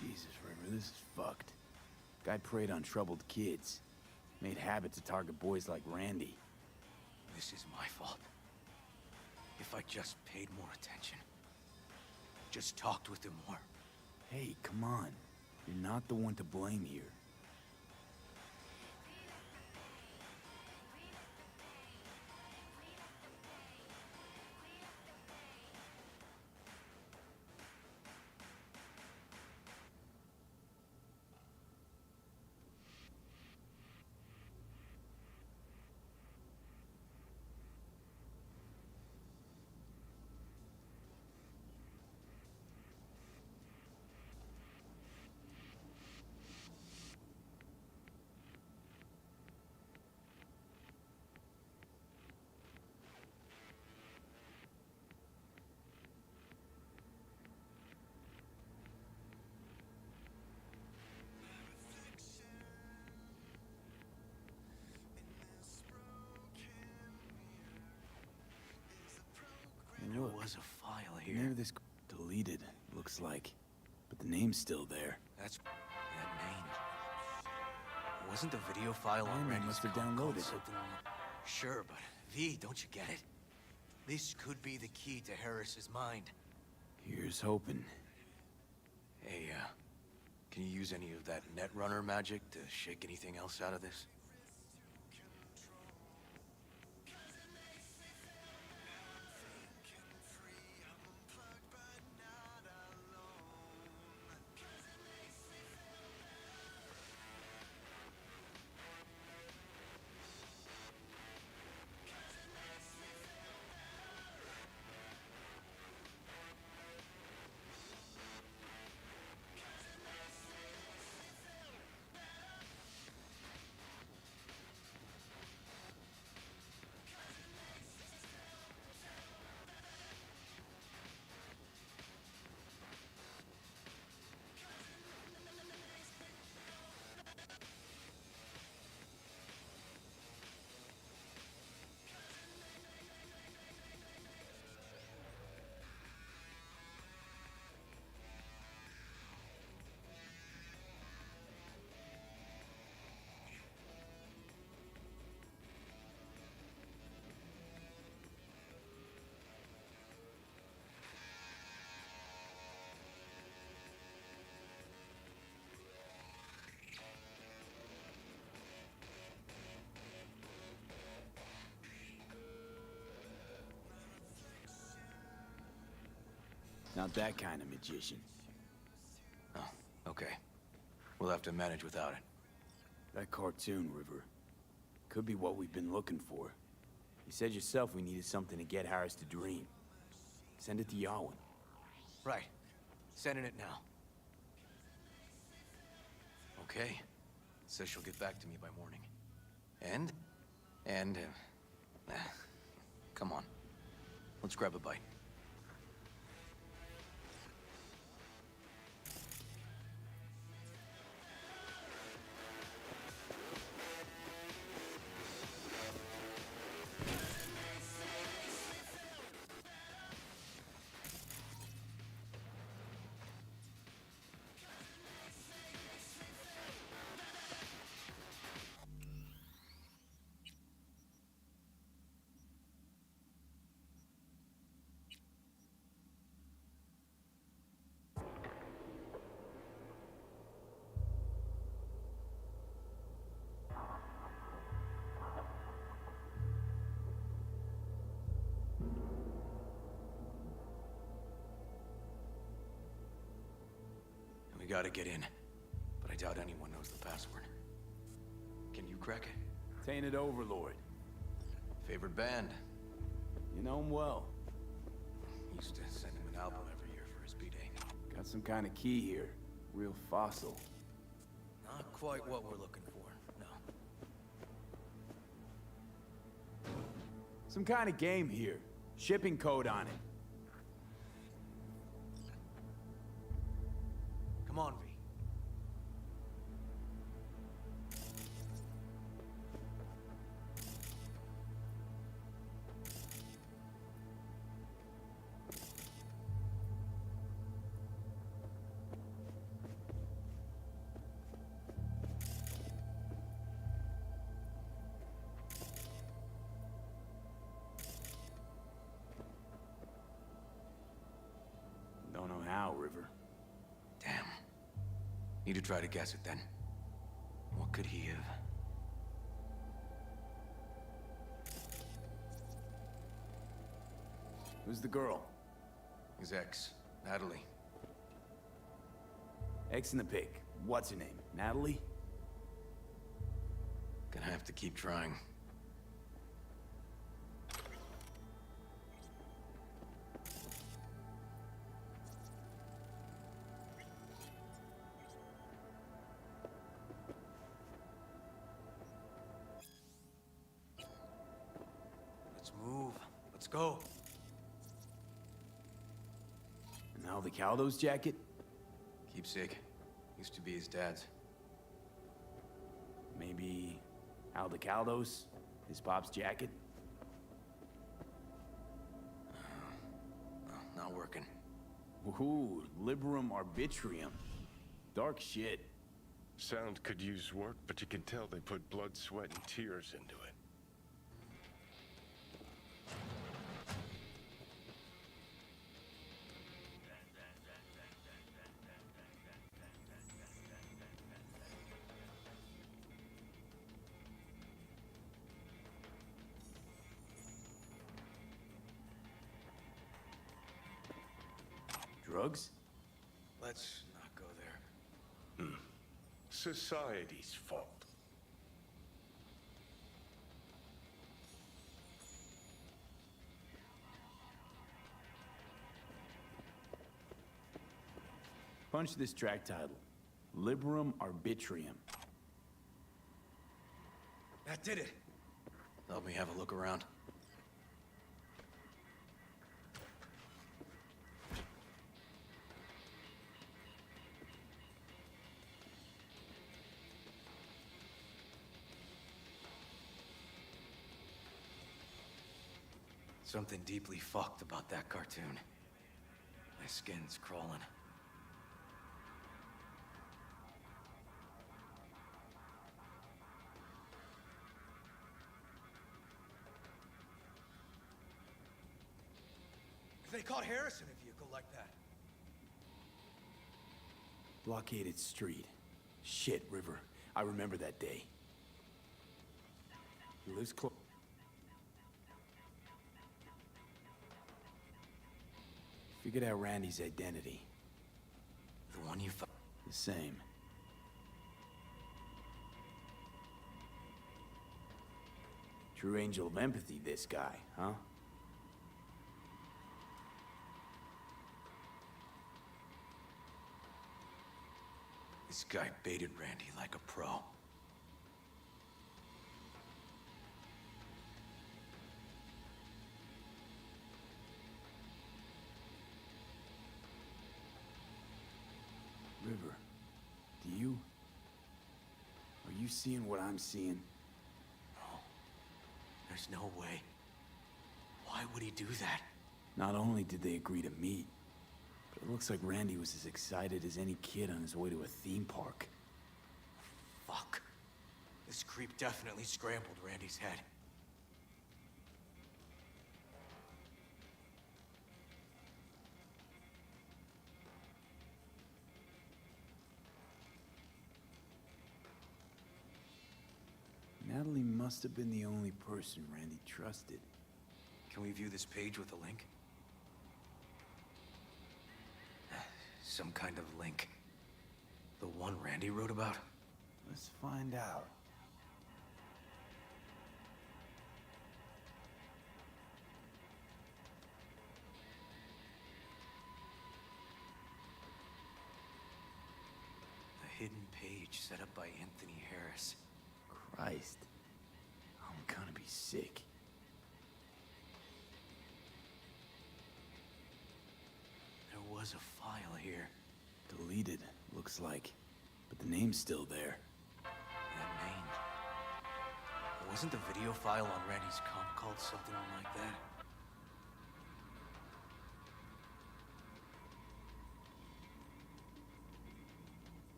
Jesus, River, this is fucked. Guy preyed on troubled kids. Made habit to target boys like Randy. This is my fault. If I just paid more attention. Just talked with him more. Hey, come on. You're not the one to blame here. of this... Deleted, looks like. But the name's still there. That's that name. Wasn't the video file on Randy Randy's must have called downloaded it. something? Sure, but V, don't you get it? This could be the key to Harris's mind. Here's hoping. Hey, can you use any of that Netrunner magic to shake anything else out of this? Not that kind of magician. Oh, okay. We'll have to manage without it. That cartoon, River. Could be what we've been looking for. You said yourself we needed something to get Harris to dream. Send it to Yawin. Right. Sending it now. Okay. Says she'll get back to me by morning. Come on. Let's grab a bite. We gotta get in, but I doubt anyone knows the password. Can you crack it? Tainted Overlord. Favorite band? You know him well. Used to send him an album every year for his B-Day. Got some kind of key here. Real fossil. Not quite what we're looking for, no. Some kind of game here. Shipping code on it. Come on, V. Don't know how, River. Damn. Need to try to guess it then. What could he have? Who's the girl? His ex, Natalie. Ex in the pic. What's her name? Natalie? Gonna have to keep trying. Let's move. Let's go. And Al the Caldo's jacket? Keepsake. Used to be his dad's. Maybe Al the Caldo's? His pop's jacket? No, not working. Ooh, liberum arbitrium. Dark shit. Sound could use work, but you can tell they put blood, sweat, and tears into it. Drugs? Let's not go there. Society's fault. Punch this track title. Liberum arbitrium. That did it. Let me have a look around. Something deeply fucked about that cartoon. My skin's crawling. If they caught Harris in a vehicle like that. Blockaded street. Shit, River. I remember that day. He lives close. Figured out Randy's identity. The one you found? The same. True angel of empathy, this guy, huh? This guy baited Randy like a pro. River, are you seeing what I'm seeing? No. There's no way. Why would he do that? Not only did they agree to meet, but it looks like Randy was as excited as any kid on his way to a theme park. Fuck. This creep definitely scrambled Randy's head. Natalie must have been the only person Randy trusted. Can we view this page with a link? Some kind of link. The one Randy wrote about? Let's find out. A hidden page set up by Anthony Harris. Christ. I'm gonna be sick. There was a file here. Deleted, looks like. But the name's still there. That name. Wasn't the video file on Randy's comp called something like that?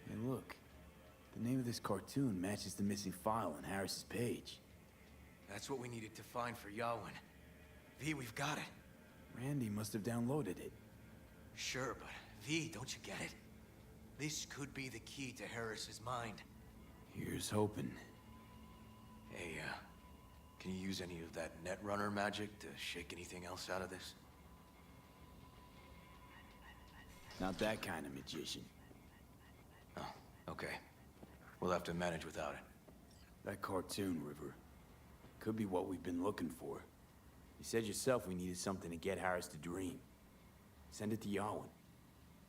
Hey, look. The name of this cartoon matches the missing file on Harris's page. That's what we needed to find for Yawin. V, we've got it. Randy must have downloaded it. Sure, but V, don't you get it? This could be the key to Harris's mind. Here's hoping. Hey, can you use any of that Netrunner magic to shake anything else out of this? Not that kind of magician. Oh, okay. We'll have to manage without it. That cartoon, River. Could be what we've been looking for. You said yourself we needed something to get Harris to dream. Send it to Yawin.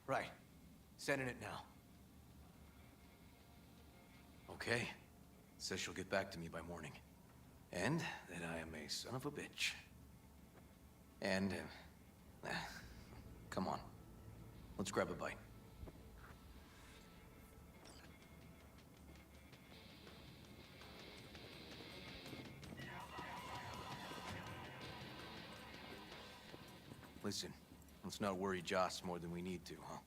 Right. Sending it now. Okay. Says she'll get back to me by morning. And that I am a son of a bitch. And, come on. Let's grab a bite. Listen, I'm Let's not worry Joss more than we need to, huh?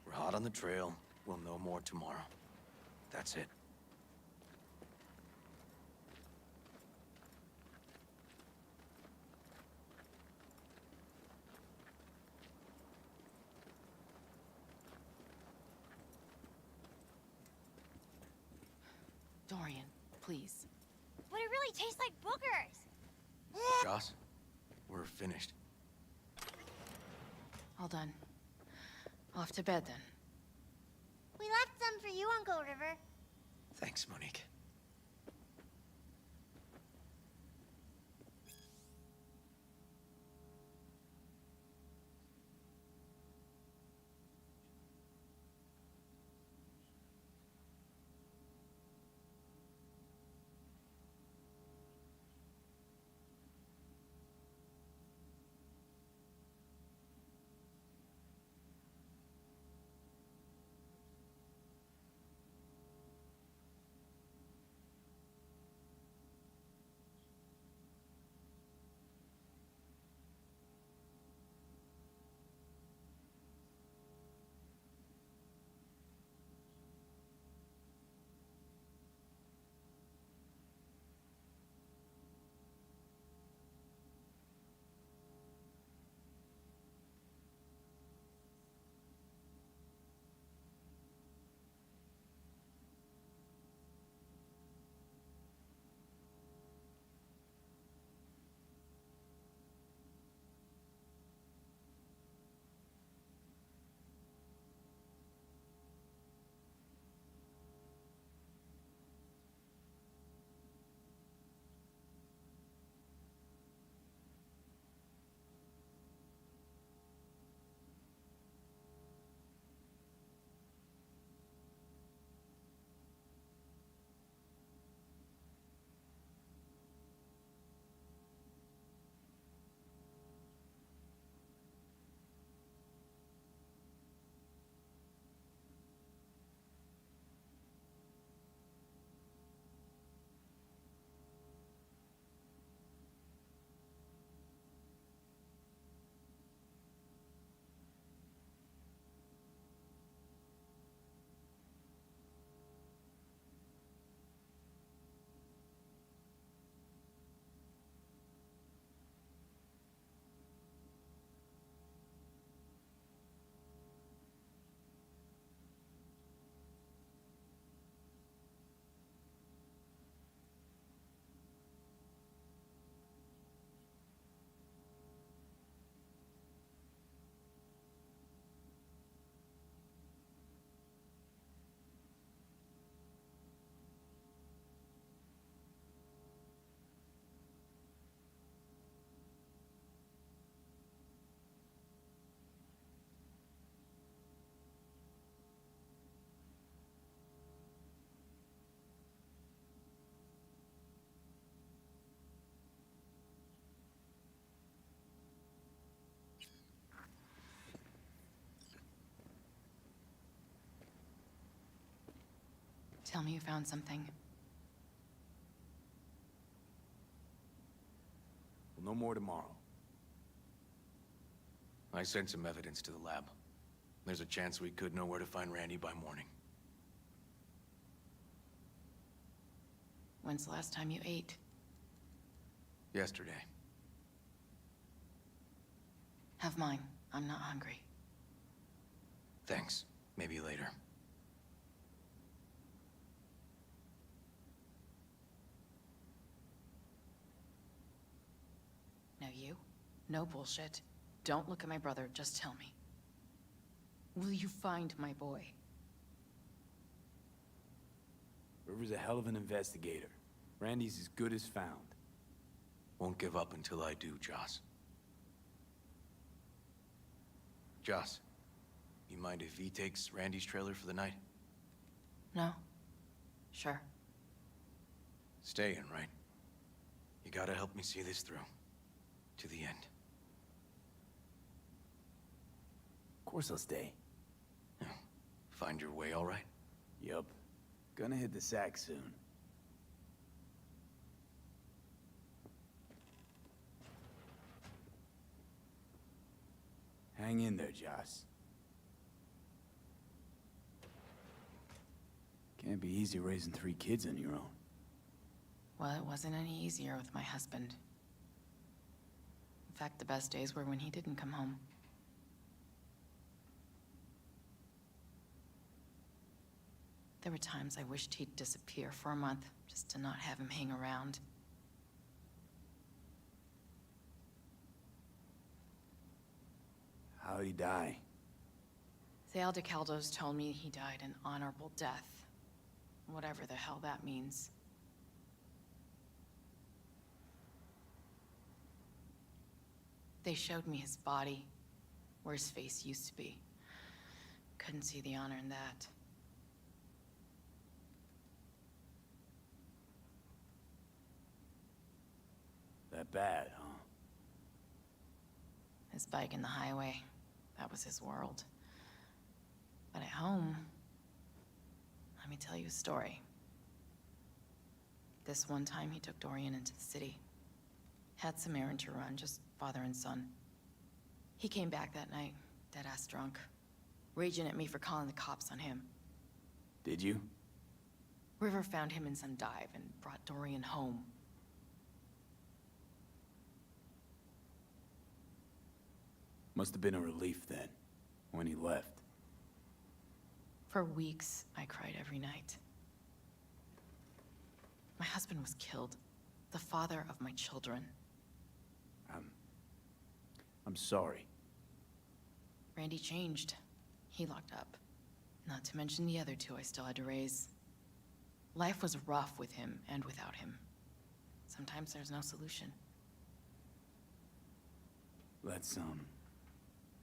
We're hot on the trail. We'll know more tomorrow. That's it. Dorian, please. But it really tastes like boogers. Joss, we're finished. All done. Off to bed, then. We left some for you, Uncle River. Thanks, Monique. Tell me you found something. We'll know more tomorrow. I sent some evidence to the lab. There's a chance we could know where to find Randy by morning. When's the last time you ate? Yesterday. Have mine. I'm not hungry. Thanks. Maybe later. Now you? No bullshit. Don't look at my brother, just tell me. Will you find my boy? River's a hell of an investigator. Randy's as good as found. Won't give up until I do, Joss. Joss, you mind if V takes Randy's trailer for the night? No? Sure. Staying, right? You gotta help me see this through. To the end. Of course I'll stay. Yeah. Find your way all right? Yup. Gonna hit the sack soon. Hang in there, Joss. Can't be easy raising 3 kids on your own. Well, it wasn't any easier with my husband. In fact, the best days were when he didn't come home. There were times I wished he'd disappear for a month, just to not have him hang around. How'd he die? The Aldecaldos told me he died an honorable death. Whatever the hell that means. They showed me his body, where his face used to be. Couldn't see the honor in that. That bad, huh? His bike in the highway, that was his world. But at home, let me tell you a story. This one time he took Dorian into the city. Had some errand to run, just father and son. He came back that night, dead-ass drunk, raging at me for calling the cops on him. Did you? River found him in some dive and brought Dorian home. Must have been a relief then, when he left. For weeks, I cried every night. My husband was killed, the father of my children. I'm sorry. Randy changed. He locked up. Not to mention the other 2 I still had to raise. Life was rough with him and without him. Sometimes there's no solution. Let's,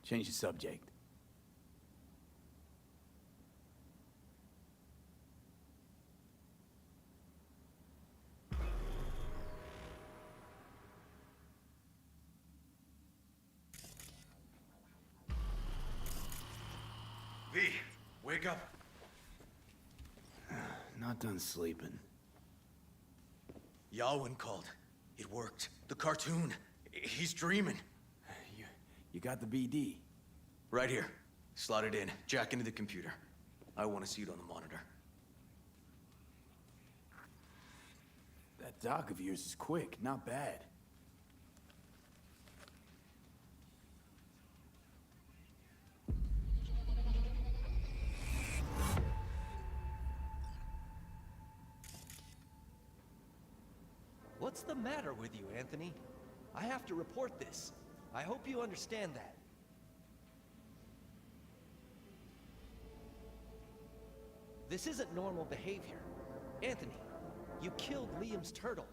change the subject. V, wake up. Not done sleeping. Yalwyn called. It worked. The cartoon. He's dreaming. You got the BD? Right here. Slot it in. Jack into the computer. I want to see it on the monitor. That doc of yours is quick, not bad. What's the matter with you, Anthony? I have to report this. I hope you understand that. This isn't normal behavior. Anthony, you killed Liam's turtle.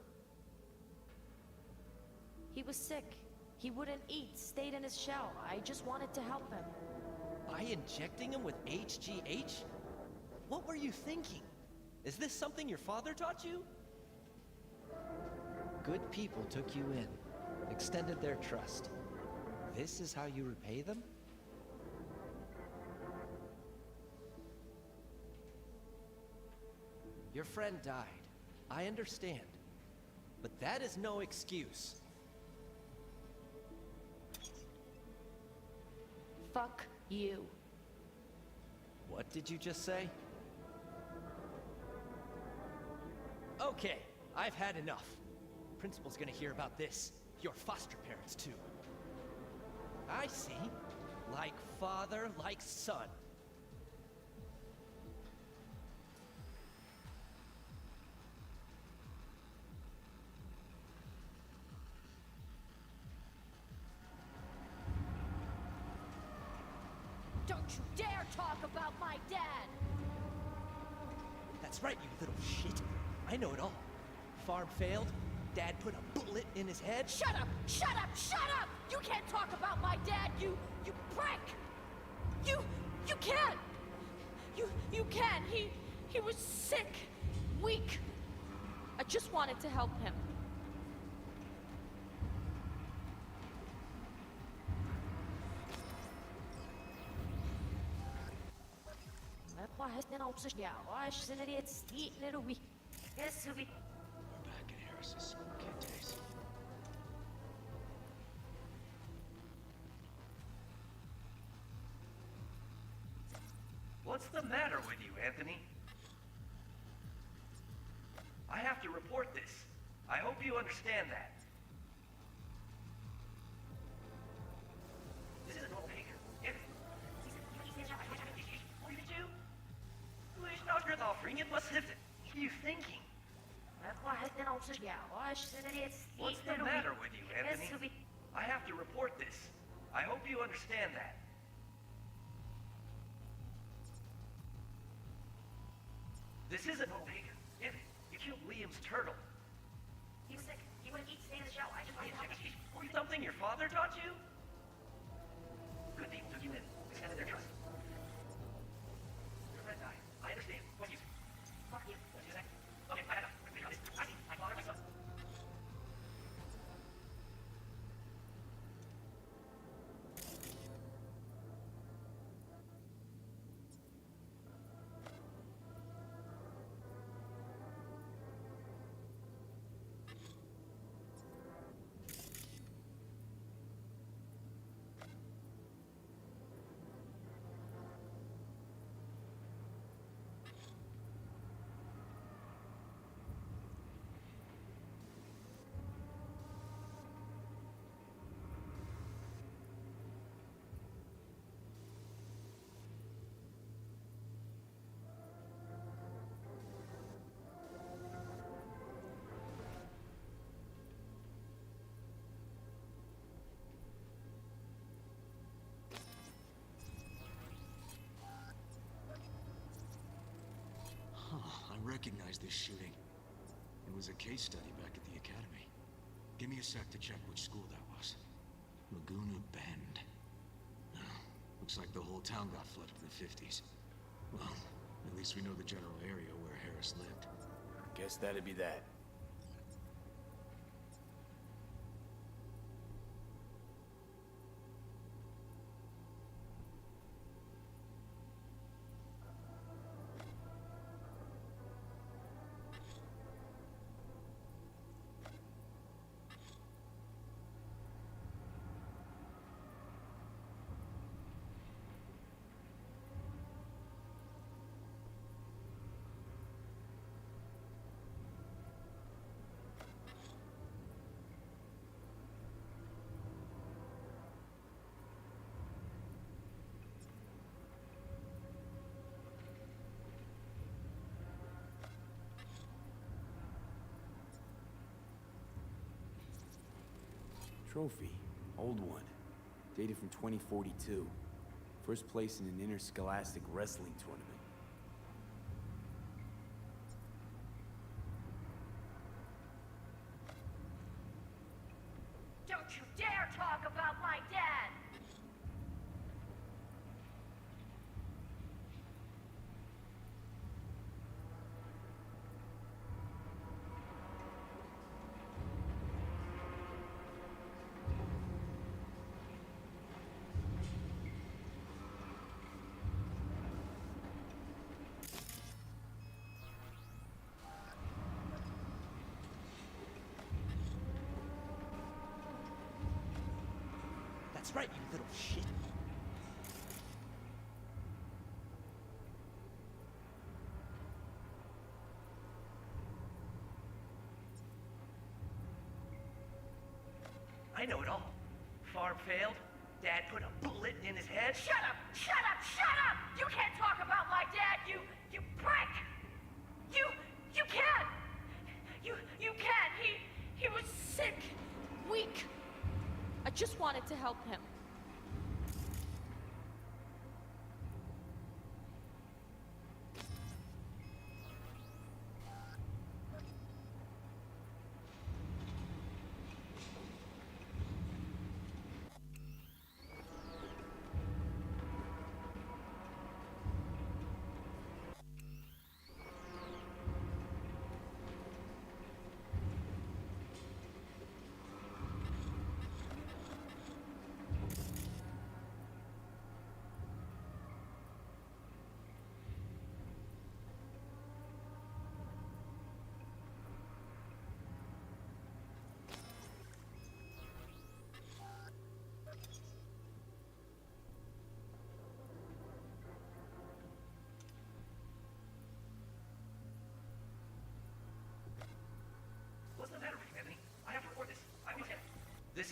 He was sick. He wouldn't eat, stayed in his shell. I just wanted to help him. By injecting him with HGH? What were you thinking? Is this something your father taught you? Good people took you in, extended their trust. This is how you repay them? Your friend died. I understand. But that is no excuse. Fuck you. What did you just say? Okay, I've had enough. Principal's gonna hear about this. Your foster parents, too. I see. Like father, like son. Don't you dare talk about my dad! That's right, you little shit. I know it all. Farm failed. Dad put a bullet in his head. Shut up! Shut up! Shut up! You can't talk about my dad, you prick! You can't! You can! He was sick, weak. I just wanted to help him. We're back in Harris's school kid days. What's the matter with you, Anthony? I have to report this. I hope you understand that. This isn't no bigger. What's you thinking? What's the matter with you, Anthony? I have to report this. I hope you understand that. This isn't no bigger. You killed Liam's turtle. He was sick. He wouldn't eat, stay in the show. I just wanted to help him. Something your father taught you? Good people took you in. Extended their trust. Your friend died. I understand. What you? Fuck you. What you say? Okay, I got enough. I see. My father, my son. I recognize this shooting. It was a case study back at the academy. Give me a sec to check which school that was. Laguna Bend. Oh, looks like the whole town got flooded in the 50s. Well, at least we know the general area where Harris lived. Guess that'd be that. Trophy. Old one. Dated from 2042. First place in an interscholastic wrestling tournament. Don't you dare talk about my dad! That's right, you little shit. I know it all. Farm failed. Dad put a bullet in his head. Shut up! Shut up! Shut up! You can't talk about my dad, you prick! You can't! You can't! He was sick, weak. I just wanted to help him.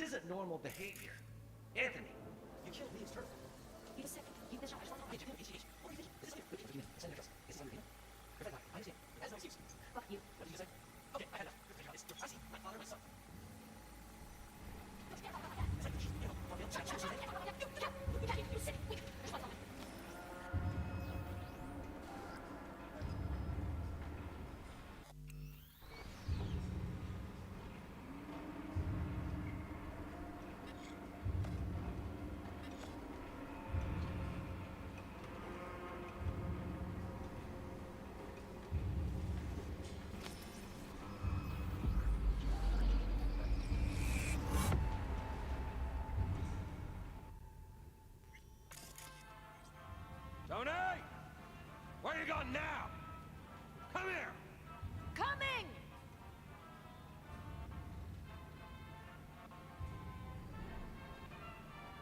isn't normal behavior. Anthony, you killed Liam's turtle. He was sick. He missed shot. I just want to know. This is you. Send an address. This is how you're feeling. Perfect. I understand. That's no excuse. Fuck you. What did you say? Okay, I had enough. I see. My father and my son. Tony! Where you going now? Come here! Coming!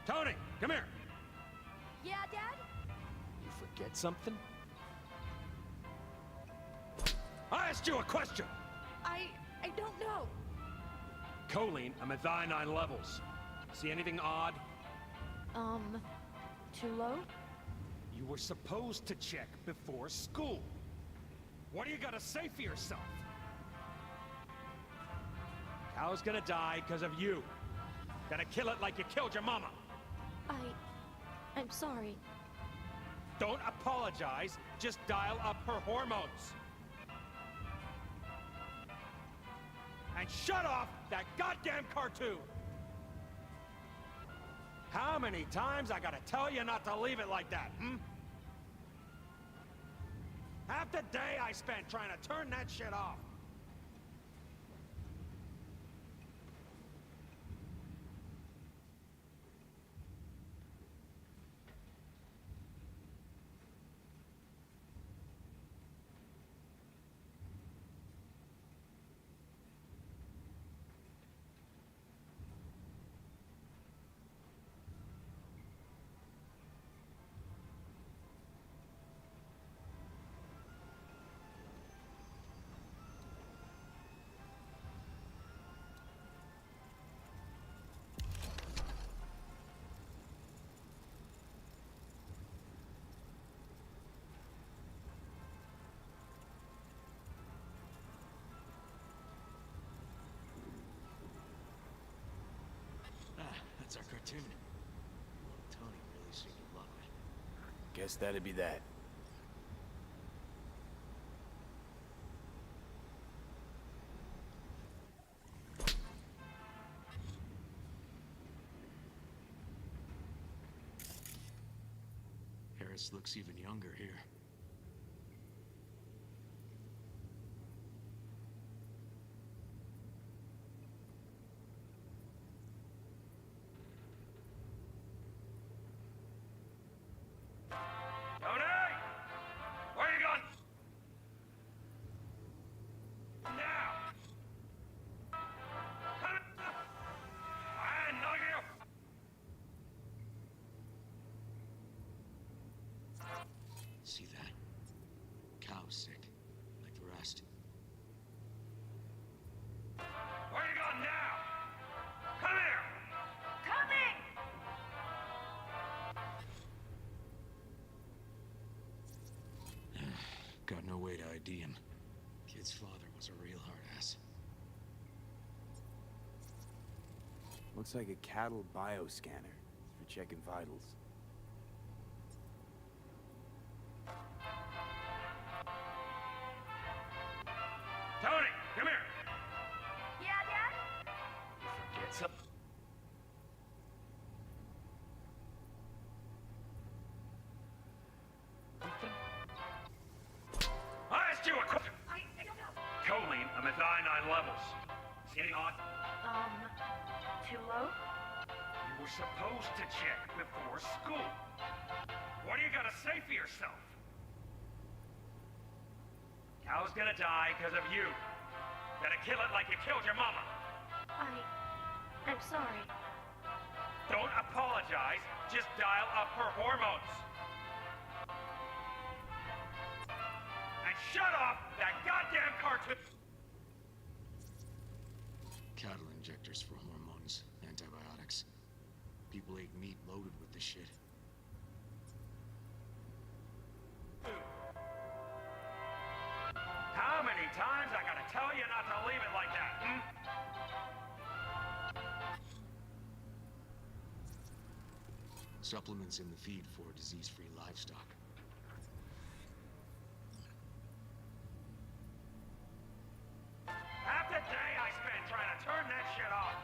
Tony, come here! Yeah, Dad? You forget something? I asked you a question! I don't know. Choline, I'm at thionine levels. See anything odd? Too low? You were supposed to check before school. What do you gotta say for yourself? Cal's gonna die because of you. Gonna kill it like you killed your mama. I'm sorry. Don't apologize, just dial up her hormones. And shut off that goddamn cartoon! How many times I gotta tell you not to leave it like that, hmm? Half the day I spent trying to turn that shit off. That's our cartoon. Tony really seemed to love it. Guess that'd be that. Harris looks even younger here. See that? Cow's sick, like the rest. Where you going now? Come here! Coming! Got no way to ID him. Kid's father was a real hard ass. Looks like a cattle bioscanner for checking vitals. Tony, come here! Yeah, Dad? You forget something? I asked you a question! I don't know. Choline, I'm at thionine levels. See anything odd? Too low? You were supposed to check before school. What do you gotta say for yourself? Cal's gonna die because of you. Gonna kill it like you killed your mama. I'm sorry. Don't apologize, just dial up her hormones. And shut off that goddamn cartoon! Cattle injectors for hormones, antibiotics. People ate meat loaded with the shit. How many times I gotta tell you not to leave it like that, hmm? Supplements in the feed for disease-free livestock. Half the day I spent trying to turn that shit off.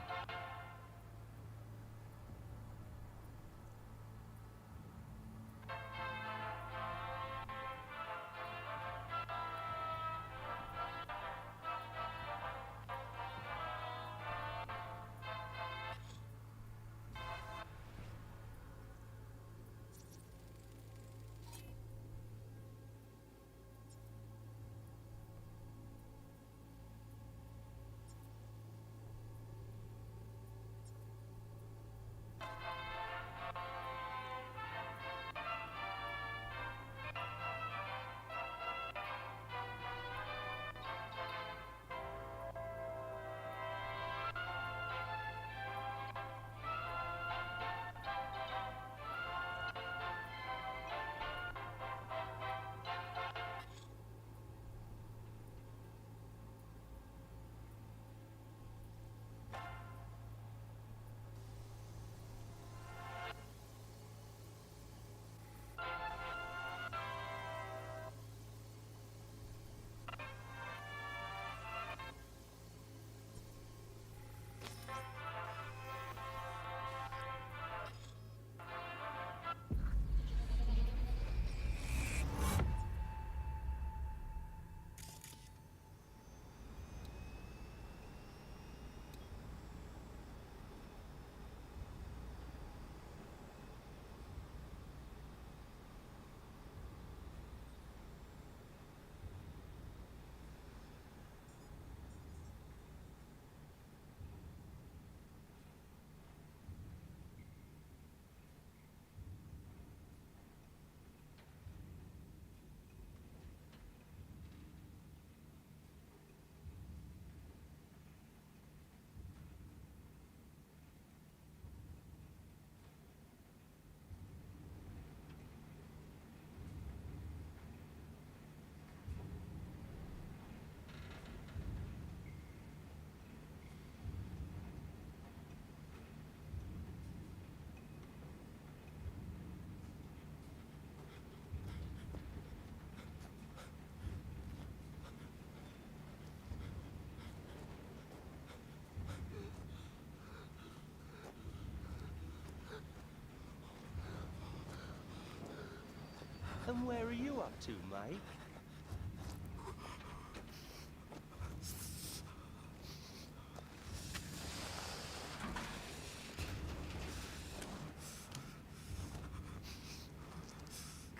And where are you up to, mate?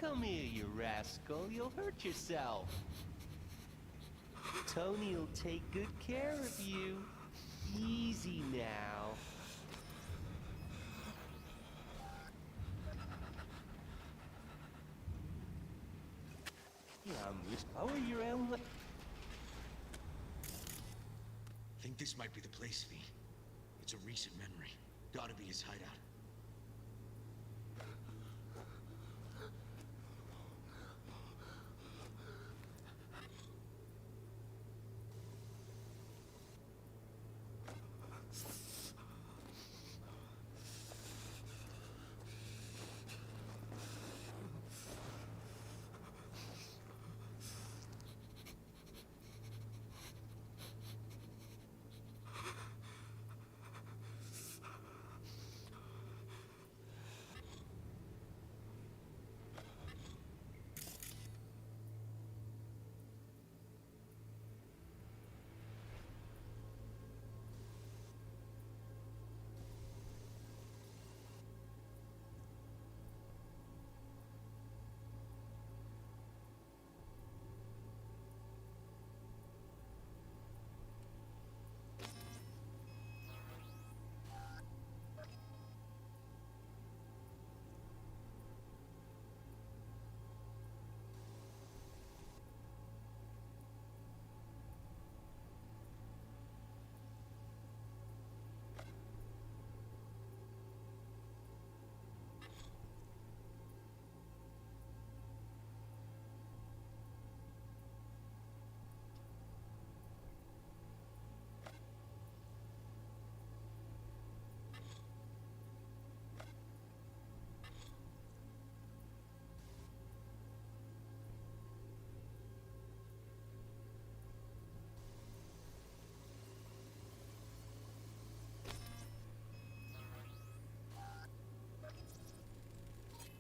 Come here, you rascal. You'll hurt yourself. Tony'll take good care of you. Easy now. How are your own? Think this might be the place, V. It's a recent memory. Gotta be his hideout.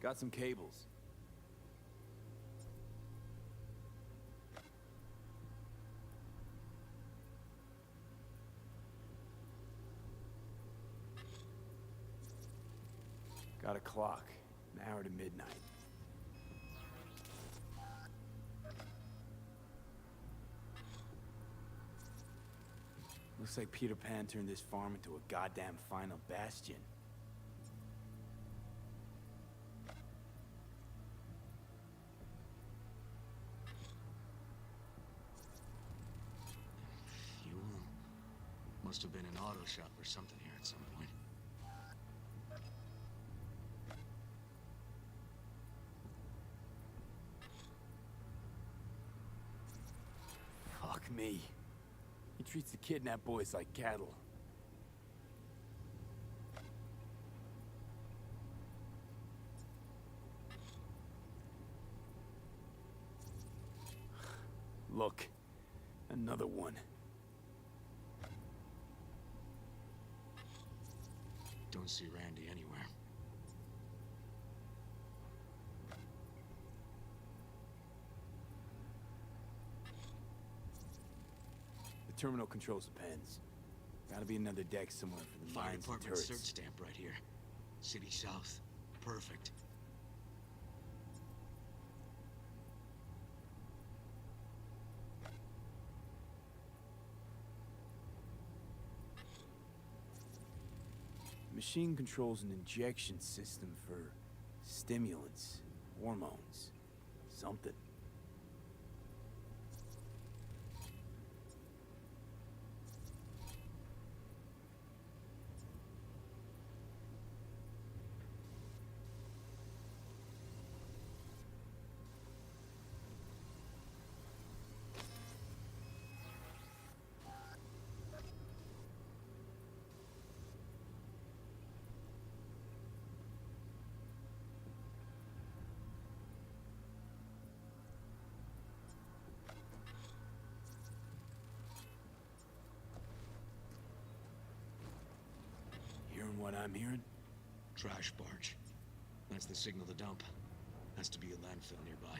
Got some cables. Got a clock. An hour to midnight. Looks like Peter Pan turned this farm into a goddamn final bastion. Fuel. Must have been an auto shop or something here at some point. Fuck me. He treats the kidnapped boys like cattle. Look, another one. Don't see Randy anywhere. The terminal controls the pens. Gotta be another deck somewhere for the Fire mines and department turrets. search stamp right here. City South. Perfect. Machine controls an injection system for stimulants, hormones, something. Hearing what I'm hearing? Trash barge. That's the signal to dump. Has to be a landfill nearby.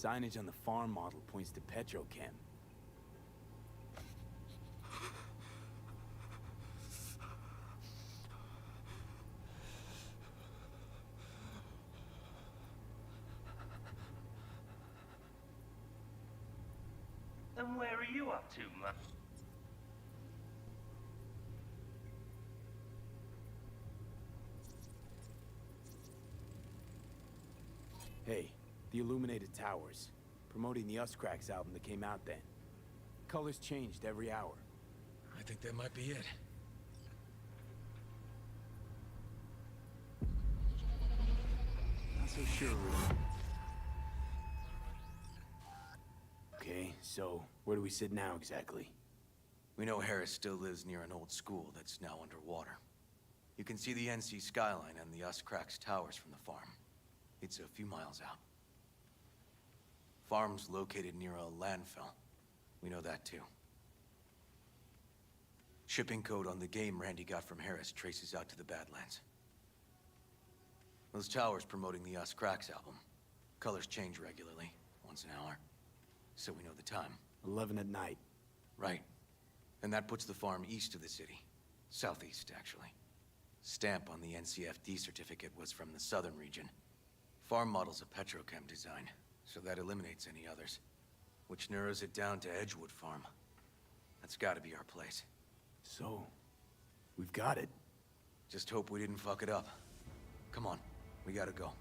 Signage on the farm model points to Petrochem. And where are you up to, man? Hey, the Illuminated Towers. Promoting the Us Cracks album that came out then. Colors changed every hour. I think that might be it. Not so sure, really. Okay, so where do we sit now exactly? We know Harris still lives near an old school that's now underwater. You can see the NC skyline and the Us Cracks towers from the farm. It's a few miles out. Farm's located near a landfill. We know that too. Shipping code on the game Randy got from Harris traces out to the Badlands. Those towers promoting the Us Cracks album. Colors change regularly, once an hour. So we know the time. 11 at night. Right. And that puts the farm east of the city. Southeast, actually. Stamp on the NCFD certificate was from the southern region. Farm model's a Petrochem design, so that eliminates any others. Which narrows it down to Edgewood Farm. That's gotta be our place. So, We've got it. Just hope we didn't fuck it up. Come on, we gotta go.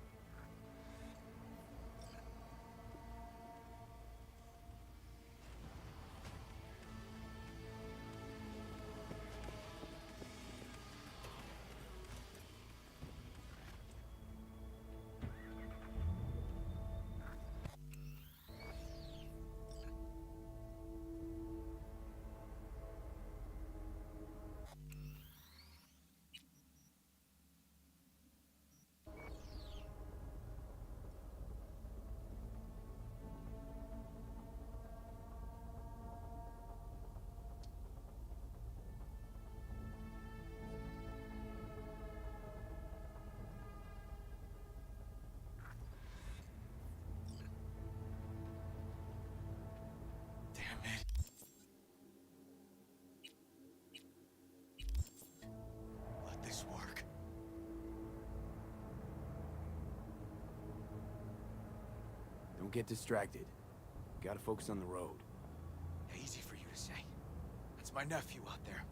Let this work. Don't get distracted. Gotta focus on the road. Easy for you to say. That's my nephew out there.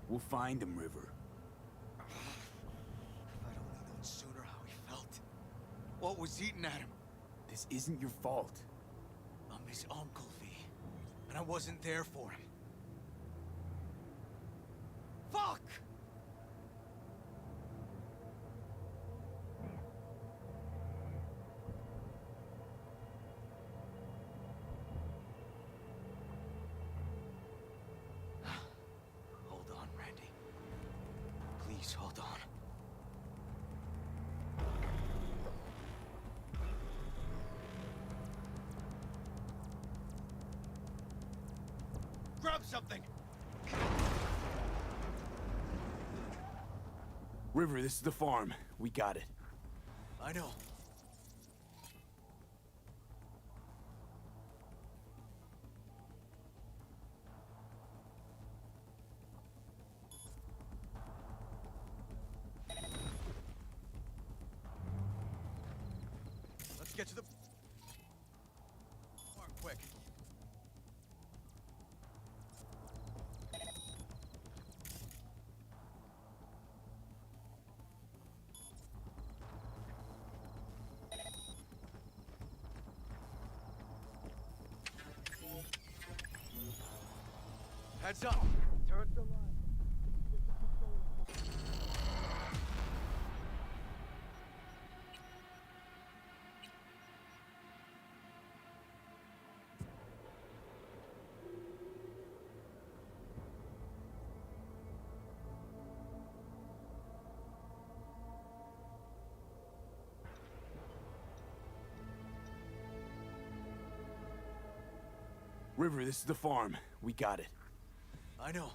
We'll find him, River. If I'd only known sooner how he felt. What was eating at him? This isn't your fault. I'm his uncle, V. And I wasn't there for him. Fuck! Hold on, Randy. Please hold on. Grab something! River, this is the farm. We got it. I know. Let's get to the farm quick. Heads up! Turn the line. River, this is the farm. We got it. I know.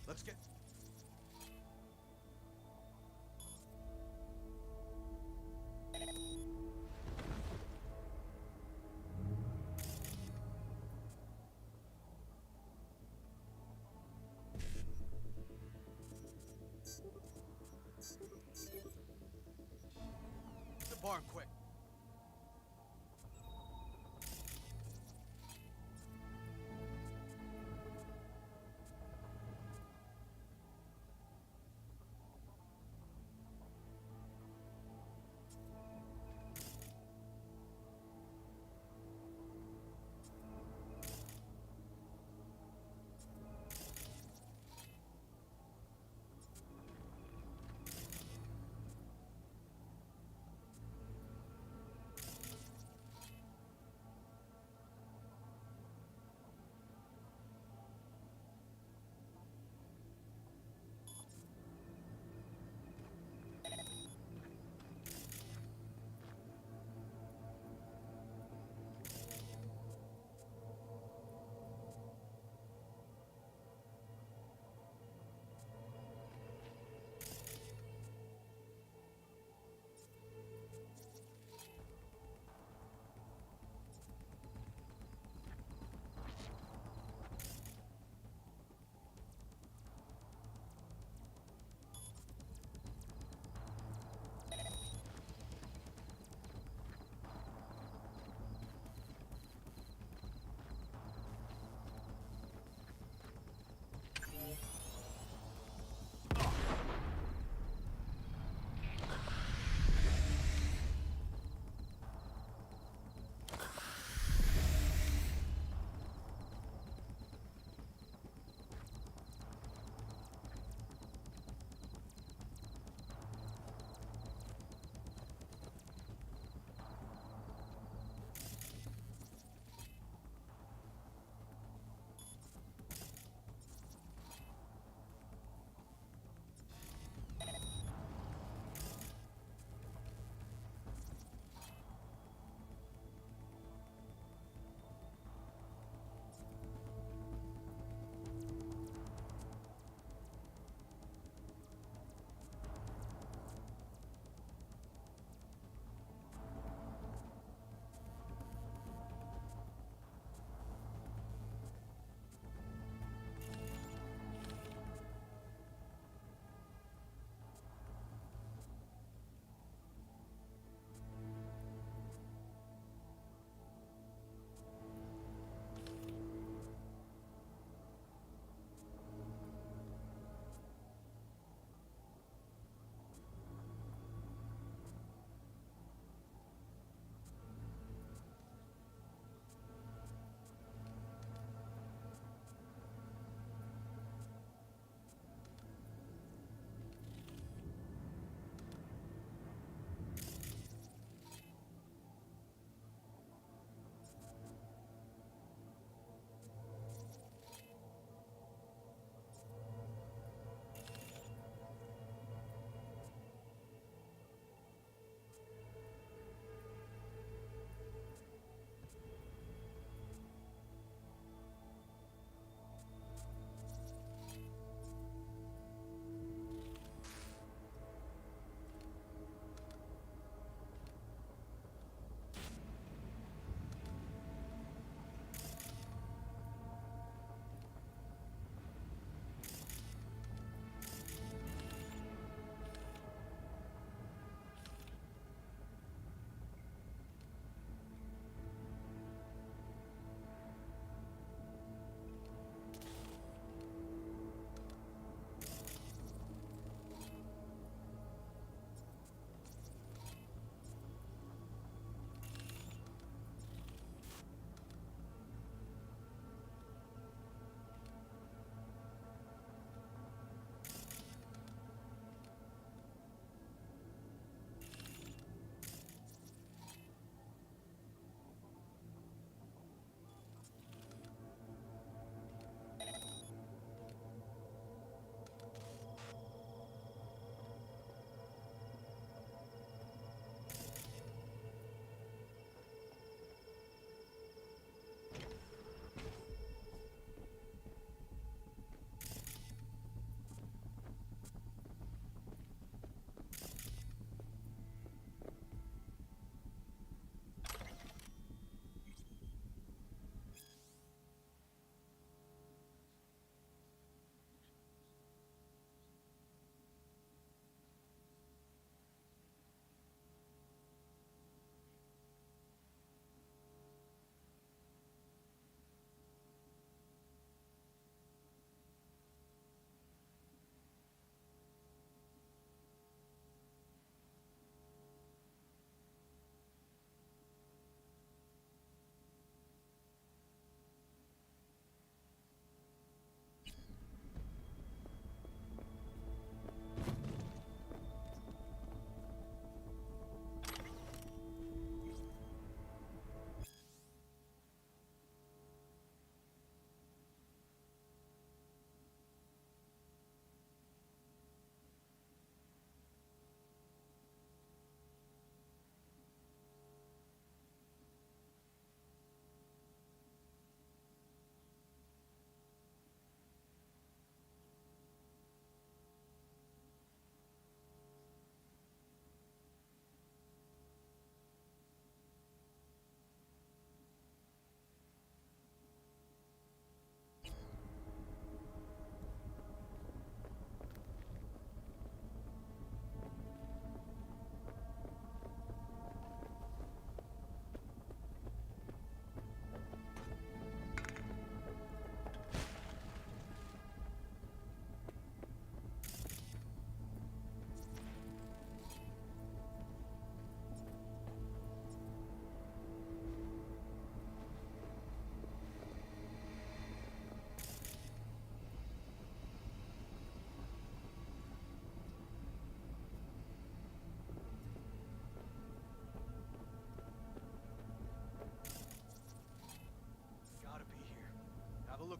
Let's get... The barn quick.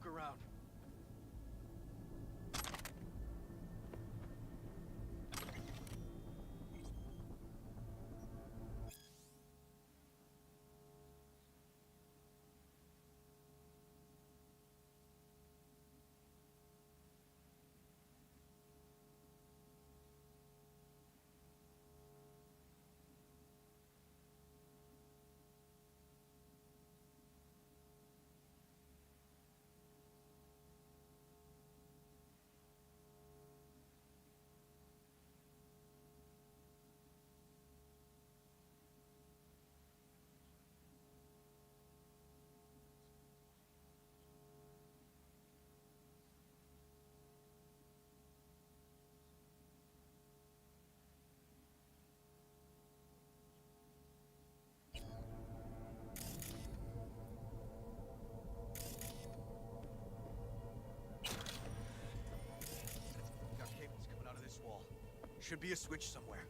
look around. Got cables coming out of this wall. Should be a switch somewhere.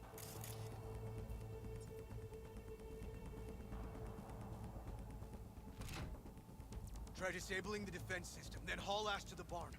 Try disabling the defense system, then haul ass to the barn.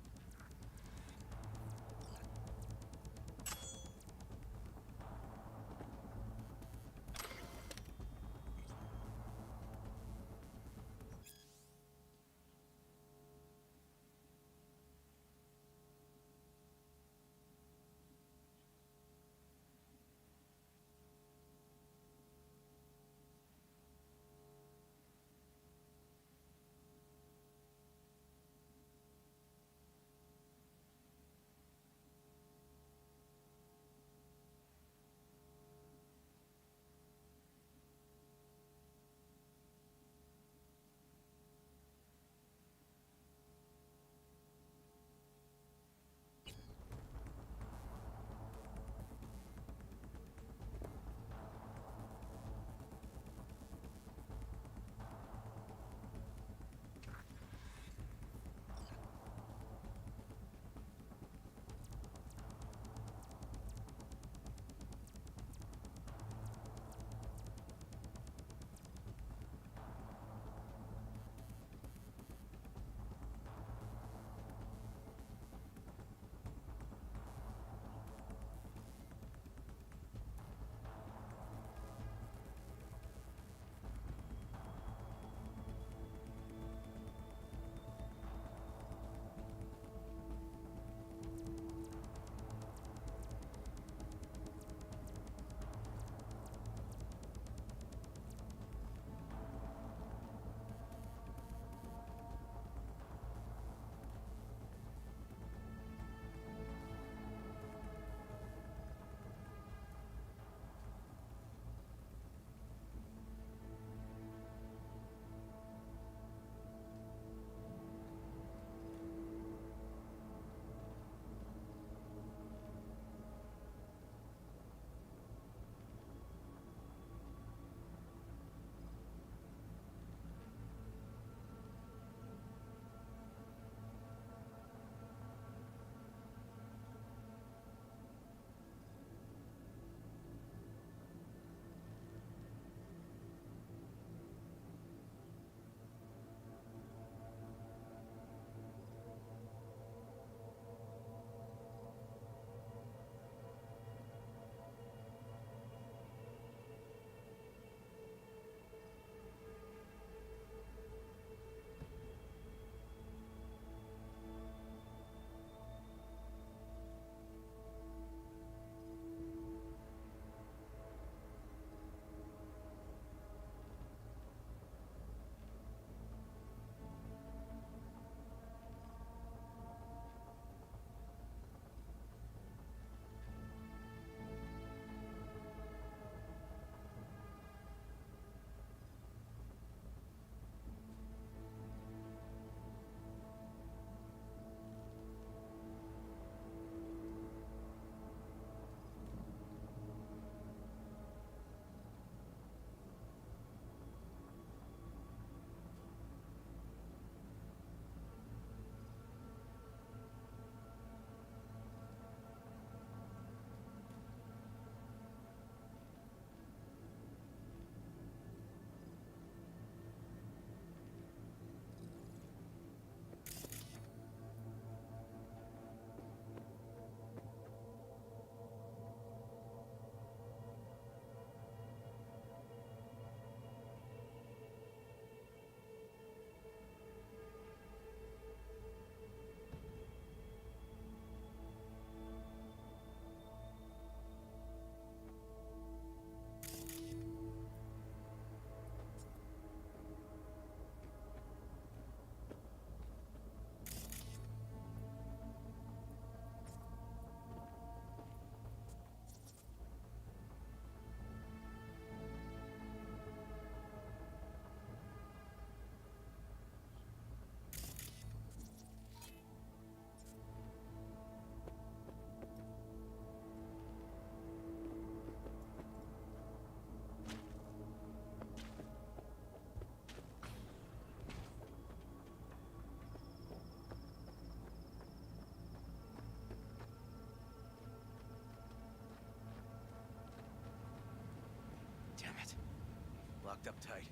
locked up tight.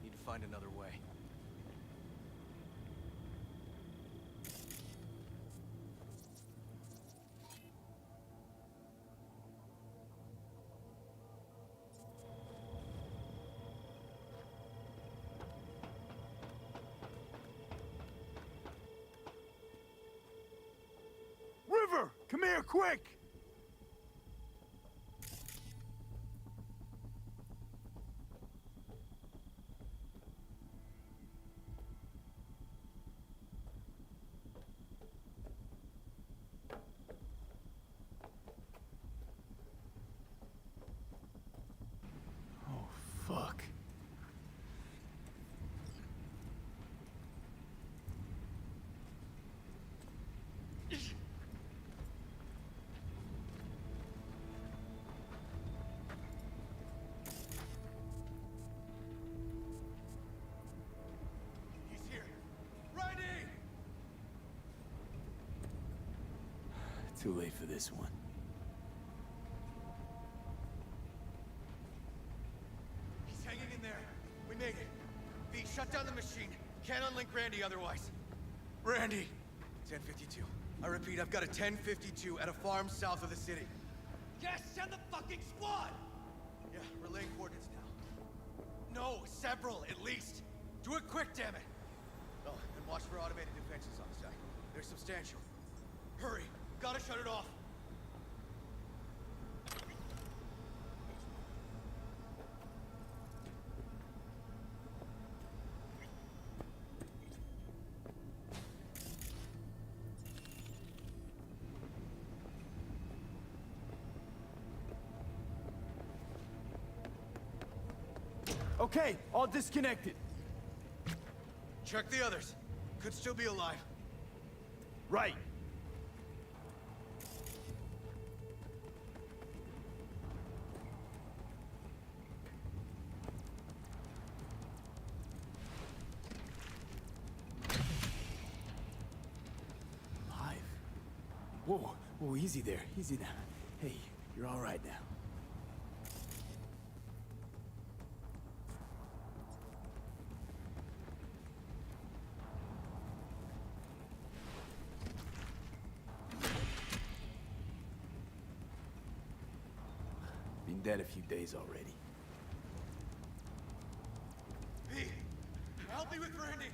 Need to find another way. River, come here, quick! Oh, fuck. He's here. Ready! Too late for this one. He's hanging in there. We made it. V, shut down the machine. Can't unlink Randy otherwise. Randy! 1052. I repeat, I've got a 1052 at a farm south of the city. Yes, send the fucking squad! Yeah, relay coordinates now. No, several, at least. Do it quick, damn it! Oh, and watch for automated defenses on site. They're substantial. Hurry! Gotta shut it off! Okay, all disconnected. Check the others. Could still be alive. Right. Alive. Whoa, whoa, easy there, easy now. Hey, you're all right now. Been dead a few days already. V, help me with Randy!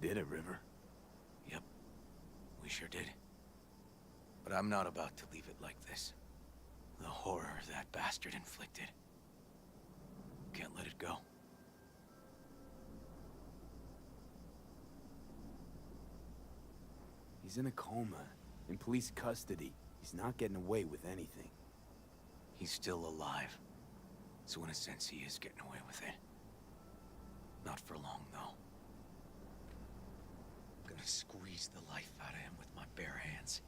Did it, River? Yep, we sure did. But I'm not about to leave it like this. The horror that bastard inflicted. Can't let it go. He's in a coma, in police custody. He's not getting away with anything. He's still alive. So in a sense, he is getting away with it. Not for long, though. I'm gonna squeeze the life out of him with my bare hands.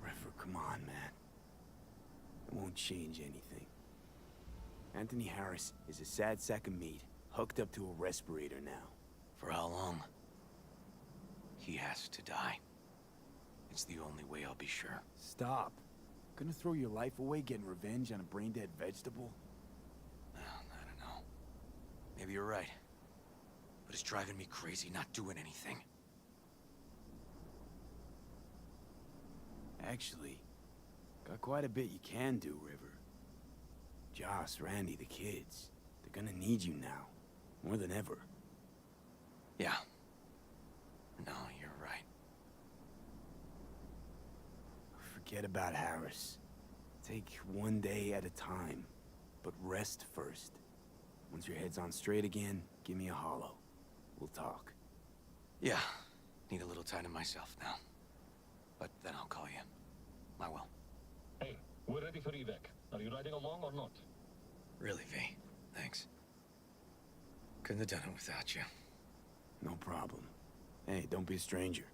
River, come on, man. It won't change anything. Anthony Harris is a sad sack of meat, hooked up to a respirator now. For how long? He has to die. It's the only way I'll be sure. Stop. Gonna throw your life away getting revenge on a brain-dead vegetable? Well, I don't know. Maybe you're right. But it's driving me crazy not doing anything. Actually, got quite a bit you can do, River. Joss, Randy, the kids. They're gonna need you now. More than ever. Yeah. No, you're right. Forget about Harris. Take one day at a time. But rest first. Once your head's on straight again, give me a hollow. We'll talk. Yeah. Need a little time to myself now. But then I'll call you. I will. Hey, we're ready for evac. Are you riding along or not? Really, V. Thanks. Couldn't have done it without you. No problem. Hey, don't be a stranger.